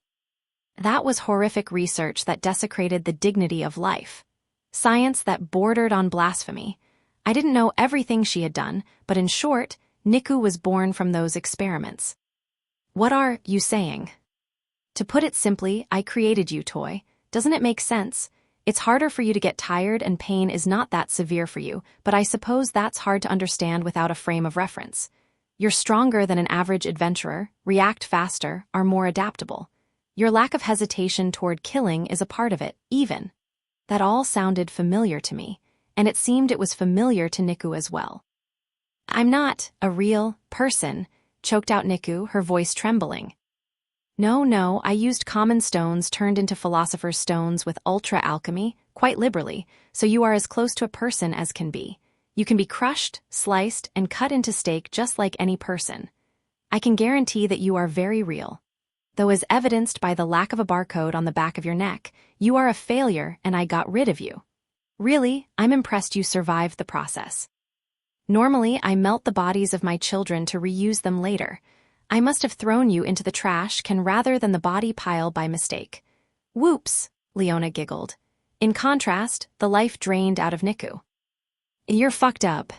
That was horrific research that desecrated the dignity of life. Science that bordered on blasphemy. I didn't know everything she had done, but in short, Niku was born from those experiments. What are you saying? To put it simply, I created you, Toy. Doesn't it make sense? It's harder for you to get tired and pain is not that severe for you, but I suppose that's hard to understand without a frame of reference. You're stronger than an average adventurer, react faster, are more adaptable. Your lack of hesitation toward killing is a part of it, even. That all sounded familiar to me, and it seemed it was familiar to Niku as well. I'm not a real person, choked out Niku, her voice trembling. No, I used common stones turned into philosopher's stones with ultra alchemy, quite liberally, so you are as close to a person as can be. You can be crushed, sliced, and cut into steak just like any person. I can guarantee that you are very real. Though as evidenced by the lack of a barcode on the back of your neck, you are a failure and I got rid of you. Really, I'm impressed you survived the process. Normally, I melt the bodies of my children to reuse them later. I must have thrown you into the trash can rather than the body pile by mistake. Whoops, Leona giggled. In contrast, the life drained out of Niku. You're fucked up.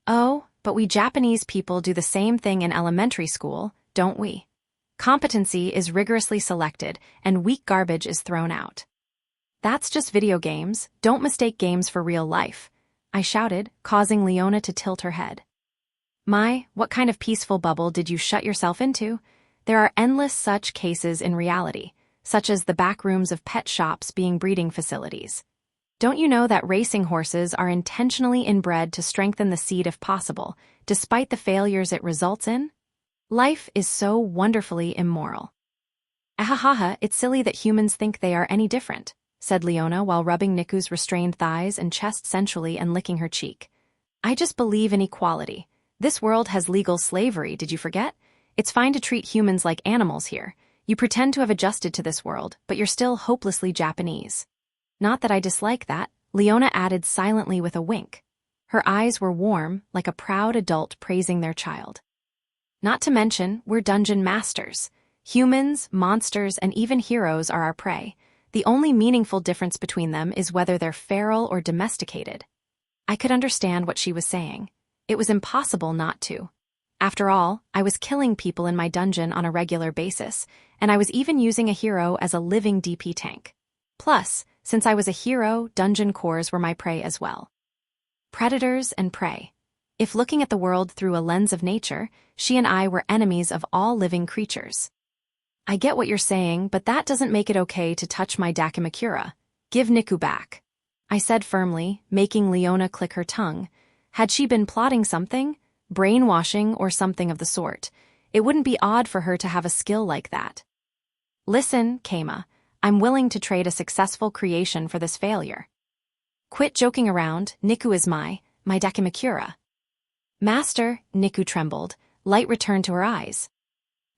Oh, but we Japanese people do the same thing in elementary school, don't we? Competency is rigorously selected, and weak garbage is thrown out. That's just video games, don't mistake games for real life, I shouted, causing Leona to tilt her head. My, what kind of peaceful bubble did you shut yourself into? There are endless such cases in reality, such as the back rooms of pet shops being breeding facilities. Don't you know that racing horses are intentionally inbred to strengthen the seed if possible, despite the failures it results in? Life is so wonderfully immoral. Ahahaha, it's silly that humans think they are any different, said Leona while rubbing Niku's restrained thighs and chest sensually and licking her cheek. I just believe in equality. This world has legal slavery, did you forget? It's fine to treat humans like animals here. You pretend to have adjusted to this world, but you're still hopelessly Japanese. Not that I dislike that, Leona added silently with a wink. Her eyes were warm, like a proud adult praising their child. Not to mention, we're dungeon masters. Humans, monsters, and even heroes are our prey. The only meaningful difference between them is whether they're feral or domesticated. I could understand what she was saying. It was impossible not to. After all, I was killing people in my dungeon on a regular basis, and I was even using a hero as a living DP tank. Plus, since I was a hero, dungeon cores were my prey as well. Predators and prey. If looking at the world through a lens of nature, she and I were enemies of all living creatures. I get what you're saying, but that doesn't make it okay to touch my Dakimakura. Give Niku back, I said firmly, making Leona click her tongue. Had she been plotting something? Brainwashing or something of the sort. It wouldn't be odd for her to have a skill like that. Listen, Keima, I'm willing to trade a successful creation for this failure. Quit joking around, Niku is my Dakimakura. Master, Niku trembled, light returned to her eyes.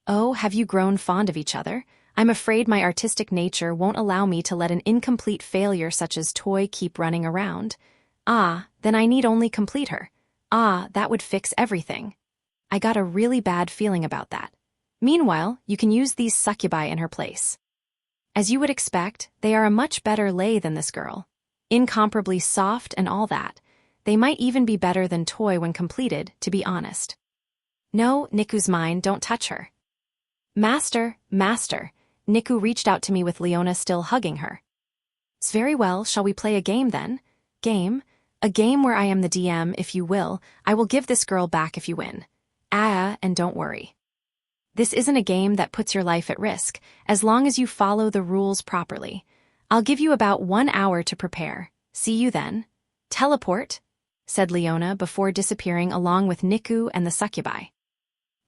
Oh, have you grown fond of each other? I'm afraid my artistic nature won't allow me to let an incomplete failure such as toy keep running around. Ah, then I need only complete her. Ah, that would fix everything. I got a really bad feeling about that. Meanwhile, you can use these succubi in her place. As you would expect, they are a much better lay than this girl. Incomparably soft and all that. They might even be better than toy when completed, to be honest. No, Niku's mine, don't touch her. Master, master. Niku reached out to me with Leona still hugging her. "'S very well, shall we play a game then? Game? A game where I am the DM, if you will. I will give this girl back if you win. And don't worry. This isn't a game that puts your life at risk, as long as you follow the rules properly. I'll give you about 1 hour to prepare. See you then. Teleport," said Leona before disappearing along with Niku and the succubi.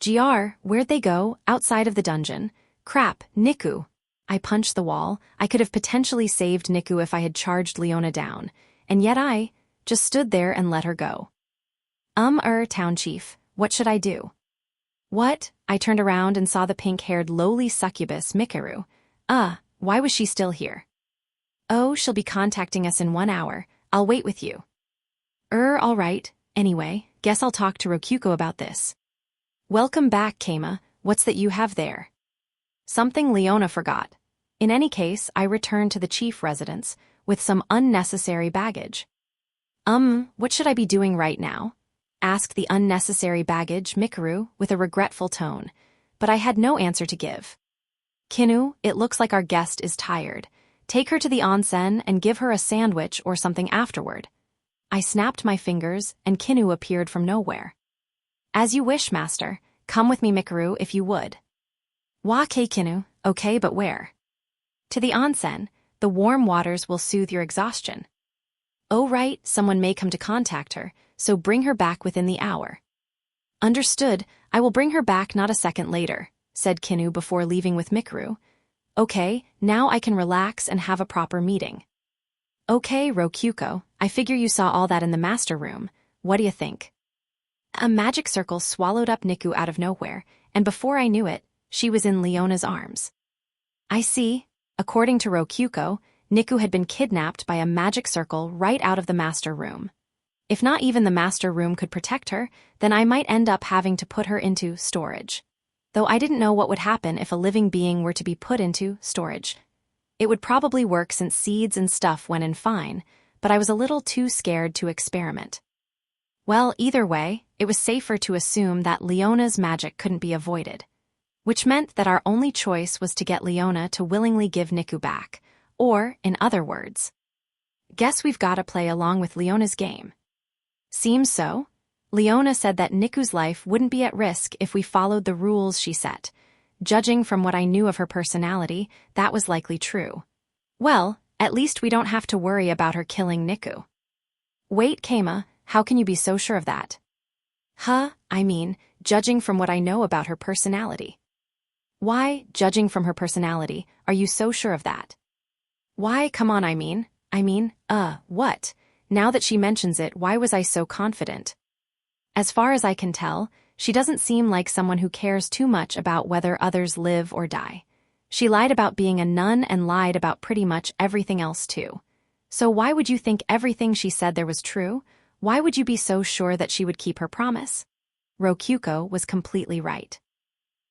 "GR, where'd they go? Outside of the dungeon. Crap, Niku." I punched the wall. I could have potentially saved Niku if I had charged Leona down, and yet I just stood there and let her go. Town chief, what should I do?" "What?" I turned around and saw the pink-haired lowly succubus, Mikaru. Why was she still here?" "Oh, she'll be contacting us in 1 hour. I'll wait with you." All right. Anyway, guess I'll talk to Rokuko about this." "Welcome back, Keima. What's that you have there?" "Something Leona forgot. In any case, I returned to the chief residence with some unnecessary baggage." What should I be doing right now?" asked the unnecessary baggage, Mikaru, with a regretful tone, but I had no answer to give. "Kinu, it looks like our guest is tired. Take her to the onsen and give her a sandwich or something afterward." I snapped my fingers, and Kinu appeared from nowhere. "As you wish, master. Come with me, Mikaru, if you would." "Wake, Kinu. Okay, but where?" "To the onsen. The warm waters will soothe your exhaustion." "Oh right, someone may come to contact her, so bring her back within the hour." "Understood. I will bring her back not a second later," said Kinu before leaving with Mikaru. "Okay, now I can relax and have a proper meeting." "Okay, Rokuko, I figure you saw all that in the master room. What do you think?" A magic circle swallowed up Niku out of nowhere, and before I knew it, she was in Leona's arms. I see. According to Rokuko, Niku had been kidnapped by a magic circle right out of the master room. If not even the master room could protect her, then I might end up having to put her into storage. Though I didn't know what would happen if a living being were to be put into storage. It would probably work since seeds and stuff went in fine, but I was a little too scared to experiment. Well, either way, it was safer to assume that Leona's magic couldn't be avoided, which meant that our only choice was to get Leona to willingly give Niku back, or, in other words, guess we've got to play along with Leona's game. Seems so. Leona said that Niku's life wouldn't be at risk if we followed the rules she set. Judging from what I knew of her personality, that was likely true. Well, at least we don't have to worry about her killing Niku. Wait, Keima, how can you be so sure of that? Judging from what I know about her personality. Why, judging from her personality, are you so sure of that? Why, come on, what? Now that she mentions it, why was I so confident? As far as I can tell, she doesn't seem like someone who cares too much about whether others live or die. She lied about being a nun and lied about pretty much everything else too. So why would you think everything she said there was true? Why would you be so sure that she would keep her promise? Rokuko was completely right.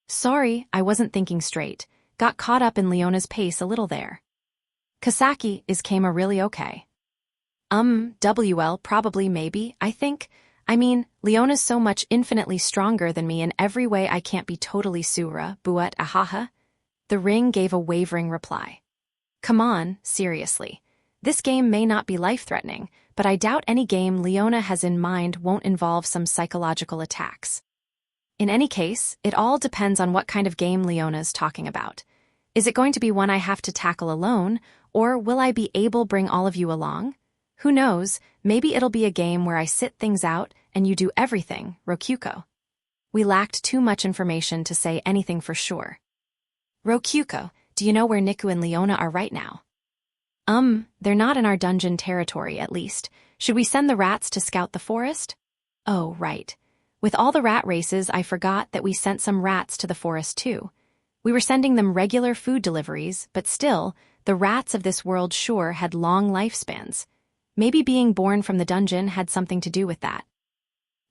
Sorry, I wasn't thinking straight. Got caught up in Leona's pace a little there. Kasaki, is Keima really okay? Probably maybe, I think. Leona's so much infinitely stronger than me in every way I can't be totally Sura, Buet ahaha. The ring gave a wavering reply. Come on, seriously. This game may not be life-threatening, but I doubt any game Leona has in mind won't involve some psychological attacks. In any case, it all depends on what kind of game Leona's talking about. Is it going to be one I have to tackle alone, or will I be able to bring all of you along? Who knows, maybe it'll be a game where I sit things out and you do everything, Rokuko. We lacked too much information to say anything for sure. Rokuko, do you know where Niku and Leona are right now? They're not in our dungeon territory, at least. Should we send the rats to scout the forest? Oh, right. With all the rat races, I forgot that we sent some rats to the forest too. We were sending them regular food deliveries, but still, the rats of this world sure had long lifespans. Maybe being born from the dungeon had something to do with that.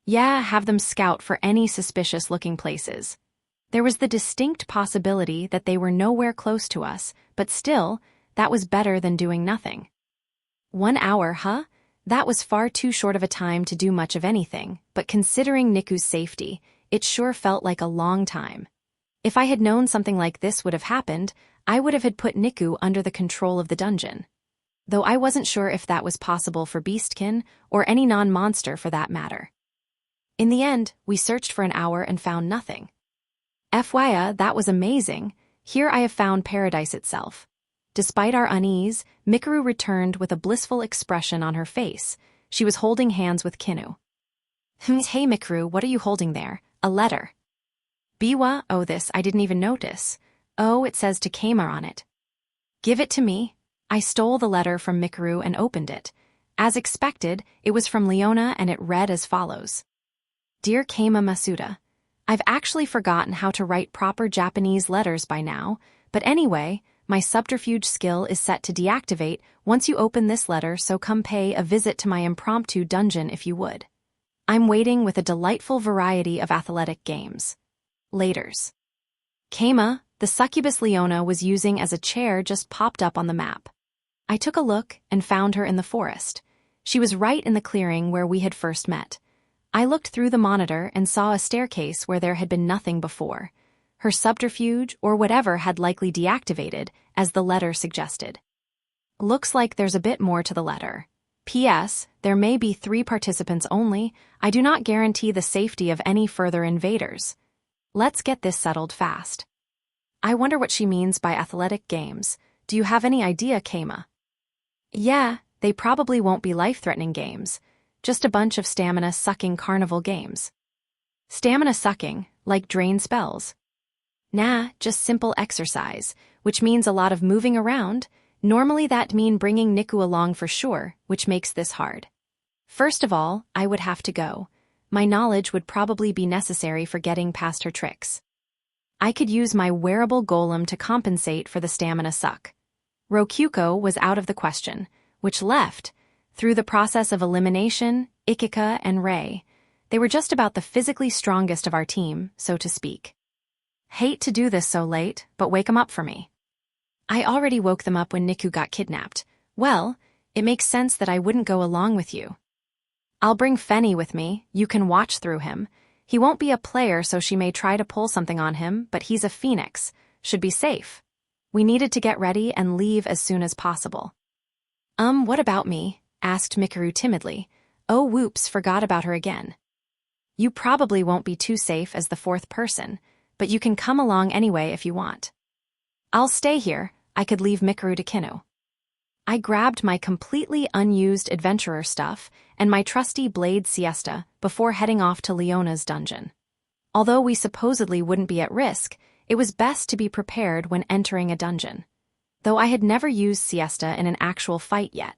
Yeah, have them scout for any suspicious-looking places. There was the distinct possibility that they were nowhere close to us, but still, that was better than doing nothing. 1 hour, huh? That was far too short of a time to do much of anything, but considering Niku's safety, it sure felt like a long time. If I had known something like this would have happened, I would have had put Niku under the control of the dungeon. Though I wasn't sure if that was possible for Beastkin, or any non-monster for that matter. In the end, we searched for an hour and found nothing. FYI, that was amazing. Here I have found paradise itself. Despite our unease, Mikuru returned with a blissful expression on her face. She was holding hands with Kinu. Hey Mikuru, what are you holding there? A letter. Biwa, oh this, I didn't even notice. Oh, it says to Keima on it. Give it to me. I stole the letter from Mikuru and opened it. As expected, it was from Leona and it read as follows. Dear Keima Masuda, I've actually forgotten how to write proper Japanese letters by now, but anyway, my subterfuge skill is set to deactivate once you open this letter, so come pay a visit to my impromptu dungeon if you would. I'm waiting with a delightful variety of athletic games. Laters. Keima, the succubus Leona was using as a chair, just popped up on the map. I took a look and found her in the forest. She was right in the clearing where we had first met. I looked through the monitor and saw a staircase where there had been nothing before. Her subterfuge, or whatever, had likely deactivated, as the letter suggested. Looks like there's a bit more to the letter. P.S. There may be 3 participants only. I do not guarantee the safety of any further invaders. Let's get this settled fast. I wonder what she means by athletic games. Do you have any idea, Keima? Yeah, they probably won't be life-threatening games. Just a bunch of stamina-sucking carnival games. Stamina-sucking, like drain spells. Nah, just simple exercise, which means a lot of moving around. Normally that mean bringing Niku along for sure, which makes this hard. First of all, I would have to go. My knowledge would probably be necessary for getting past her tricks. I could use my wearable golem to compensate for the stamina suck. Rokyuko was out of the question, which left, through the process of elimination, Ikika and Rei. They were just about the physically strongest of our team, so to speak. Hate to do this so late, but wake 'em up for me. I already woke them up when Niku got kidnapped. Well, it makes sense that I wouldn't go along with you. I'll bring Fenny with me, you can watch through him. He won't be a player, so she may try to pull something on him, but he's a phoenix. Should be safe. We needed to get ready and leave as soon as possible. What about me? Asked Mikuru timidly. Oh whoops, forgot about her again. You probably won't be too safe as the 4th person, but you can come along anyway if you want. I'll stay here. I could leave Mikuru to Kinu. I grabbed my completely unused adventurer stuff and my trusty blade siesta before heading off to Leona's dungeon. Although we supposedly wouldn't be at risk, it was best to be prepared when entering a dungeon. Though I had never used siesta in an actual fight yet.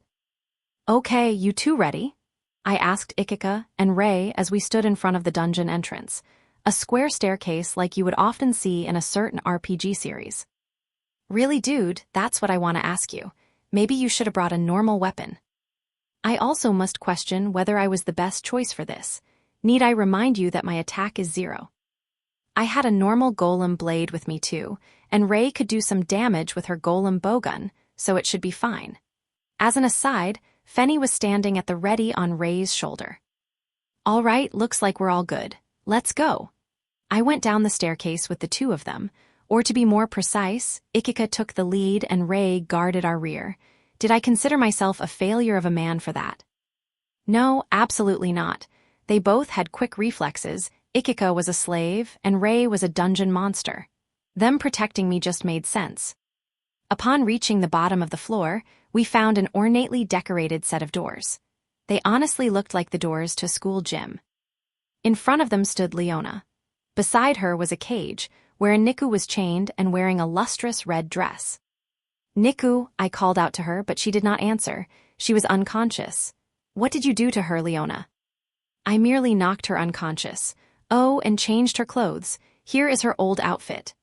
Okay, you two ready? I asked Ikika and Rei as we stood in front of the dungeon entrance, a square staircase like you would often see in a certain RPG series. Really, dude, that's what I want to ask you. Maybe you should have brought a normal weapon. I also must question whether I was the best choice for this. Need I remind you that my attack is 0? I had a normal golem blade with me too, and Rei could do some damage with her golem bowgun, so it should be fine. As an aside, Fenny was standing at the ready on Rei's shoulder. All right, looks like we're all good. Let's go. I went down the staircase with the 2 of them, or to be more precise, Ikika took the lead and Rei guarded our rear. Did I consider myself a failure of a man for that? No, absolutely not. They both had quick reflexes. Ikika was a slave, and Rei was a dungeon monster. Them protecting me just made sense. Upon reaching the bottom of the floor, we found an ornately decorated set of doors. They honestly looked like the doors to a school gym. In front of them stood Leona. Beside her was a cage, wherein Niku was chained and wearing a lustrous red dress. Niku, I called out to her, but she did not answer. She was unconscious. What did you do to her, Leona? I merely knocked her unconscious. Oh, and changed her clothes. Here is her old outfit.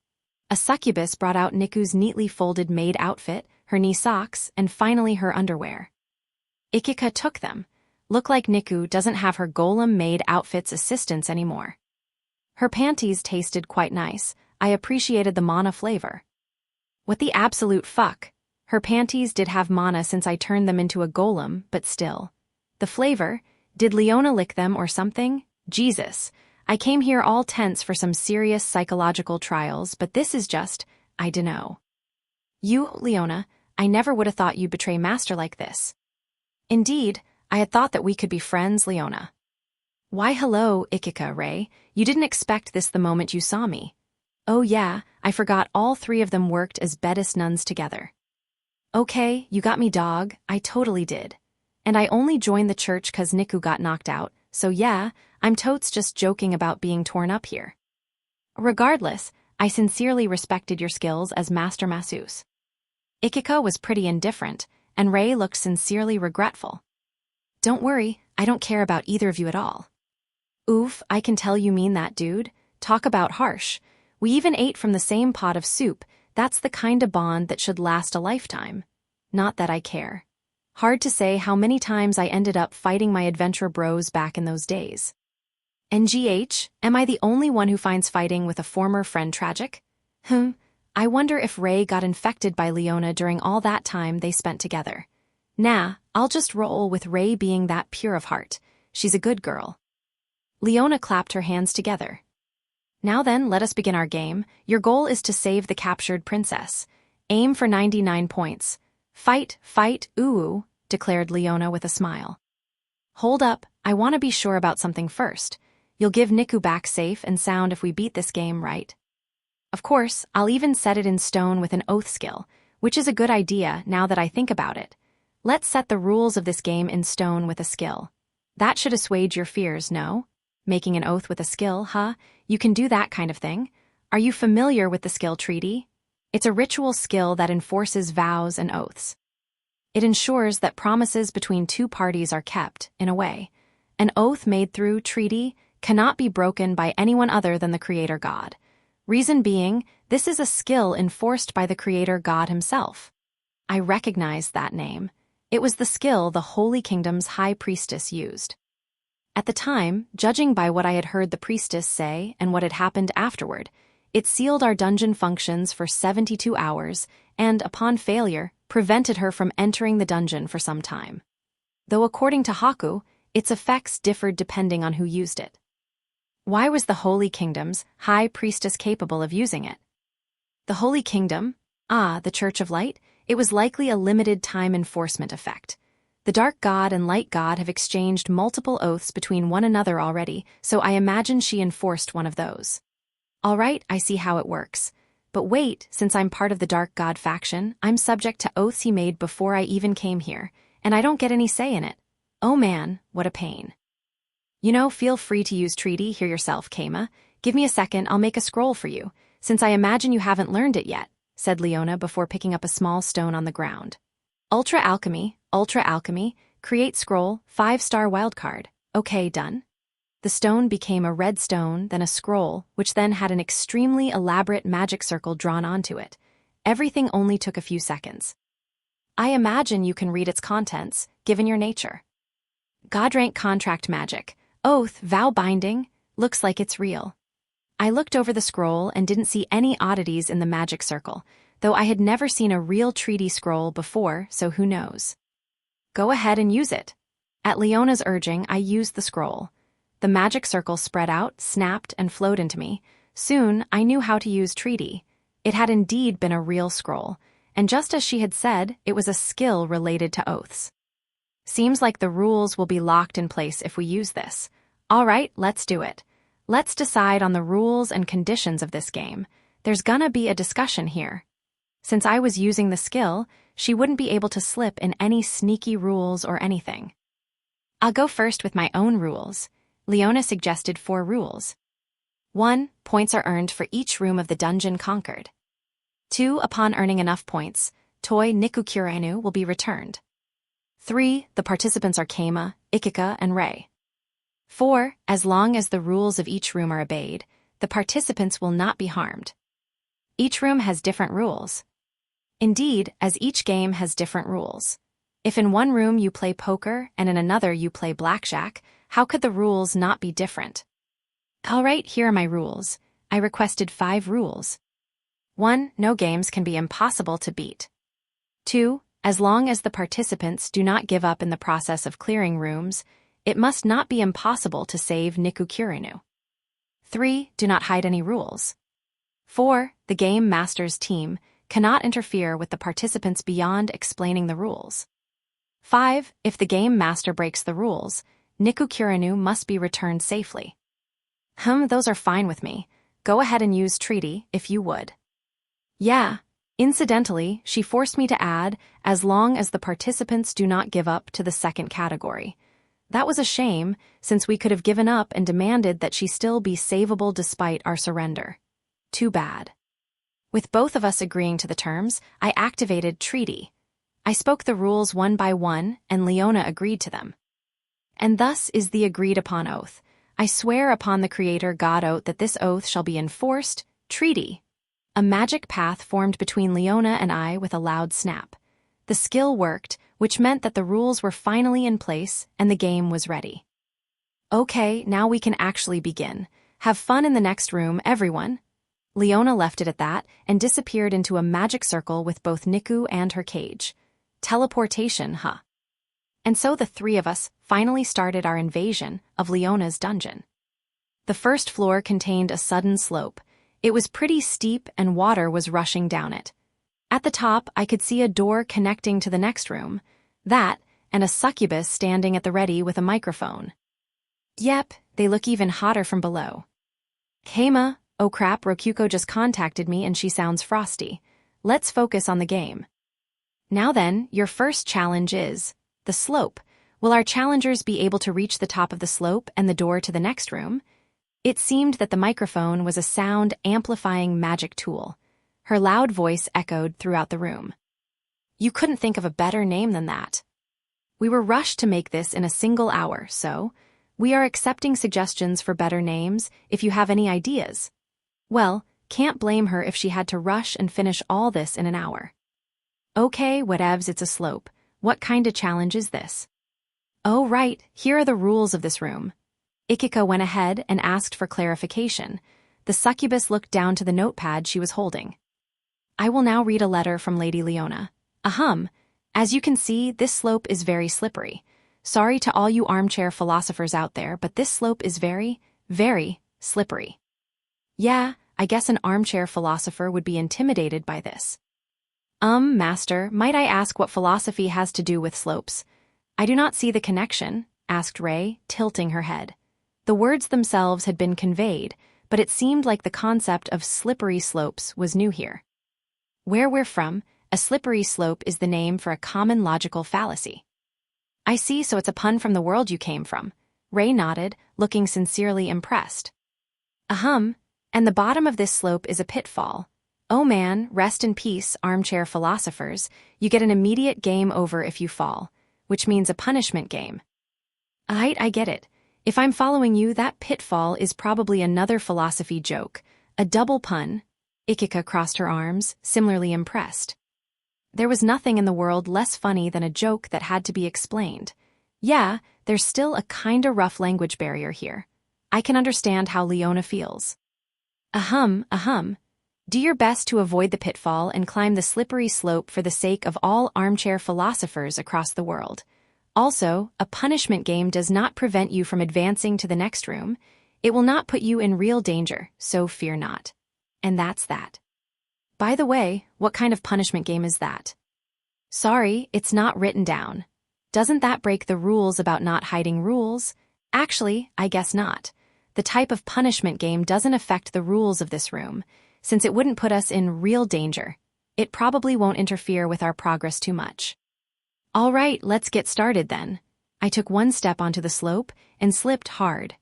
A succubus brought out Niku's neatly folded maid outfit, her knee socks, and finally her underwear. Ikika took them. Look like Niku doesn't have her golem maid outfit's assistance anymore. Her panties tasted quite nice. I appreciated the mana flavor. What the absolute fuck? Her panties did have mana since I turned them into a golem, but still. The flavor? Did Leona lick them or something? Jesus. I came here all tense for some serious psychological trials, but this is just, I dunno. You, Leona, I never would have thought you'd betray Master like this. Indeed, I had thought that we could be friends, Leona. Why hello, Ikika, Ray. You didn't expect this the moment you saw me. Oh yeah, I forgot all three of them worked as Buddhist nuns together. Okay, you got me dog, I totally did. And I only joined the church 'cause Niku got knocked out, so yeah, I'm totes just joking about being torn up here. Regardless, I sincerely respected your skills as Master Masseuse. Ikika was pretty indifferent, and Ray looked sincerely regretful. Don't worry, I don't care about either of you at all. Oof, I can tell you mean that, dude. Talk about harsh. We even ate from the same pot of soup. That's the kind of bond that should last a lifetime. Not that I care. Hard to say how many times I ended up fighting my adventure bros back in those days. NGH, am I the only one who finds fighting with a former friend tragic? I wonder if Ray got infected by Leona during all that time they spent together. Nah, I'll just roll with Ray being that pure of heart. She's a good girl. Leona clapped her hands together. Now then, let us begin our game. Your goal is to save the captured princess. Aim for 99 points. Fight, ooh, declared Leona with a smile. Hold up, I want to be sure about something first. You'll give Niku back safe and sound if we beat this game, right? Of course, I'll even set it in stone with an oath skill, which is a good idea now that I think about it. Let's set the rules of this game in stone with a skill. That should assuage your fears, no? Making an oath with a skill, huh? You can do that kind of thing. Are you familiar with the skill treaty? It's a ritual skill that enforces vows and oaths. It ensures that promises between two parties are kept, in a way. An oath made through treaty cannot be broken by anyone other than the Creator God. Reason being, this is a skill enforced by the Creator God himself. I recognized that name. It was the skill the Holy Kingdom's High Priestess used. At the time, judging by what I had heard the priestess say and what had happened afterward, it sealed our dungeon functions for 72 hours and, upon failure, prevented her from entering the dungeon for some time. Though according to Haku, its effects differed depending on who used it. Why was the Holy Kingdom's High Priestess capable of using it? The Holy Kingdom? The Church of Light? It was likely a limited time enforcement effect. The Dark God and Light God have exchanged multiple oaths between one another already, so I imagine she enforced one of those. All right, I see how it works. But wait, since I'm part of the Dark God faction, I'm subject to oaths he made before I even came here, and I don't get any say in it. Oh man, what a pain. You know, feel free to use treaty, hear yourself, Keima. Give me a second, I'll make a scroll for you, since I imagine you haven't learned it yet, said Leona before picking up a small stone on the ground. Ultra Alchemy, create scroll, 5-star wildcard. Okay, done. The stone became a red stone, then a scroll, which then had an extremely elaborate magic circle drawn onto it. Everything only took a few seconds. I imagine you can read its contents, given your nature. God rank contract magic. Oath, vow binding, looks like it's real. I looked over the scroll and didn't see any oddities in the magic circle, though I had never seen a real treaty scroll before, so who knows. Go ahead and use it. At Leona's urging, I used the scroll. The magic circle spread out, snapped, and flowed into me. Soon, I knew how to use treaty. It had indeed been a real scroll, and just as she had said, it was a skill related to oaths. Seems like the rules will be locked in place if we use this. All right, let's do it. Let's decide on the rules and conditions of this game. There's gonna be a discussion here. Since I was using the skill, she wouldn't be able to slip in any sneaky rules or anything. I'll go first with my own rules. Leona suggested 4 rules. 1. Points are earned for each room of the dungeon conquered. 2. Upon earning enough points, Toi Nikukurenu will be returned. 3. The participants are Keima, Ikika, and Rei. 4. As long as the rules of each room are obeyed, the participants will not be harmed. Each room has different rules. Indeed, as each game has different rules. If in one room you play poker and in another you play blackjack, how could the rules not be different? All right, here are my rules. I requested 5 rules. 1. No games can be impossible to beat. 2. As long as the participants do not give up in the process of clearing rooms, it must not be impossible to save Nikukurinu. 3. Do not hide any rules. 4. The game master's team cannot interfere with the participants beyond explaining the rules. 5. If the game master breaks the rules, Nikukurinu must be returned safely. Those are fine with me. Go ahead and use treaty, if you would. Yeah. Incidentally, she forced me to add, as long as the participants do not give up to the second category. That was a shame, since we could have given up and demanded that she still be savable despite our surrender. Too bad. With both of us agreeing to the terms, I activated treaty. I spoke the rules one by one, and Leona agreed to them. And thus is the agreed-upon oath. I swear upon the Creator God oath that this oath shall be enforced. Treaty. A magic path formed between Leona and I with a loud snap. The skill worked, which meant that the rules were finally in place and the game was ready. Okay, now we can actually begin. Have fun in the next room, everyone. Leona left it at that and disappeared into a magic circle with both Niku and her cage. Teleportation, huh? And so the 3 of us finally started our invasion of Leona's dungeon. The first floor contained a sudden slope. It was pretty steep and water was rushing down it. At the top, I could see a door connecting to the next room. That, and a succubus standing at the ready with a microphone. Yep, they look even hotter from below. Keima, oh crap, Rokuko just contacted me and she sounds frosty. Let's focus on the game. Now then, your first challenge is the slope. Will our challengers be able to reach the top of the slope and the door to the next room? It seemed that the microphone was a sound-amplifying magic tool. Her loud voice echoed throughout the room. You couldn't think of a better name than that. We were rushed to make this in a single hour, so we are accepting suggestions for better names if you have any ideas. Well, can't blame her if she had to rush and finish all this in an hour. Okay, whatevs, it's a slope. What kind of challenge is this? Oh right, here are the rules of this room. Ikika went ahead and asked for clarification. The succubus looked down to the notepad she was holding. I will now read a letter from Lady Leona. As you can see, this slope is very slippery. Sorry to all you armchair philosophers out there, but this slope is very, very slippery. Yeah, I guess an armchair philosopher would be intimidated by this. Master, might I ask what philosophy has to do with slopes? I do not see the connection, asked Ray, tilting her head. The words themselves had been conveyed, but it seemed like the concept of slippery slopes was new here. Where we're from, a slippery slope is the name for a common logical fallacy. I see, so it's a pun from the world you came from. Ray nodded, looking sincerely impressed. And the bottom of this slope is a pitfall. Oh man, rest in peace, armchair philosophers. You get an immediate game over if you fall, which means a punishment game. I get it. If I'm following you, that pitfall is probably another philosophy joke, a double pun. Ikika crossed her arms, similarly impressed. There was nothing in the world less funny than a joke that had to be explained. Yeah, there's still a kinda rough language barrier here. I can understand how Leona feels. Do your best to avoid the pitfall and climb the slippery slope for the sake of all armchair philosophers across the world. Also, a punishment game does not prevent you from advancing to the next room. It will not put you in real danger, so fear not. And that's that. By the way, what kind of punishment game is that? Sorry, it's not written down. Doesn't that break the rules about not hiding rules? Actually, I guess not. The type of punishment game doesn't affect the rules of this room, since it wouldn't put us in real danger. It probably won't interfere with our progress too much. All right, let's get started then. I took one step onto the slope and slipped hard.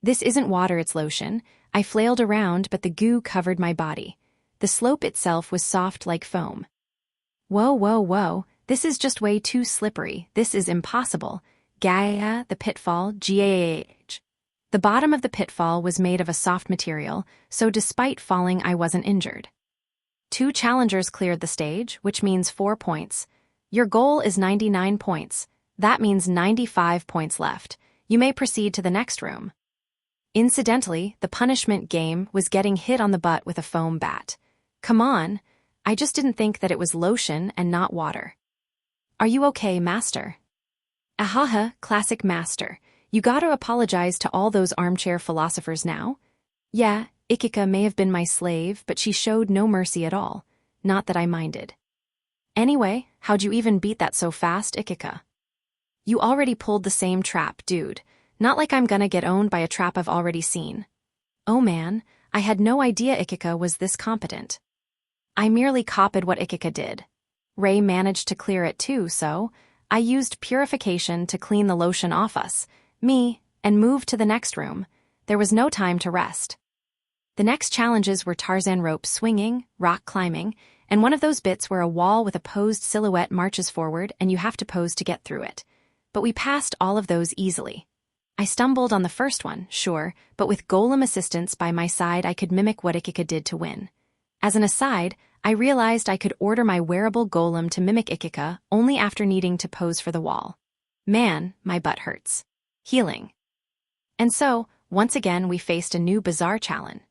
This isn't water, it's lotion. I flailed around, but the goo covered my body. The slope itself was soft like foam. Whoa, this is just way too slippery. This is impossible. Gaia, the pitfall, gah. The bottom of the pitfall was made of a soft material, so despite falling I wasn't injured. 2 challengers cleared the stage, which means 4 points. Your goal is 99 points. That means 95 points left. You may proceed to the next room. Incidentally, the punishment game was getting hit on the butt with a foam bat. Come on, I just didn't think that it was lotion and not water. Are you okay, Master? Ahaha, classic Master. You gotta apologize to all those armchair philosophers now. Yeah, Ikika may have been my slave, but she showed no mercy at all. Not that I minded. Anyway, how'd you even beat that so fast, Ikika? You already pulled the same trap, dude. Not like I'm gonna get owned by a trap I've already seen. Oh man, I had no idea Ikika was this competent. I merely copied what Ikika did. Ray managed to clear it too, so I used purification to clean the lotion off us, me, and moved to the next room. There was no time to rest. The next challenges were Tarzan rope swinging, rock climbing, and one of those bits where a wall with a posed silhouette marches forward and you have to pose to get through it. But we passed all of those easily. I stumbled on the first one, sure, but with golem assistance by my side I could mimic what Ikika did to win. As an aside, I realized I could order my wearable golem to mimic Ikika only after needing to pose for the wall. Man, my butt hurts. Healing. And so, once again we faced a new bizarre challenge.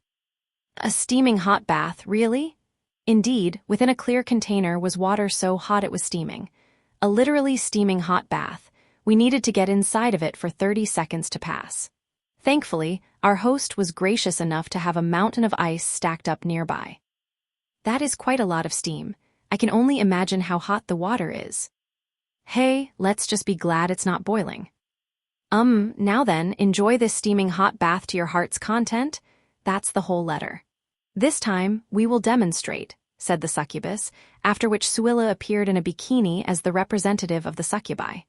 A steaming hot bath, really? Indeed, within a clear container was water so hot it was steaming. A literally steaming hot bath. We needed to get inside of it for 30 seconds to pass. Thankfully, our host was gracious enough to have a mountain of ice stacked up nearby. That is quite a lot of steam. I can only imagine how hot the water is. Hey, let's just be glad it's not boiling. Now then, enjoy this steaming hot bath to your heart's content. That's the whole letter. This time, we will demonstrate, said the succubus, after which Suilla appeared in a bikini as the representative of the succubi.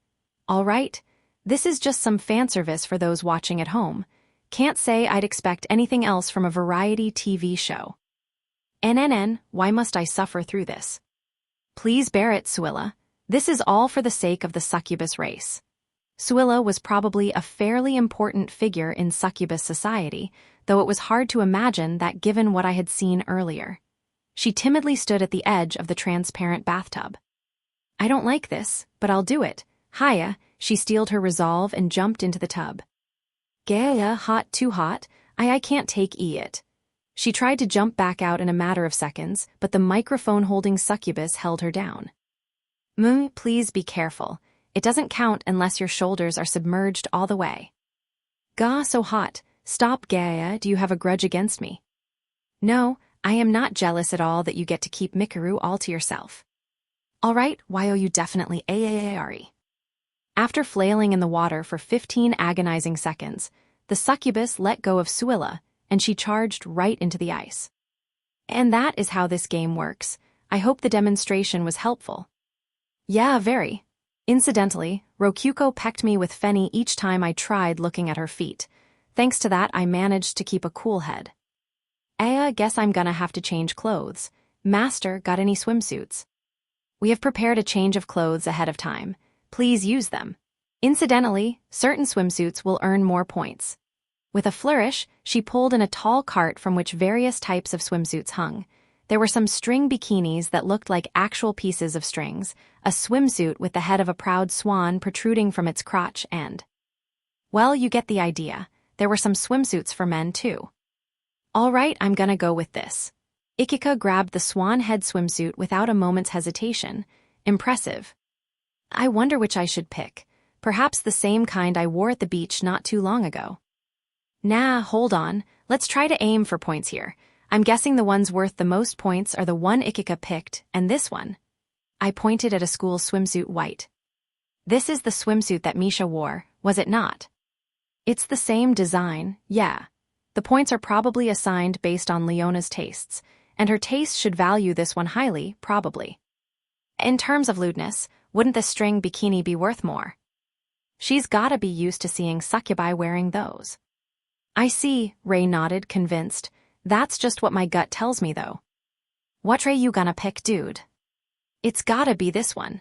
All right, this is just some fan service for those watching at home. Can't say I'd expect anything else from a variety TV show. NNN, why must I suffer through this? Please bear it, Suilla. This is all for the sake of the succubus race. Suilla was probably a fairly important figure in succubus society, though it was hard to imagine that given what I had seen earlier. She timidly stood at the edge of the transparent bathtub. I don't like this, but I'll do it. Hiya, she steeled her resolve and jumped into the tub. Gaia, hot, too hot, I can't take it. She tried to jump back out in a matter of seconds, but the microphone-holding succubus held her down. Please be careful. It doesn't count unless your shoulders are submerged all the way. Gah, so hot. Stop, Gaia, do you have a grudge against me? No, I am not jealous at all that you get to keep Mikuru all to yourself. All right, you definitely aaari. After flailing in the water for 15 agonizing seconds, the succubus let go of Suilla, and she charged right into the ice. And that is how this game works. I hope the demonstration was helpful. Yeah, very. Incidentally, Rokuko pecked me with Feni each time I tried looking at her feet. Thanks to that, I managed to keep a cool head. Guess I'm gonna have to change clothes. Master, got any swimsuits? We have prepared a change of clothes ahead of time. Please use them. Incidentally, certain swimsuits will earn more points. With a flourish, she pulled in a tall cart from which various types of swimsuits hung. There were some string bikinis that looked like actual pieces of strings, a swimsuit with the head of a proud swan protruding from its crotch and... Well, you get the idea. There were some swimsuits for men, too. All right, I'm gonna go with this. Ikika grabbed the swan head swimsuit without a moment's hesitation. Impressive. I wonder which I should pick. Perhaps the same kind I wore at the beach not too long ago. Nah, hold on. Let's try to aim for points here. I'm guessing the ones worth the most points are the one Ikika picked, and this one. I pointed at a school swimsuit white. This is the swimsuit that Misha wore, was it not? It's the same design, yeah. The points are probably assigned based on Leona's tastes, and her taste should value this one highly, probably. In terms of lewdness, wouldn't the string bikini be worth more? She's gotta be used to seeing succubi wearing those. I see, Ray nodded, convinced. That's just what my gut tells me, though. What tray you gonna pick, dude? It's gotta be this one.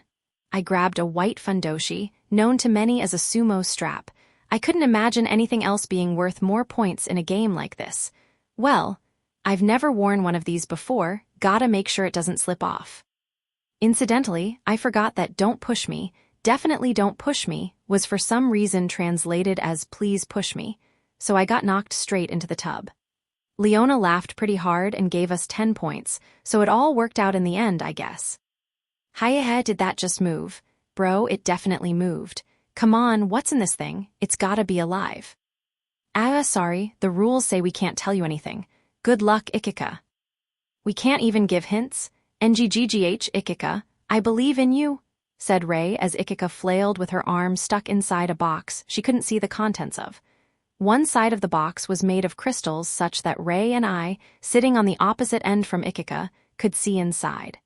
I grabbed a white fundoshi, known to many as a sumo strap. I couldn't imagine anything else being worth more points in a game like this. Well, I've never worn one of these before, gotta make sure it doesn't slip off. Incidentally, I forgot that "don't push me," definitely don't push me, was for some reason translated as please push me, so I got knocked straight into the tub. Leona laughed pretty hard and gave us 10 points, so it all worked out in the end, I guess. Hiya, did that just move? Bro, it definitely moved. Come on, what's in this thing? It's gotta be alive. Sorry, the rules say we can't tell you anything. Good luck, Ikika. We can't even give hints? NGGGH, Ikika, I believe in you, said Rei as Ikika flailed with her arm stuck inside a box she couldn't see the contents of. One side of the box was made of crystals such that Rei and I, sitting on the opposite end from Ikika, could see inside.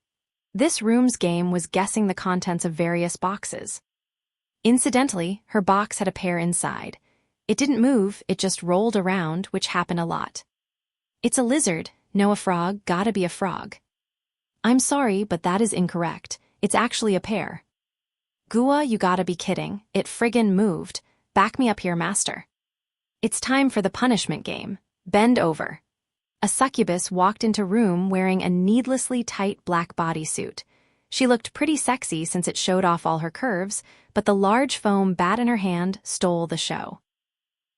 This room's game was guessing the contents of various boxes. Incidentally, her box had a pair inside. It didn't move, it just rolled around, which happened a lot. It's a lizard, no a frog, gotta be a frog. I'm sorry, but that is incorrect. It's actually a pear. Gua, you gotta be kidding, it friggin' moved. Back me up here, master. It's time for the punishment game. Bend over. A succubus walked into room wearing a needlessly tight black bodysuit. She looked pretty sexy since it showed off all her curves, but the large foam bat in her hand stole the show.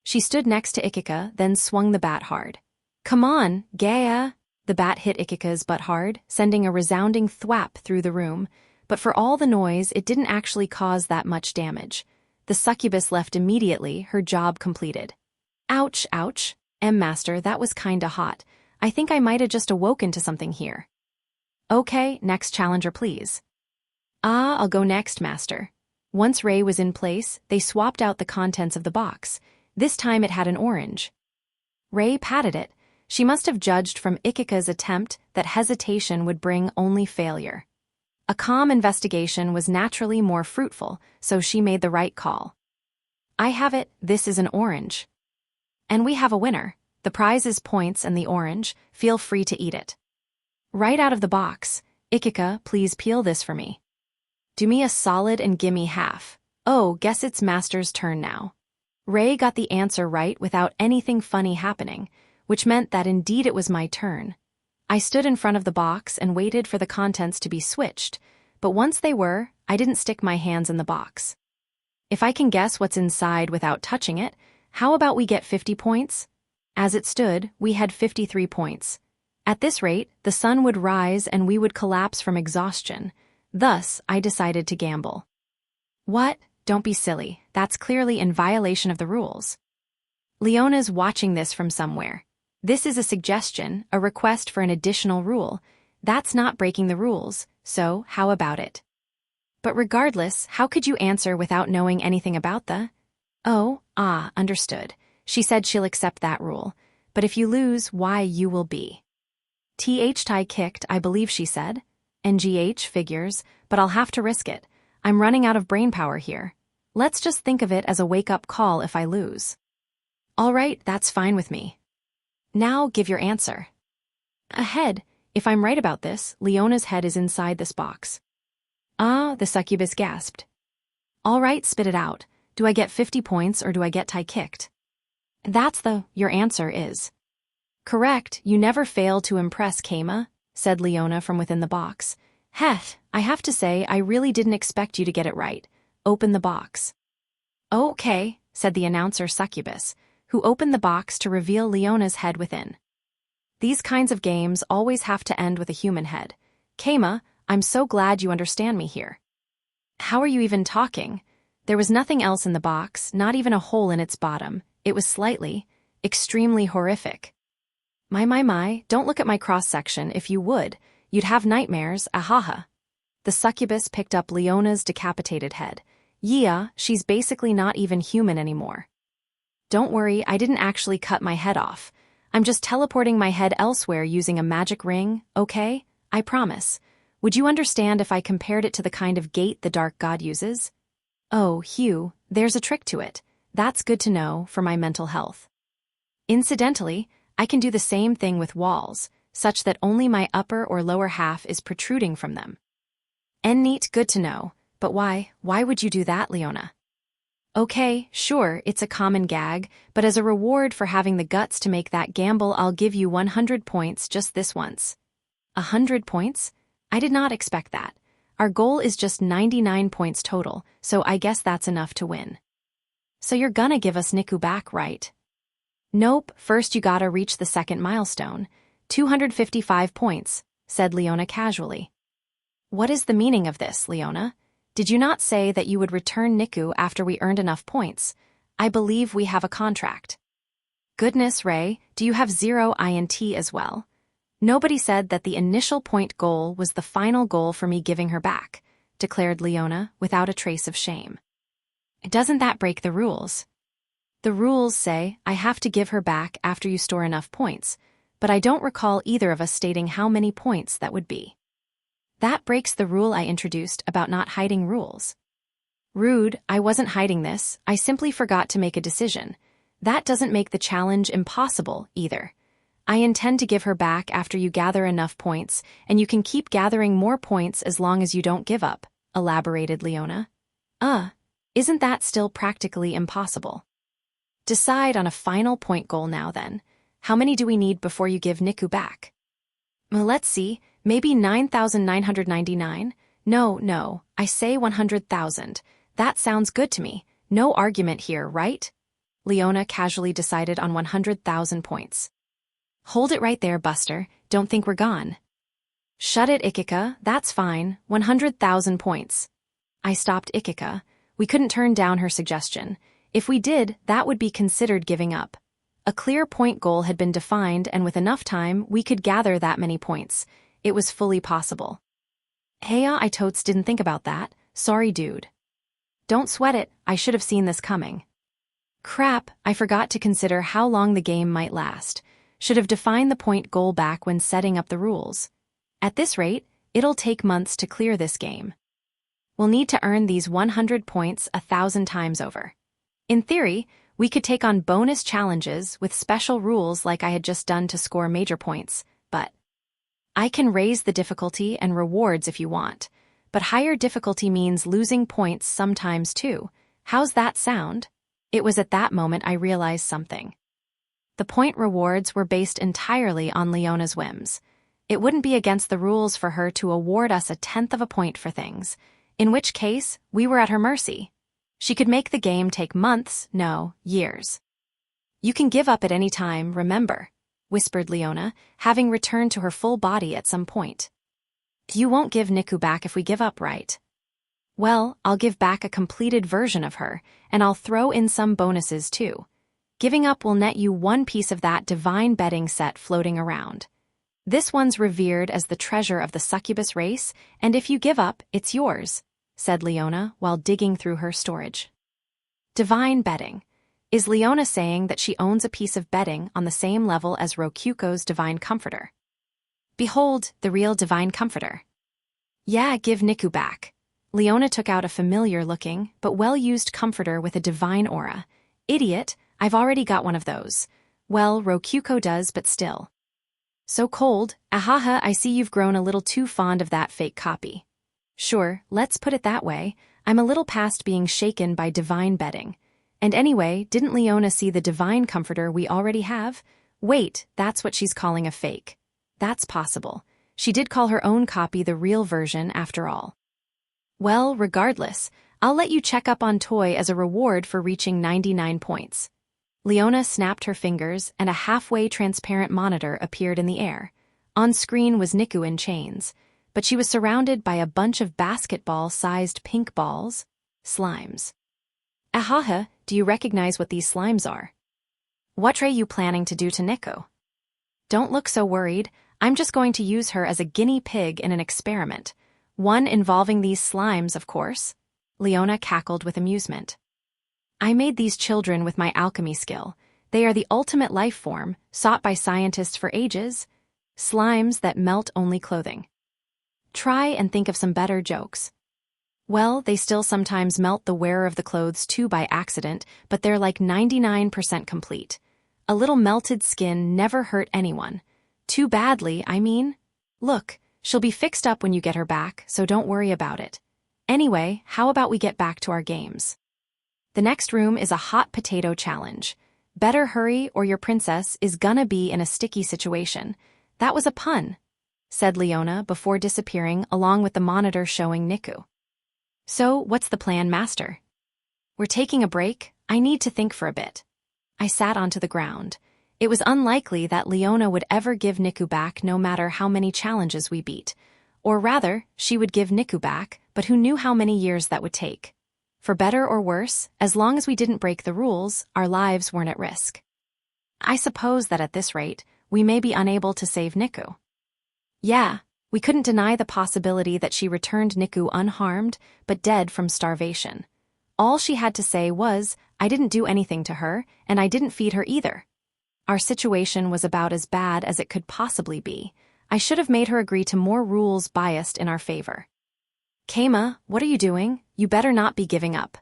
She stood next to Ikika, then swung the bat hard. Come on, Gaia! The bat hit Ikika's butt hard, sending a resounding thwap through the room, but for all the noise, it didn't actually cause that much damage. The succubus left immediately, her job completed. Ouch, ouch. Master, that was kinda hot. I think I might have just awoken to something here. Okay, next challenger please. I'll go next, master. Once Rei was in place, they swapped out the contents of the box. This time it had an orange. Rei patted it. She must have judged from Ikika's attempt that hesitation would bring only failure. A calm investigation was naturally more fruitful, so she made the right call. I have it, this is an orange. And we have a winner. The prize is points and the orange, feel free to eat it. Right out of the box. Ikika, please peel this for me. Do me a solid and gimme half. Oh, guess it's master's turn now. Rei got the answer right without anything funny happening, which meant that indeed it was my turn. I stood in front of the box and waited for the contents to be switched, but once they were, I didn't stick my hands in the box. If I can guess what's inside without touching it, how about we get 50 points? As it stood, we had 53 points. At this rate, the sun would rise and we would collapse from exhaustion. Thus, I decided to gamble. What? Don't be silly. That's clearly in violation of the rules. Leona's watching this from somewhere. This is a suggestion, a request for an additional rule. That's not breaking the rules, so how about it? But regardless, how could you answer without knowing anything about the? Understood. She said she'll accept that rule. But if you lose, why you will be. Tie kicked, I believe she said. NGH figures, but I'll have to risk it. I'm running out of brain power here. Let's just think of it as a wake-up call if I lose. All right, that's fine with me. Now give your answer. A head. If I'm right about this, Leona's head is inside this box. The succubus gasped. All right, spit it out. Do I get 50 points or do I get tie kicked? That's your answer is. Correct, you never fail to impress, Keima, said Leona from within the box. Heth, I have to say I really didn't expect you to get it right. Open the box. Okay, said the announcer succubus, who opened the box to reveal Leona's head within. These kinds of games always have to end with a human head. Keima, I'm so glad you understand me here. How are you even talking? There was nothing else in the box, not even a hole in its bottom. It was slightly, extremely horrific. My, don't look at my cross-section. If you would, you'd have nightmares, ahaha. The succubus picked up Leona's decapitated head. Yeah, she's basically not even human anymore. Don't worry, I didn't actually cut my head off. I'm just teleporting my head elsewhere using a magic ring, okay? I promise. Would you understand if I compared it to the kind of gate the Dark God uses? Oh, Hugh, there's a trick to it. That's good to know for my mental health. Incidentally, I can do the same thing with walls, such that only my upper or lower half is protruding from them. And neat, good to know. But why would you do that, Leona? Okay, sure, it's a common gag, but as a reward for having the guts to make that gamble, I'll give you 100 points just this once. 100 points? I did not expect that. Our goal is just 99 points total, so I guess that's enough to win. So you're gonna give us Niku back, right? Nope, first you gotta reach the second milestone. 255 points, said Leona casually. What is the meaning of this, Leona? Did you not say that you would return Niku after we earned enough points? I believe we have a contract. Goodness, Ray, do you have 0 INT as well? Nobody said that the initial point goal was the final goal for me giving her back, declared Leona without a trace of shame. Doesn't that break the rules? The rules say I have to give her back after you store enough points, but I don't recall either of us stating how many points that would be. That breaks the rule I introduced about not hiding rules. Rude, I wasn't hiding this, I simply forgot to make a decision. That doesn't make the challenge impossible, either. I intend to give her back after you gather enough points, and you can keep gathering more points as long as you don't give up, elaborated Leona. Isn't that still practically impossible? Decide on a final point goal now then. How many do we need before you give Niku back? Well, let's see, maybe 9,999? No, I say 100,000. That sounds good to me. No argument here, right? Leona casually decided on 100,000 points. Hold it right there, Buster. Don't think we're gone. Shut it, Ikika. That's fine. 100,000 points. I stopped Ikika. We couldn't turn down her suggestion. If we did, that would be considered giving up. A clear point goal had been defined, and with enough time, we could gather that many points. It was fully possible. Heya, I totes didn't think about that. Sorry, dude. Don't sweat it. I should have seen this coming. Crap, I forgot to consider how long the game might last. Should have defined the point goal back when setting up the rules. At this rate, it'll take months to clear this game. We'll need to earn these 100 points 1,000 times over. In theory, we could take on bonus challenges with special rules like I had just done to score major points, but I can raise the difficulty and rewards if you want, but higher difficulty means losing points sometimes too. How's that sound? It was at that moment I realized something. The point rewards were based entirely on Leona's whims. It wouldn't be against the rules for her to award us 1/10 of a point for things, in which case we were at her mercy. She could make the game take months, no, years. You can give up at any time, remember, whispered Leona, having returned to her full body at some point. You won't give Niku back if we give up, right? Well, I'll give back a completed version of her, and I'll throw in some bonuses too. Giving up will net you one piece of that divine bedding set floating around. This one's revered as the treasure of the succubus race, and if you give up, it's yours, said Leona while digging through her storage. Divine bedding. Is Leona saying that she owns a piece of bedding on the same level as Rokuko's divine comforter? Behold, the real divine comforter. Yeah, give Niku back. Leona took out a familiar-looking, but well-used comforter with a divine aura. Idiot, I've already got one of those. Well, Rokuko does, but still. So cold, ahaha, I see you've grown a little too fond of that fake copy. Sure, let's put it that way, I'm a little past being shaken by divine bedding. And anyway, didn't Leona see the divine comforter we already have? Wait, that's what she's calling a fake. That's possible. She did call her own copy the real version after all. Well, regardless, I'll let you check up on Toy as a reward for reaching 99 points. Leona snapped her fingers and a halfway transparent monitor appeared in the air. On screen was Niku in chains, but she was surrounded by a bunch of basketball-sized pink balls, slimes. Ahaha, do you recognize what these slimes are? What are you planning to do to Niku? Don't look so worried, I'm just going to use her as a guinea pig in an experiment. One involving these slimes, of course. Leona cackled with amusement. I made these children with my alchemy skill. They are the ultimate life form, sought by scientists for ages. Slimes that melt only clothing. Try and think of some better jokes. Well, they still sometimes melt the wearer of the clothes too by accident, but they're like 99% complete. A little melted skin never hurt anyone. Too badly, I mean. Look, she'll be fixed up when you get her back, so don't worry about it. Anyway, how about we get back to our games? The next room is a hot potato challenge. Better hurry or your princess is gonna be in a sticky situation. That was a pun, said Leona before disappearing along with the monitor showing Niku. So, what's the plan, Master? We're taking a break. I need to think for a bit. I sat onto the ground. It was unlikely that Leona would ever give Niku back no matter how many challenges we beat. Or rather, she would give Niku back, but who knew how many years that would take. For better or worse, as long as we didn't break the rules, our lives weren't at risk. I suppose that at this rate, we may be unable to save Niku. Yeah, we couldn't deny the possibility that she returned Niku unharmed, but dead from starvation. All she had to say was, I didn't do anything to her, and I didn't feed her either. Our situation was about as bad as it could possibly be. I should have made her agree to more rules biased in our favor. Keima, what are you doing? You better not be giving up.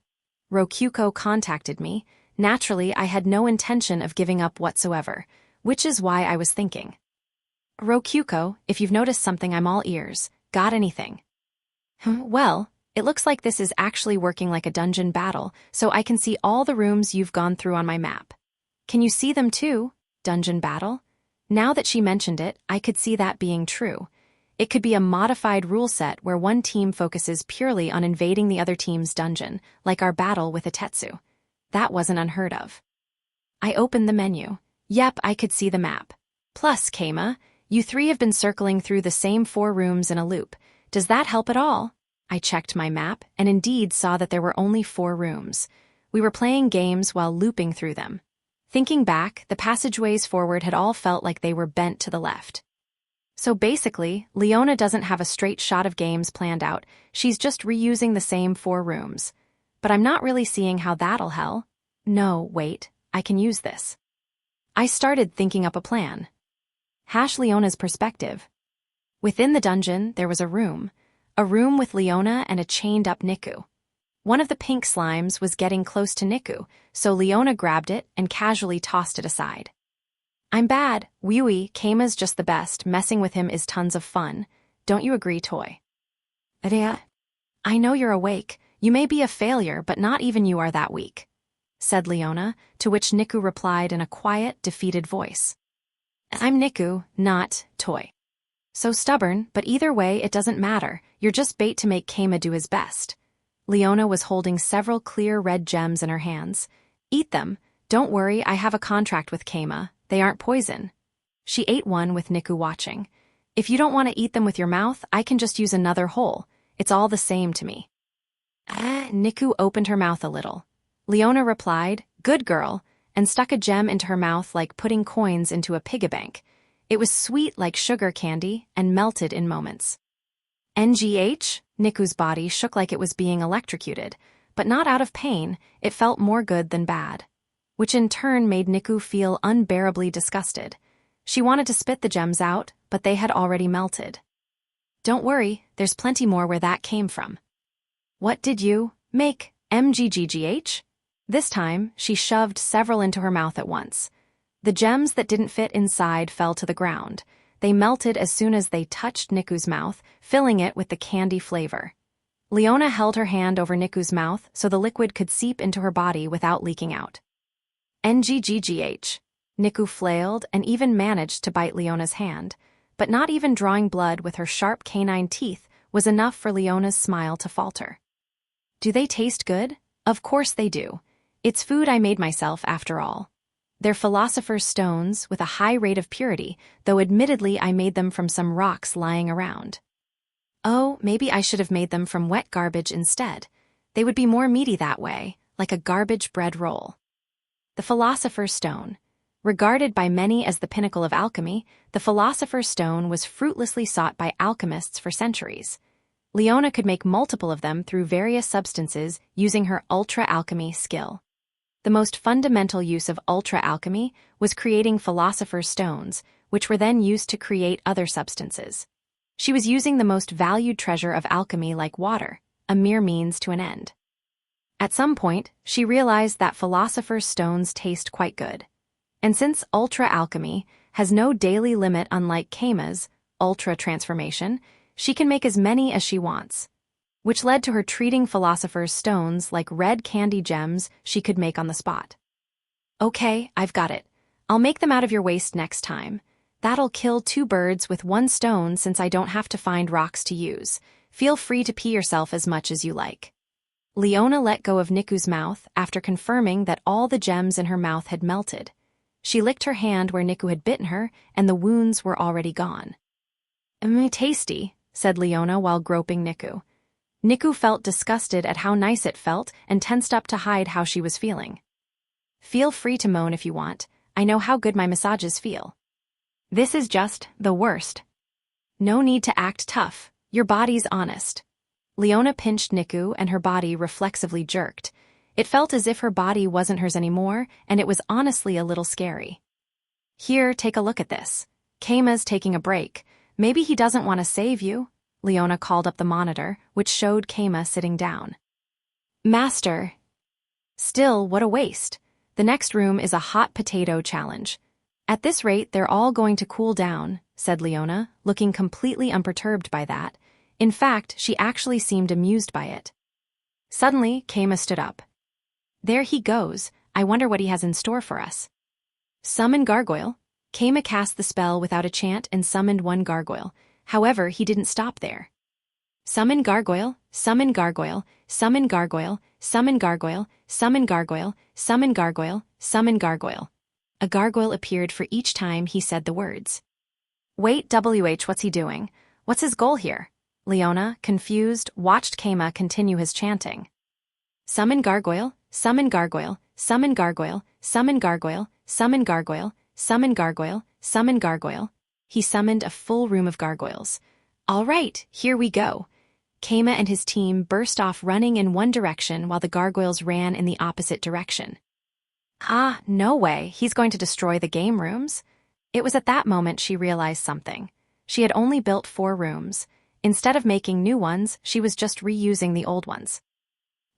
Rokyuko contacted me. Naturally, I had no intention of giving up whatsoever, which is why I was thinking. Rokyuko, if you've noticed something, I'm all ears. Got anything? Well, it looks like this is actually working like a dungeon battle, so I can see all the rooms you've gone through on my map. Can you see them too? Dungeon battle? Now that she mentioned it, I could see that being true. It could be a modified rule set where one team focuses purely on invading the other team's dungeon, like our battle with Itetsu. That wasn't unheard of. I opened the menu. Yep, I could see the map. Plus, Keima, you three have been circling through the same 4 rooms in a loop. Does that help at all? I checked my map, and indeed saw that there were only 4 rooms. We were playing games while looping through them. Thinking back, the passageways forward had all felt like they were bent to the left. So basically, Leona doesn't have a straight shot of games planned out, she's just reusing the same 4 rooms. But I'm not really seeing how that'll help. No, wait, I can use this. I started thinking up a plan. Leona's perspective. Within the dungeon, there was a room with Leona and a chained-up Niku. One of the pink slimes was getting close to Niku, so Leona grabbed it and casually tossed it aside. I'm bad. Wee Keima's just the best. Messing with him is tons of fun. Don't you agree, Toy? Adea? I know you're awake. You may be a failure, but not even you are that weak, said Leona, to which Niku replied in a quiet, defeated voice. I'm Niku, not Toy. So stubborn, but either way, it doesn't matter. You're just bait to make Keima do his best. Leona was holding several clear red gems in her hands. Eat them. Don't worry, I have a contract with Keima. They aren't poison. She ate one with Niku watching. If you don't want to eat them with your mouth, I can just use another hole. It's all the same to me. Niku opened her mouth a little. Leona replied, good girl, and stuck a gem into her mouth like putting coins into a piggy bank. It was sweet like sugar candy and melted in moments. NGH? Niku's body shook like it was being electrocuted, but not out of pain, it felt more good than bad. Which in turn made Niku feel unbearably disgusted. She wanted to spit the gems out, but they had already melted. Don't worry, there's plenty more where that came from. What did you make, MGGGH? This time, she shoved several into her mouth at once. The gems that didn't fit inside fell to the ground. They melted as soon as they touched Niku's mouth, filling it with the candy flavor. Leona held her hand over Niku's mouth so the liquid could seep into her body without leaking out. NGGGH. Niku flailed and even managed to bite Leona's hand, but not even drawing blood with her sharp canine teeth was enough for Leona's smile to falter. Do they taste good? Of course they do. It's food I made myself, after all. They're philosopher's stones with a high rate of purity, though admittedly I made them from some rocks lying around. Oh, maybe I should have made them from wet garbage instead. They would be more meaty that way, like a garbage bread roll. The Philosopher's Stone. Regarded by many as the pinnacle of alchemy, the Philosopher's Stone was fruitlessly sought by alchemists for centuries. Leona could make multiple of them through various substances using her ultra-alchemy skill. The most fundamental use of ultra-alchemy was creating Philosopher's Stones, which were then used to create other substances. She was using the most valued treasure of alchemy like water, a mere means to an end. At some point, she realized that Philosopher's Stones taste quite good. And since ultra-alchemy has no daily limit unlike Keima's ultra-transformation, she can make as many as she wants. which led to her treating philosophers' stones like red candy gems she could make on the spot. Okay, I've got it. I'll make them out of your waste next time. That'll kill 2 birds with 1 stone since I don't have to find rocks to use. Feel free to pee yourself as much as you like. Leona let go of Niku's mouth after confirming that all the gems in her mouth had melted. She licked her hand where Niku had bitten her, and the wounds were already gone. Tasty, said Leona while groping Niku. Niku felt disgusted at how nice it felt and tensed up to hide how she was feeling. Feel free to moan if you want. I know how good my massages feel. This is just the worst. No need to act tough. Your body's honest. Leona pinched Niku and her body reflexively jerked. It felt as if her body wasn't hers anymore, and it was honestly a little scary. Here, take a look at this. Keima's taking a break. Maybe he doesn't want to save you. Leona called up the monitor, which showed Keima sitting down. Master. Still, what a waste. The next room is a hot potato challenge. At this rate, they're all going to cool down, said Leona, looking completely unperturbed by that. In fact, she actually seemed amused by it. Suddenly, Keima stood up. There he goes. I wonder what he has in store for us. Summon gargoyle. Keima cast the spell without a chant and summoned 1 gargoyle. However, he didn't stop there. Summon gargoyle, summon gargoyle, summon gargoyle, summon gargoyle, summon gargoyle, summon gargoyle, summon gargoyle. A gargoyle appeared for each time he said the words. Wait, what's he doing? What's his goal here? Leona, confused, watched Keima continue his chanting. Summon gargoyle, summon gargoyle, summon gargoyle, summon gargoyle, summon gargoyle, summon gargoyle, summon gargoyle. He summoned a full room of gargoyles. All right, here we go. Keima and his team burst off running in one direction while the gargoyles ran in the opposite direction. Ah, no way, he's going to destroy the game rooms. It was at that moment she realized something. She had only built 4 rooms. Instead of making new ones, she was just reusing the old ones.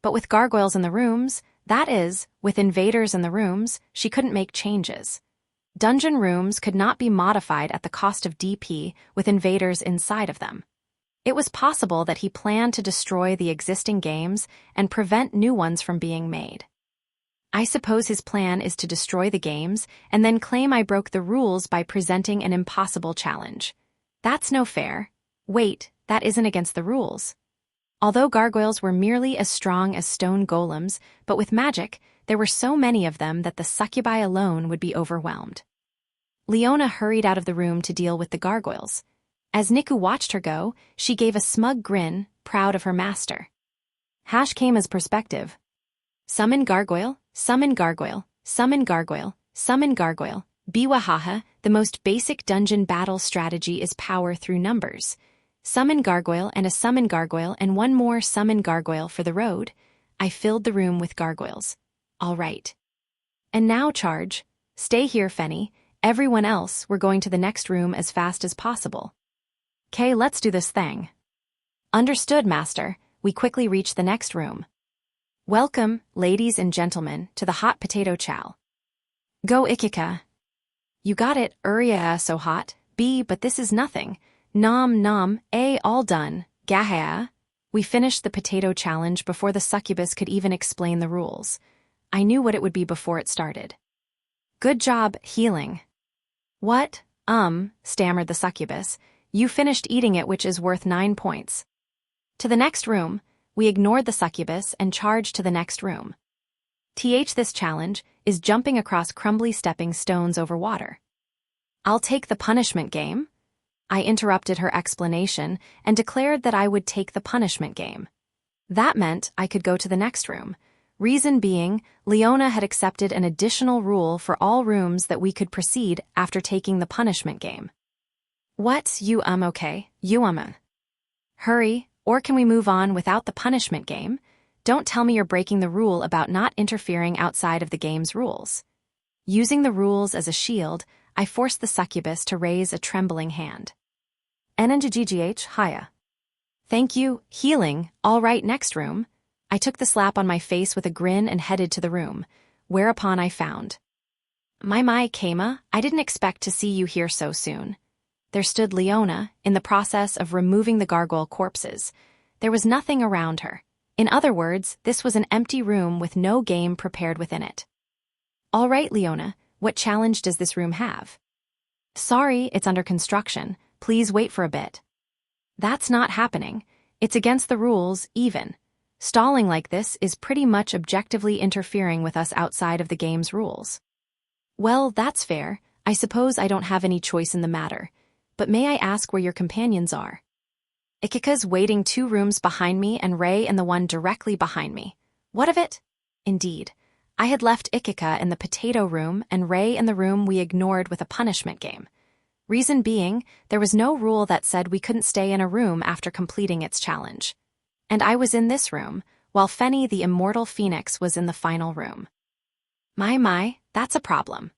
But with gargoyles in the rooms, that is, with invaders in the rooms, she couldn't make changes. Dungeon rooms could not be modified at the cost of DP with invaders inside of them. It was possible that he planned to destroy the existing games and prevent new ones from being made. I suppose his plan is to destroy the games and then claim I broke the rules by presenting an impossible challenge. That's no fair. Wait, that isn't against the rules. Although gargoyles were merely as strong as stone golems, but with magic, there were so many of them that the succubi alone would be overwhelmed. Leona hurried out of the room to deal with the gargoyles. As Niku watched her go, she gave a smug grin, proud of her master. Keima's perspective. Summon gargoyle, summon gargoyle, summon gargoyle, summon gargoyle. Biwahaha, the most basic dungeon battle strategy is power through numbers. Summon gargoyle and a summon gargoyle and 1 more summon gargoyle for the road. I filled the room with gargoyles. All right. And now charge. Stay here, Fenny. Everyone else, we're going to the next room as fast as possible. Okay, let's do this thing. Understood, Master. We quickly reached the next room. Welcome, ladies and gentlemen, to the hot potato chow. Go Ikika. You got it, Uriah so hot. B, but this is nothing. Nom nom, A, all done. Gaha. We finished the potato challenge before the succubus could even explain the rules. I knew what it would be before it started. Good job, healing. What? Stammered the succubus. You finished eating it, which is worth 9 points. To the next room. We ignored the succubus and charged to the next room. This challenge is jumping across crumbly stepping stones over water. I'll take the punishment game. I interrupted her explanation and declared that I would take the punishment game. That meant I could go to the next room. Reason being, Leona had accepted an additional rule for all rooms that we could proceed after taking the punishment game. What, you okay, you Hurry, or can we move on without the punishment game? Don't tell me you're breaking the rule about not interfering outside of the game's rules. Using the rules as a shield, I forced the succubus to raise a trembling hand. NNGGH, Haya. Thank you, healing, all right, next room. I took the slap on my face with a grin and headed to the room, whereupon I found. My Keima, I didn't expect to see you here so soon. There stood Leona, in the process of removing the gargoyle corpses. there was nothing around her. In other words, this was an empty room with no game prepared within it. All right, Leona, what challenge does this room have? Sorry, it's under construction. Please wait for a bit. That's not happening. It's against the rules, even. Stalling like this is pretty much objectively interfering with us outside of the game's rules. Well, that's fair. I suppose I don't have any choice in the matter. But may I ask where your companions are? Ikika's waiting 2 rooms behind me and Rei in the one directly behind me. What of it? Indeed. I had left Ikika in the potato room and Rei in the room we ignored with a punishment game. Reason being, there was no rule that said we couldn't stay in a room after completing its challenge. And I was in this room, while Fenny the immortal phoenix was in the final room. My, that's a problem.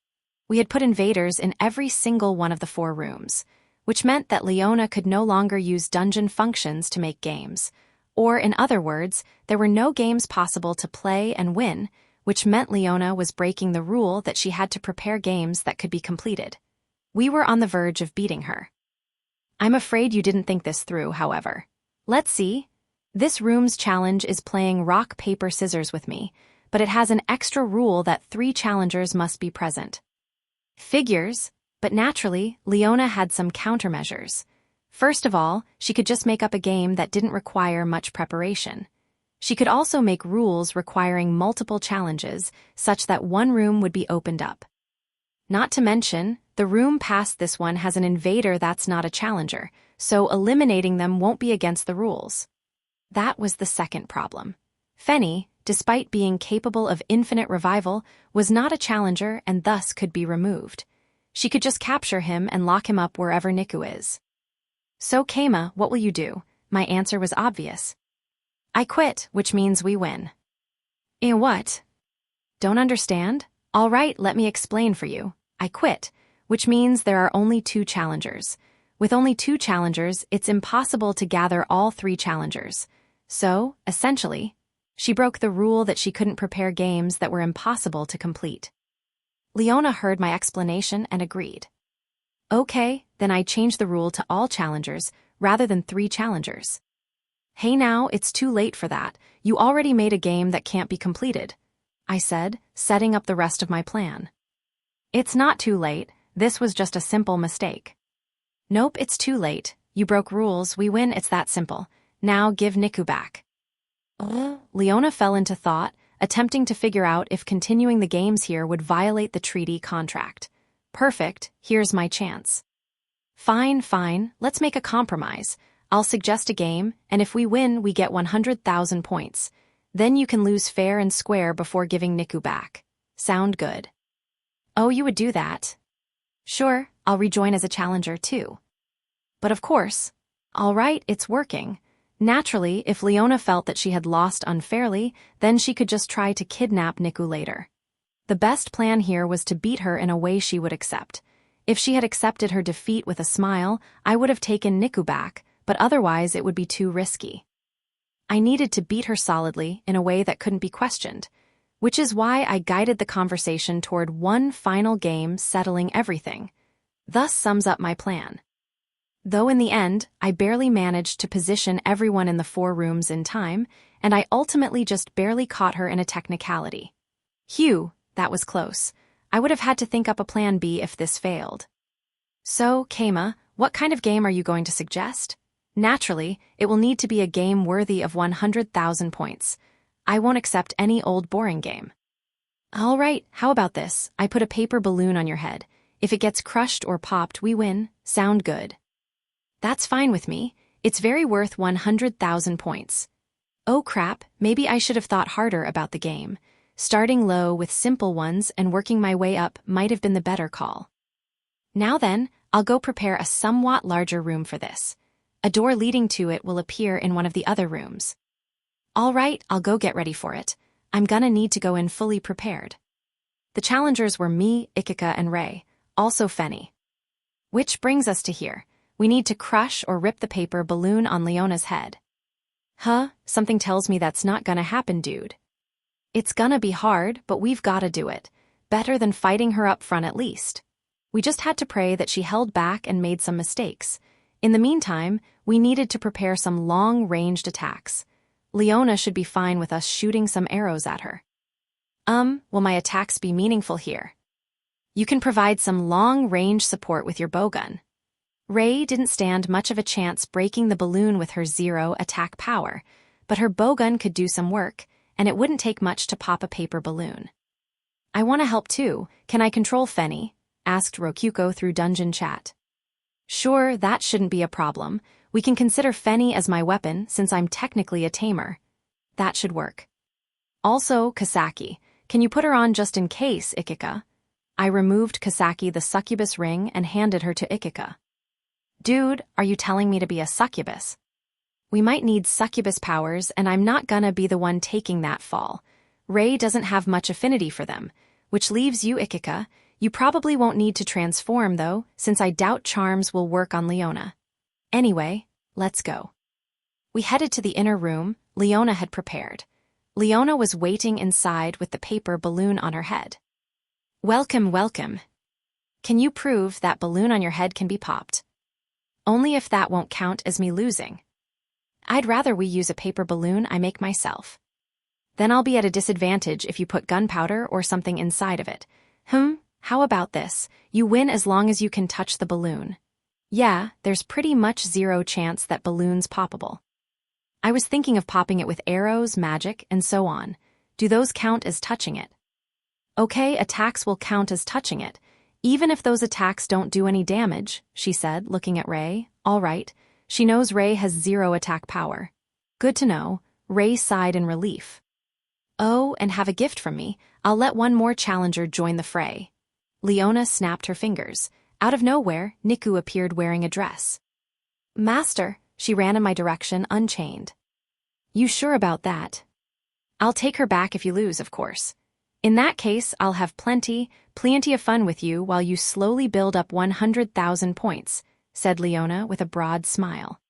We had put invaders in every single one of the 4 rooms, which meant that Leona could no longer use dungeon functions to make games. Or, in other words, there were no games possible to play and win, which meant Leona was breaking the rule that she had to prepare games that could be completed. We were on the verge of beating her. I'm afraid you didn't think this through, however. Let's see. This room's challenge is playing rock, paper, scissors with me, but it has an extra rule that 3 challengers must be present. Figures, but naturally, Leona had some countermeasures. First of all, she could just make up a game that didn't require much preparation. She could also make rules requiring multiple challenges, such that one room would be opened up. Not to mention, the room past this one has an invader that's not a challenger, so eliminating them won't be against the rules. That was the second problem. Fenny, despite being capable of infinite revival, was not a challenger and thus could be removed. She could just capture him and lock him up wherever Niku is. So Keima, what will you do? My answer was obvious. I quit, which means we win. What? Don't understand? All right, let me explain for you. I quit, which means there are only 2 challengers. With only 2 challengers, it's impossible to gather all 3 challengers. So, essentially, she broke the rule that she couldn't prepare games that were impossible to complete. Leona heard my explanation and agreed. Okay, then I changed the rule to all challengers rather than 3 challengers. Hey now, it's too late for that. You already made a game that can't be completed, I said, setting up the rest of my plan. It's not too late. This was just a simple mistake. Nope, it's too late. You broke rules. We win. It's that simple. Now give Niku back. Leona fell into thought, attempting to figure out if continuing the games here would violate the treaty contract. Perfect. Here's my chance. Fine. Let's make a compromise. I'll suggest a game, and if we win, we get 100,000 points. Then you can lose fair and square before giving Niku back. Sound good? Oh, you would do that? Sure, I'll rejoin as a challenger too. But of course. All right, it's working. Naturally, if Leona felt that she had lost unfairly, then she could just try to kidnap Niku later. The best plan here was to beat her in a way she would accept. If she had accepted her defeat with a smile, I would have taken Niku back, but otherwise it would be too risky. I needed to beat her solidly in a way that couldn't be questioned, which is why I guided the conversation toward one final game settling everything. Thus sums up my plan. Though in the end, I barely managed to position everyone in the 4 rooms in time, and I ultimately just barely caught her in a technicality. Phew, that was close. I would have had to think up a plan B if this failed. So, Keima, what kind of game are you going to suggest? Naturally, it will need to be a game worthy of 100,000 points. I won't accept any old boring game. All right, how about this? I put a paper balloon on your head. If it gets crushed or popped, we win. Sound good? That's fine with me. It's very worth 100,000 points. Oh crap, maybe I should have thought harder about the game. Starting low with simple ones and working my way up might have been the better call. Now then, I'll go prepare a somewhat larger room for this. A door leading to it will appear in one of the other rooms. All right, I'll go get ready for it. I'm gonna need to go in fully prepared. The challengers were me, Ikika, and Rei, also Fenny. Which brings us to here. We need to crush or rip the paper balloon on Leona's head. Huh, something tells me that's not gonna happen, dude. It's gonna be hard, but we've gotta do it. Better than fighting her up front at least. We just had to pray that she held back and made some mistakes. In the meantime, We needed to prepare some long-ranged attacks. Leona should be fine with us shooting some arrows at her. Will my attacks be meaningful here? You can provide some long-range support with your bowgun. Rei didn't stand much of a chance breaking the balloon with her 0 attack power, but her bowgun could do some work, and it wouldn't take much to pop a paper balloon. I want to help too. Can I control Feni? Asked Rokyuko through dungeon chat. Sure, that shouldn't be a problem. We can consider Feni as my weapon since I'm technically a tamer. That should work. Also, Kasaki, can you put her on just in case, Ikika? I removed Kasaki the succubus ring and handed her to Ikika. Dude, are you telling me to be a succubus? We might need succubus powers, and I'm not gonna be the one taking that fall. Rei doesn't have much affinity for them, which leaves you, Ikika. You probably won't need to transform, though, since I doubt charms will work on Leona. Anyway, let's go. We headed to the inner room Leona had prepared. Leona was waiting inside with the paper balloon on her head. Welcome, welcome. Can you prove that balloon on your head can be popped? Only if that won't count as me losing. I'd rather we use a paper balloon I make myself. Then I'll be at a disadvantage if you put gunpowder or something inside of it. How about this? You win as long as you can touch the balloon. Yeah, there's pretty much 0 chance that balloon's poppable. I was thinking of popping it with arrows, magic, and so on. Do those count as touching it? Okay, attacks will count as touching it, even if those attacks don't do any damage, she said, looking at Rei. All right. She knows Rei has 0 attack power. Good to know. Rei sighed in relief. Oh, and have a gift from me. I'll let one more challenger join the fray. Leona snapped her fingers. Out of nowhere, Niku appeared wearing a dress. Master, she ran in my direction unchained. You sure about that? I'll take her back if you lose, of course. In that case, I'll have plenty of fun with you while you slowly build up 100,000 points, said Leona with a broad smile.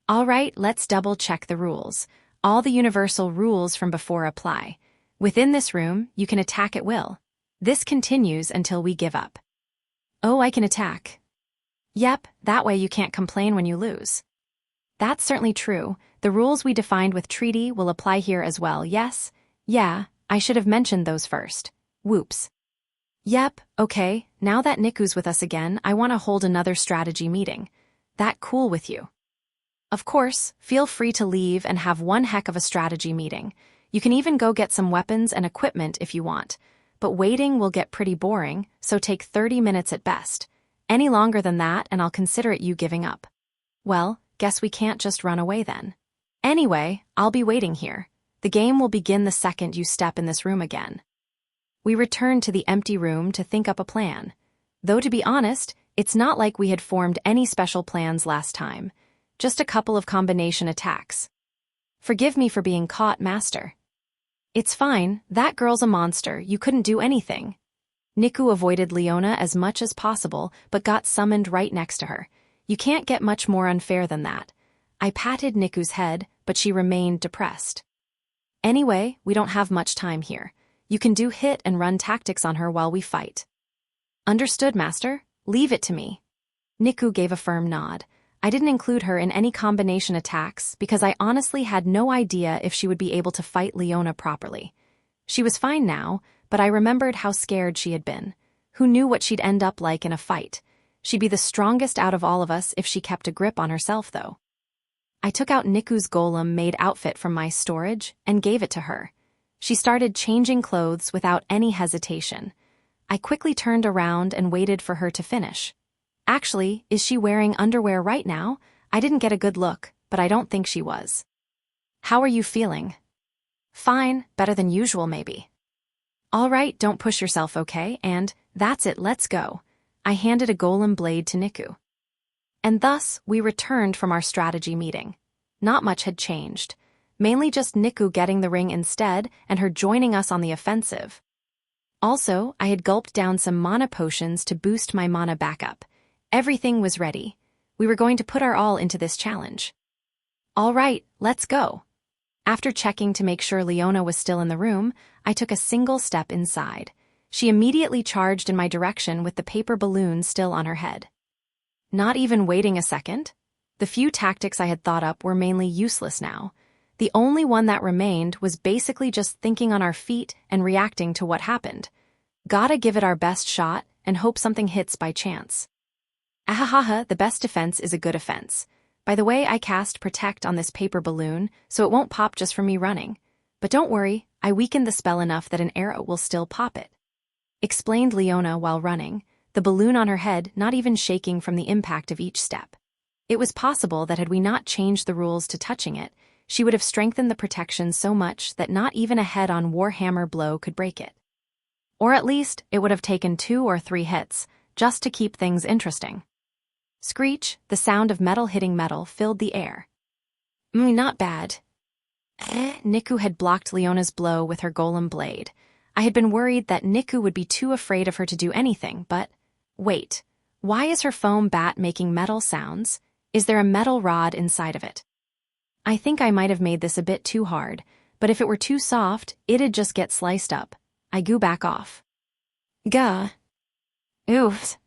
All right, let's double-check the rules. All the universal rules from before apply. Within this room, you can attack at will. This continues until we give up. Oh, I can attack. Yep, that way you can't complain when you lose. That's certainly true. The rules we defined with treaty will apply here as well, yes? Yeah, I should have mentioned those first. Whoops. Yep, okay, now that Niku's with us again, I want to hold another strategy meeting. That cool with you? Of course, feel free to leave and have one heck of a strategy meeting. You can even go get some weapons and equipment if you want. But waiting will get pretty boring, so take 30 minutes at best. Any longer than that and I'll consider it you giving up. Well, guess we can't just run away then. Anyway, I'll be waiting here. The game will begin the second you step in this room again. We returned to the empty room to think up a plan. Though to be honest, it's not like we had formed any special plans last time. Just a couple of combination attacks. Forgive me for being caught, Master. It's fine, that girl's a monster, you couldn't do anything. Niku avoided Leona as much as possible, but got summoned right next to her. You can't get much more unfair than that. I patted Niku's head, but she remained depressed. Anyway, we don't have much time here. You can do hit and run tactics on her while we fight. Understood, Master. Leave it to me. Niku gave a firm nod. I didn't include her in any combination attacks because I honestly had no idea if she would be able to fight Leona properly. She was fine now, but I remembered how scared she had been. Who knew what she'd end up like in a fight? She'd be the strongest out of all of us if she kept a grip on herself, though. I took out Niku's golem-made outfit from my storage and gave it to her. She started changing clothes without any hesitation. I quickly turned around and waited for her to finish. Actually, is she wearing underwear right now? I didn't get a good look, but I don't think she was. How are you feeling? Fine, better than usual maybe. All right, don't push yourself, okay? And that's it, let's go. I handed a golem blade to Niku. And thus, we returned from our strategy meeting. Not much had changed. Mainly just Niku getting the ring instead and her joining us on the offensive. Also, I had gulped down some mana potions to boost my mana backup. Everything was ready. We were going to put our all into this challenge. All right, let's go. After checking to make sure Leona was still in the room, I took a single step inside. She immediately charged in my direction with the paper balloon still on her head. Not even waiting a second? The few tactics I had thought up were mainly useless now. The only one that remained was basically just thinking on our feet and reacting to what happened. Gotta give it our best shot and hope something hits by chance. Ahahaha, the best defense is a good offense. By the way, I cast Protect on this paper balloon, so it won't pop just from me running. But don't worry, I weakened the spell enough that an arrow will still pop it. Explained Leona while running, the balloon on her head not even shaking from the impact of each step. It was possible that had we not changed the rules to touching it, she would have strengthened the protection so much that not even a head-on warhammer blow could break it. Or at least, it would have taken 2 or 3 hits, just to keep things interesting. Screech, the sound of metal hitting metal, filled the air. Not bad. Niku had blocked Leona's blow with her golem blade. I had been worried that Niku would be too afraid of her to do anything, but wait, why is her foam bat making metal sounds? Is there a metal rod inside of it? I think I might have made this a bit too hard, but if it were too soft, it'd just get sliced up. I go back off. Gah. Oof.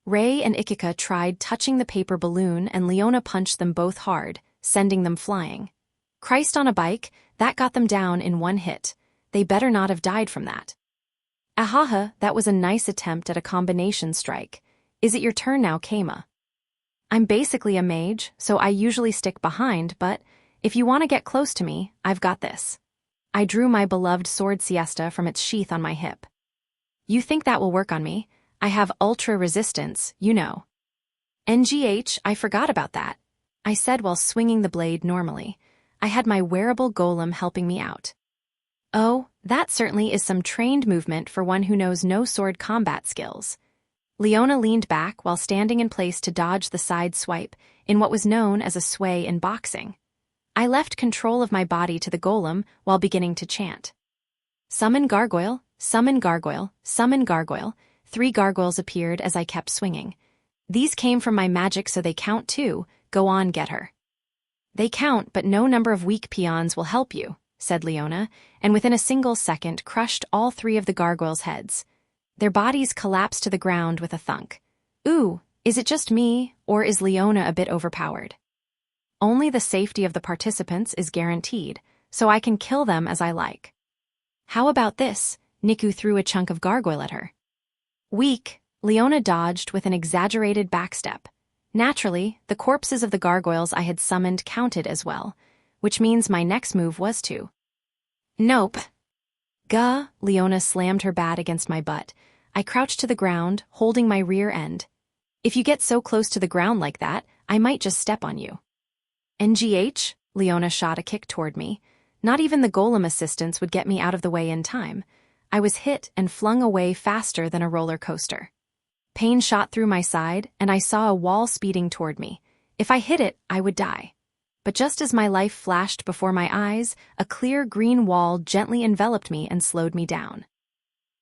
Ray and Ikika tried touching the paper balloon and Leona punched them both hard, sending them flying. Christ on a bike, that got them down in 1 hit. They better not have died from that. Ahaha, that was a nice attempt at a combination strike. Is it your turn now, Keima? I'm basically a mage, so I usually stick behind, but if you want to get close to me, I've got this. I drew my beloved sword siesta from its sheath on my hip. You think that will work on me? I have ultra resistance, you know. NGH, I forgot about that. I said while swinging the blade normally. I had my wearable golem helping me out. Oh, that certainly is some trained movement for one who knows no sword combat skills. Leona leaned back while standing in place to dodge the side swipe in what was known as a sway in boxing. I left control of my body to the golem while beginning to chant. Summon gargoyle, summon gargoyle, summon gargoyle. 3 gargoyles appeared as I kept swinging. These came from my magic, so they count too. Go on, get her. They count, but no number of weak peons will help you, said Leona, and within a single second crushed all 3 of the gargoyles' heads. Their bodies collapsed to the ground with a thunk. Ooh, is it just me, or is Leona a bit overpowered? Only the safety of the participants is guaranteed, so I can kill them as I like. How about this? Niku threw a chunk of gargoyle at her. Weak, Leona dodged with an exaggerated backstep. Naturally, the corpses of the gargoyles I had summoned counted as well, which means my next move was to. Nope. Gah, Leona slammed her bat against my butt. I crouched to the ground, holding my rear end. If you get so close to the ground like that, I might just step on you. NGH, Leona shot a kick toward me. Not even the golem assistance would get me out of the way in time. I was hit and flung away faster than a roller coaster. Pain shot through my side, and I saw a wall speeding toward me. If I hit it, I would die. But just as my life flashed before my eyes, a clear green wall gently enveloped me and slowed me down.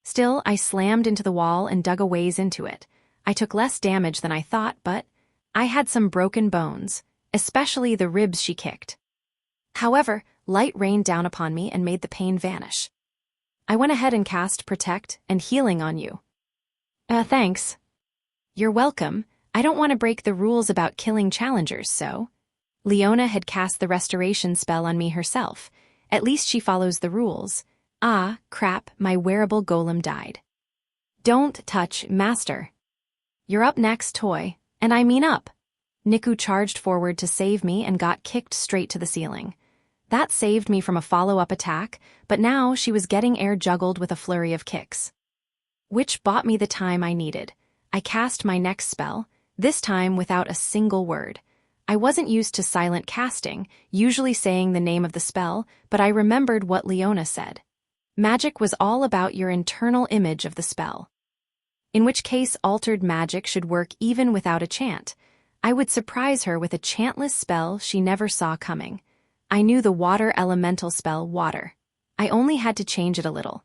Still, I slammed into the wall and dug a ways into it. I took less damage than I thought, but I had some broken bones, especially the ribs she kicked. However, light rained down upon me and made the pain vanish. I went ahead and cast Protect and Healing on you. Thanks. You're welcome. I don't want to break the rules about killing challengers, so. Leona had cast the restoration spell on me herself. At least she follows the rules. Ah, crap, my wearable golem died. Don't touch, Master. You're up next, Toy, and I mean up. Niku charged forward to save me and got kicked straight to the ceiling. That saved me from a follow-up attack, but now she was getting air juggled with a flurry of kicks. Which bought me the time I needed. I cast my next spell, this time without a single word. I wasn't used to silent casting, usually saying the name of the spell, but I remembered what Leona said. Magic was all about your internal image of the spell. In which case altered magic should work even without a chant. I would surprise her with a chantless spell she never saw coming. I knew the water elemental spell water. I only had to change it a little.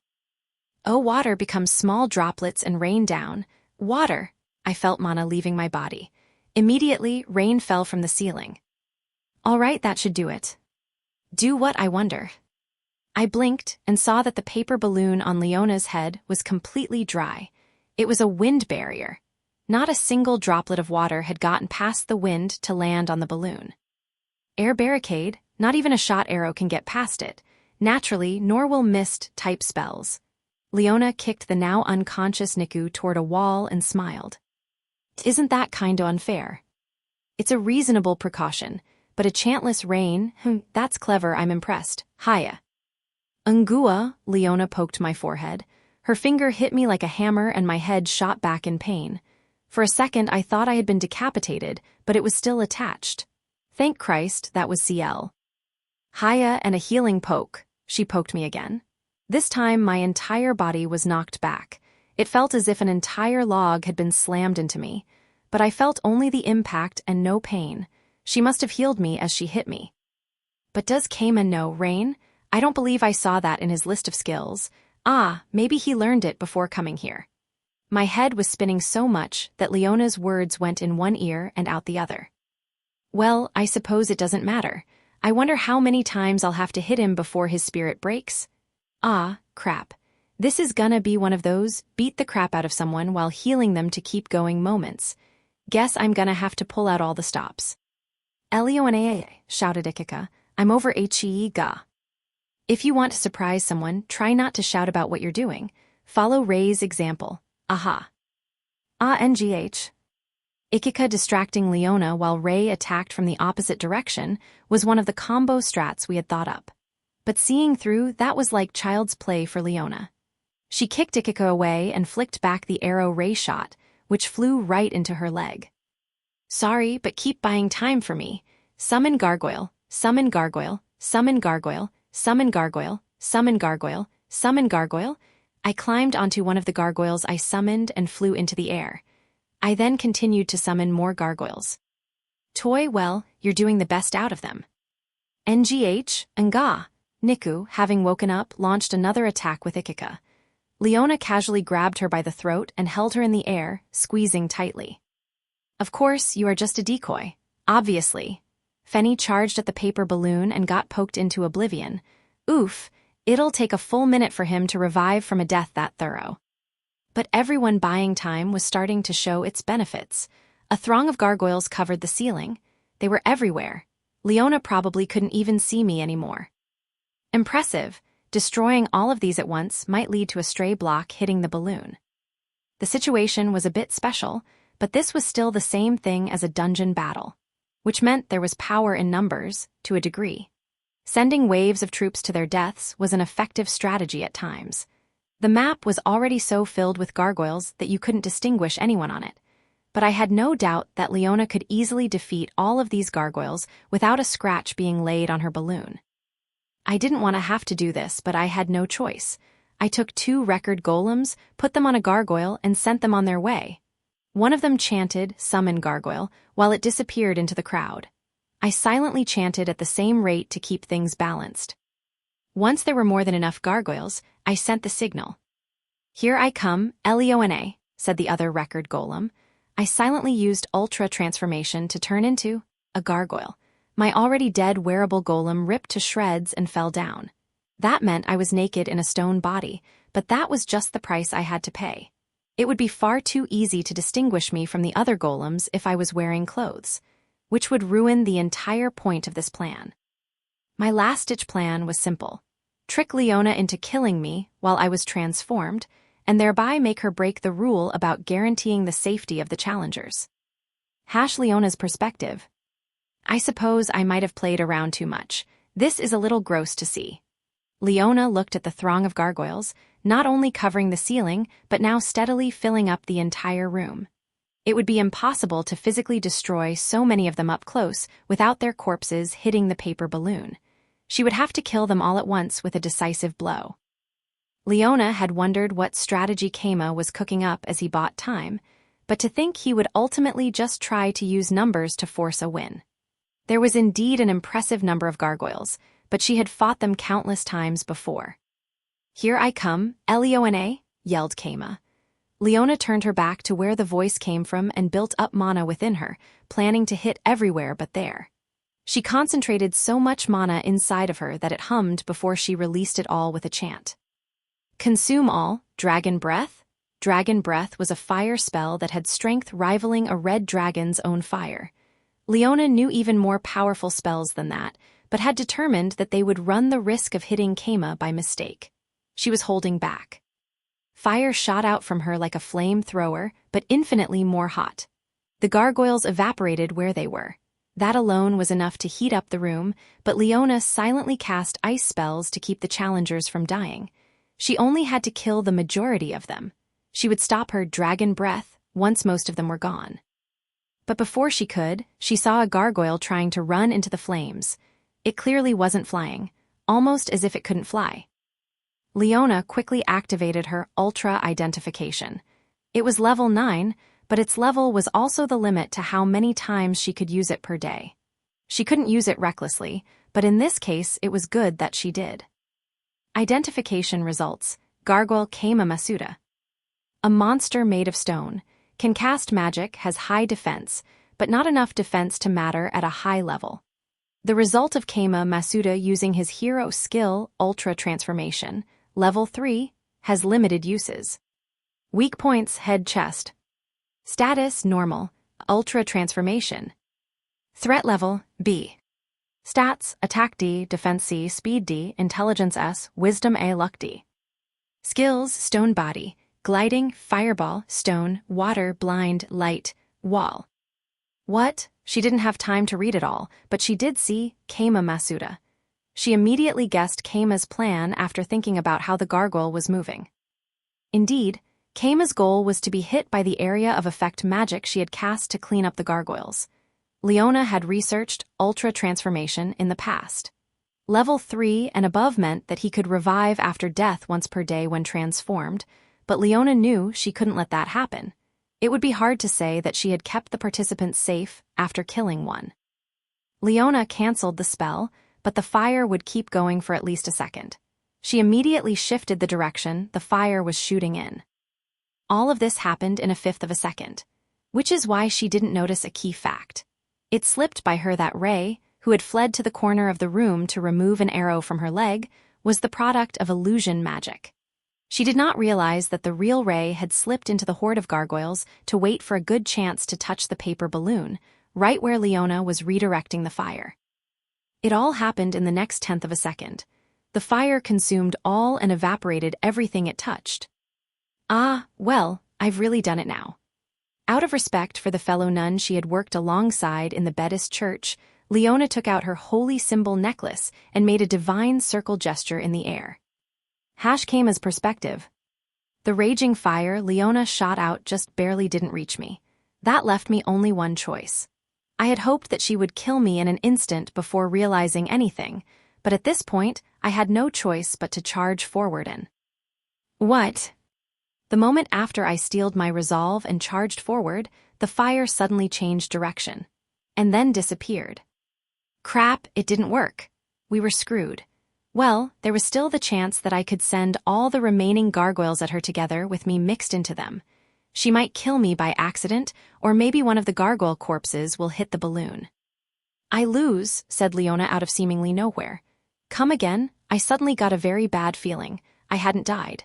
Oh, water becomes small droplets and rain down. Water. I felt mana leaving my body. Immediately, rain fell from the ceiling. All right, that should do it. Do what, I wonder? I blinked and saw that the paper balloon on Leona's head was completely dry. It was a wind barrier. Not a single droplet of water had gotten past the wind to land on the balloon. Air barricade, not even a shot arrow can get past it. Naturally, nor will mist-type spells. Leona kicked the now unconscious Niku toward a wall and smiled. Isn't that kinda unfair? It's a reasonable precaution, but a chantless rain, that's clever, I'm impressed. Hiya. Ungua, Leona poked my forehead. Her finger hit me like a hammer and my head shot back in pain. For a second I thought I had been decapitated, but it was still attached. Thank Christ, that was CL. Hiya and a healing poke. She poked me again. This time my entire body was knocked back. It felt as if an entire log had been slammed into me, but I felt only the impact and no pain. She must have healed me as she hit me. But does Keima know rain? I don't believe I saw that in his list of skills. Maybe he learned it before coming here. My head was spinning so much that Leona's words went in one ear and out the other. Well, I suppose it doesn't matter. I wonder how many times I'll have to hit him before his spirit breaks. Crap. This is gonna be one of those beat the crap out of someone while healing them to keep going moments. Guess I'm gonna have to pull out all the stops. Leona, shouted Ikika. I'm over ga. If you want to surprise someone, try not to shout about what you're doing. Follow Rei's example. Aha. Ngh. Ikika distracting Leona while Rei attacked from the opposite direction was one of the combo strats we had thought up. But seeing through, that was like child's play for Leona. She kicked Ikika away and flicked back the arrow Rei shot, which flew right into her leg. Sorry, but keep buying time for me. Summon gargoyle, summon gargoyle, summon gargoyle, summon gargoyle, summon gargoyle, summon gargoyle. I climbed onto one of the gargoyles I summoned and flew into the air. I then continued to summon more gargoyles. Toy, well, you're doing the best out of them. Nga. Niku, having woken up, launched another attack with Ikika. Leona casually grabbed her by the throat and held her in the air, squeezing tightly. Of course, you are just a decoy. Obviously. Fenny charged at the paper balloon and got poked into oblivion. Oof, it'll take a full minute for him to revive from a death that thorough. But everyone buying time was starting to show its benefits. A throng of gargoyles covered the ceiling. They were everywhere. Leona probably couldn't even see me anymore. Impressive. Destroying all of these at once might lead to a stray block hitting the balloon. The situation was a bit special, but this was still the same thing as a dungeon battle, which meant there was power in numbers, to a degree. Sending waves of troops to their deaths was an effective strategy at times. The map was already so filled with gargoyles that you couldn't distinguish anyone on it, but I had no doubt that Leona could easily defeat all of these gargoyles without a scratch being laid on her balloon. I didn't want to have to do this, but I had no choice. I took 2 record golems, put them on a gargoyle, and sent them on their way. One of them chanted, "Summon gargoyle," while it disappeared into the crowd. I silently chanted at the same rate to keep things balanced. Once there were more than enough gargoyles, I sent the signal. Here I come, Leona, said the other record golem. I silently used ultra transformation to turn into a gargoyle. My already dead wearable golem ripped to shreds and fell down. That meant I was naked in a stone body, but that was just the price I had to pay. It would be far too easy to distinguish me from the other golems if I was wearing clothes, which would ruin the entire point of this plan. My last-ditch plan was simple. Trick Leona into killing me while I was transformed, and thereby make her break the rule about guaranteeing the safety of the challengers. Leona's perspective. I suppose I might have played around too much. This is a little gross to see. Leona looked at the throng of gargoyles, not only covering the ceiling, but now steadily filling up the entire room. It would be impossible to physically destroy so many of them up close without their corpses hitting the paper balloon. She would have to kill them all at once with a decisive blow. Leona had wondered what strategy Keima was cooking up as he bought time, but to think he would ultimately just try to use numbers to force a win. There was indeed an impressive number of gargoyles, but she had fought them countless times before. Here I come, Leona, yelled Keima. Leona turned her back to where the voice came from and built up mana within her, planning to hit everywhere but there. She concentrated so much mana inside of her that it hummed before she released it all with a chant. Consume all, dragon breath? Dragon Breath was a fire spell that had strength rivaling a red dragon's own fire. Leona knew even more powerful spells than that, but had determined that they would run the risk of hitting Keima by mistake. She was holding back. Fire shot out from her like a flamethrower, but infinitely more hot. The gargoyles evaporated where they were. That alone was enough to heat up the room, but Leona silently cast ice spells to keep the challengers from dying. She only had to kill the majority of them. She would stop her dragon breath once most of them were gone. But before she could, she saw a gargoyle trying to run into the flames. It clearly wasn't flying, almost as if it couldn't fly. Leona quickly activated her Ultra Identification. It was level 9, but its level was also the limit to how many times she could use it per day. She couldn't use it recklessly, but in this case it was good that she did. Identification results: Gargoyle Keima Masuda. A monster made of stone, can cast magic, has high defense, but not enough defense to matter at a high level. The result of Keima Masuda using his hero skill, Ultra Transformation, level 3, has limited uses. Weak points: head, chest. Status: normal, Ultra Transformation. Threat level: B. Stats: attack D, defense C, speed D, intelligence S, wisdom A, luck D. Skills: stone body, gliding, fireball, stone, water, blind, light, wall. What? She didn't have time to read it all, but she did see Keima Masuda. She immediately guessed Keima's plan after thinking about how the gargoyle was moving. Indeed, Keima's goal was to be hit by the area of effect magic she had cast to clean up the gargoyles. Leona had researched Ultra Transformation in the past. Level 3 and above meant that he could revive after death once per day when transformed, but Leona knew she couldn't let that happen. It would be hard to say that she had kept the participants safe after killing one. Leona canceled the spell, but the fire would keep going for at least a second. She immediately shifted the direction the fire was shooting in. All of this happened in a fifth of a second, which is why she didn't notice a key fact. It slipped by her that Ray, who had fled to the corner of the room to remove an arrow from her leg, was the product of illusion magic. She did not realize that the real Ray had slipped into the horde of gargoyles to wait for a good chance to touch the paper balloon, right where Leona was redirecting the fire. It all happened in the next tenth of a second. The fire consumed all and evaporated everything it touched. Ah, well, I've really done it now. Out of respect for the fellow nun she had worked alongside in the Buddhist church, Leona took out her holy symbol necklace and made a divine circle gesture in the air. Keima's perspective. The raging fire Leona shot out just barely didn't reach me. That left me only one choice. I had hoped that she would kill me in an instant before realizing anything, but at this point, I had no choice but to charge forward and... What? The moment after I steeled my resolve and charged forward, the fire suddenly changed direction, and then disappeared. Crap, it didn't work. We were screwed. Well, there was still the chance that I could send all the remaining gargoyles at her together with me mixed into them. She might kill me by accident, or maybe one of the gargoyle corpses will hit the balloon. I lose, said Leona out of seemingly nowhere. Come again? I suddenly got a very bad feeling. I hadn't died.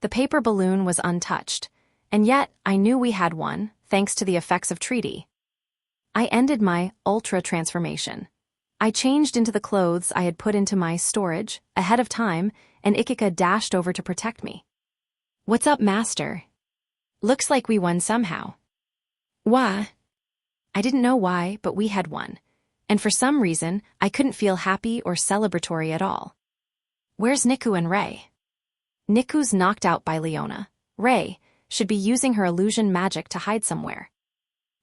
The paper balloon was untouched, and yet I knew we had one, thanks to the effects of treaty. I ended my Ultra Transformation. I changed into the clothes I had put into my storage ahead of time, and Ikika dashed over to protect me. What's up, Master? Looks like we won somehow. Why? I didn't know why, but we had won. And for some reason, I couldn't feel happy or celebratory at all. Where's Niku and Ray? Niku's knocked out by Leona. Ray should be using her illusion magic to hide somewhere.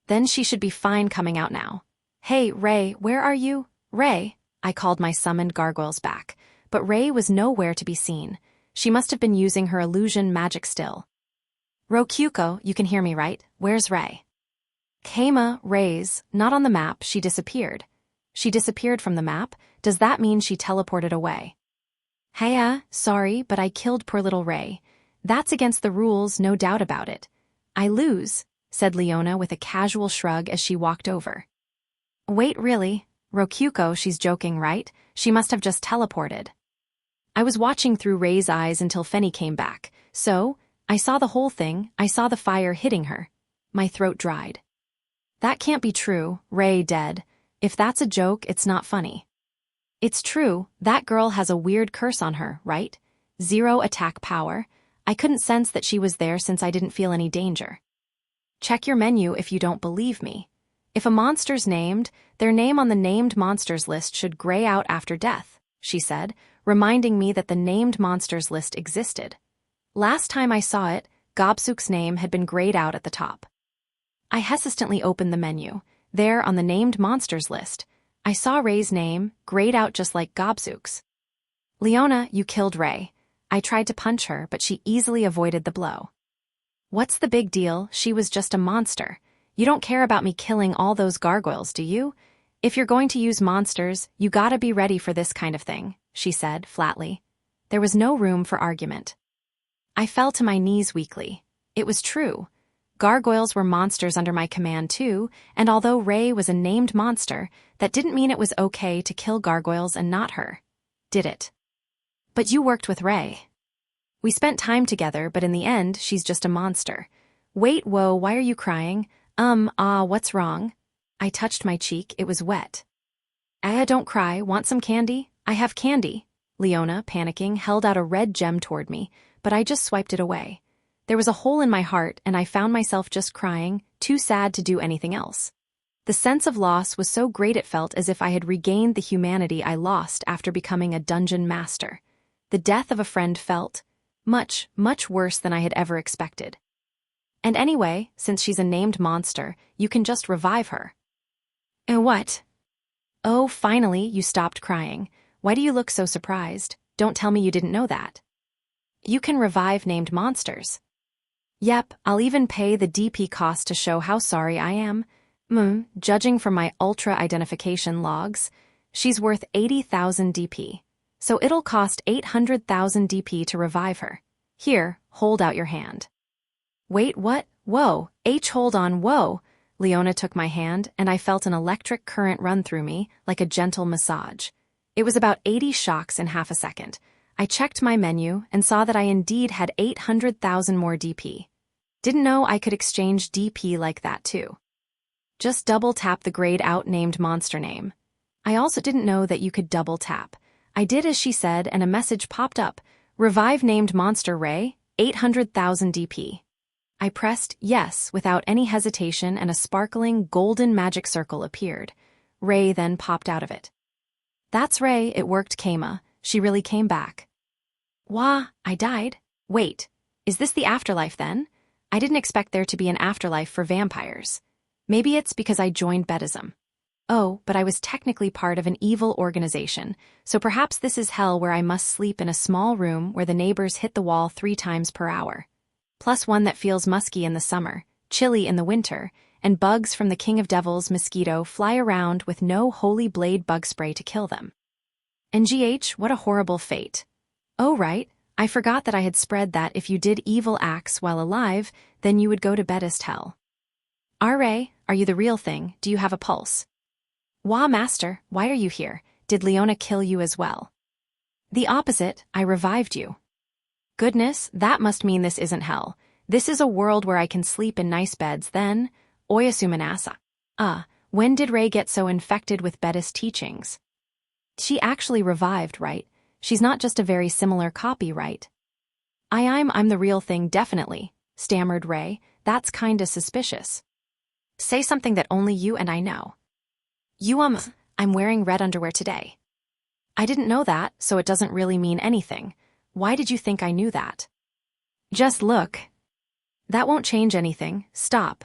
Then she should be fine coming out now. Hey, Ray, where are you? Ray, I called my summoned gargoyles back, but Ray was nowhere to be seen. She must have been using her illusion magic still. Rokyuko, you can hear me, right? Where's Ray? Keima, Ray's, not on the map, she disappeared. She disappeared from the map? Does that mean she teleported away? Heya, sorry, but I killed poor little Ray. That's against the rules, no doubt about it. I lose, said Leona with a casual shrug as she walked over. Wait, really? Rokyuko, she's joking, right? She must have just teleported. I was watching through Ray's eyes until Fenny came back. So, I saw the whole thing, I saw the fire hitting her. My throat dried. That can't be true, Ray dead. If that's a joke, it's not funny. It's true, that girl has a weird curse on her, right? 0 attack power. I couldn't sense that she was there since I didn't feel any danger. Check your menu if you don't believe me. If a monster's named, their name on the named monsters list should gray out after death, she said, reminding me that the named monsters list existed. Last time I saw it, Gobsuk's name had been grayed out at the top. I hesitantly opened the menu. There on the named monsters list, I saw Ray's name, grayed out just like Gobsuk's. Leona, you killed Ray. I tried to punch her, but she easily avoided the blow. What's the big deal? She was just a monster. You don't care about me killing all those gargoyles, do you? If you're going to use monsters, you gotta be ready for this kind of thing, she said, flatly. There was no room for argument. I fell to my knees weakly. It was true. Gargoyles were monsters under my command too, and although Ray was a named monster, that didn't mean it was okay to kill gargoyles and not her. Did it? But you worked with Ray. We spent time together, but in the end, she's just a monster. Wait, whoa, why are you crying? What's wrong? I touched my cheek, it was wet. Don't cry, want some candy? I have candy. Leona, panicking, held out a red gem toward me, but I just swiped it away. There was a hole in my heart, and I found myself just crying, too sad to do anything else. The sense of loss was so great it felt as if I had regained the humanity I lost after becoming a dungeon master. The death of a friend felt much, much worse than I had ever expected. And anyway, since she's a named monster, you can just revive her. What? Oh, finally, you stopped crying. Why do you look so surprised? Don't tell me you didn't know that. You can revive named monsters. Yep, I'll even pay the DP cost to show how sorry I am. Judging from my Ultra identification logs, she's worth 80,000 DP. So it'll cost 800,000 DP to revive her. Here, hold out your hand. Wait, what? Whoa, hold on, whoa. Leona took my hand, and I felt an electric current run through me, like a gentle massage. It was about 80 shocks in half a second. I checked my menu and saw that I indeed had 800,000 more DP. Didn't know I could exchange DP like that too. Just double tap the grayed out named monster name. I also didn't know that you could double tap. I did as she said, and a message popped up. Revive named monster Ray, 800,000 DP. I pressed yes without any hesitation, and a sparkling golden magic circle appeared. Ray then popped out of it. That's Ray, it worked, Keima. She really came back. Wah, I died? Wait, is this the afterlife then? I didn't expect there to be an afterlife for vampires. Maybe it's because I joined Bedism. Oh, but I was technically part of an evil organization, so perhaps this is hell where I must sleep in a small room where the neighbors hit the wall 3 times per hour. Plus one that feels musky in the summer, chilly in the winter, and bugs from the King of Devils mosquito fly around with no holy blade bug spray to kill them. NGH, what a horrible fate. Oh right, I forgot that I had spread that if you did evil acts while alive, then you would go to Bedist hell. Ray, are you the real thing? Do you have a pulse? Wah, master, why are you here? Did Leona kill you as well? The opposite, I revived you. Goodness, that must mean this isn't hell. This is a world where I can sleep in nice beds then. Oyasumanasa. When did Ray get so infected with Bedist teachings? She actually revived, right? She's not just a very similar copy, right? I'm the real thing, definitely, stammered Ray. That's kinda suspicious. Say something that only you and I know. I'm wearing red underwear today. I didn't know that, so it doesn't really mean anything. Why did you think I knew that? Just look. That won't change anything, stop.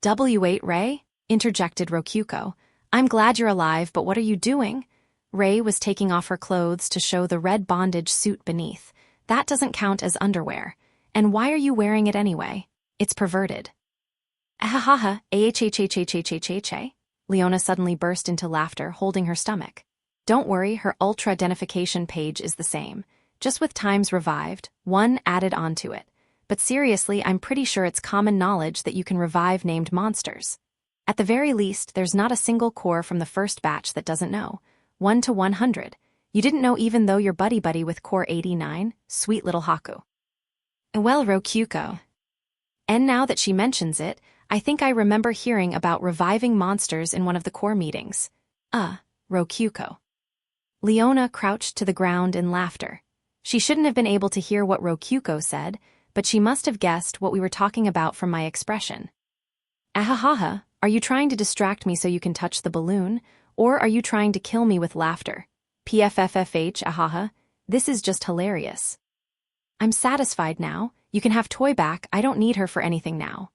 W8 Ray? Interjected Rokuko. I'm glad you're alive, but what are you doing? Ray was taking off her clothes to show the red bondage suit beneath. That doesn't count as underwear. And why are you wearing it anyway? It's perverted. Ahahaha, ahhhhhhhh. Leona suddenly burst into laughter, holding her stomach. Don't worry, her ultra identification page is the same. Just with times revived, 1 added onto it. But seriously, I'm pretty sure it's common knowledge that you can revive named monsters. At the very least, there's not a single core from the first batch that doesn't know. 1 to 100. You didn't know even though you're buddy-buddy with core 89? Sweet little Haku. Well, Rokyuko. And now that she mentions it, I think I remember hearing about reviving monsters in one of the core meetings. Rokyuko. Leona crouched to the ground in laughter. She shouldn't have been able to hear what Rokyuko said, but she must have guessed what we were talking about from my expression. Ahahaha, are you trying to distract me so you can touch the balloon, or are you trying to kill me with laughter? PFFFH, ahaha, this is just hilarious. I'm satisfied now, you can have Toy back, I don't need her for anything now.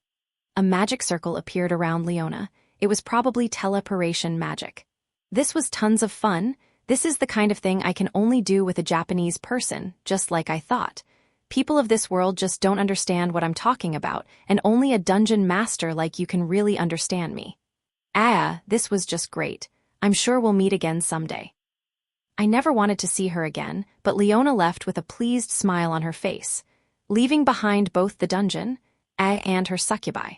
A magic circle appeared around Leona. It was probably teleportation magic. This was tons of fun. This is the kind of thing I can only do with a Japanese person, just like I thought. People of this world just don't understand what I'm talking about, and only a dungeon master like you can really understand me. This was just great. I'm sure we'll meet again someday. I never wanted to see her again, but Leona left with a pleased smile on her face, leaving behind both the dungeon, and her succubi.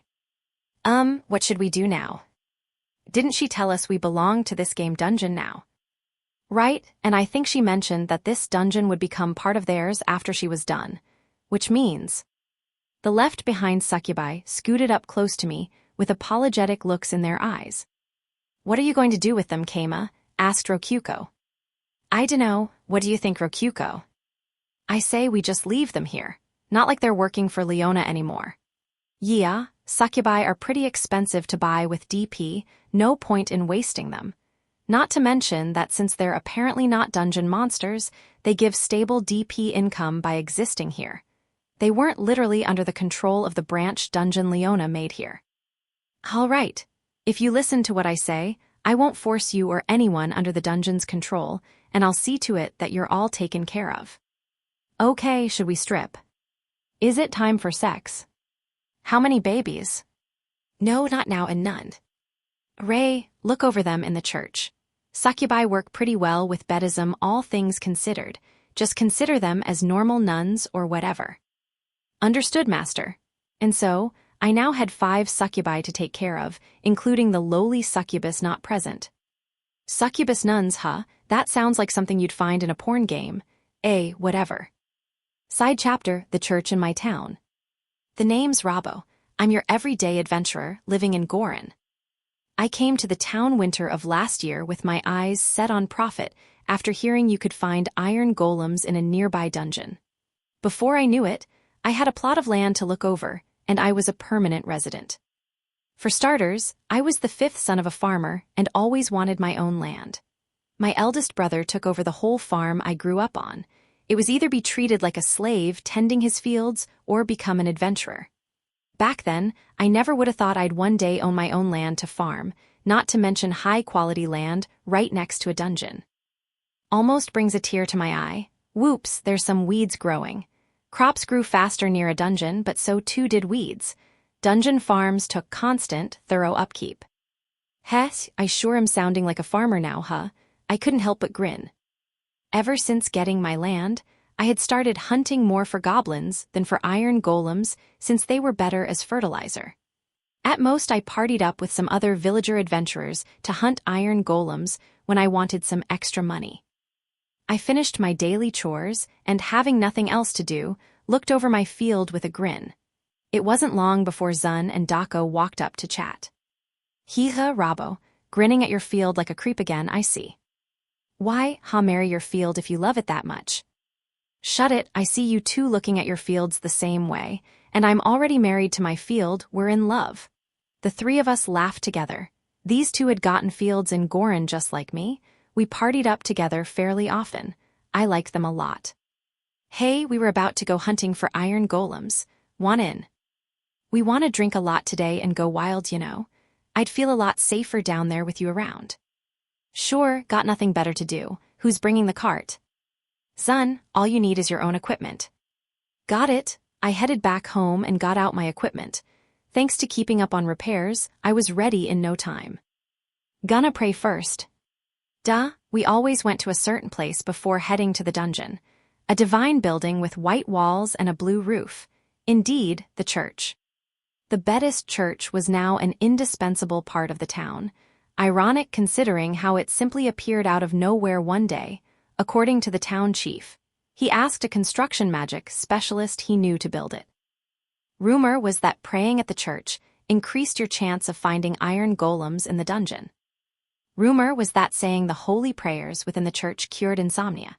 What should we do now? Didn't she tell us we belong to this game dungeon now? Right, and I think she mentioned that this dungeon would become part of theirs after she was done, which means... The left-behind succubi scooted up close to me with apologetic looks in their eyes. What are you going to do with them, Keima? Asked Rokyuko. I dunno, what do you think, Rokyuko? I say we just leave them here, not like they're working for Leona anymore. Yeah, succubi are pretty expensive to buy with DP, no point in wasting them. Not to mention that since they're apparently not dungeon monsters, they give stable DP income by existing here. They weren't literally under the control of the branch dungeon Leona made here. All right, if you listen to what I say, I won't force you or anyone under the dungeon's control, and I'll see to it that you're all taken care of. Okay, should we strip? Is it time for sex? How many babies? No, not now and none. Ray, look over them in the church. Succubi work pretty well with Buddhism, all things considered. Just consider them as normal nuns or whatever. Understood, Master. And so, I now had 5 succubi to take care of, including the lowly succubus not present. Succubus nuns, huh? That sounds like something you'd find in a porn game. Whatever. Side chapter, the church in my town. The name's Rabo. I'm your everyday adventurer, living in Gorin. I came to the town winter of last year with my eyes set on profit after hearing you could find iron golems in a nearby dungeon. Before I knew it, I had a plot of land to look over, and I was a permanent resident. For starters, I was the 5th son of a farmer and always wanted my own land. My eldest brother took over the whole farm I grew up on. It was either be treated like a slave tending his fields or become an adventurer. Back then, I never would have thought I'd one day own my own land to farm, not to mention high-quality land right next to a dungeon. Almost brings a tear to my eye. Whoops, there's some weeds growing. Crops grew faster near a dungeon, but so too did weeds. Dungeon farms took constant, thorough upkeep. Hess, I sure am sounding like a farmer now, huh? I couldn't help but grin. Ever since getting my land, I had started hunting more for goblins than for iron golems since they were better as fertilizer. At most I partied up with some other villager adventurers to hunt iron golems when I wanted some extra money. I finished my daily chores and, having nothing else to do, looked over my field with a grin. It wasn't long before Zun and Dako walked up to chat. Hee-ha, Rabo, grinning at your field like a creep again, I see. Why, marry your field if you love it that much. Shut it, I see you two looking at your fields the same way, and I'm already married to my field, we're in love. The 3 of us laughed together. These 2 had gotten fields in Gorin just like me. We partied up together fairly often. I liked them a lot. Hey, we were about to go hunting for iron golems. Want in? We want to drink a lot today and go wild, you know. I'd feel a lot safer down there with you around. Sure, got nothing better to do. Who's bringing the cart? Zun, all you need is your own equipment. Got it. I headed back home and got out my equipment. Thanks to keeping up on repairs, I was ready in no time. Gonna pray first. Duh, we always went to a certain place before heading to the dungeon. A divine building with white walls and a blue roof. Indeed, the church. The Buddhist church was now an indispensable part of the town. Ironic considering how it simply appeared out of nowhere one day, according to the town chief. He asked a construction magic specialist he knew to build it. Rumor was that praying at the church increased your chance of finding iron golems in the dungeon. Rumor was that saying the holy prayers within the church cured insomnia.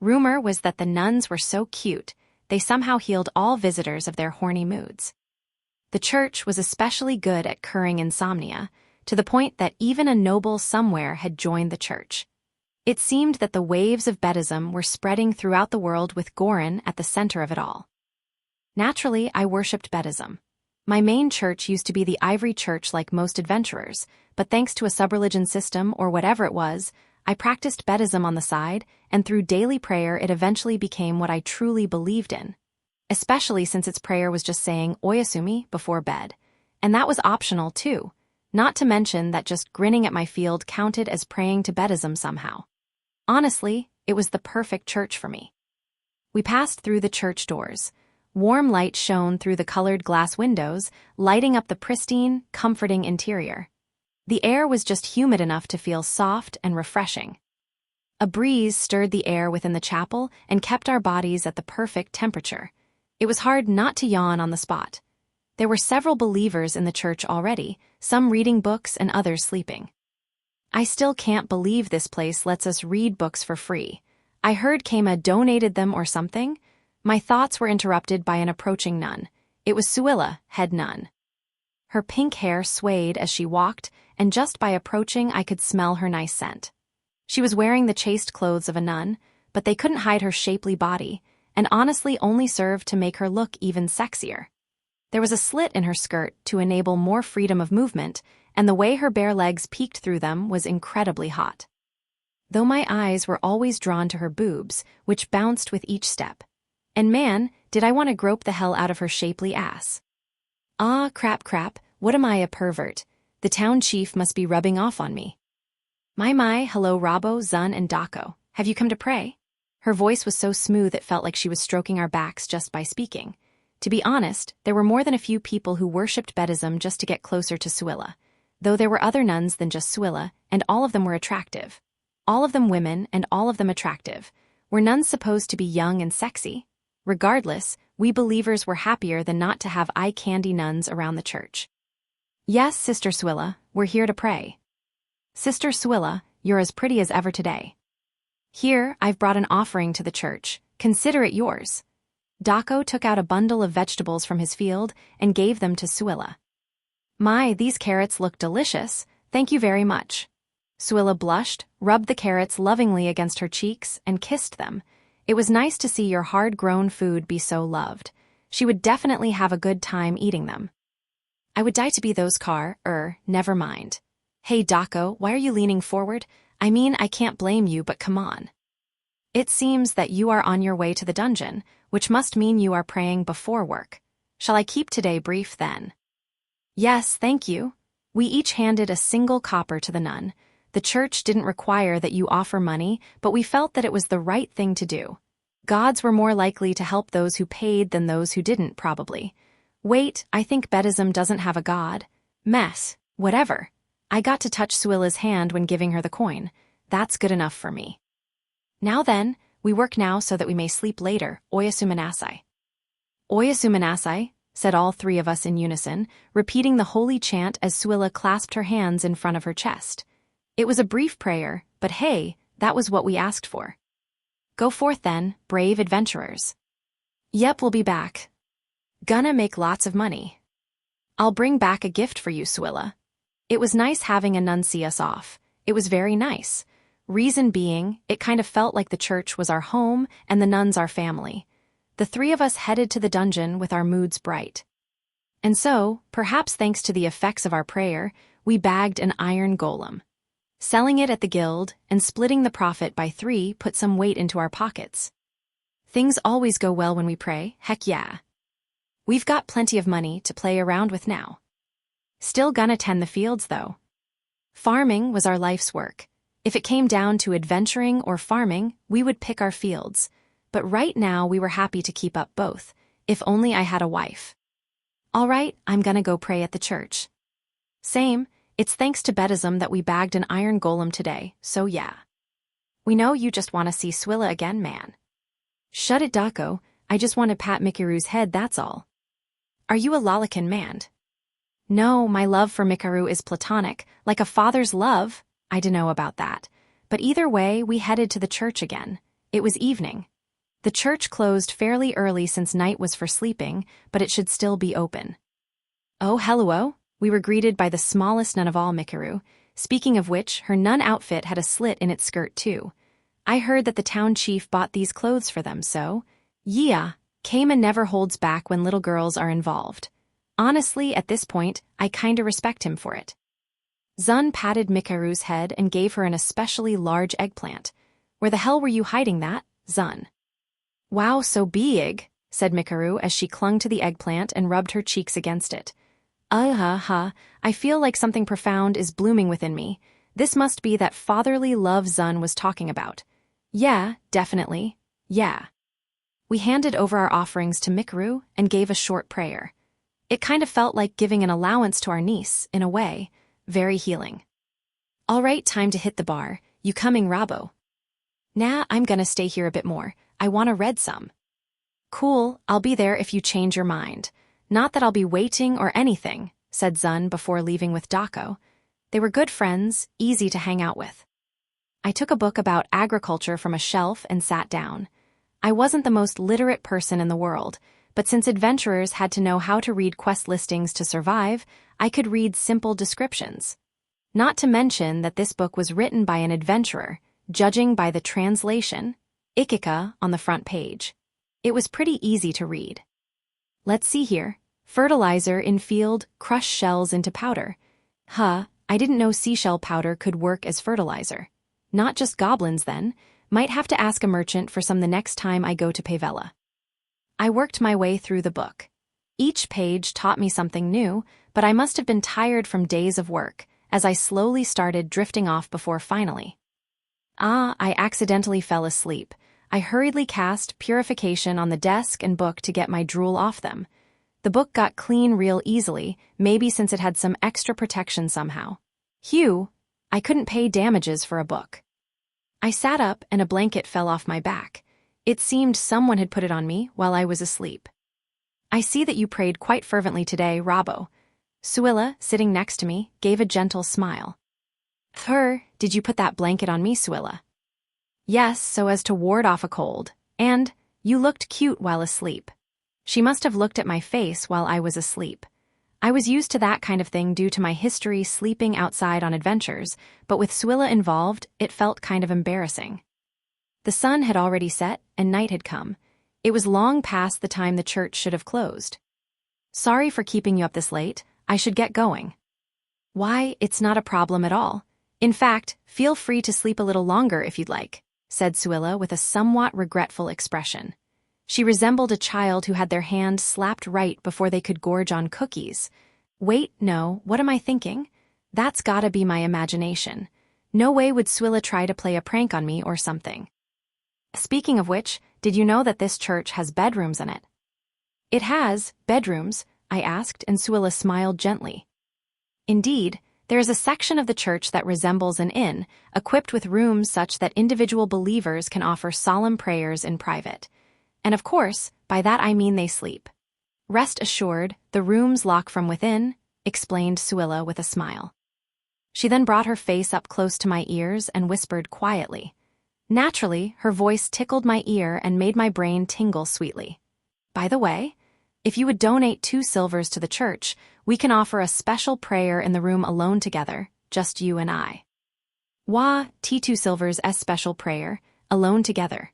Rumor was that the nuns were so cute, they somehow healed all visitors of their horny moods. The church was especially good at curing insomnia, to the point that even a noble somewhere had joined the church. It seemed that the waves of Bedism were spreading throughout the world with Gorin at the center of it all. Naturally, I worshipped Bedism. My main church used to be the Ivory Church like most adventurers, but thanks to a subreligion system or whatever it was, I practiced Bedism on the side, and through daily prayer it eventually became what I truly believed in. Especially since its prayer was just saying Oyasumi before bed. And that was optional too, not to mention that just grinning at my field counted as praying to Bedism somehow. Honestly, it was the perfect church for me. We passed through the church doors. Warm light shone through the colored glass windows, lighting up the pristine, comforting interior. The air was just humid enough to feel soft and refreshing. A breeze stirred the air within the chapel and kept our bodies at the perfect temperature. It was hard not to yawn on the spot. There were several believers in the church already, some reading books and others sleeping. I still can't believe this place lets us read books for free. I heard Keima donated them or something. My thoughts were interrupted by an approaching nun. It was Suilla, head nun. Her pink hair swayed as she walked, and just by approaching I could smell her nice scent. She was wearing the chaste clothes of a nun, but they couldn't hide her shapely body, and honestly only served to make her look even sexier. There was a slit in her skirt to enable more freedom of movement, and the way her bare legs peeked through them was incredibly hot. Though my eyes were always drawn to her boobs, which bounced with each step. And man, did I want to grope the hell out of her shapely ass. Ah, crap, what am I, a pervert? The town chief must be rubbing off on me. My, hello Rabo, Zun, and Dako. Have you come to pray? Her voice was so smooth it felt like she was stroking our backs just by speaking. To be honest, there were more than a few people who worshipped Bedism just to get closer to Suilla. Though there were other nuns than just Suilla, and all of them were attractive. All of them women, and all of them attractive. Were nuns supposed to be young and sexy? Regardless, we believers were happier than not to have eye-candy nuns around the church. Yes, Sister Suilla, we're here to pray. Sister Suilla, you're as pretty as ever today. Here, I've brought an offering to the church. Consider it yours. Dako took out a bundle of vegetables from his field and gave them to Suilla. My, these carrots look delicious. Thank you very much. Suilla blushed, rubbed the carrots lovingly against her cheeks, and kissed them. It was nice to see your hard-grown food be so loved. She would definitely have a good time eating them. I would die to be those never mind. Hey Dako, why are you leaning forward? I mean, I can't blame you, but come on. It seems that you are on your way to the dungeon, which must mean you are praying before work. Shall I keep today brief then? Yes, thank you. We each handed a single copper to the nun. The church didn't require that you offer money, but we felt that it was the right thing to do. Gods were more likely to help those who paid than those who didn't, probably. Wait, I think Bedism doesn't have a god. Mess, whatever. I got to touch Suilla's hand when giving her the coin. That's good enough for me. Now then, we work now so that we may sleep later, Oyasumanasai. Oyasumanasai, said all three of us in unison, repeating the holy chant as Suilla clasped her hands in front of her chest. It was a brief prayer, but hey, that was what we asked for. Go forth then, brave adventurers. Yep, we'll be back. Gonna make lots of money. I'll bring back a gift for you, Suilla. It was nice having a nun see us off. It was very nice. Reason being, it kind of felt like the church was our home and the nuns our family. The three of us headed to the dungeon with our moods bright. And so, perhaps thanks to the effects of our prayer, we bagged an iron golem. Selling it at the guild and splitting the profit by 3 put some weight into our pockets. Things always go well when we pray, heck yeah. We've got plenty of money to play around with now. Still gonna tend the fields though. Farming was our life's work. If it came down to adventuring or farming, we would pick our fields. But right now we were happy to keep up both, if only I had a wife. All right, I'm gonna go pray at the church. Same, it's thanks to Bedism that we bagged an iron golem today, so yeah. We know you just want to see Suilla again, man. Shut it, Dako. I just want to pat Mikaru's head, that's all. Are you a lolican man? No, my love for Mikaru is platonic, like a father's love. I dunno about that. But either way, we headed to the church again. It was evening. The church closed fairly early since night was for sleeping, but it should still be open. Oh, hello. We were greeted by the smallest nun of all, Mikaru. Speaking of which, her nun outfit had a slit in its skirt too. I heard that the town chief bought these clothes for them, so... Yeah, Keima never holds back when little girls are involved. Honestly, at this point, I kinda respect him for it. Zun patted Mikaru's head and gave her an especially large eggplant. Where the hell were you hiding that, Zun? Wow, so big, said Mikaru as she clung to the eggplant and rubbed her cheeks against it. I feel like something profound is blooming within me. This must be that fatherly love Zun was talking about. Yeah, definitely. Yeah. We handed over our offerings to Mikaru and gave a short prayer. It kind of felt like giving an allowance to our niece, in a way. Very healing. All right, time to hit the bar. You coming, Rabo? Nah, I'm gonna stay here a bit more. I wanna read some. Cool, I'll be there if you change your mind. Not that I'll be waiting or anything, said Zun before leaving with Dako. They were good friends, easy to hang out with. I took a book about agriculture from a shelf and sat down. I wasn't the most literate person in the world, but since adventurers had to know how to read quest listings to survive, I could read simple descriptions. Not to mention that this book was written by an adventurer, judging by the translation, Ikika, on the front page. It was pretty easy to read. Let's see here. Fertilizer in field, crush shells into powder. I didn't know seashell powder could work as fertilizer. Not just goblins then. Might have to ask a merchant for some the next time I go to Pavella. I worked my way through the book. Each page taught me something new, but I must have been tired from days of work, as I slowly started drifting off before finally. I accidentally fell asleep. I hurriedly cast Purification on the desk and book to get my drool off them. The book got clean real easily, maybe since it had some extra protection somehow. I couldn't pay damages for a book. I sat up and a blanket fell off my back. It seemed someone had put it on me while I was asleep. I see that you prayed quite fervently today, Rabo. Suilla, sitting next to me, gave a gentle smile. Did you put that blanket on me, Suilla? Yes, so as to ward off a cold. And, you looked cute while asleep. She must have looked at my face while I was asleep. I was used to that kind of thing due to my history sleeping outside on adventures, but with Suilla involved, it felt kind of embarrassing. The sun had already set, and night had come. It was long past the time the church should have closed. Sorry for keeping you up this late. I should get going. Why, it's not a problem at all. In fact, feel free to sleep a little longer if you'd like, said Suilla with a somewhat regretful expression. She resembled a child who had their hand slapped right before they could gorge on cookies. Wait, no, what am I thinking? That's gotta be my imagination. No way would Suilla try to play a prank on me or something. Speaking of which, did you know that this church has bedrooms in it? It has, bedrooms, I asked, and Suilla smiled gently. Indeed, there is a section of the church that resembles an inn, equipped with rooms such that individual believers can offer solemn prayers in private. And of course, by that I mean they sleep. Rest assured, the rooms lock from within, explained Suilla with a smile. She then brought her face up close to my ears and whispered quietly. Naturally, her voice tickled my ear and made my brain tingle sweetly. By the way, if you would donate 2 silvers to the church, we can offer a special prayer in the room alone together, just you and I. T2 silvers as special prayer, alone together.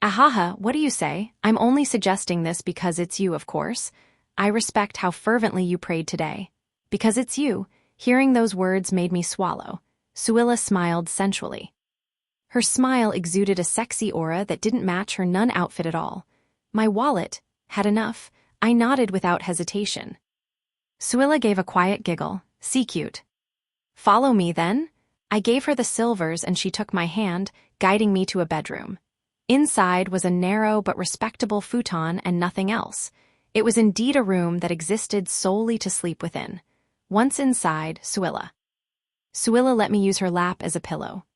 Ahaha, what do you say? I'm only suggesting this because it's you, of course. I respect how fervently you prayed today. Because it's you, hearing those words made me swallow. Suilla smiled sensually. Her smile exuded a sexy aura that didn't match her nun outfit at all. My wallet had enough. I nodded without hesitation. Suilla gave a quiet giggle. See cute. Follow me, then. I gave her the silvers and she took my hand, guiding me to a bedroom. Inside was a narrow but respectable futon and nothing else. It was indeed a room that existed solely to sleep within. Once inside, Suilla let me use her lap as a pillow.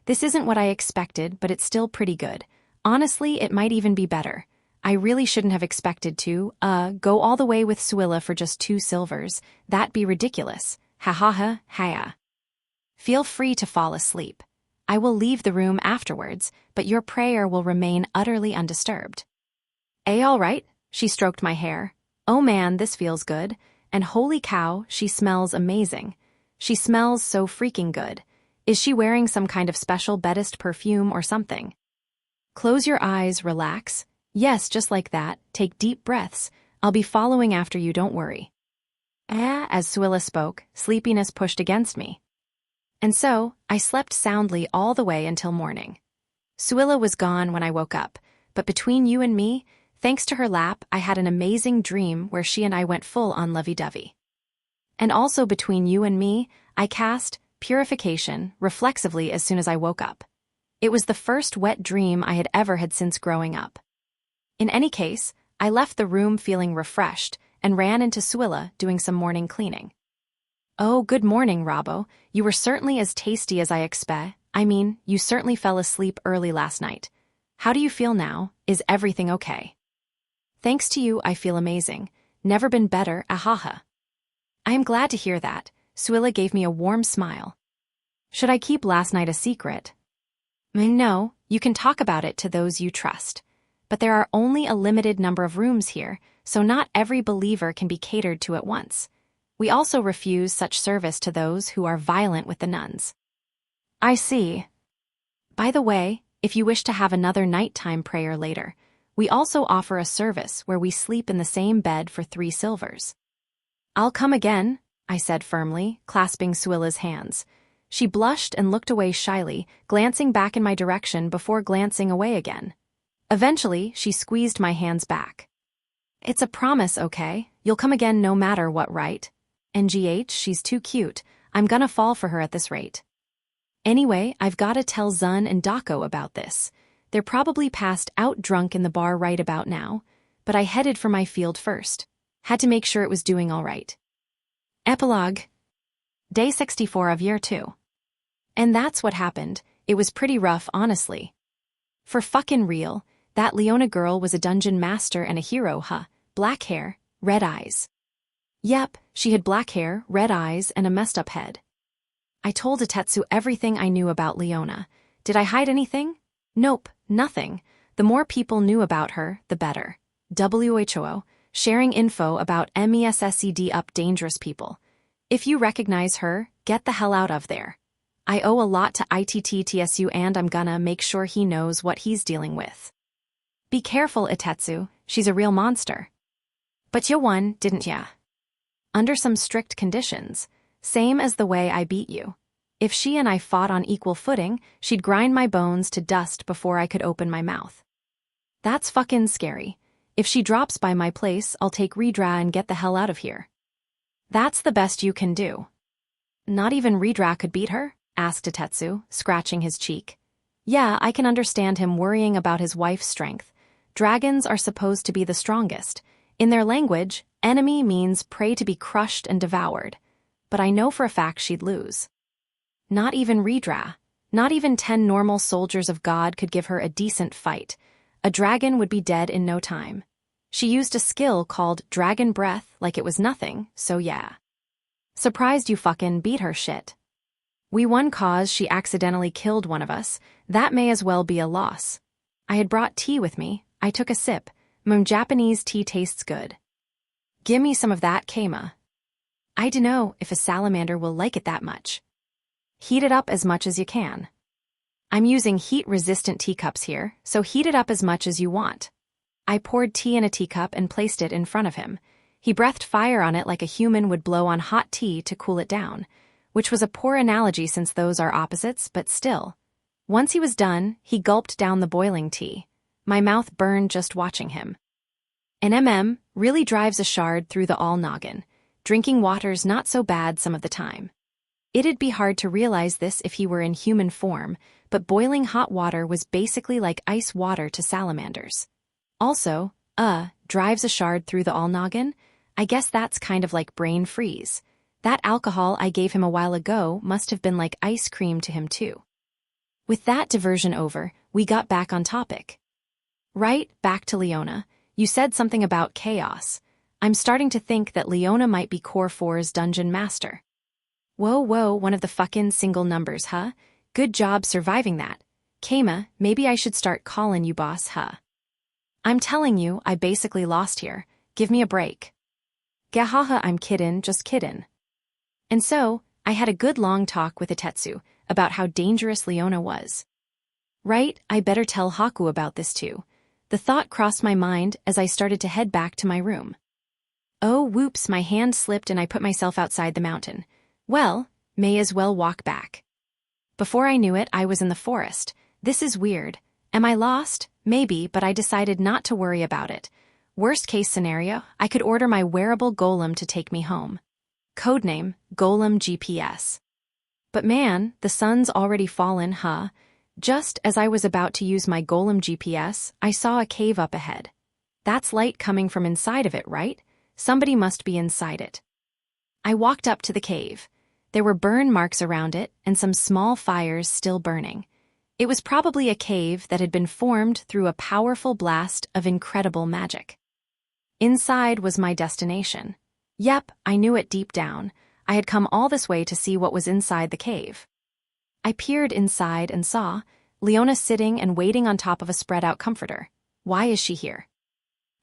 This isn't what I expected, but it's still pretty good. Honestly, it might even be better. I really shouldn't have expected to, go all the way with Suilla for just 2 silvers. That'd be ridiculous. Ha ha ha, ha. Feel free to fall asleep. I will leave the room afterwards, but your prayer will remain utterly undisturbed. All right? She stroked my hair. Oh man, this feels good. And holy cow, she smells amazing. She smells so freaking good. Is she wearing some kind of special bedist perfume or something? Close your eyes, relax. Yes, just like that. Take deep breaths. I'll be following after you, don't worry. As Suilla spoke, sleepiness pushed against me. And so, I slept soundly all the way until morning. Suilla was gone when I woke up, but between you and me, thanks to her lap, I had an amazing dream where she and I went full on lovey-dovey. And also between you and me, I cast purification reflexively as soon as I woke up. It was the first wet dream I had ever had since growing up. In any case, I left the room feeling refreshed and ran into Suilla doing some morning cleaning. Oh, good morning, Robbo. You were certainly as tasty as I expect. You certainly fell asleep early last night. How do you feel now? Is everything okay? Thanks to you, I feel amazing. Never been better, ahaha. I am glad to hear that. Suilla gave me a warm smile. Should I keep last night a secret? No, you can talk about it to those you trust. But there are only a limited number of rooms here, so not every believer can be catered to at once. We also refuse such service to those who are violent with the nuns. I see. By the way, if you wish to have another nighttime prayer later, we also offer a service where we sleep in the same bed for 3 silvers. I'll come again, I said firmly, clasping Suilla's hands. She blushed and looked away shyly, glancing back in my direction before glancing away again. Eventually, she squeezed my hands back. It's a promise, okay? You'll come again no matter what, right? NGH, she's too cute. I'm gonna fall for her at this rate. Anyway, I've gotta tell Zun and Dako about this. They're probably passed out drunk in the bar right about now, but I headed for my field first. Had to make sure it was doing all right. Epilogue. Day 64 of Year 2. And that's what happened. It was pretty rough, honestly. For fucking real, that Leona girl was a dungeon master and a hero, huh? Black hair, red eyes. Yep, she had black hair, red eyes, and a messed up head. I told Itetsu everything I knew about Leona. Did I hide anything? Nope, nothing. The more people knew about her, the better. WHO, sharing info about MESSED up dangerous people. If you recognize her, get the hell out of there. I owe a lot to ITTTSU and I'm gonna make sure he knows what he's dealing with. Be careful, Itetsu, she's a real monster. But you won, didn't ya? Under some strict conditions, same as the way I beat you. If she and I fought on equal footing, she'd grind my bones to dust before I could open my mouth. That's fucking scary. If she drops by my place, I'll take Redra and get the hell out of here. That's the best you can do. Not even Redra could beat her? Asked Itetsu, scratching his cheek. Yeah, I can understand him worrying about his wife's strength. Dragons are supposed to be the strongest. In their language, enemy means prey to be crushed and devoured. But I know for a fact she'd lose. Not even Redra. Not even 10 normal soldiers of God could give her a decent fight. A dragon would be dead in no time. She used a skill called Dragon Breath like it was nothing, so yeah. Surprised you fucking beat her shit. We won cause she accidentally killed one of us. That may as well be a loss. I had brought tea with me. I took a sip. Japanese tea tastes good. Gimme some of that, Keima. I dunno if a salamander will like it that much. Heat it up as much as you can. I'm using heat-resistant teacups here, so heat it up as much as you want. I poured tea in a teacup and placed it in front of him. He breathed fire on it like a human would blow on hot tea to cool it down, which was a poor analogy since those are opposites, but still. Once he was done, he gulped down the boiling tea. My mouth burned just watching him. An really drives a shard through the all-noggin. Drinking water's not so bad some of the time. It'd be hard to realize this if he were in human form, but boiling hot water was basically like ice water to salamanders. Also, drives a shard through the all-noggin? I guess that's kind of like brain freeze. That alcohol I gave him a while ago must have been like ice cream to him too. With that diversion over, we got back on topic. Right, back to Leona. You said something about chaos. I'm starting to think that Leona might be Core 4's dungeon master. Whoa, one of the fucking single numbers, huh? Good job surviving that. Keima, maybe I should start calling you boss, huh? I'm telling you, I basically lost here. Give me a break. Gahaha, I'm kiddin', just kiddin'. And so, I had a good long talk with Itetsu about how dangerous Leona was. Right, I better tell Haku about this too. The thought crossed my mind as I started to head back to my room. Oh, whoops, my hand slipped and I put myself outside the mountain. Well, may as well walk back. Before I knew it, I was in the forest. This is weird. Am I lost? Maybe, but I decided not to worry about it. Worst case scenario, I could order my wearable golem to take me home. Codename, Golem GPS. But man, the sun's already fallen, huh? Just as I was about to use my Golem GPS, I saw a cave up ahead. That's light coming from inside of it, right? Somebody must be inside it. I walked up to the cave. There were burn marks around it and some small fires still burning. It was probably a cave that had been formed through a powerful blast of incredible magic. Inside was my destination. Yep, I knew it deep down. I had come all this way to see what was inside the cave. I peered inside and saw Leona sitting and waiting on top of a spread-out comforter. Why is she here?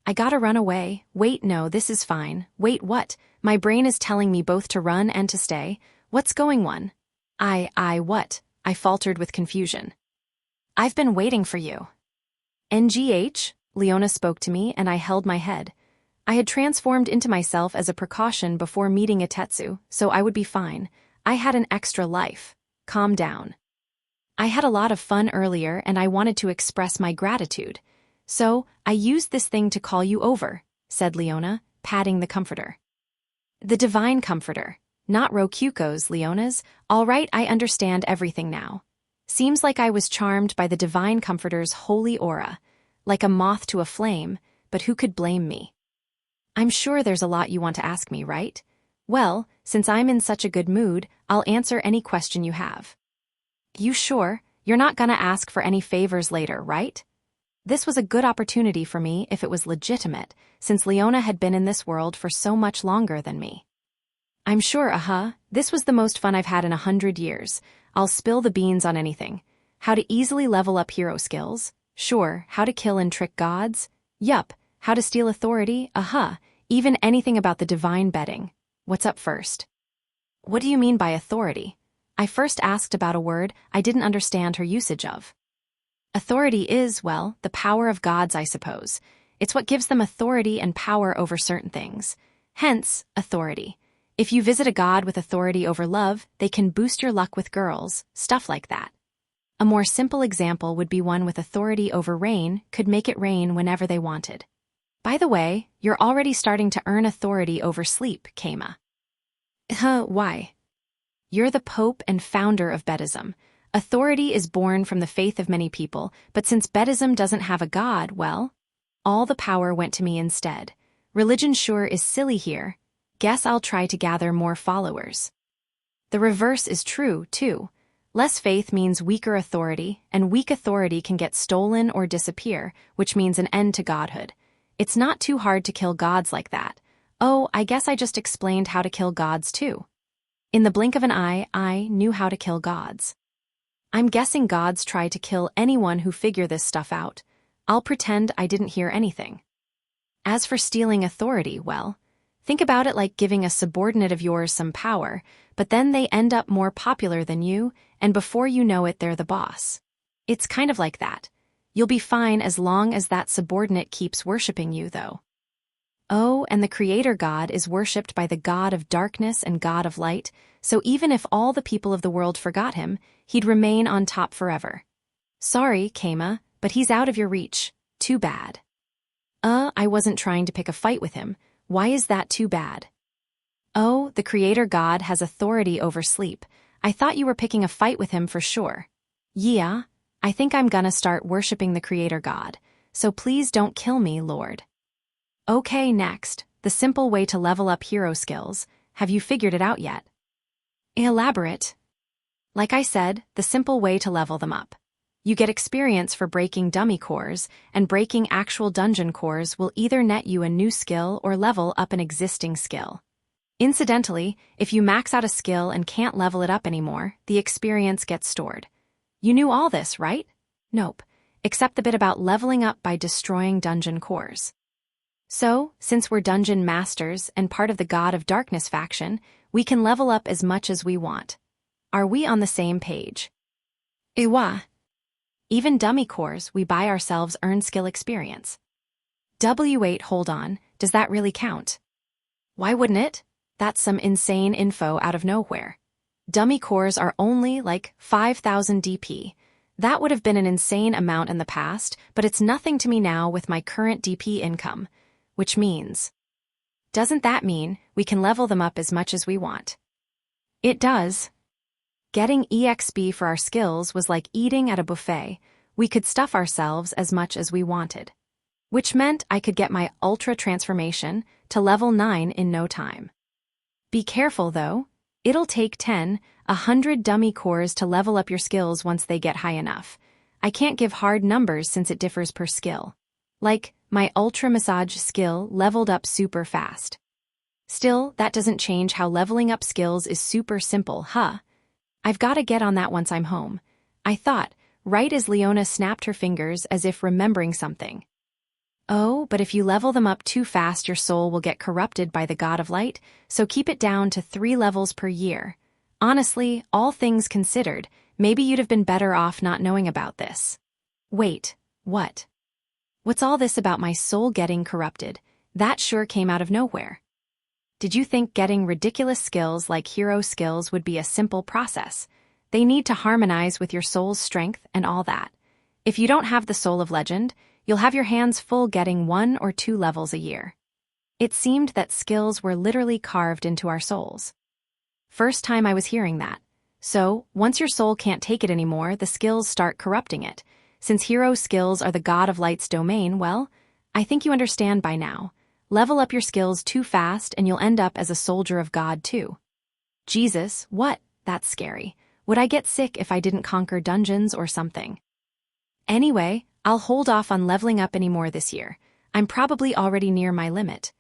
I gotta run away. Wait, no, this is fine. Wait, what? My brain is telling me both to run and to stay. What's going on? What? I faltered with confusion. I've been waiting for you. NGH? Leona spoke to me and I held my head. I had transformed into myself as a precaution before meeting Itetsu, so I would be fine. I had an extra life. Calm down. I had a lot of fun earlier and I wanted to express my gratitude. So, I used this thing to call you over, said Leona, patting the comforter. The divine comforter, not Rokuko's, Leona's. All right, I understand everything now. Seems like I was charmed by the divine comforter's holy aura, like a moth to a flame, but who could blame me? I'm sure there's a lot you want to ask me, right? Well, since I'm in such a good mood, I'll answer any question you have. You sure? You're not gonna ask for any favors later, right? This was a good opportunity for me if it was legitimate, since Leona had been in this world for so much longer than me. I'm sure, this was the most fun I've had in 100 years. I'll spill the beans on anything. How to easily level up hero skills? Sure. How to kill and trick gods? Yup. How to steal authority? Even anything about the divine betting. What's up first? What do you mean by authority? I first asked about a word I didn't understand her usage of. Authority is, well, the power of gods, I suppose. It's what gives them authority and power over certain things. Hence, authority. If you visit a god with authority over love, they can boost your luck with girls, stuff like that. A more simple example would be one with authority over rain could make it rain whenever they wanted. By the way, you're already starting to earn authority over sleep, Keima. Why? You're the Pope and founder of Buddhism. Authority is born from the faith of many people, but since Buddhism doesn't have a god, well, all the power went to me instead. Religion sure is silly here. Guess I'll try to gather more followers. The reverse is true, too. Less faith means weaker authority, and weak authority can get stolen or disappear, which means an end to godhood. It's not too hard to kill gods like that. Oh, I guess I just explained how to kill gods too. In the blink of an eye, I knew how to kill gods. I'm guessing gods try to kill anyone who figure this stuff out. I'll pretend I didn't hear anything. As for stealing authority, well, think about it like giving a subordinate of yours some power, but then they end up more popular than you, and before you know it, they're the boss. It's kind of like that. You'll be fine as long as that subordinate keeps worshipping you, though. Oh, and the creator god is worshipped by the god of darkness and god of light, so even if all the people of the world forgot him, he'd remain on top forever. Sorry, Keima, but he's out of your reach. Too bad. I wasn't trying to pick a fight with him. Why is that too bad? Oh, the creator god has authority over sleep. I thought you were picking a fight with him for sure. Yeah, I think I'm gonna start worshipping the creator god, so please don't kill me, Lord. Okay, next, the simple way to level up hero skills. Have you figured it out yet? Elaborate. Like I said, the simple way to level them up. You get experience for breaking dummy cores, and breaking actual dungeon cores will either net you a new skill or level up an existing skill. Incidentally, if you max out a skill and can't level it up anymore, the experience gets stored. You knew all this, right? Nope. Except the bit about leveling up by destroying dungeon cores. So, since we're dungeon masters and part of the God of Darkness faction, we can level up as much as we want. Are we on the same page? Iwa. Even dummy cores we buy ourselves earn skill experience. W8, hold on, does that really count? Why wouldn't it? That's some insane info out of nowhere. Dummy cores are only like 5,000 DP. That would have been an insane amount in the past, but it's nothing to me now with my current DP income. Which means... Doesn't that mean we can level them up as much as we want? It does. Getting EXP for our skills was like eating at a buffet. We could stuff ourselves as much as we wanted. Which meant I could get my Ultra Transformation to level 9 in no time. Be careful though. It'll take 100 dummy cores to level up your skills once they get high enough. I can't give hard numbers since it differs per skill. Like, my Ultra Massage skill leveled up super fast. Still, that doesn't change how leveling up skills is super simple, huh? I've gotta get on that once I'm home. I thought, right as Leona snapped her fingers as if remembering something. Oh, but if you level them up too fast your soul will get corrupted by the God of Light, so keep it down to 3 levels per year. Honestly, all things considered, maybe you'd have been better off not knowing about this. Wait, what? What's all this about my soul getting corrupted? That sure came out of nowhere. Did you think getting ridiculous skills like hero skills would be a simple process? They need to harmonize with your soul's strength and all that. If you don't have the Soul of Legend, you'll have your hands full getting 1 or 2 levels a year. It seemed that skills were literally carved into our souls. First time I was hearing that. So, once your soul can't take it anymore, the skills start corrupting it. Since hero skills are the God of Light's domain, well, I think you understand by now. Level up your skills too fast and you'll end up as a soldier of God too. Jesus, what? That's scary. Would I get sick if I didn't conquer dungeons or something? Anyway, I'll hold off on leveling up anymore this year. I'm probably already near my limit.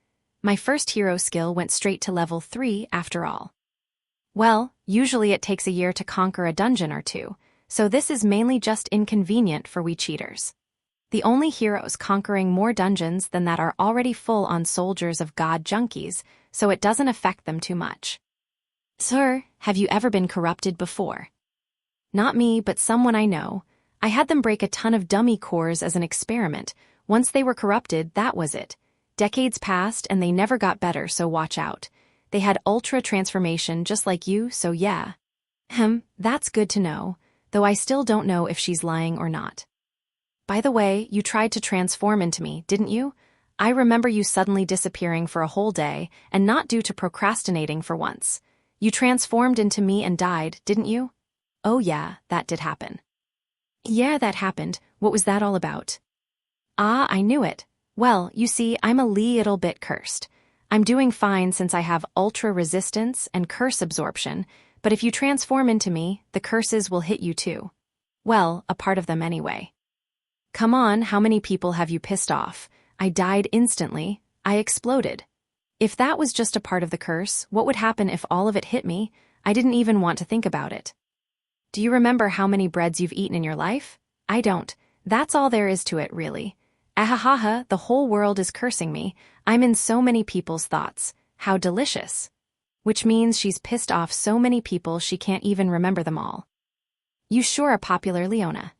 My first hero skill went straight to level 3 after all. Well, usually it takes a year to conquer a dungeon or two, so this is mainly just inconvenient for we cheaters. The only heroes conquering more dungeons than that are already full on soldiers of God junkies, so it doesn't affect them too much. Sir, have you ever been corrupted before? Not me, but someone I know. I had them break a ton of dummy cores as an experiment. Once they were corrupted, that was it. Decades passed and they never got better, so watch out. They had Ultra Transformation just like you, so yeah. That's good to know, though I still don't know if she's lying or not. By the way, you tried to transform into me, didn't you? I remember you suddenly disappearing for a whole day, and not due to procrastinating for once. You transformed into me and died, didn't you? Oh yeah, that did happen. Yeah, that happened. What was that all about? Ah, I knew it. Well, you see, I'm a little bit cursed. I'm doing fine since I have ultra resistance and curse absorption, but if you transform into me, the curses will hit you too. Well, a part of them anyway. Come on, how many people have you pissed off? I died instantly. I exploded. If that was just a part of the curse, what would happen if all of it hit me? I didn't even want to think about it. Do you remember how many breads you've eaten in your life? I don't. That's all there is to it, really. Ahahaha, the whole world is cursing me. I'm in so many people's thoughts. How delicious. Which means she's pissed off so many people she can't even remember them all. You sure are popular, Leona.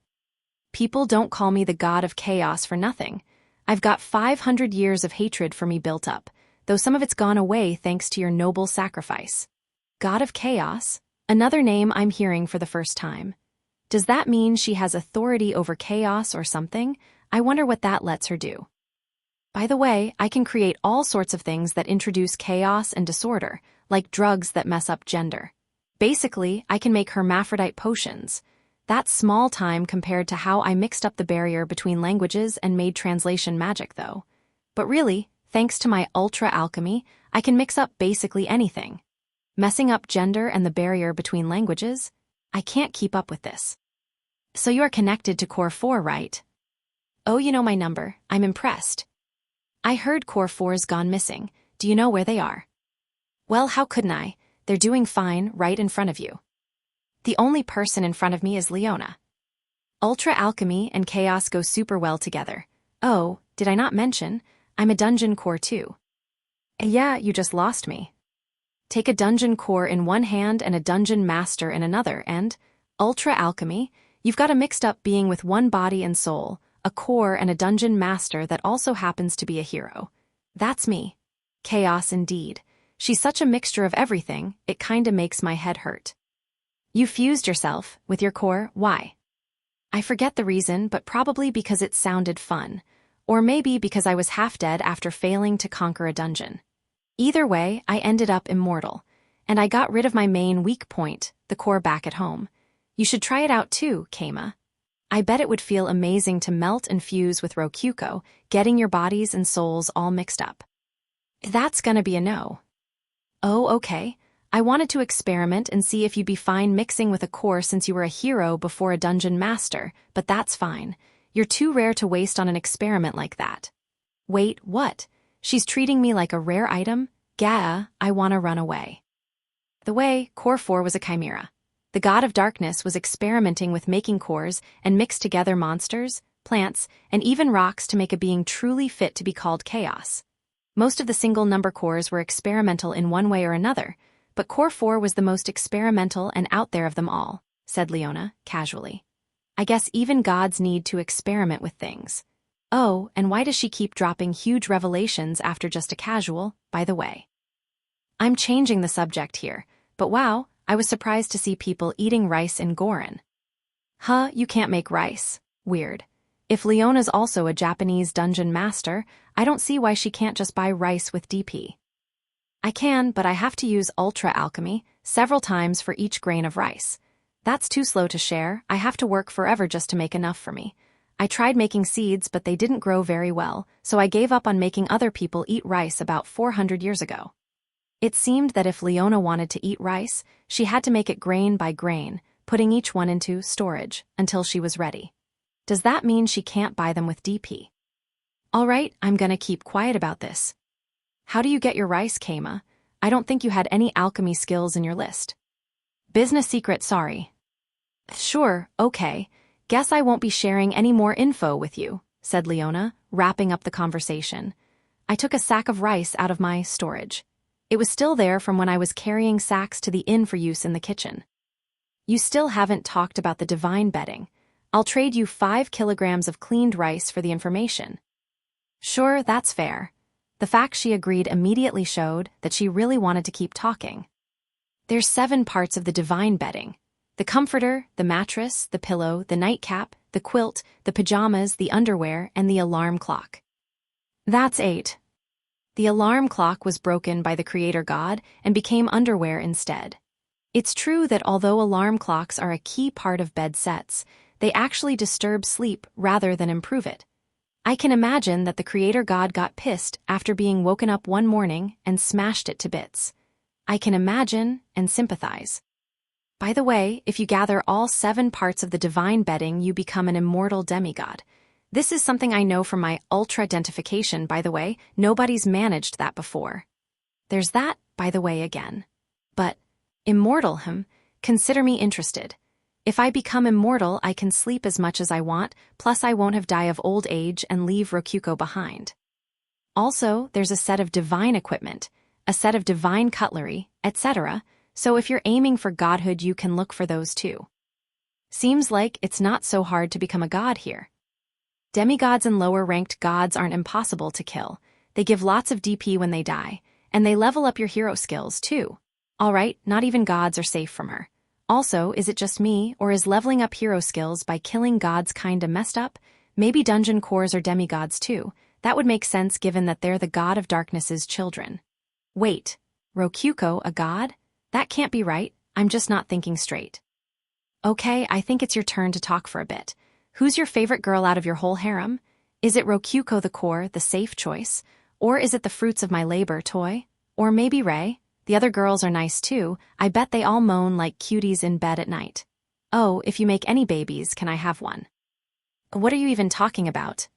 People don't call me the God of Chaos for nothing. I've got 500 years of hatred for me built up, though some of it's gone away thanks to your noble sacrifice. God of Chaos? Another name I'm hearing for the first time. Does that mean she has authority over chaos or something? I wonder what that lets her do. By the way, I can create all sorts of things that introduce chaos and disorder, like drugs that mess up gender. Basically, I can make hermaphrodite potions. That's small time compared to how I mixed up the barrier between languages and made translation magic, though. But really, thanks to my ultra alchemy, I can mix up basically anything. Messing up gender and the barrier between languages? I can't keep up with this. So you are connected to Core 4, right? Oh, you know my number. I'm impressed. I heard Core 4's gone missing. Do you know where they are? Well, how couldn't I? They're doing fine right in front of you. The only person in front of me is Leona. Ultra alchemy and chaos go super well together. Oh, did I not mention? I'm a dungeon core too. Yeah, you just lost me. Take a dungeon core in one hand and a dungeon master in another, and ultra alchemy, you've got a mixed up being with one body and soul, a core and a dungeon master that also happens to be a hero. That's me. Chaos indeed. She's such a mixture of everything, it kinda makes my head hurt. You fused yourself with your core, why? I forget the reason, but probably because it sounded fun. Or maybe because I was half dead after failing to conquer a dungeon. Either way, I ended up immortal. And I got rid of my main weak point, the core back at home. You should try it out too, Keima. I bet it would feel amazing to melt and fuse with Rokuko, getting your bodies and souls all mixed up. That's gonna be a no. Oh, okay. I wanted to experiment and see if you'd be fine mixing with a core since you were a hero before a dungeon master, but that's fine. You're too rare to waste on an experiment like that. Wait, what? She's treating me like a rare item? Gah, I wanna run away. The way, Core 4 was a chimera. The god of darkness was experimenting with making cores and mixed together monsters, plants, and even rocks to make a being truly fit to be called chaos. Most of the single-number cores were experimental in one way or another, but Core 4 was the most experimental and out there of them all, said Leona, casually. I guess even gods need to experiment with things. Oh, and why does she keep dropping huge revelations after just a casual, by the way? I'm changing the subject here, but wow, I was surprised to see people eating rice in Goron. Huh, you can't make rice. Weird. If Leona's also a Japanese dungeon master, I don't see why she can't just buy rice with DP. I can, but I have to use ultra alchemy several times for each grain of rice. That's too slow to share. I have to work forever just to make enough for me. I tried making seeds, but they didn't grow very well, so I gave up on making other people eat rice about 400 years ago. It seemed that if Leona wanted to eat rice, she had to make it grain by grain, putting each one into storage until she was ready. Does that mean she can't buy them with DP? All right, I'm gonna keep quiet about this. How do you get your rice, Keima? I don't think you had any alchemy skills in your list. Business secret, sorry. Sure, okay. Guess I won't be sharing any more info with you, said Leona, wrapping up the conversation. I took a sack of rice out of my storage. It was still there from when I was carrying sacks to the inn for use in the kitchen. You still haven't talked about the divine bedding. I'll trade you 5 kilograms of cleaned rice for the information. Sure, that's fair. The fact she agreed immediately showed that she really wanted to keep talking. There's 7 parts of the divine bedding. The comforter, the mattress, the pillow, the nightcap, the quilt, the pajamas, the underwear, and the alarm clock. That's 8. The alarm clock was broken by the creator god and became underwear instead. It's true that although alarm clocks are a key part of bed sets, they actually disturb sleep rather than improve it. I can imagine that the creator god got pissed after being woken up one morning and smashed it to bits. I can imagine and sympathize. By the way, if you gather all 7 parts of the divine bedding, you become an immortal demigod. This is something I know from my ultra-identification, by the way. Nobody's managed that before. There's that, by the way, again. But, immortal, consider me interested. If I become immortal, I can sleep as much as I want, plus I won't have died of old age and leave Rokuko behind. Also, there's a set of divine equipment, a set of divine cutlery, etc., so if you're aiming for godhood, you can look for those too. Seems like it's not so hard to become a god here. Demigods and lower-ranked gods aren't impossible to kill. They give lots of DP when they die, and they level up your hero skills too. Alright, not even gods are safe from her. Also, is it just me, or is leveling up hero skills by killing gods kinda messed up? Maybe dungeon cores are demigods too. That would make sense given that they're the god of darkness's children. Wait, Rokuko, a god? That can't be right. I'm just not thinking straight. Okay, I think it's your turn to talk for a bit. Who's your favorite girl out of your whole harem? Is it Rokuko the core, the safe choice? Or is it the fruits of my labor, Toy? Or maybe Rei? The other girls are nice too. I bet they all moan like cuties in bed at night. Oh, if you make any babies, can I have one? What are you even talking about?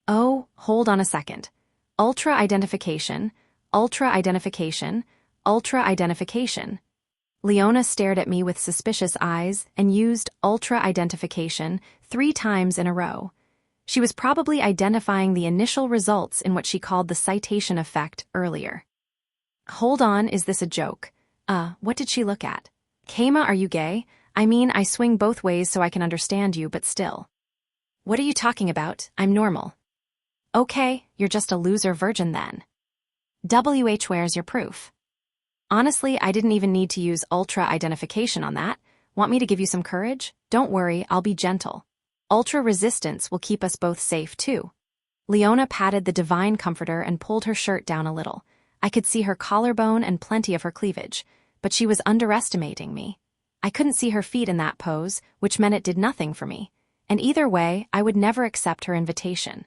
Oh, hold on a second. Ultra identification, ultra identification, ultra identification. Leona stared at me with suspicious eyes and used ultra identification 3 times in a row. She was probably identifying the initial results in what she called the citation effect earlier. Hold on, is this a joke? What did she look at? Keima, are you gay? I mean, I swing both ways so I can understand you, but still. What are you talking about? I'm normal. Okay, you're just a loser virgin then. Where's your proof? Honestly, I didn't even need to use ultra identification on that. Want me to give you some courage? Don't worry, I'll be gentle. Ultra resistance will keep us both safe too. Leona patted the divine comforter and pulled her shirt down a little. I could see her collarbone and plenty of her cleavage, but she was underestimating me. I couldn't see her feet in that pose, which meant it did nothing for me. And either way, I would never accept her invitation.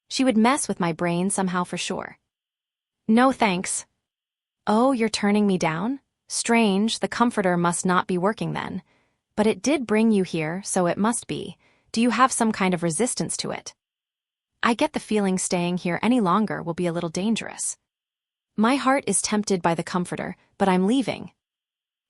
She would mess with my brain somehow for sure. No thanks. Oh, you're turning me down? Strange, the comforter must not be working then. But it did bring you here, so it must be. Do you have some kind of resistance to it? I get the feeling staying here any longer will be a little dangerous. My heart is tempted by the comforter, but I'm leaving.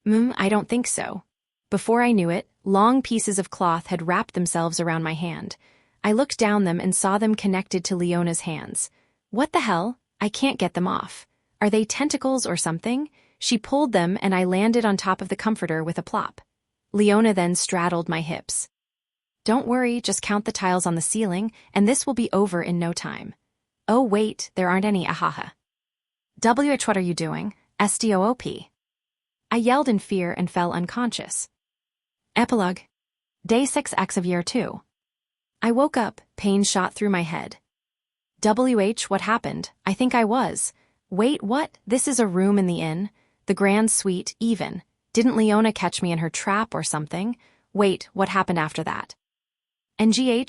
I don't think so. Before I knew it, long pieces of cloth had wrapped themselves around my hand. I looked down them and saw them connected to Leona's hands. What the hell? I can't get them off. Are they tentacles or something? She pulled them and I landed on top of the comforter with a plop. Leona then straddled my hips. Don't worry, just count the tiles on the ceiling, and this will be over in no time. Oh wait, there aren't any, ahaha. What are you doing? Stop. I yelled in fear and fell unconscious. Epilogue. Day 6X of Year 2. I woke up, pain shot through my head. What happened? I think I was. Wait, what? This is a room in the inn? The grand suite, even. Didn't Leona catch me in her trap or something? Wait, what happened after that?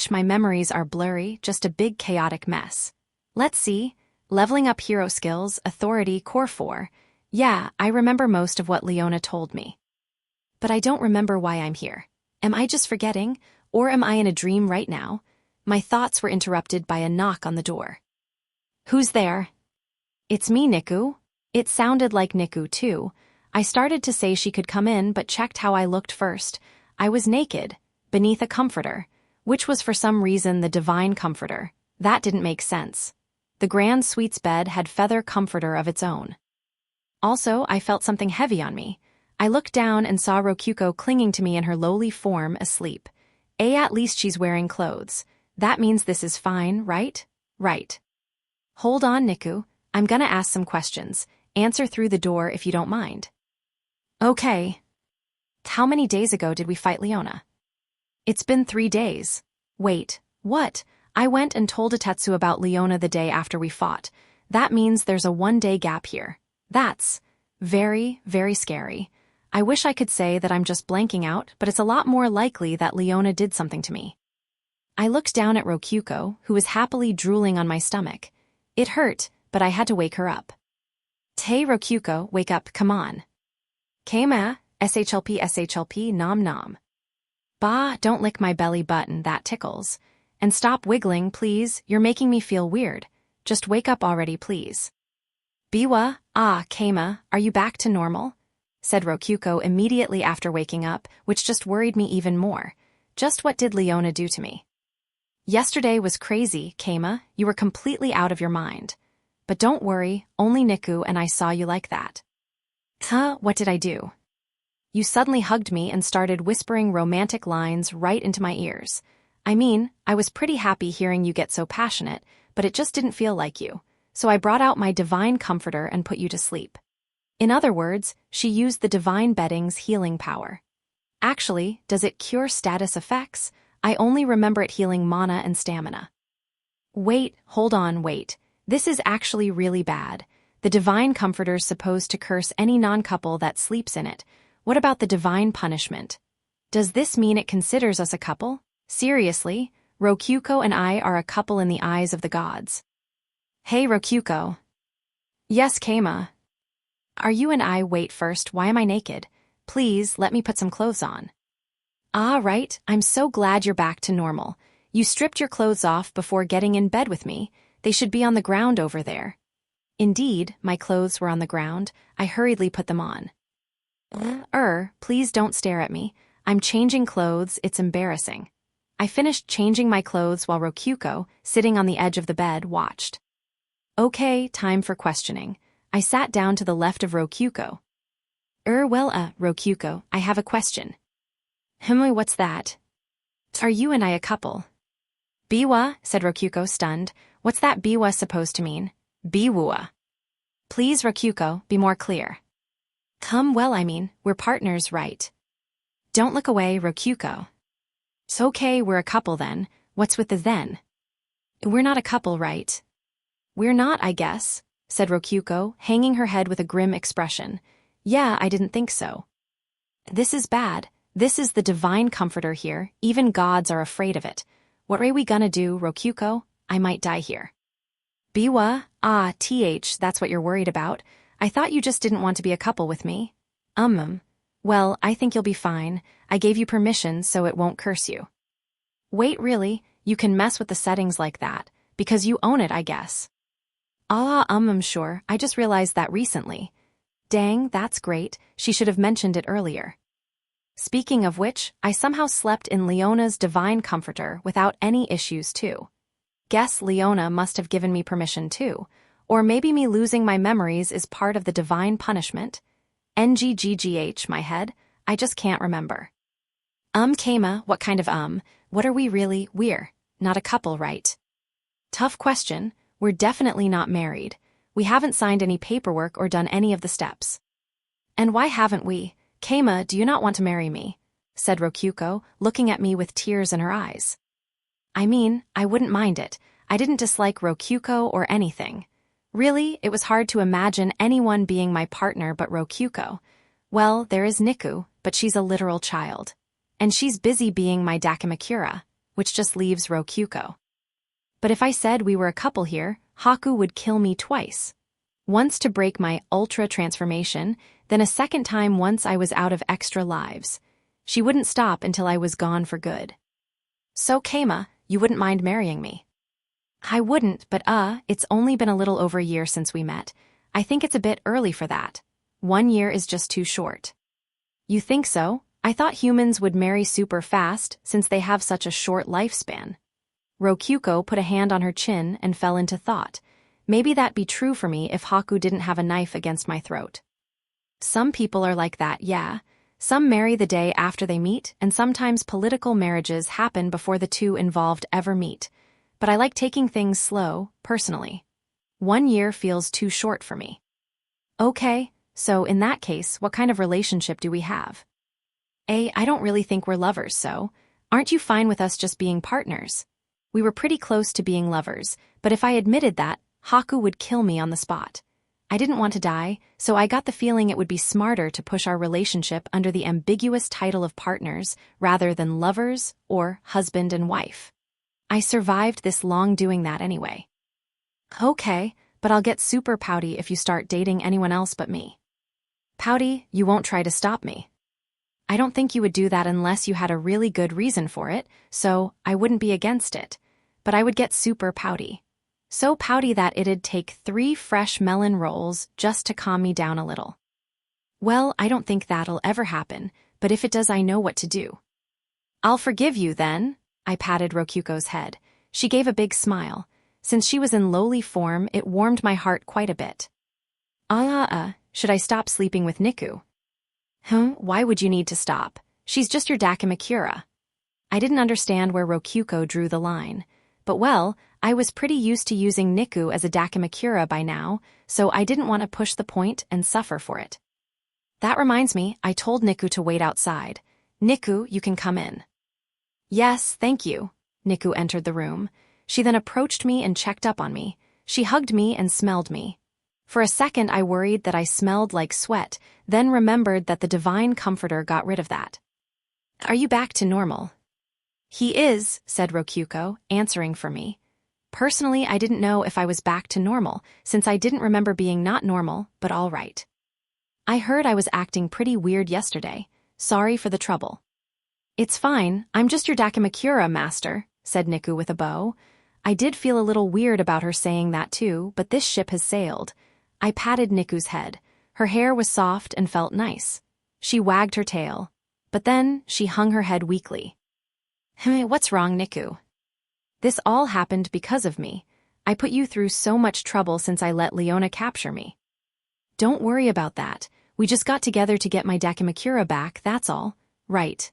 My memories are blurry, just a big chaotic mess. Let's see. Leveling up hero skills, authority, core 4. Yeah, I remember most of what Leona told me. But I don't remember why I'm here. Am I just forgetting, or am I in a dream right now? My thoughts were interrupted by a knock on the door. Who's there? It's me, Niku. It sounded like Niku, too. I started to say she could come in, but checked how I looked first. I was naked, beneath a comforter, which was for some reason the divine comforter. That didn't make sense. The grand suite's bed had feather comforter of its own. Also, I felt something heavy on me. I looked down and saw Rokyuko clinging to me in her lowly form, asleep. At least she's wearing clothes. That means this is fine, right? Right. Hold on, Niku. I'm gonna ask some questions. Answer through the door if you don't mind. Okay. How many days ago did we fight Leona? It's been 3 days. Wait, what? I went and told Atetsu about Leona the day after we fought. That means there's a 1-day gap here. That's very, very scary. I wish I could say that I'm just blanking out, but it's a lot more likely that Leona did something to me. I looked down at Rokyuko, who was happily drooling on my stomach. It hurt, but I had to wake her up. Hey Rokyuko, wake up, come on. Keima, SHLP, nom nom. Bah, don't lick my belly button, that tickles. And stop wiggling, please, you're making me feel weird. Just wake up already, please. Biwa, Keima, are you back to normal? Said Rokyuko immediately after waking up, which just worried me even more. Just what did Leona do to me? Yesterday was crazy, Keima, you were completely out of your mind. But don't worry, only Niku and I saw you like that. What did I do? You suddenly hugged me and started whispering romantic lines right into my ears. I mean, I was pretty happy hearing you get so passionate, but it just didn't feel like you. So I brought out my divine comforter and put you to sleep. In other words, she used the divine bedding's healing power. Actually, does it cure status effects? I only remember it healing mana and stamina. Wait, hold on, wait. This is actually really bad. The divine comforter's supposed to curse any non-couple that sleeps in it. What about the divine punishment? Does this mean it considers us a couple? Seriously, Rokyuko and I are a couple in the eyes of the gods. Hey Rokyuko. Yes, Keima. Are you and I wait first, why am I naked? Please, let me put some clothes on. Ah, right, I'm so glad you're back to normal. You stripped your clothes off before getting in bed with me. They should be on the ground over there. Indeed, my clothes were on the ground. I hurriedly put them on. Please don't stare at me. I'm changing clothes, it's embarrassing. I finished changing my clothes while Rokyuko, sitting on the edge of the bed, watched. Okay, time for questioning. I sat down to the left of Rokyuko. Rokyuko, I have a question. What's that? Are you and I a couple? Biwa, said Rokyuko, stunned. What's that biwa supposed to mean? Biwua. Please, Rokyuko, be more clear. We're partners, right? Don't look away, Rokyuko. It's okay, we're a couple then. What's with the then? We're not a couple, right? We're not, I guess, said Rokyuko, hanging her head with a grim expression. Yeah, I didn't think so. This is bad. This is the divine comforter here. Even gods are afraid of it. What are we gonna do, Rokyuko? I might die here. Biwa? That's what you're worried about. I thought you just didn't want to be a couple with me. Well, I think you'll be fine. I gave you permission so it won't curse you. Wait, really? You can mess with the settings like that? Because you own it, I guess. Sure, I just realized that recently. Dang, that's great. She should have mentioned it earlier. Speaking of which, I somehow slept in Leona's divine comforter without any issues too. Guess Leona must have given me permission too. Or maybe me losing my memories is part of the divine punishment. NGGGH, my head. I just can't remember. Kama, what kind of What are we really? We're not a couple, right? Tough question. We're definitely not married. We haven't signed any paperwork or done any of the steps. And why haven't we? Kama, do you not want to marry me? Said Rokyuko, looking at me with tears in her eyes. I wouldn't mind it. I didn't dislike Rokyuko or anything. Really, it was hard to imagine anyone being my partner but Rokyuko. Well, there is Niku, but she's a literal child. And she's busy being my Dakimakura, which just leaves Rokyuko. But if I said we were a couple here, Haku would kill me twice. Once to break my ultra transformation, then a second time once I was out of extra lives. She wouldn't stop until I was gone for good. So Kama, you wouldn't mind marrying me? I wouldn't, but it's only been a little over a year since we met. I think it's a bit early for that. 1 year is just too short. You think so? I thought humans would marry super fast since they have such a short lifespan. Rokyuko put a hand on her chin and fell into thought. Maybe that'd be true for me if Haku didn't have a knife against my throat. Some people are like that, yeah. Some marry the day after they meet, and sometimes political marriages happen before the two involved ever meet. But I like taking things slow, personally. 1 year feels too short for me. Okay, so in that case, what kind of relationship do we have? I don't really think we're lovers, so aren't you fine with us just being partners? We were pretty close to being lovers, but if I admitted that, Haku would kill me on the spot. I didn't want to die, so I got the feeling it would be smarter to push our relationship under the ambiguous title of partners rather than lovers or husband and wife. I survived this long doing that anyway. Okay, but I'll get super pouty if you start dating anyone else but me. Pouty, you won't try to stop me. I don't think you would do that unless you had a really good reason for it, so I wouldn't be against it. But I would get super pouty. So pouty that it'd take 3 fresh melon rolls just to calm me down a little. Well, I don't think that'll ever happen, but if it does, I know what to do. I'll forgive you then. I patted Rokyuko's head. She gave a big smile. Since she was in lowly form, it warmed my heart quite a bit. Should I stop sleeping with Niku? Why would you need to stop? She's just your Dakimakura. I didn't understand where Rokyuko drew the line. But well, I was pretty used to using Niku as a Dakimakura by now, so I didn't want to push the point and suffer for it. That reminds me, I told Niku to wait outside. Niku, you can come in. Yes, thank you. Niku entered the room. She then approached me and checked up on me. She hugged me and smelled me. For a second I worried that I smelled like sweat, then remembered that the divine comforter got rid of that. Are you back to normal? He is, said Rokyuko, answering for me. Personally, I didn't know if I was back to normal, since I didn't remember being not normal, but all right. I heard I was acting pretty weird yesterday. Sorry for the trouble. It's fine, I'm just your Dakimakura, master, said Niku with a bow. I did feel a little weird about her saying that too, but this ship has sailed. I patted Niku's head. Her hair was soft and felt nice. She wagged her tail. But then, she hung her head weakly. What's wrong, Niku? This all happened because of me. I put you through so much trouble since I let Leona capture me. Don't worry about that. We just got together to get my Dakimakura back, that's all. Right.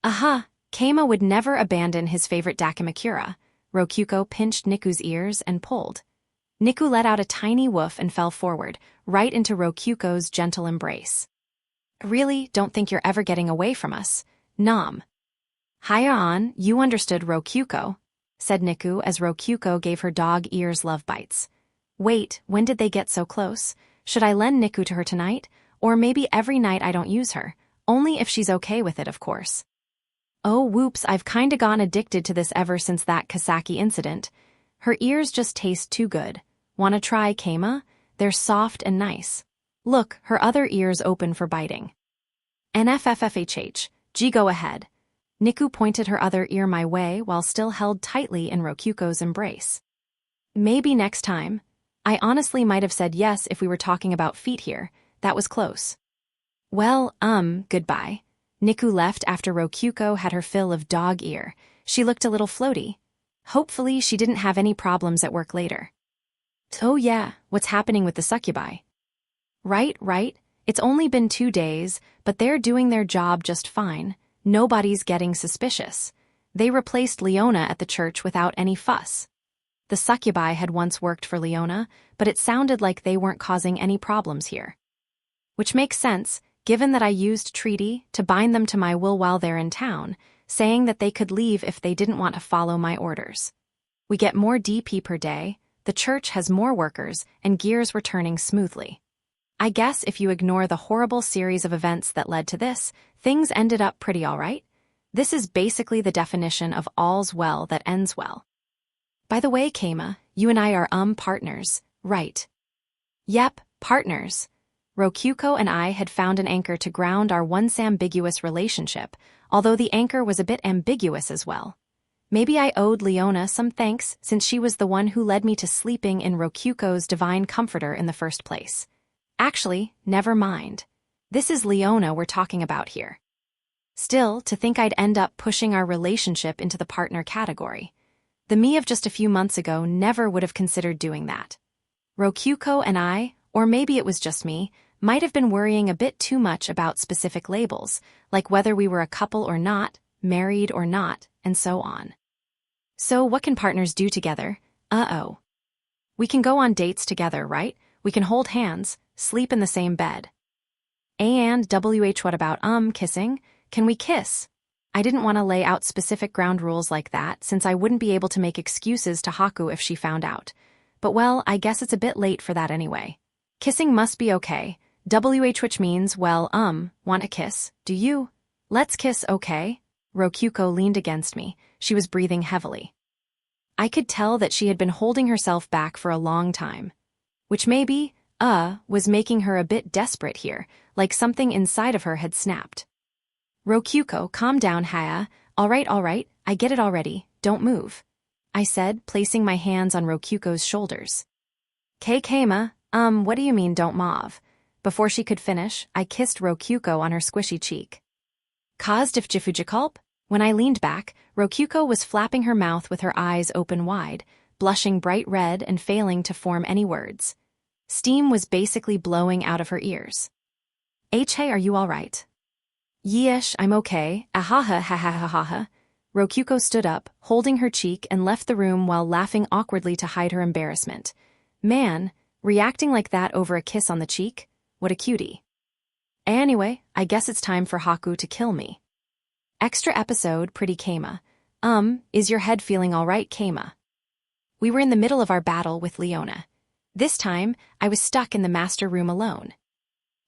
Aha, Keima would never abandon his favorite Dakimakura. Rokyuko pinched Niku's ears and pulled. Niku let out a tiny woof and fell forward, right into Rokyuko's gentle embrace. Really, don't think you're ever getting away from us. Nom. Haya-on, you understood Rokyuko, said Niku as Rokyuko gave her dog ears love bites. Wait, when did they get so close? Should I lend Niku to her tonight? Or maybe every night I don't use her. Only if she's okay with it, of course. Oh whoops, I've kinda gotten addicted to this ever since that Kasaki incident. Her ears just taste too good. Wanna try, Keima? They're soft and nice. Look, her other ears open for biting. NFFFHH, G go ahead. Niku pointed her other ear my way while still held tightly in Rokyuko's embrace. Maybe next time. I honestly might have said yes if we were talking about feet here. That was close. Well, goodbye. Niku left after Rokyuko had her fill of dog ear. She looked a little floaty. Hopefully she didn't have any problems at work later. Oh yeah, what's happening with the succubi? Right. It's only been 2 days, but they're doing their job just fine. Nobody's getting suspicious. They replaced Leona at the church without any fuss. The succubi had once worked for Leona, but it sounded like they weren't causing any problems here. Which makes sense, given that I used treaty to bind them to my will while they're in town, saying that they could leave if they didn't want to follow my orders. We get more DP per day, the church has more workers, and gears were turning smoothly. I guess if you ignore the horrible series of events that led to this, things ended up pretty alright. This is basically the definition of all's well that ends well. By the way, Keima, you and I are partners, right? Yep, partners. Rokyuko and I had found an anchor to ground our once-ambiguous relationship, although the anchor was a bit ambiguous as well. Maybe I owed Leona some thanks since she was the one who led me to sleeping in Rokyuko's divine comforter in the first place. Actually, never mind. This is Leona we're talking about here. Still, to think I'd end up pushing our relationship into the partner category. The me of just a few months ago never would have considered doing that. Rokyuko and I, or maybe it was just me, might have been worrying a bit too much about specific labels, like whether we were a couple or not, married or not, and so on. So what can partners do together? Uh-oh. We can go on dates together, right? We can hold hands, sleep in the same bed. And what about, kissing? Can we kiss? I didn't want to lay out specific ground rules like that since I wouldn't be able to make excuses to Haku if she found out. But well, I guess it's a bit late for that anyway. Kissing must be okay. Which means, well, want a kiss? Do you? Let's kiss, okay? Rokyuko leaned against me. She was breathing heavily. I could tell that she had been holding herself back for a long time. Which maybe, was making her a bit desperate here, like something inside of her had snapped. Rokyuko, calm down, Haya. All right, I get it already, don't move. I said, placing my hands on Rokyuko's shoulders. Keima, what do you mean don't move? Before she could finish, I kissed Rokyuko on her squishy cheek. Caused if jifujikulp? When I leaned back, Rokyuko was flapping her mouth with her eyes open wide, blushing bright red and failing to form any words. Steam was basically blowing out of her ears. Hey, are you all right? Yeesh, I'm okay. Ahaha ha ha ha ha ha. Rokyuko stood up, holding her cheek, and left the room while laughing awkwardly to hide her embarrassment. Man, reacting like that over a kiss on the cheek? What a cutie. Anyway, I guess it's time for Haku to kill me. Extra episode, Pretty Keima. Is your head feeling all right, Keima? We were in the middle of our battle with Leona. This time, I was stuck in the master room alone.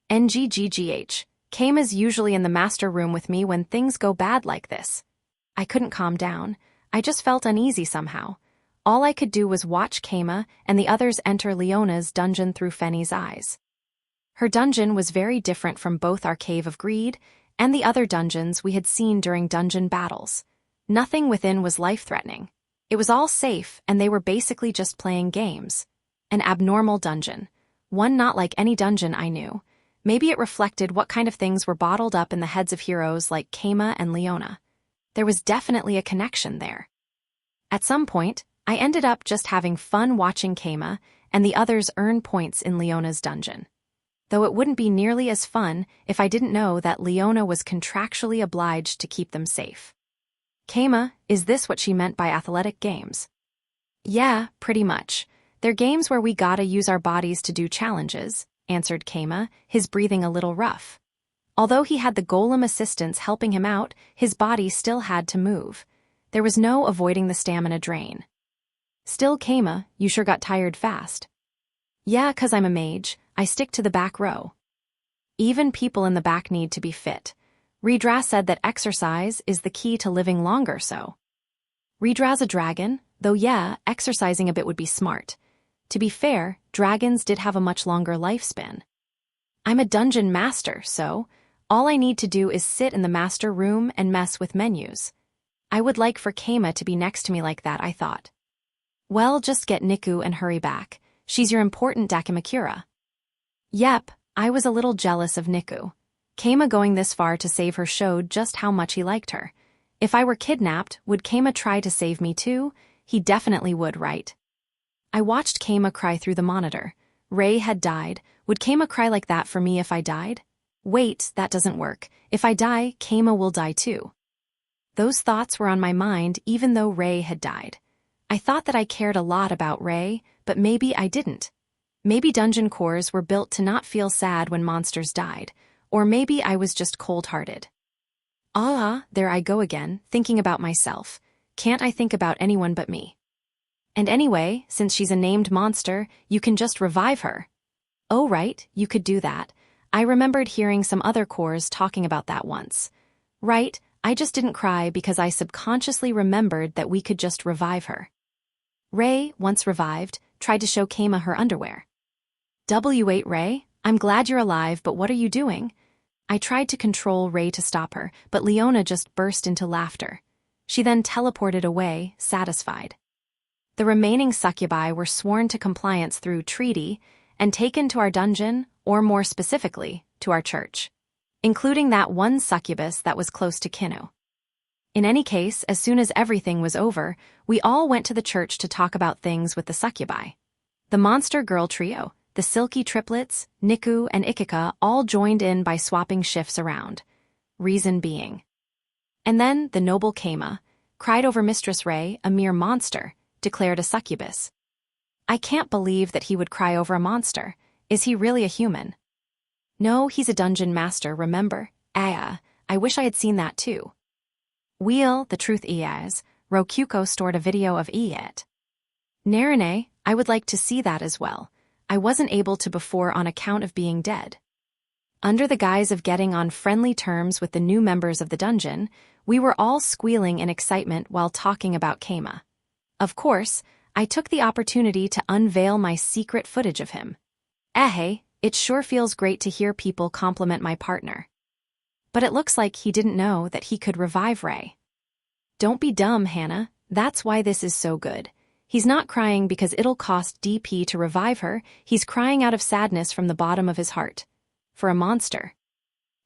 NGGGH. Keima's usually in the master room with me when things go bad like this. I couldn't calm down. I just felt uneasy somehow. All I could do was watch Keima and the others enter Leona's dungeon through Fenny's eyes. Her dungeon was very different from both our Cave of Greed and the other dungeons we had seen during dungeon battles. Nothing within was life-threatening. It was all safe, and they were basically just playing games. An abnormal dungeon. One not like any dungeon I knew. Maybe it reflected what kind of things were bottled up in the heads of heroes like Keima and Leona. There was definitely a connection there. At some point, I ended up just having fun watching Keima and the others earn points in Leona's dungeon. Though it wouldn't be nearly as fun if I didn't know that Leona was contractually obliged to keep them safe. Keima, is this what she meant by athletic games? Yeah, pretty much. They're games where we gotta use our bodies to do challenges, answered Keima, his breathing a little rough. Although he had the golem assistants helping him out, his body still had to move. There was no avoiding the stamina drain. Still, Keima, you sure got tired fast. Yeah, 'cause I'm a mage, I stick to the back row. Even people in the back need to be fit. Redra said that exercise is the key to living longer, so. Redra's a dragon, though yeah, exercising a bit would be smart. To be fair, dragons did have a much longer lifespan. I'm a dungeon master, so all I need to do is sit in the master room and mess with menus. I would like for Keima to be next to me like that, I thought. Well, just get Niku and hurry back. She's your important Dakimakura. Yep, I was a little jealous of Niku. Keima going this far to save her showed just how much he liked her. If I were kidnapped, would Keima try to save me too? He definitely would, right? I watched Keima cry through the monitor. Ray had died. Would Keima cry like that for me if I died? Wait, that doesn't work. If I die, Keima will die too. Those thoughts were on my mind even though Ray had died. I thought that I cared a lot about Ray, but maybe I didn't. Maybe dungeon cores were built to not feel sad when monsters died, or maybe I was just cold-hearted. There I go again, thinking about myself. Can't I think about anyone but me? And anyway, since she's a named monster, you can just revive her. Oh right, you could do that. I remembered hearing some other cores talking about that once. Right, I just didn't cry because I subconsciously remembered that we could just revive her. Ray, once revived, tried to show Keima her underwear. W8 Ray, I'm glad you're alive, but what are you doing? I tried to control Ray to stop her, but Leona just burst into laughter. She then teleported away, satisfied. The remaining succubi were sworn to compliance through treaty and taken to our dungeon, or more specifically, to our church, including that one succubus that was close to Kinu. In any case, as soon as everything was over, we all went to the church to talk about things with the succubi. The monster girl trio, the silky triplets, Niku and Ikika all joined in by swapping shifts around. Reason being. And then the noble Keima cried over Mistress Ray, a mere monster, declared a succubus. I can't believe that he would cry over a monster. Is he really a human? No, he's a dungeon master, remember? I wish I had seen that too. Wheel, the truth is, Rokuko stored a video of it. Narine, I would like to see that as well. I wasn't able to before on account of being dead. Under the guise of getting on friendly terms with the new members of the dungeon, we were all squealing in excitement while talking about Keima. Of course, I took the opportunity to unveil my secret footage of him. It sure feels great to hear people compliment my partner. But it looks like he didn't know that he could revive Ray. Don't be dumb, Hannah. That's why this is so good. He's not crying because it'll cost DP to revive her, he's crying out of sadness from the bottom of his heart. For a monster.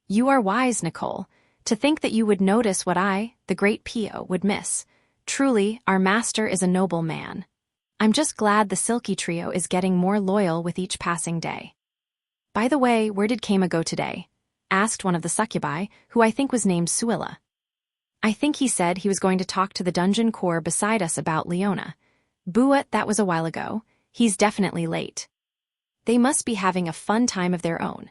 You are wise, Nicole. To think that you would notice what I, the great Pio, would miss. Truly, our master is a noble man. I'm just glad the Silky Trio is getting more loyal with each passing day. By the way, where did Keima go today? Asked one of the succubi, who I think was named Suilla. I think he said he was going to talk to the dungeon core beside us about Leona. Buat, that was a while ago. He's definitely late. They must be having a fun time of their own.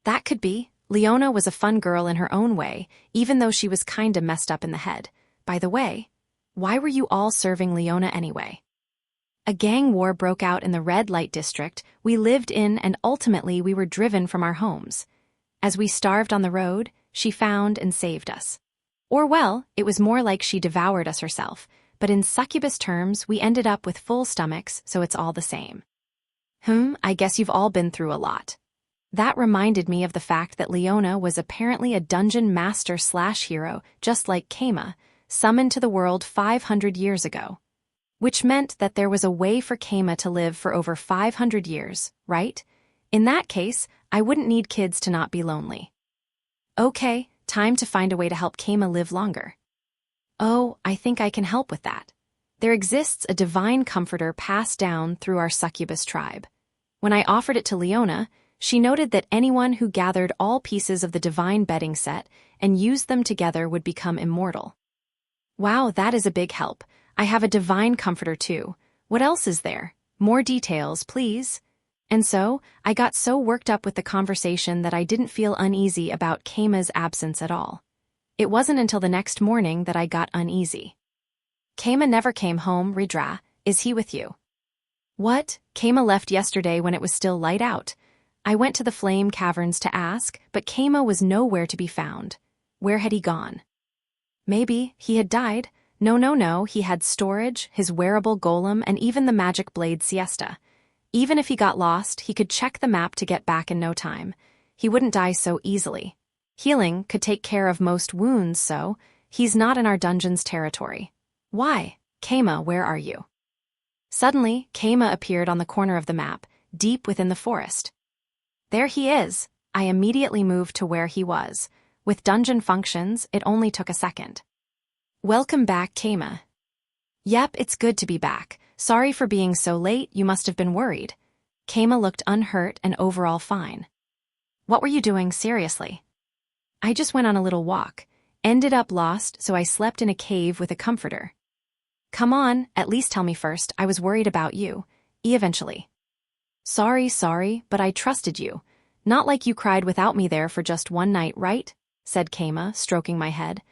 That could be. Leona was a fun girl in her own way, even though she was kinda messed up in the head. By the way, why were you all serving Leona anyway? A gang war broke out in the red light district we lived in, and ultimately we were driven from our homes. As we starved on the road, she found and saved us. Or well, it was more like she devoured us herself, but in succubus terms we ended up with full stomachs, so it's all the same. I guess you've all been through a lot. That reminded me of the fact that Leona was apparently a dungeon master/hero, just like Keima, summoned to the world 500 years ago. Which meant that there was a way for Keima to live for over 500 years, right? In that case, I wouldn't need kids to not be lonely. Okay, time to find a way to help Keima live longer. Oh, I think I can help with that. There exists a divine comforter passed down through our succubus tribe. When I offered it to Leona, she noted that anyone who gathered all pieces of the divine bedding set and used them together would become immortal. Wow, that is a big help. I have a divine comforter too. What else is there? More details, please. And so, I got so worked up with the conversation that I didn't feel uneasy about Keima's absence at all. It wasn't until the next morning that I got uneasy. Keima never came home, Ridra. Is he with you? What? Keima left yesterday when it was still light out. I went to the flame caverns to ask, but Keima was nowhere to be found. Where had he gone? Maybe he had died. No, he had storage, his wearable golem, and even the magic blade siesta. Even if he got lost, he could check the map to get back in no time. He wouldn't die so easily. Healing could take care of most wounds, so he's not in our dungeon's territory. Why? Keima, where are you? Suddenly, Keima appeared on the corner of the map, deep within the forest. There he is. I immediately moved to where he was. With dungeon functions, it only took a second. Welcome back, Keima. Yep, it's good to be back. Sorry for being so late, you must have been worried. Keima looked unhurt and overall fine. What were you doing, seriously? I just went on a little walk. Ended up lost, so I slept in a cave with a comforter. Come on, at least tell me first, I was worried about you. Eventually. Sorry, but I trusted you. Not like you cried without me there for just one night, right? Said Keima, stroking my head.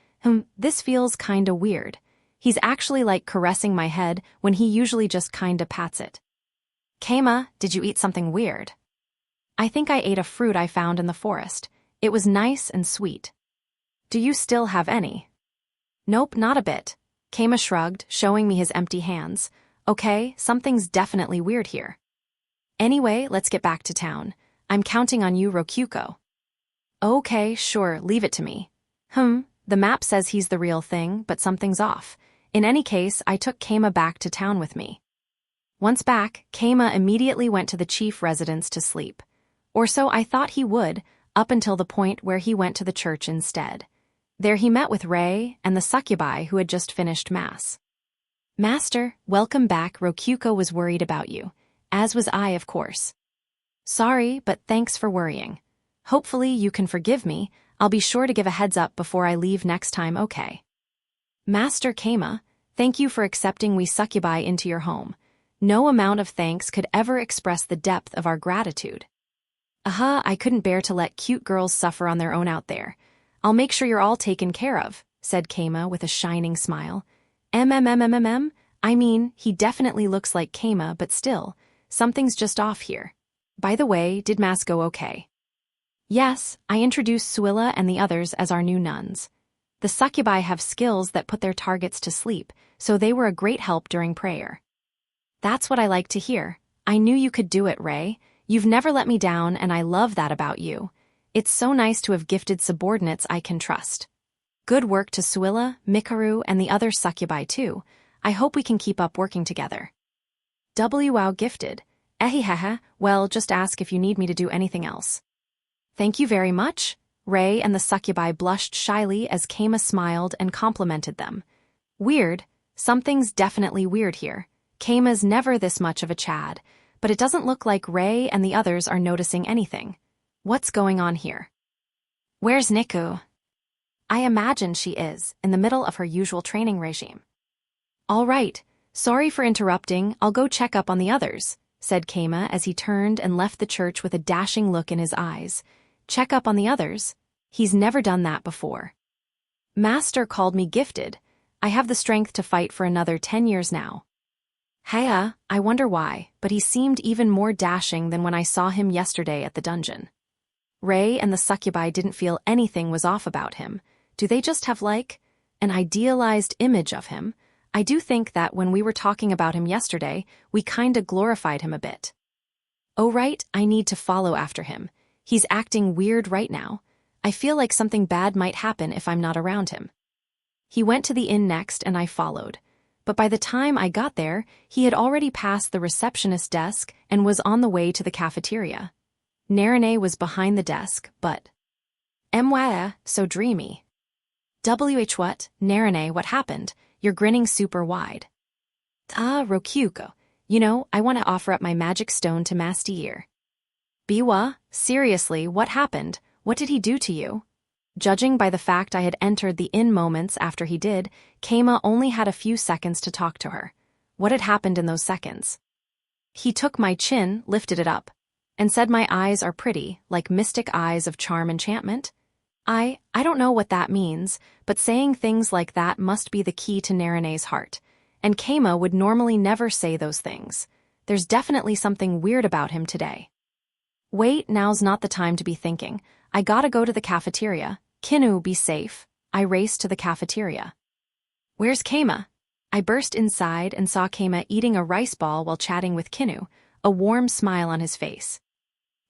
This feels kinda weird. He's actually like caressing my head when he usually just kinda pats it. Keima, did you eat something weird? I think I ate a fruit I found in the forest. It was nice and sweet. Do you still have any? Nope, not a bit. Keima shrugged, showing me his empty hands. Okay, something's definitely weird here. Anyway, let's get back to town. I'm counting on you, Rokyuko. Okay, sure, leave it to me. The map says he's the real thing, but something's off. In any case, I took Keima back to town with me. Once back, Keima immediately went to the chief residence to sleep. Or so I thought he would, up until the point where he went to the church instead. There he met with Rei and the succubi who had just finished mass. Master, welcome back. Rokyuko was worried about you. As was I, of course. Sorry, but thanks for worrying. Hopefully you can forgive me. I'll be sure to give a heads up before I leave next time, okay? Master Keima, thank you for accepting we succubi into your home. No amount of thanks could ever express the depth of our gratitude. I couldn't bear to let cute girls suffer on their own out there. I'll make sure you're all taken care of, said Keima with a shining smile. I mean, he definitely looks like Keima, but still, something's just off here. By the way, did mass go okay? Yes, I introduced Suilla and the others as our new nuns. The succubi have skills that put their targets to sleep, so they were a great help during prayer. That's what I like to hear. I knew you could do it, Rei. You've never let me down, and I love that about you. It's so nice to have gifted subordinates I can trust. Good work to Suilla, Mikaru, and the other succubi too. I hope we can keep up working together. Wow, gifted. Well, just ask if you need me to do anything else. Thank you very much. Rei and the succubi blushed shyly as Keima smiled and complimented them. Weird. Something's definitely weird here. Keima's never this much of a Chad, but it doesn't look like Rei and the others are noticing anything. What's going on here? Where's Niku? I imagine she is, in the middle of her usual training regime. All right. Sorry for interrupting. I'll go check up on the others, said Keima as he turned and left the church with a dashing look in his eyes. Check up on the others? He's never done that before. Master called me gifted. I have the strength to fight for another 10 years now. I wonder why, but he seemed even more dashing than when I saw him yesterday at the dungeon. Rei and the succubi didn't feel anything was off about him. Do they just have, like, an idealized image of him? I do think that when we were talking about him yesterday, we kinda glorified him a bit. Oh right, I need to follow after him. He's acting weird right now. I feel like something bad might happen if I'm not around him. He went to the inn next and I followed. But by the time I got there, he had already passed the receptionist's desk and was on the way to the cafeteria. Narine was behind the desk, but... Mwah, so dreamy. What, Narine, what happened? You're grinning super wide. Ah, Rokyuko. You know, I want to offer up my magic stone to Master. Biwa, seriously, what happened? What did he do to you? Judging by the fact I had entered the inn moments after he did, Keima only had a few seconds to talk to her. What had happened in those seconds? He took my chin, lifted it up, and said my eyes are pretty, like mystic eyes of charm enchantment. I don't know what that means, but saying things like that must be the key to Narine's heart. And Keima would normally never say those things. There's definitely something weird about him today. Wait, now's not the time to be thinking. I gotta go to the cafeteria. Kinu, be safe. I raced to the cafeteria. Where's Keima? I burst inside and saw Keima eating a rice ball while chatting with Kinu, a warm smile on his face.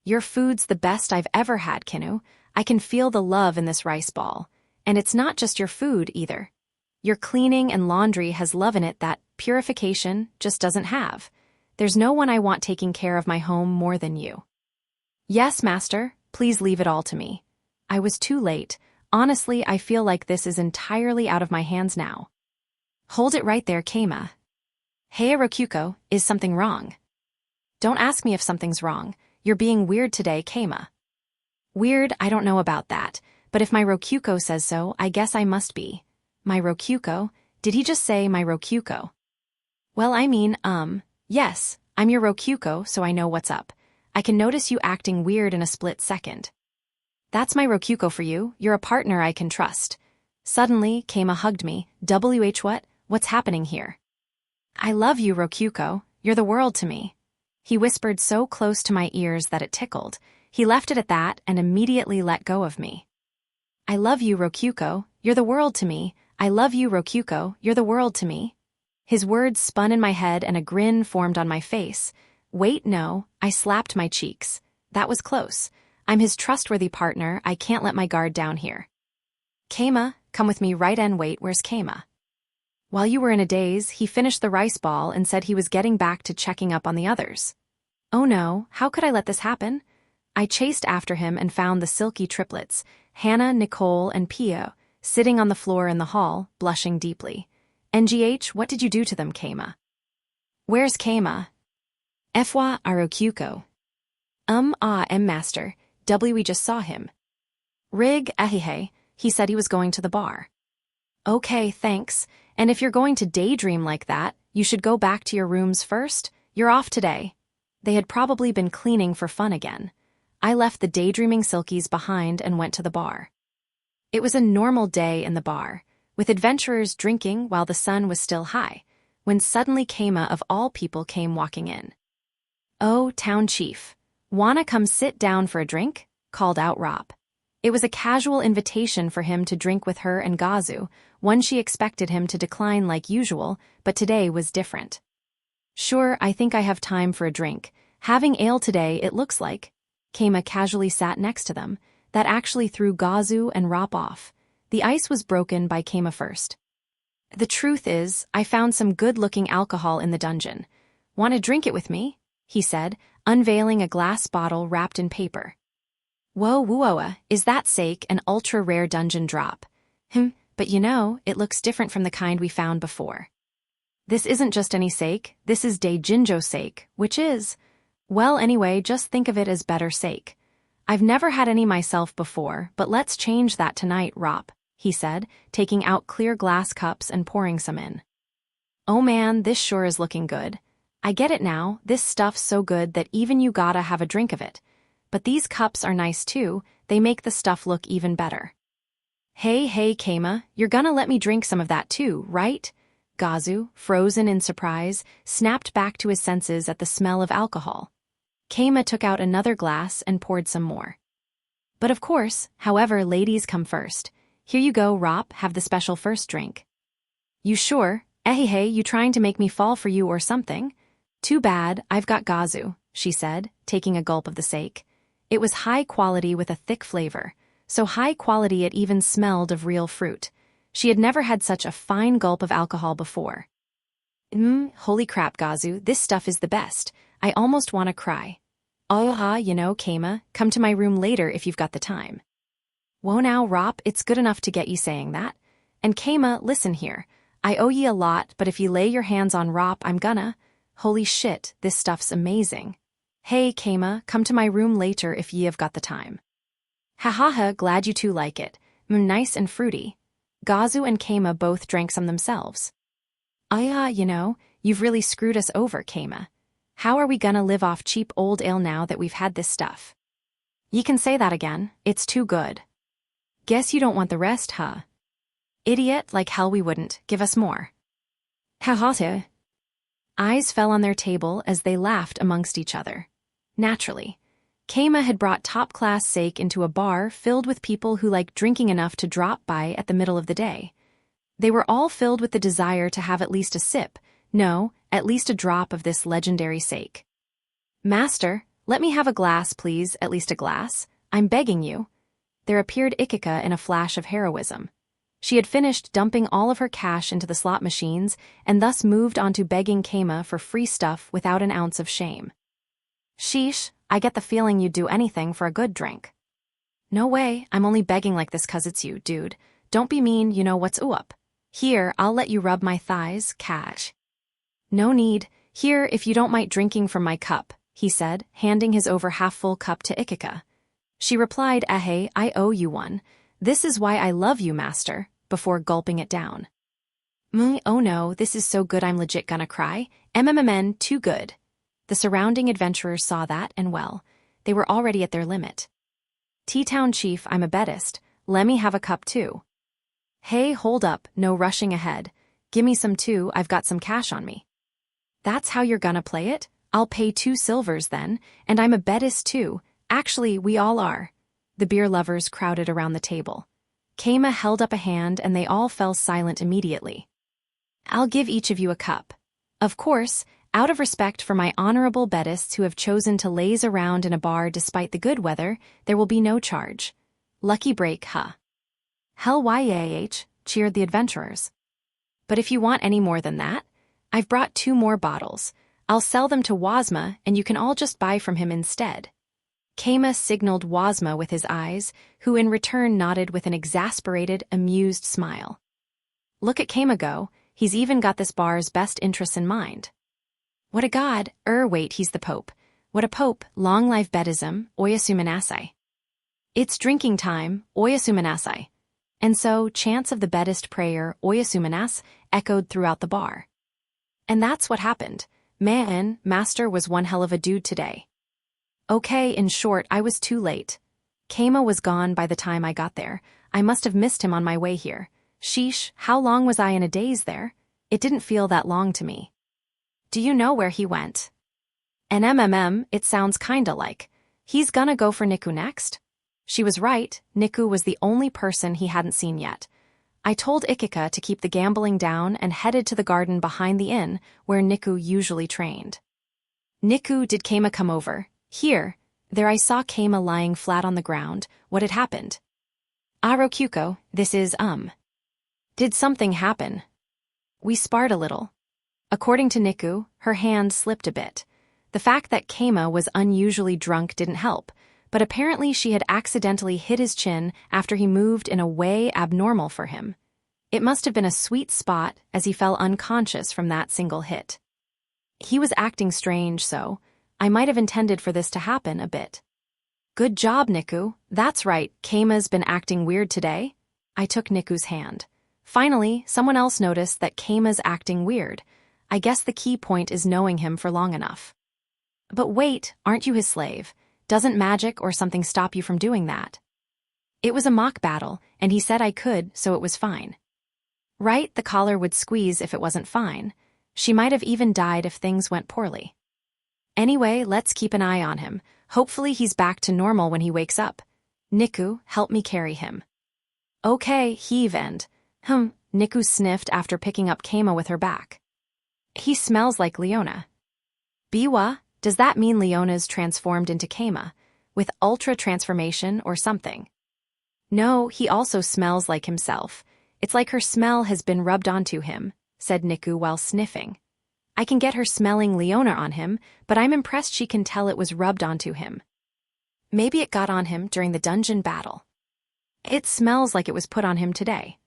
Your food's the best I've ever had, Kinu. I can feel the love in this rice ball. And it's not just your food, either. Your cleaning and laundry has love in it that purification just doesn't have. There's no one I want taking care of my home more than you. Yes, master, please leave it all to me. I was too late. Honestly, I feel like this is entirely out of my hands now. Hold it right there, Keima. Hey, Rokyuko, is something wrong? Don't ask me if something's wrong. You're being weird today, Keima. Weird, I don't know about that, but if my Rokyuko says so, I guess I must be. My Rokyuko? Did he just say my Rokyuko? Well, I mean, yes, I'm your Rokyuko, so I know what's up. I can notice you acting weird in a split second. That's my Rokyuko for you. You're a partner I can trust. Suddenly, Keima hugged me. What? What's happening here? I love you, Rokyuko. You're the world to me. He whispered so close to my ears that it tickled. He left it at that and immediately let go of me. I love you, Rokyuko. You're the world to me. I love you, Rokyuko. You're the world to me. His words spun in my head and a grin formed on my face. Wait, no. I slapped my cheeks. That was close. I'm his trustworthy partner. I can't let my guard down here. Keima, come with me right and wait. Where's Keima? While you were in a daze, he finished the rice ball and said he was getting back to checking up on the others. Oh no, how could I let this happen? I chased after him and found the silky triplets, Hannah, Nicole, and Pio, sitting on the floor in the hall, blushing deeply. NGH, what did you do to them, Keima? Where's Keima? Efwa Arokyuko. Master. We just saw him. Rig, ahihe, he said he was going to the bar. Okay, thanks. And if you're going to daydream like that, you should go back to your rooms first. You're off today. They had probably been cleaning for fun again. I left the daydreaming silkies behind and went to the bar. It was a normal day in the bar, with adventurers drinking while the sun was still high, when suddenly Keima of all people came walking in. Oh, town chief. Wanna come sit down for a drink? Called out Rop. It was a casual invitation for him to drink with her and Gazu, one she expected him to decline like usual, but today was different. Sure, I think I have time for a drink. Having ale today, it looks like. Keima casually sat next to them. That actually threw Gazu and Rop off. The ice was broken by Keima first. The truth is, I found some good-looking alcohol in the dungeon. Want to drink it with me? He said, unveiling a glass bottle wrapped in paper. Whoa, wooa, is that sake an ultra-rare dungeon drop? But you know, it looks different from the kind we found before. This isn't just any sake, this is Daijinjo sake, which is... Well, anyway, just think of it as better sake. I've never had any myself before, but let's change that tonight, Rop, he said, taking out clear glass cups and pouring some in. Oh man, this sure is looking good. I get it now, this stuff's so good that even you gotta have a drink of it. But these cups are nice too, they make the stuff look even better. Hey, Keima, you're gonna let me drink some of that too, right? Gazu, frozen in surprise, snapped back to his senses at the smell of alcohol. Keima took out another glass and poured some more. But of course, however, ladies come first. Here you go, Rop, have the special first drink. You sure? Hey, you trying to make me fall for you or something? Too bad, I've got Gazu, she said, taking a gulp of the sake. It was high quality with a thick flavor, so high quality it even smelled of real fruit. She had never had such a fine gulp of alcohol before. Holy crap, Gazu, this stuff is the best. I almost want to cry. Keima, come to my room later if you've got the time. Whoa now, Rop, it's good enough to get ye saying that. And Keima, listen here. I owe ye a lot, but if you lay your hands on Rop, I'm gonna. Holy shit, this stuff's amazing. Hey, Keima, come to my room later if ye have got the time. Ha, glad you two like it. Nice and fruity. Gazu and Keima both drank some themselves. You've really screwed us over, Keima. How are we gonna live off cheap old ale now that we've had this stuff? Ye can say that again, it's too good. Guess you don't want the rest, huh? Idiot, like hell we wouldn't, give us more. Ha. Eyes fell on their table as they laughed amongst each other. Naturally. Keima had brought top-class sake into a bar filled with people who liked drinking enough to drop by at the middle of the day. They were all filled with the desire to have at least a sip, no, at least a drop of this legendary sake. Master, let me have a glass, please, at least a glass. I'm begging you. There appeared Ikika in a flash of heroism. She had finished dumping all of her cash into the slot machines and thus moved on to begging Keima for free stuff without an ounce of shame. Sheesh, I get the feeling you'd do anything for a good drink. No way, I'm only begging like this 'cause it's you, dude. Don't be mean, you know what's up. Here, I'll let you rub my thighs, cash. No need, here if you don't mind drinking from my cup, he said, handing his over half-full cup to Ikika. She replied, I owe you one. This is why I love you, master, before gulping it down. Oh no, this is so good I'm legit gonna cry. Too good. The surrounding adventurers saw that, and well, they were already at their limit. T-Town Chief, I'm a bedist. Lemme have a cup too. Hey, hold up, no rushing ahead. Gimme some too, I've got some cash on me. That's how you're gonna play it? I'll pay 2 silvers then, and I'm a bedist too. Actually, we all are. The beer lovers crowded around the table. Keima held up a hand and they all fell silent immediately. I'll give each of you a cup. Of course, out of respect for my honorable bedists who have chosen to laze around in a bar despite the good weather, there will be no charge. Lucky break, huh? Hell yah, cheered the adventurers. But if you want any more than that, I've brought 2 more bottles. I'll sell them to Wazma and you can all just buy from him instead. Keima signaled Wazma with his eyes, who in return nodded with an exasperated, amused smile. Look at Keima go, he's even got this bar's best interests in mind. What a god, wait, he's the Pope. What a Pope, long life bedism, oyasumanasai. It's drinking time, oyasumanasai. And so, chants of the bedist prayer, oyasumanas, echoed throughout the bar. And that's what happened. Master was one hell of a dude today. Okay, in short, I was too late. Keima was gone by the time I got there. I must have missed him on my way here. Sheesh, how long was I in a daze there? It didn't feel that long to me. Do you know where he went? And it sounds kinda like. He's gonna go for Niku next? She was right, Niku was the only person he hadn't seen yet. I told Ikika to keep the gambling down and headed to the garden behind the inn where Niku usually trained. Niku, did Keima come over? There I saw Keima lying flat on the ground. What had happened? Kyuko, this is, Did something happen? We sparred a little. According to Niku, her hand slipped a bit. The fact that Keima was unusually drunk didn't help, but apparently she had accidentally hit his chin after he moved in a way abnormal for him. It must have been a sweet spot as he fell unconscious from that single hit. He was acting strange, so I might have intended for this to happen a bit. Good job, Niku. That's right, Keima's been acting weird today. I took Niku's hand. Finally, someone else noticed that Keima's acting weird. I guess the key point is knowing him for long enough. But wait, aren't you his slave? Doesn't magic or something stop you from doing that? It was a mock battle, and he said I could, so it was fine. Right, the collar would squeeze if it wasn't fine. She might have even died if things went poorly. Anyway, let's keep an eye on him. Hopefully he's back to normal when he wakes up. Niku, help me carry him. Okay, heave and... Niku sniffed after picking up Keima with her back. He smells like Leona. Biwa, does that mean Leona's transformed into Keima? with ultra transformation or something. No, he also smells like himself. It's like her smell has been rubbed onto him, said Niku while sniffing. I can get her smelling Leona on him, but I'm impressed she can tell it was rubbed onto him. Maybe it got on him during the dungeon battle. It smells like it was put on him today.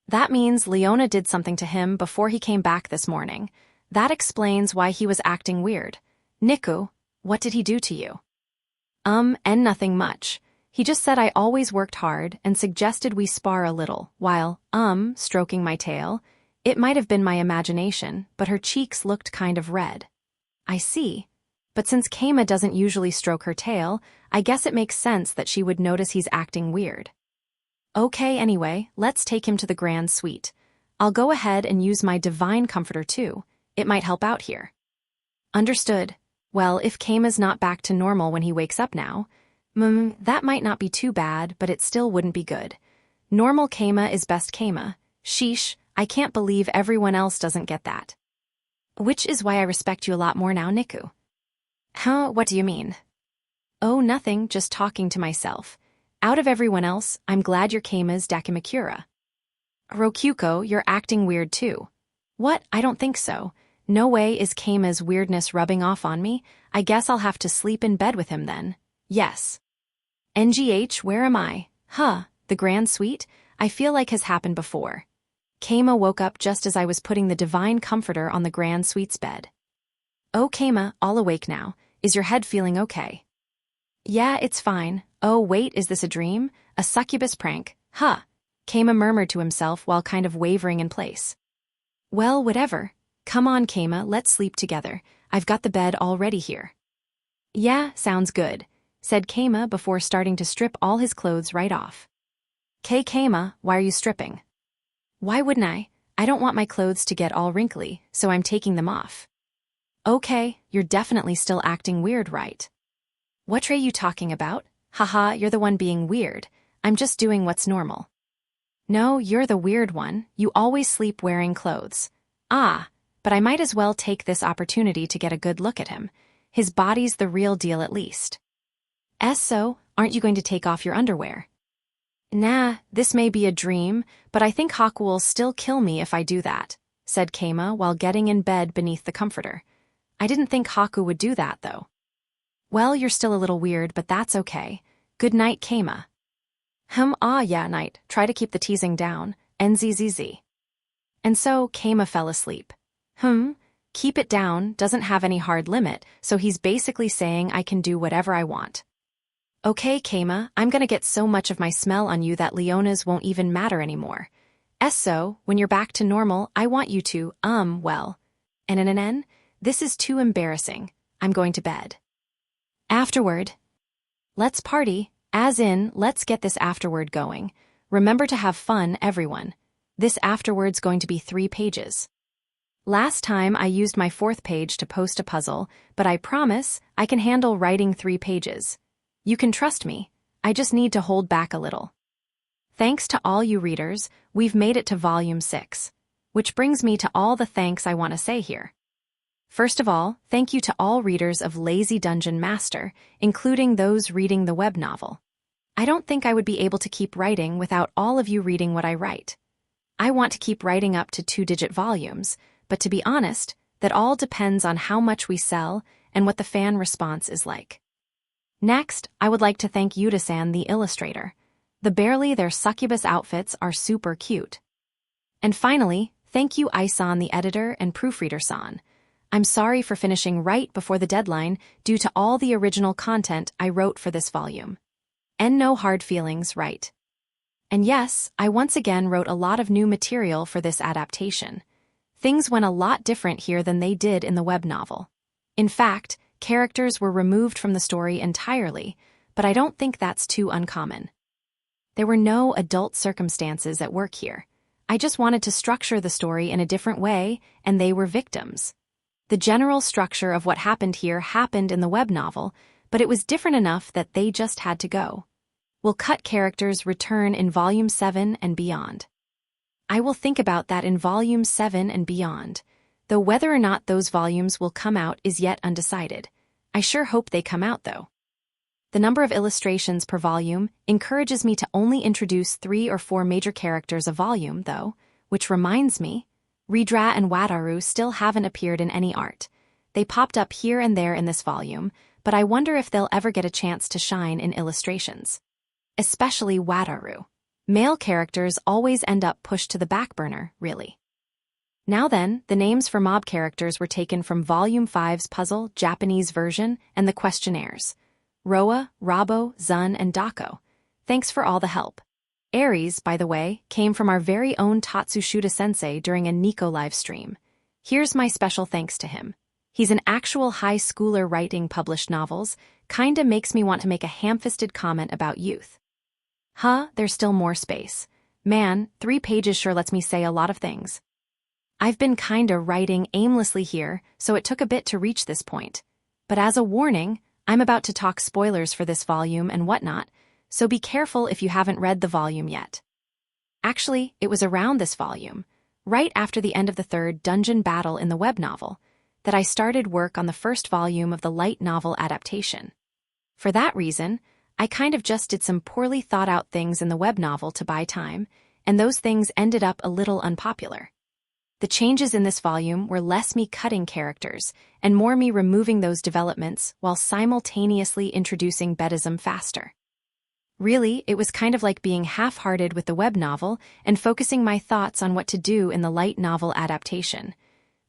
That means Leona did something to him before he came back this morning. That explains why he was acting weird. Niku, what did he do to you? And nothing much. He just said I always worked hard and suggested we spar a little, while, stroking my tail. It might have been my imagination, but her cheeks looked kind of red. I see. But since Keima doesn't usually stroke her tail, I guess it makes sense that she would notice he's acting weird. Okay, anyway, let's take him to the grand suite. I'll go ahead and use my divine comforter too. It might help out here. Understood. Well, if Keima's not back to normal when he wakes up now, that might not be too bad, but it still wouldn't be good. Normal Keima is best Keima. Sheesh, I can't believe everyone else doesn't get that. Which is why I respect you a lot more now, Niku. Huh, what do you mean? Oh, nothing, just talking to myself. Out of everyone else, I'm glad your Keima's Dakimakura. Rokyuko, you're acting weird too. What? I don't think so. No way is Keima's weirdness rubbing off on me. I guess I'll have to sleep in bed with him then. Yes. NGH, where am I? The grand suite? I feel like has happened before. Keima woke up just as I was putting the divine comforter on the grand suite's bed. Oh, Keima, all awake now. Is your head feeling okay? Yeah, it's fine. Oh, wait, is this a dream? A succubus prank? Keima murmured to himself while kind of wavering in place. Well, whatever. Come on, Keima, let's sleep together. I've got the bed all ready here. Yeah, sounds good, said Keima before starting to strip all his clothes right off. Keima, why are you stripping? Why wouldn't I? I don't want my clothes to get all wrinkly, so I'm taking them off. Okay, you're definitely still acting weird, right? What are you talking about? Haha, you're the one being weird. I'm just doing what's normal. No, you're the weird one. You always sleep wearing clothes. But I might as well take this opportunity to get a good look at him. His body's the real deal at least. So, aren't you going to take off your underwear? Nah, this may be a dream, but I think Haku will still kill me if I do that, said Keima while getting in bed beneath the comforter. I didn't think Haku would do that, though. Well, you're still a little weird, but that's okay. Good night, Keima. Yeah, night. Try to keep the teasing down. NZZZ. And so, Keima fell asleep. Keep it down doesn't have any hard limit, so he's basically saying I can do whatever I want. Okay, Keima, I'm gonna get so much of my smell on you that Leona's won't even matter anymore. So, when you're back to normal, I want you to, this is too embarrassing. I'm going to bed. Afterward. Let's party, as in, let's get this afterward going. Remember to have fun, everyone. This afterward's going to be 3 pages. Last time I used my 4th page to post a puzzle, but I promise I can handle writing 3 pages. You can trust me. I just need to hold back a little. Thanks to all you readers, we've made it to volume 6. Which brings me to all the thanks I want to say here. First of all, thank you to all readers of Lazy Dungeon Master, including those reading the web novel. I don't think I would be able to keep writing without all of you reading what I write. I want to keep writing up to 2-digit volumes, but to be honest, that all depends on how much we sell and what the fan response is like. Next, I would like to thank Yuta-san, the illustrator. Their succubus outfits are super cute. And finally, thank you Ai-san, the editor, and proofreader-san. I'm sorry for finishing right before the deadline due to all the original content I wrote for this volume. And no hard feelings, right? And yes, I once again wrote a lot of new material for this adaptation. Things went a lot different here than they did in the web novel. In fact, characters were removed from the story entirely, but I don't think that's too uncommon. There were no adult circumstances at work here. I just wanted to structure the story in a different way, and they were victims. The general structure of what happened here happened in the web novel, but it was different enough that they just had to go. Will cut characters return in Volume 7 and beyond. I will think about that in Volume 7 and beyond, though whether or not those volumes will come out is yet undecided. I sure hope they come out, though. The number of illustrations per volume encourages me to only introduce 3 or 4 major characters a volume, though, which reminds me, Ridra and Wataru still haven't appeared in any art. They popped up here and there in this volume, but I wonder if they'll ever get a chance to shine in illustrations. Especially Wataru. Male characters always end up pushed to the back burner, really. Now then, the names for mob characters were taken from Volume 5's puzzle, Japanese version, and the questionnaires. Roa, Rabo, Zun, and Dako. Thanks for all the help. Aries, by the way, came from our very own Tatsushuda-sensei during a Nico live stream. Here's my special thanks to him. He's an actual high schooler writing published novels, kinda makes me want to make a ham-fisted comment about youth. There's still more space. Man, 3 pages sure lets me say a lot of things. I've been kinda writing aimlessly here, so it took a bit to reach this point. But as a warning, I'm about to talk spoilers for this volume and whatnot, so be careful if you haven't read the volume yet. Actually, it was around this volume, right after the end of the 3rd dungeon battle in the web novel, that I started work on the first volume of the light novel adaptation. For that reason, I kind of just did some poorly thought out things in the web novel to buy time, and those things ended up a little unpopular. The changes in this volume were less me cutting characters and more me removing those developments while simultaneously introducing Bedism faster. Really, it was kind of like being half-hearted with the web novel and focusing my thoughts on what to do in the light novel adaptation.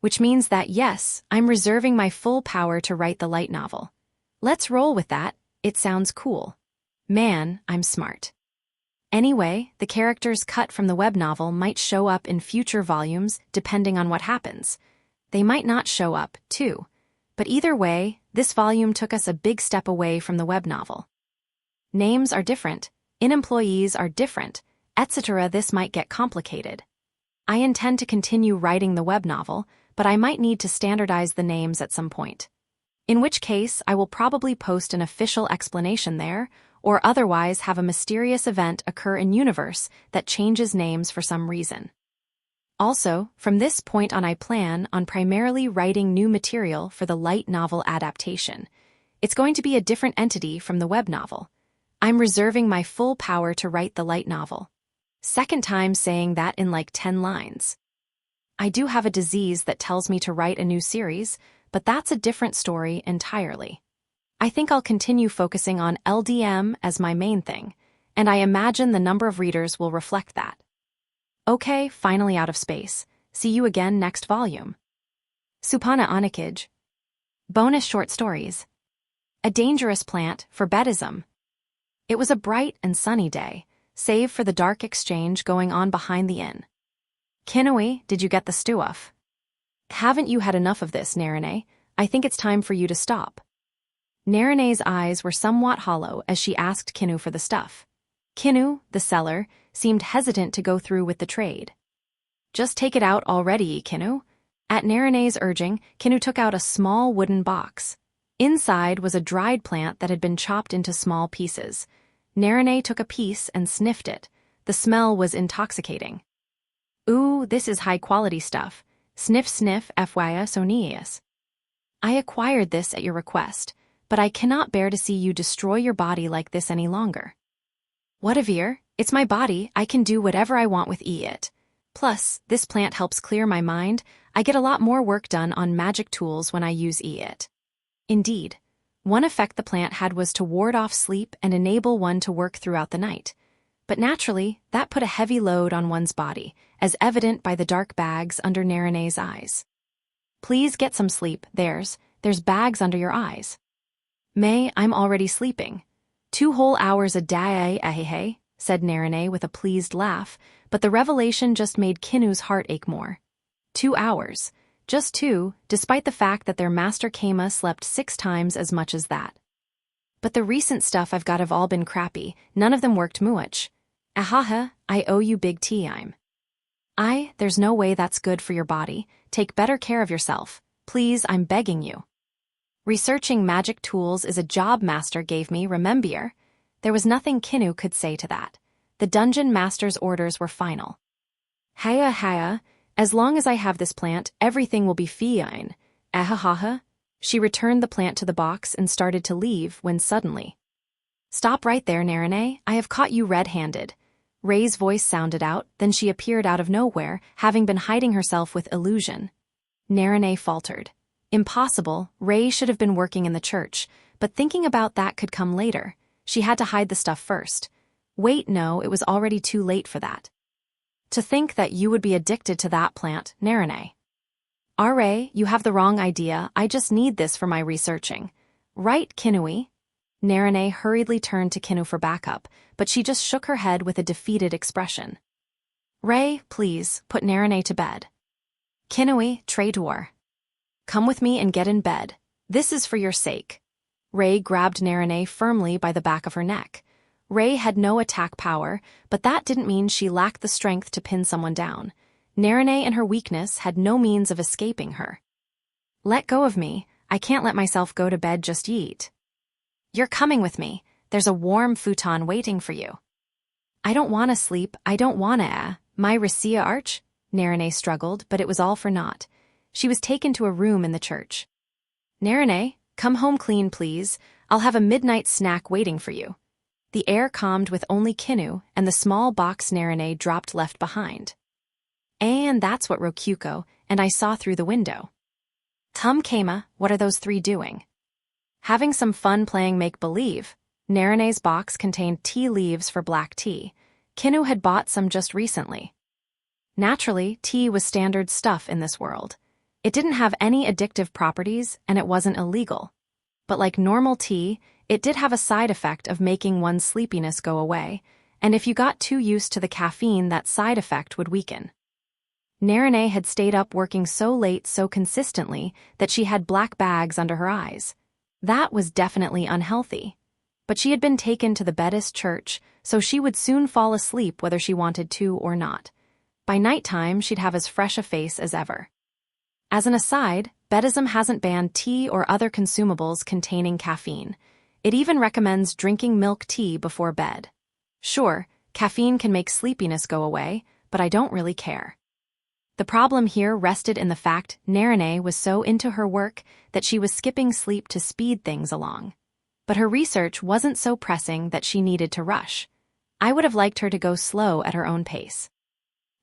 Which means that yes, I'm reserving my full power to write the light novel. Let's roll with that, it sounds cool. Man, I'm smart. Anyway, the characters cut from the web novel might show up in future volumes depending on what happens. They might not show up, too. But either way, this volume took us a big step away from the web novel. Names are different, in-employees are different, etc. This might get complicated. I intend to continue writing the web novel, but I might need to standardize the names at some point. In which case, I will probably post an official explanation there, or otherwise have a mysterious event occur in universe that changes names for some reason. Also, from this point on I plan on primarily writing new material for the light novel adaptation. It's going to be a different entity from the web novel. I'm reserving my full power to write the light novel. Second time saying that in like 10 lines. I do have a disease that tells me to write a new series, but that's a different story entirely. I think I'll continue focusing on LDM as my main thing, and I imagine the number of readers will reflect that. Okay, finally out of space. See you again next volume. Supana Onikage. Bonus short stories. A dangerous plant for Bedism. It was a bright and sunny day, save for the dark exchange going on behind the inn. Kinui, did you get the stuff? Haven't you had enough of this, Narine? I think it's time for you to stop. Narine's eyes were somewhat hollow as she asked Kinu for the stuff. Kinu, the seller, seemed hesitant to go through with the trade. Just take it out already, Kinu. At Narine's urging, Kinu took out a small wooden box. Inside was a dried plant that had been chopped into small pieces. Narine took a piece and sniffed it. The smell was intoxicating. Ooh, this is high-quality stuff. Sniff sniff FYS Onias. I acquired this at your request, but I cannot bear to see you destroy your body like this any longer. Whatever, it's my body, I can do whatever I want with it. Plus, this plant helps clear my mind, I get a lot more work done on magic tools when I use it. Indeed, one effect the plant had was to ward off sleep and enable one to work throughout the night. But naturally, that put a heavy load on one's body, as evident by the dark bags under Narine's eyes. Please get some sleep, there's bags under your eyes. May, I'm already sleeping. 2 whole hours a day, said Narine with a pleased laugh, but the revelation just made Kinu's heart ache more. 2 hours. Just 2, despite the fact that their master Kama slept 6 times as much as that. But the recent stuff I've got have all been crappy, none of them worked much. Ahaha, I owe you big time. There's no way that's good for your body, take better care of yourself, please, I'm begging you. Researching magic tools is a job master gave me, remember? There was nothing Kinu could say to that. The dungeon master's orders were final. Haya, as long as I have this plant, everything will be fine. Ahahaha. She returned the plant to the box and started to leave when suddenly. Stop right there, Narine, I have caught you red-handed. Rei's voice sounded out, then she appeared out of nowhere, having been hiding herself with illusion. Narine faltered. Impossible, Rei should have been working in the church, but thinking about that could come later. She had to hide the stuff first. Wait, no, it was already too late for that. To think that you would be addicted to that plant, Narine. Rei, you have the wrong idea, I just need this for my researching. Right, Kinui? Narine hurriedly turned to Kinu for backup, but she just shook her head with a defeated expression. Rei, please, put Narine to bed. Kinui, traitor. Come with me and get in bed. This is for your sake. Rei grabbed Narine firmly by the back of her neck. Rei had no attack power, but that didn't mean she lacked the strength to pin someone down. Narine and her weakness had no means of escaping her. Let go of me, I can't let myself go to bed just yet. You're coming with me, there's a warm futon waiting for you. I don't want to sleep, I don't want to, my Racia Arch? Narine struggled, but it was all for naught. She was taken to a room in the church. Narine, come home clean please, I'll have a midnight snack waiting for you. The air calmed with only Kinu and the small box Narine dropped left behind. And that's what Rokyuko and I saw through the window. Kama, what are those three doing? Having some fun playing make-believe. Narine's box contained tea leaves for black tea. Kinu had bought some just recently. Naturally, tea was standard stuff in this world. It didn't have any addictive properties and it wasn't illegal. But like normal tea, it did have a side effect of making one's sleepiness go away, and if you got too used to the caffeine, that side effect would weaken. Narine had stayed up working so late so consistently that she had black bags under her eyes. That was definitely unhealthy. But she had been taken to the Buddhist church, so she would soon fall asleep whether she wanted to or not. By nighttime, she'd have as fresh a face as ever. As an aside, Buddhism hasn't banned tea or other consumables containing caffeine. It even recommends drinking milk tea before bed. Sure, caffeine can make sleepiness go away, but I don't really care. The problem here rested in the fact Narine was so into her work that she was skipping sleep to speed things along. But her research wasn't so pressing that she needed to rush. I would have liked her to go slow at her own pace.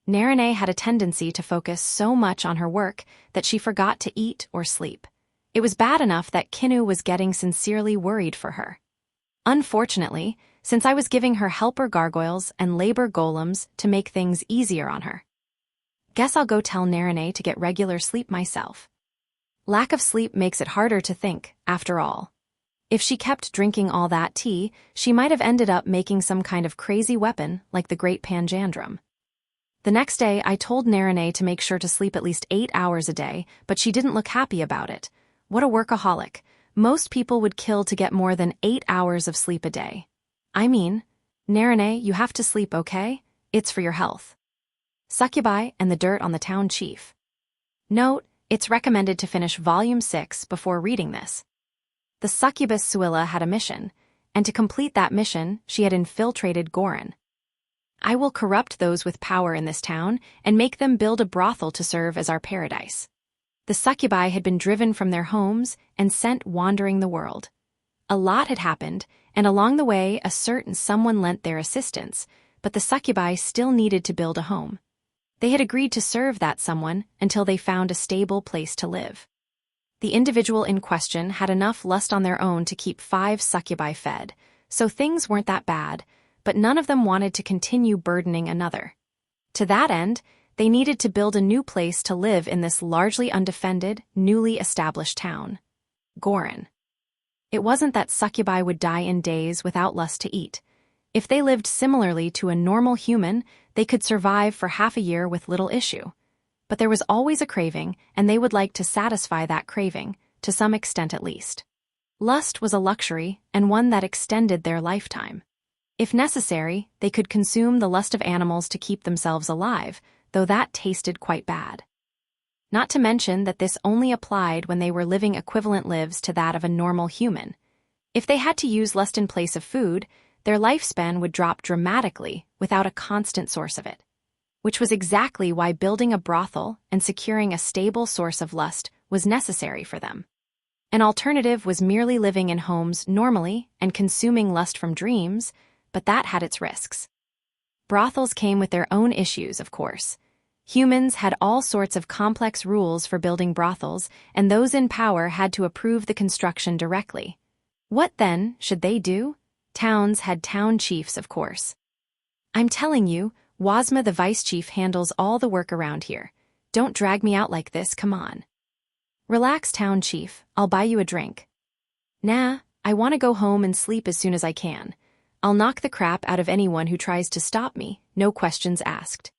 Narine had a tendency to focus so much on her work that she forgot to eat or sleep. It was bad enough that Kinu was getting sincerely worried for her. Unfortunately, since I was giving her helper gargoyles and labor golems to make things easier on her. Guess I'll go tell Narine to get regular sleep myself. Lack of sleep makes it harder to think, after all. If she kept drinking all that tea, she might have ended up making some kind of crazy weapon like the Great Panjandrum. The next day, I told Narine to make sure to sleep at least 8 hours a day, but she didn't look happy about it. What a workaholic. Most people would kill to get more than 8 hours of sleep a day. I mean, Narine, you have to sleep, okay? It's for your health. Succubi and the Dirt on the Town Chief. Note, it's recommended to finish Volume 6 before reading this. The succubus Suilla had a mission, and to complete that mission, she had infiltrated Gorin. I will corrupt those with power in this town and make them build a brothel to serve as our paradise. The succubi had been driven from their homes and sent wandering the world. A lot had happened, and along the way a certain someone lent their assistance, but the succubi still needed to build a home. They had agreed to serve that someone until they found a stable place to live. The individual in question had enough lust on their own to keep 5 succubi fed, so things weren't that bad, but none of them wanted to continue burdening another. To that end, they needed to build a new place to live in this largely undefended, newly established town. Gorin. It wasn't that succubi would die in days without lust to eat. If they lived similarly to a normal human, they could survive for half a year with little issue. But there was always a craving, and they would like to satisfy that craving, to some extent at least. Lust was a luxury, and one that extended their lifetime. If necessary, they could consume the lust of animals to keep themselves alive, though that tasted quite bad. Not to mention that this only applied when they were living equivalent lives to that of a normal human. If they had to use lust in place of food, their lifespan would drop dramatically without a constant source of it. Which was exactly why building a brothel and securing a stable source of lust was necessary for them. An alternative was merely living in homes normally and consuming lust from dreams, but that had its risks. Brothels came with their own issues, of course. Humans had all sorts of complex rules for building brothels, and those in power had to approve the construction directly. What, then, should they do? Towns had town chiefs, of course. I'm telling you, Wasma the vice chief handles all the work around here. Don't drag me out like this, come on. Relax, town chief, I'll buy you a drink. Nah, I want to go home and sleep as soon as I can. I'll knock the crap out of anyone who tries to stop me, no questions asked.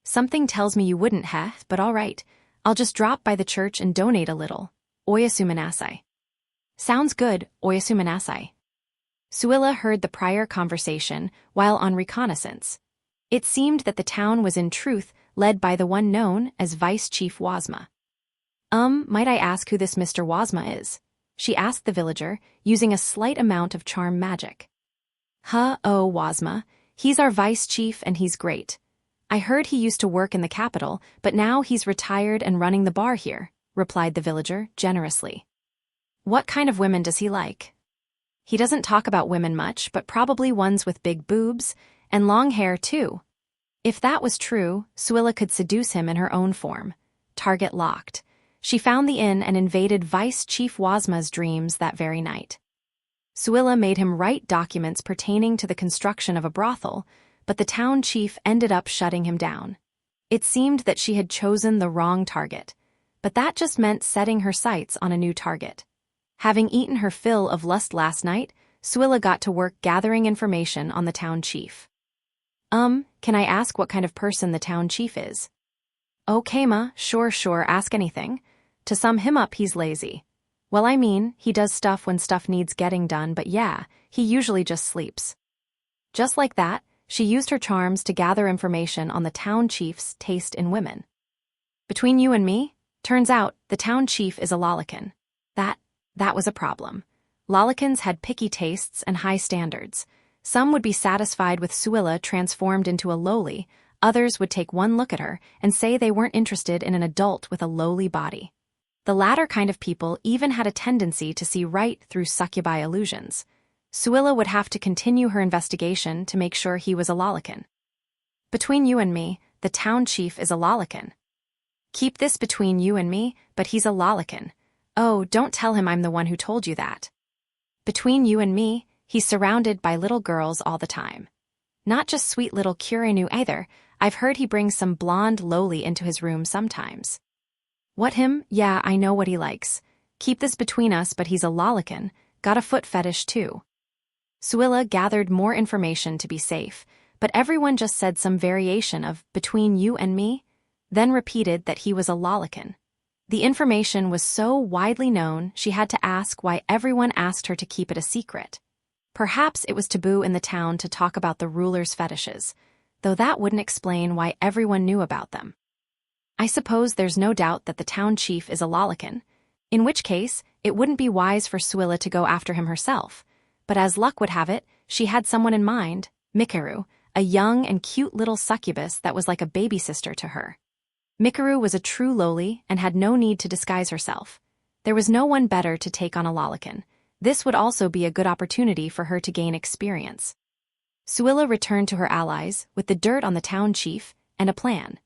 Something tells me you wouldn't, but all right. I'll just drop by the church and donate a little. Oyasumanasai. Sounds good, Oyasumanasai. Suilla heard the prior conversation while on reconnaissance. It seemed that the town was in truth led by the one known as Vice Chief Wasma. Might I ask who this Mr. Wasma is? She asked the villager, using a slight amount of charm magic. Wasma. He's our vice chief and he's great. I heard he used to work in the capital, but now he's retired and running the bar here, replied the villager generously. What kind of women does he like? He doesn't talk about women much, but probably ones with big boobs and long hair too. If that was true, Suilla could seduce him in her own form. Target locked. She found the inn and invaded Vice Chief Wasma's dreams that very night. Suilla made him write documents pertaining to the construction of a brothel, but the town chief ended up shutting him down. It seemed that she had chosen the wrong target, but that just meant setting her sights on a new target. Having eaten her fill of lust last night, Suilla got to work gathering information on the town chief. Can I ask what kind of person the town chief is? Oh, Kama, sure, ask anything. To sum him up, he's lazy. Well, I mean, he does stuff when stuff needs getting done, but yeah, he usually just sleeps. Just like that, she used her charms to gather information on the town chief's taste in women. Between you and me, turns out the town chief is a lolican. That was a problem. Lolicans had picky tastes and high standards. Some would be satisfied with Suilla transformed into a loli, others would take one look at her and say they weren't interested in an adult with a lowly body. The latter kind of people even had a tendency to see right through succubi illusions. Suilla would have to continue her investigation to make sure he was a lolican. Between you and me, the town chief is a lolican. Keep this between you and me, but he's a lolican. Oh, don't tell him I'm the one who told you that. Between you and me, he's surrounded by little girls all the time. Not just sweet little Kurinu either. I've heard he brings some blonde loli into his room sometimes. What him? Yeah, I know what he likes. Keep this between us, but he's a lolican. Got a foot fetish too. Suilla gathered more information to be safe, but everyone just said some variation of between you and me, then repeated that he was a lolican. The information was so widely known, she had to ask why everyone asked her to keep it a secret. Perhaps it was taboo in the town to talk about the ruler's fetishes, though that wouldn't explain why everyone knew about them. I suppose there's no doubt that the town chief is a lolican, in which case it wouldn't be wise for Suilla to go after him herself, but as luck would have it, she had someone in mind, Mikaru, a young and cute little succubus that was like a baby sister to her. Mikaru was a true loli and had no need to disguise herself. There was no one better to take on a lolican. This would also be a good opportunity for her to gain experience. Suilla returned to her allies with the dirt on the town chief and a plan.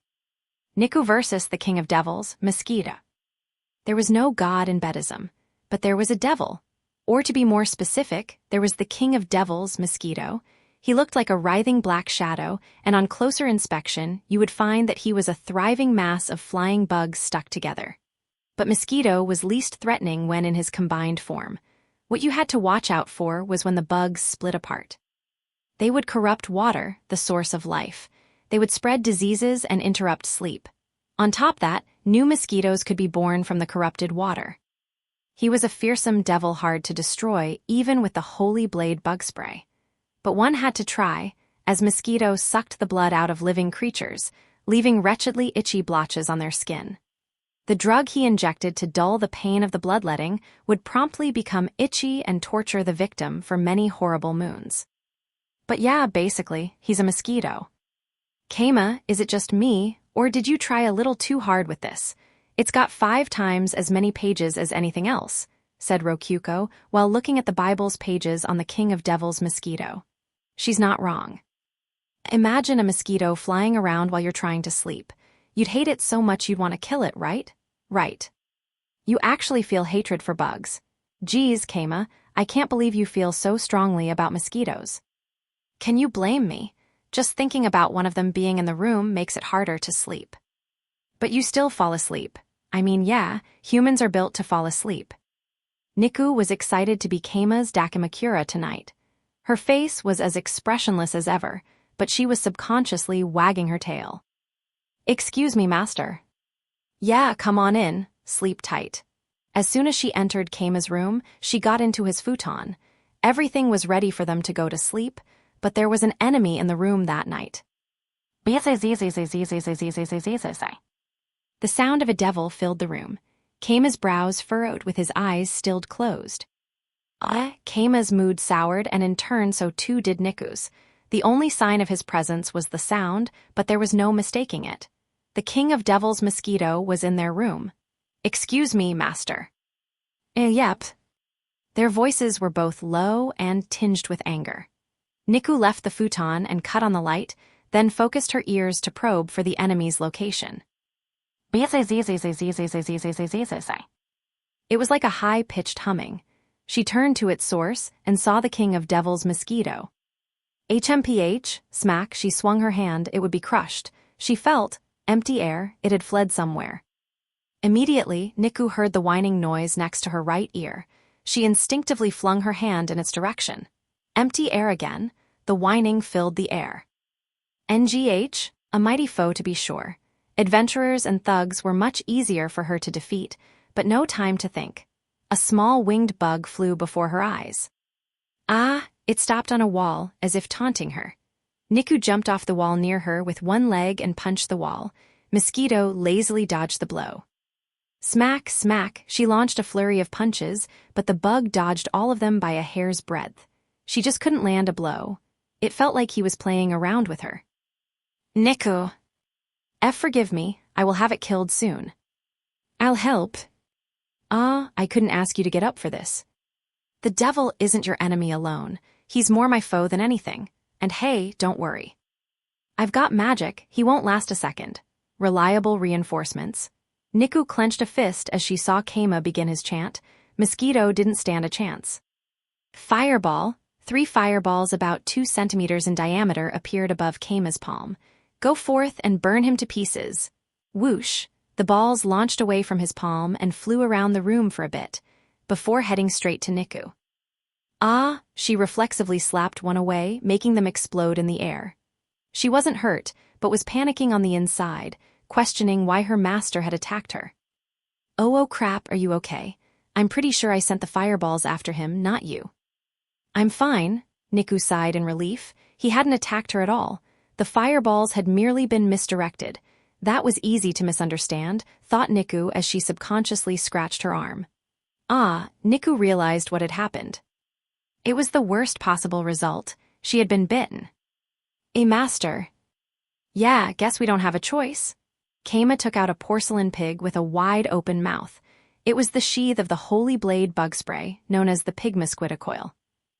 Niku versus the king of devils, Mosquito. There was no god in Bedism, but there was a devil. Or to be more specific, there was the king of devils, Mosquito. He looked like a writhing black shadow, and on closer inspection, you would find that he was a thriving mass of flying bugs stuck together. But Mosquito was least threatening when in his combined form. What you had to watch out for was when the bugs split apart. They would corrupt water, the source of life. They would spread diseases and interrupt sleep. On top of that, new mosquitoes could be born from the corrupted water. He was a fearsome devil hard to destroy, even with the holy blade bug spray. But one had to try, as Mosquito sucked the blood out of living creatures, leaving wretchedly itchy blotches on their skin. The drug he injected to dull the pain of the bloodletting would promptly become itchy and torture the victim for many horrible moons. But yeah, basically, he's a mosquito. Kama, is it just me, or did you try a little too hard with this? It's got 5 times as many pages as anything else. said Rokyuko, while looking at the Bible's pages on the King of Devils mosquito. She's not wrong. Imagine a mosquito flying around while you're trying to sleep. You'd hate it so much you'd want to kill it, right? Right. You actually feel hatred for bugs. Geez, Keima, I can't believe you feel so strongly about mosquitoes. Can you blame me? Just thinking about one of them being in the room makes it harder to sleep. But you still fall asleep. I mean, yeah, humans are built to fall asleep. Niku was excited to be Keima's Dakimakura tonight. Her face was as expressionless as ever, but she was subconsciously wagging her tail. Excuse me, master. Yeah, come on in, sleep tight. As soon as she entered Keima's room, she got into his futon. Everything was ready for them to go to sleep, but there was an enemy in the room that night. The sound of a devil filled the room. Keima's brows furrowed with his eyes still closed. Keima's mood soured, and in turn so too did Niku's. The only sign of his presence was the sound, but there was no mistaking it. The King of Devils mosquito was in their room. Excuse me, master. Yep. Their voices were both low and tinged with anger. Niku left the futon and cut on the light, then focused her ears to probe for the enemy's location. It was like a high-pitched humming. She turned to its source and saw the King of Devils mosquito. HMPH, smack, she swung her hand, it would be crushed. She felt, empty air, it had fled somewhere. Immediately, Niku heard the whining noise next to her right ear. She instinctively flung her hand in its direction. Empty air again, the whining filled the air. NGH, a mighty foe to be sure. Adventurers and thugs were much easier for her to defeat, but no time to think. A small winged bug flew before her eyes. It stopped on a wall, as if taunting her. Niku jumped off the wall near her with one leg and punched the wall. Mosquito lazily dodged the blow. Smack, smack, she launched a flurry of punches, but the bug dodged all of them by a hair's breadth. She just couldn't land a blow. It felt like he was playing around with her. Niku. Forgive me, I will have it killed soon. I'll help. I couldn't ask you to get up for this. The devil isn't your enemy alone. He's more my foe than anything. And hey, don't worry. I've got magic, he won't last a second. Reliable reinforcements. Niku clenched a fist as she saw Keima begin his chant. Mosquito didn't stand a chance. Fireball. 3 fireballs about 2 centimeters in diameter appeared above Keima's palm. Go forth and burn him to pieces. Whoosh. The balls launched away from his palm and flew around the room for a bit, before heading straight to Niku. She reflexively slapped one away, making them explode in the air. She wasn't hurt, but was panicking on the inside, questioning why her master had attacked her. Oh crap, are you okay? I'm pretty sure I sent the fireballs after him, not you. I'm fine, Niku sighed in relief. He hadn't attacked her at all. The fireballs had merely been misdirected. That was easy to misunderstand, thought Niku as she subconsciously scratched her arm. Niku realized what had happened. It was the worst possible result. She had been bitten. A master. Yeah, guess we don't have a choice. Keima took out a porcelain pig with a wide-open mouth. It was the sheath of the Holy Blade bug spray, known as the pig mosquito coil.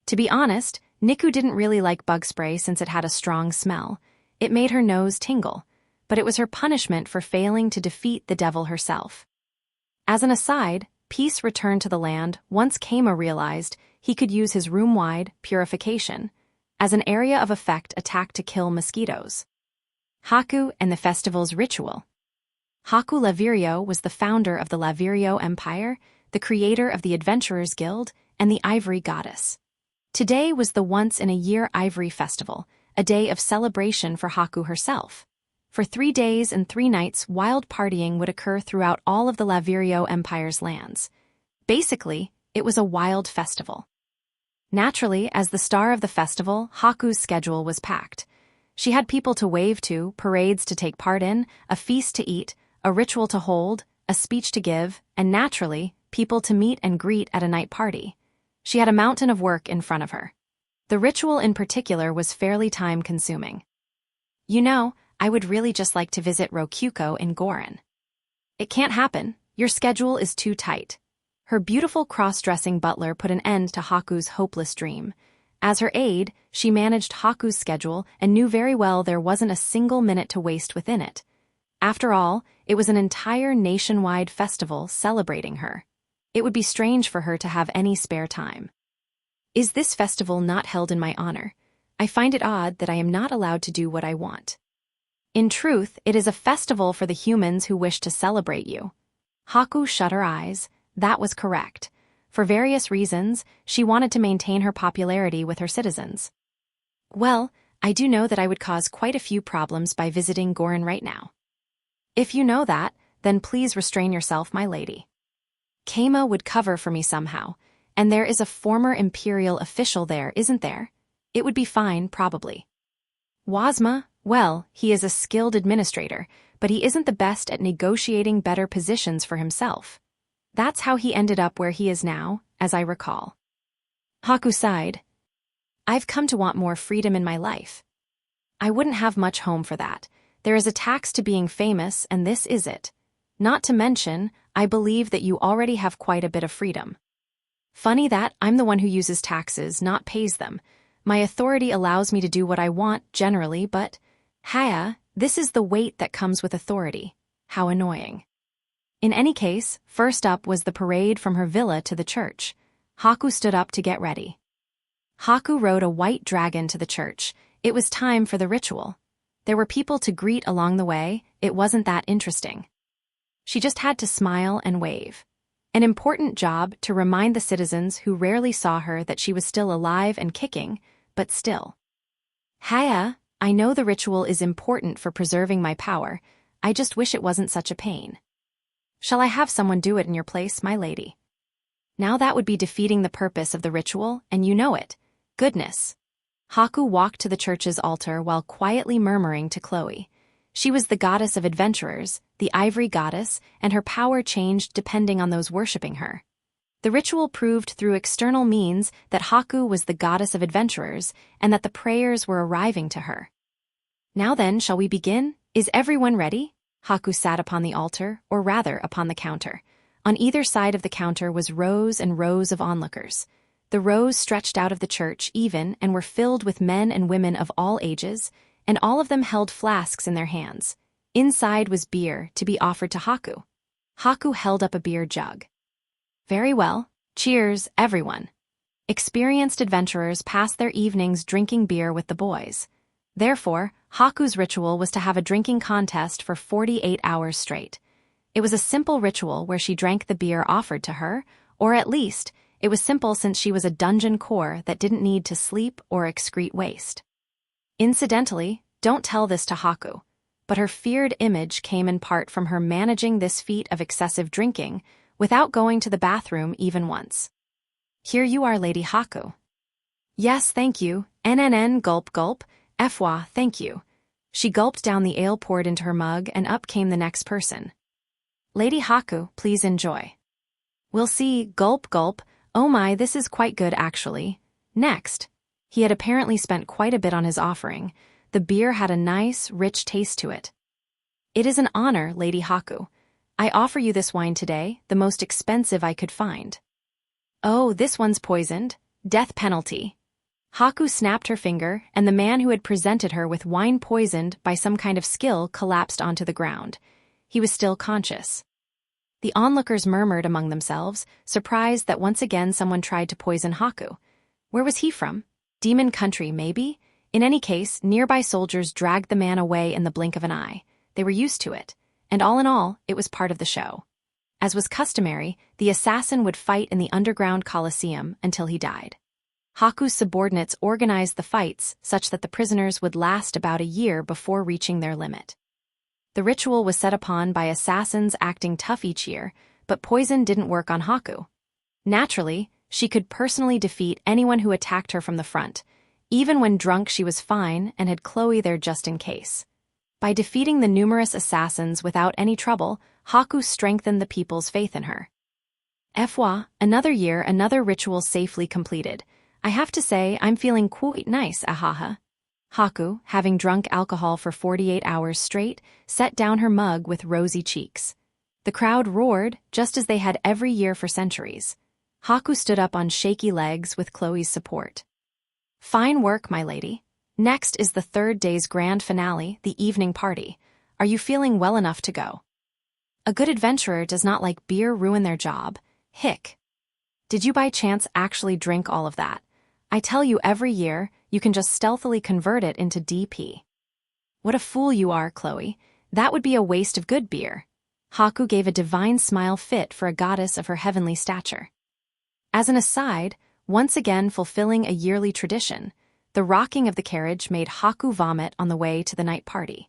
To be honest, Niku didn't really like bug spray since it had a strong smell. It made her nose tingle, but it was her punishment for failing to defeat the devil herself. As an aside, peace returned to the land once Keima realized he could use his room-wide purification as an area of effect attack to kill mosquitoes. Haku and the festival's ritual. Haku Lavirio was the founder of the Lavirio Empire, the creator of the Adventurers Guild, and the Ivory Goddess. Today was the once-in-a-year Ivory Festival, a day of celebration for Haku herself. For 3 days and 3 nights, wild partying would occur throughout all of the Lavirio Empire's lands. Basically, it was a wild festival. Naturally, as the star of the festival, Haku's schedule was packed. She had people to wave to, parades to take part in, a feast to eat, a ritual to hold, a speech to give, and naturally, people to meet and greet at a night party. She had a mountain of work in front of her. The ritual in particular was fairly time-consuming. You know, I would really just like to visit Rokyuko in Gorin. It can't happen. Your schedule is too tight. Her beautiful cross-dressing butler put an end to Haku's hopeless dream. As her aide, she managed Haku's schedule and knew very well there wasn't a single minute to waste within it. After all, it was an entire nationwide festival celebrating her. It would be strange for her to have any spare time. Is this festival not held in my honor? I find it odd that I am not allowed to do what I want. In truth, it is a festival for the humans who wish to celebrate you. Haku shut her eyes. That was correct. For various reasons, she wanted to maintain her popularity with her citizens. Well, I do know that I would cause quite a few problems by visiting Gorin right now. If you know that, then please restrain yourself, my lady. Keima would cover for me somehow, and there is a former imperial official there, isn't there? It would be fine, probably. Wazma, well, he is a skilled administrator, but he isn't the best at negotiating better positions for himself. That's how he ended up where he is now, as I recall. Haku sighed. I've come to want more freedom in my life. I wouldn't have much home for that. There is a tax to being famous, and this is it. Not to mention, I believe that you already have quite a bit of freedom. Funny that I'm the one who uses taxes, not pays them. My authority allows me to do what I want, generally, but, this is the weight that comes with authority. How annoying. In any case, first up was the parade from her villa to the church. Haku stood up to get ready. Haku rode a white dragon to the church. It was time for the ritual. There were people to greet along the way. It wasn't that interesting. She just had to smile and wave. An important job to remind the citizens who rarely saw her that she was still alive and kicking, but still. I know the ritual is important for preserving my power. I just wish it wasn't such a pain. Shall I have someone do it in your place, my lady? Now that would be defeating the purpose of the ritual, and you know it. Goodness. Haku walked to the church's altar while quietly murmuring to Chloe. She was the goddess of adventurers, the ivory goddess, and her power changed depending on those worshipping her. The ritual proved through external means that Haku was the goddess of adventurers and that the prayers were arriving to her. Now then, shall we begin? Is everyone ready? Haku sat upon the altar, or rather upon the counter. On either side of the counter was rows and rows of onlookers. The rows stretched out of the church even and were filled with men and women of all ages, and all of them held flasks in their hands. Inside was beer to be offered to Haku. Haku held up a beer jug. Very well. Cheers, everyone. Experienced adventurers passed their evenings drinking beer with the boys. Therefore, Haku's ritual was to have a drinking contest for 48 hours straight. It was a simple ritual where she drank the beer offered to her, or at least, it was simple since she was a dungeon core that didn't need to sleep or excrete waste. Incidentally, don't tell this to Haku, but her feared image came in part from her managing this feat of excessive drinking without going to the bathroom even once. Here you are, Lady Haku. Yes, thank you. Gulp gulp. Fwa, thank you. She gulped down the ale poured into her mug and up came the next person. Lady Haku, please enjoy. We'll see, gulp gulp. Oh my, this is quite good actually. Next. He had apparently spent quite a bit on his offering. The beer had a nice, rich taste to it. It is an honor, Lady Haku. I offer you this wine today, the most expensive I could find. Oh, this one's poisoned. Death penalty. Haku snapped her finger, and the man who had presented her with wine poisoned by some kind of skill collapsed onto the ground. He was still conscious. The onlookers murmured among themselves, surprised that once again someone tried to poison Haku. Where was he from? Demon country, maybe? In any case, nearby soldiers dragged the man away in the blink of an eye. They were used to it, and all in all, it was part of the show. As was customary, the assassin would fight in the underground coliseum until he died. Haku's subordinates organized the fights such that the prisoners would last about a year before reaching their limit. The ritual was set upon by assassins acting tough each year, but poison didn't work on Haku. Naturally, she could personally defeat anyone who attacked her from the front. Even when drunk, she was fine and had Chloe there just in case. By defeating the numerous assassins without any trouble, Haku strengthened the people's faith in her. Fwa, another year, another ritual safely completed. I have to say, I'm feeling quite nice, ahaha. Haku, having drunk alcohol for 48 hours straight, set down her mug with rosy cheeks. The crowd roared, just as they had every year for centuries. Haku stood up on shaky legs with Chloe's support. Fine work, my lady. Next is the third day's grand finale, the evening party. Are you feeling well enough to go? A good adventurer does not like beer ruin their job. Hick. Did you by chance actually drink all of that? I tell you every year, you can just stealthily convert it into DP. What a fool you are, Chloe. That would be a waste of good beer. Haku gave a divine smile fit for a goddess of her heavenly stature. As an aside, once again fulfilling a yearly tradition, the rocking of the carriage made Haku vomit on the way to the night party.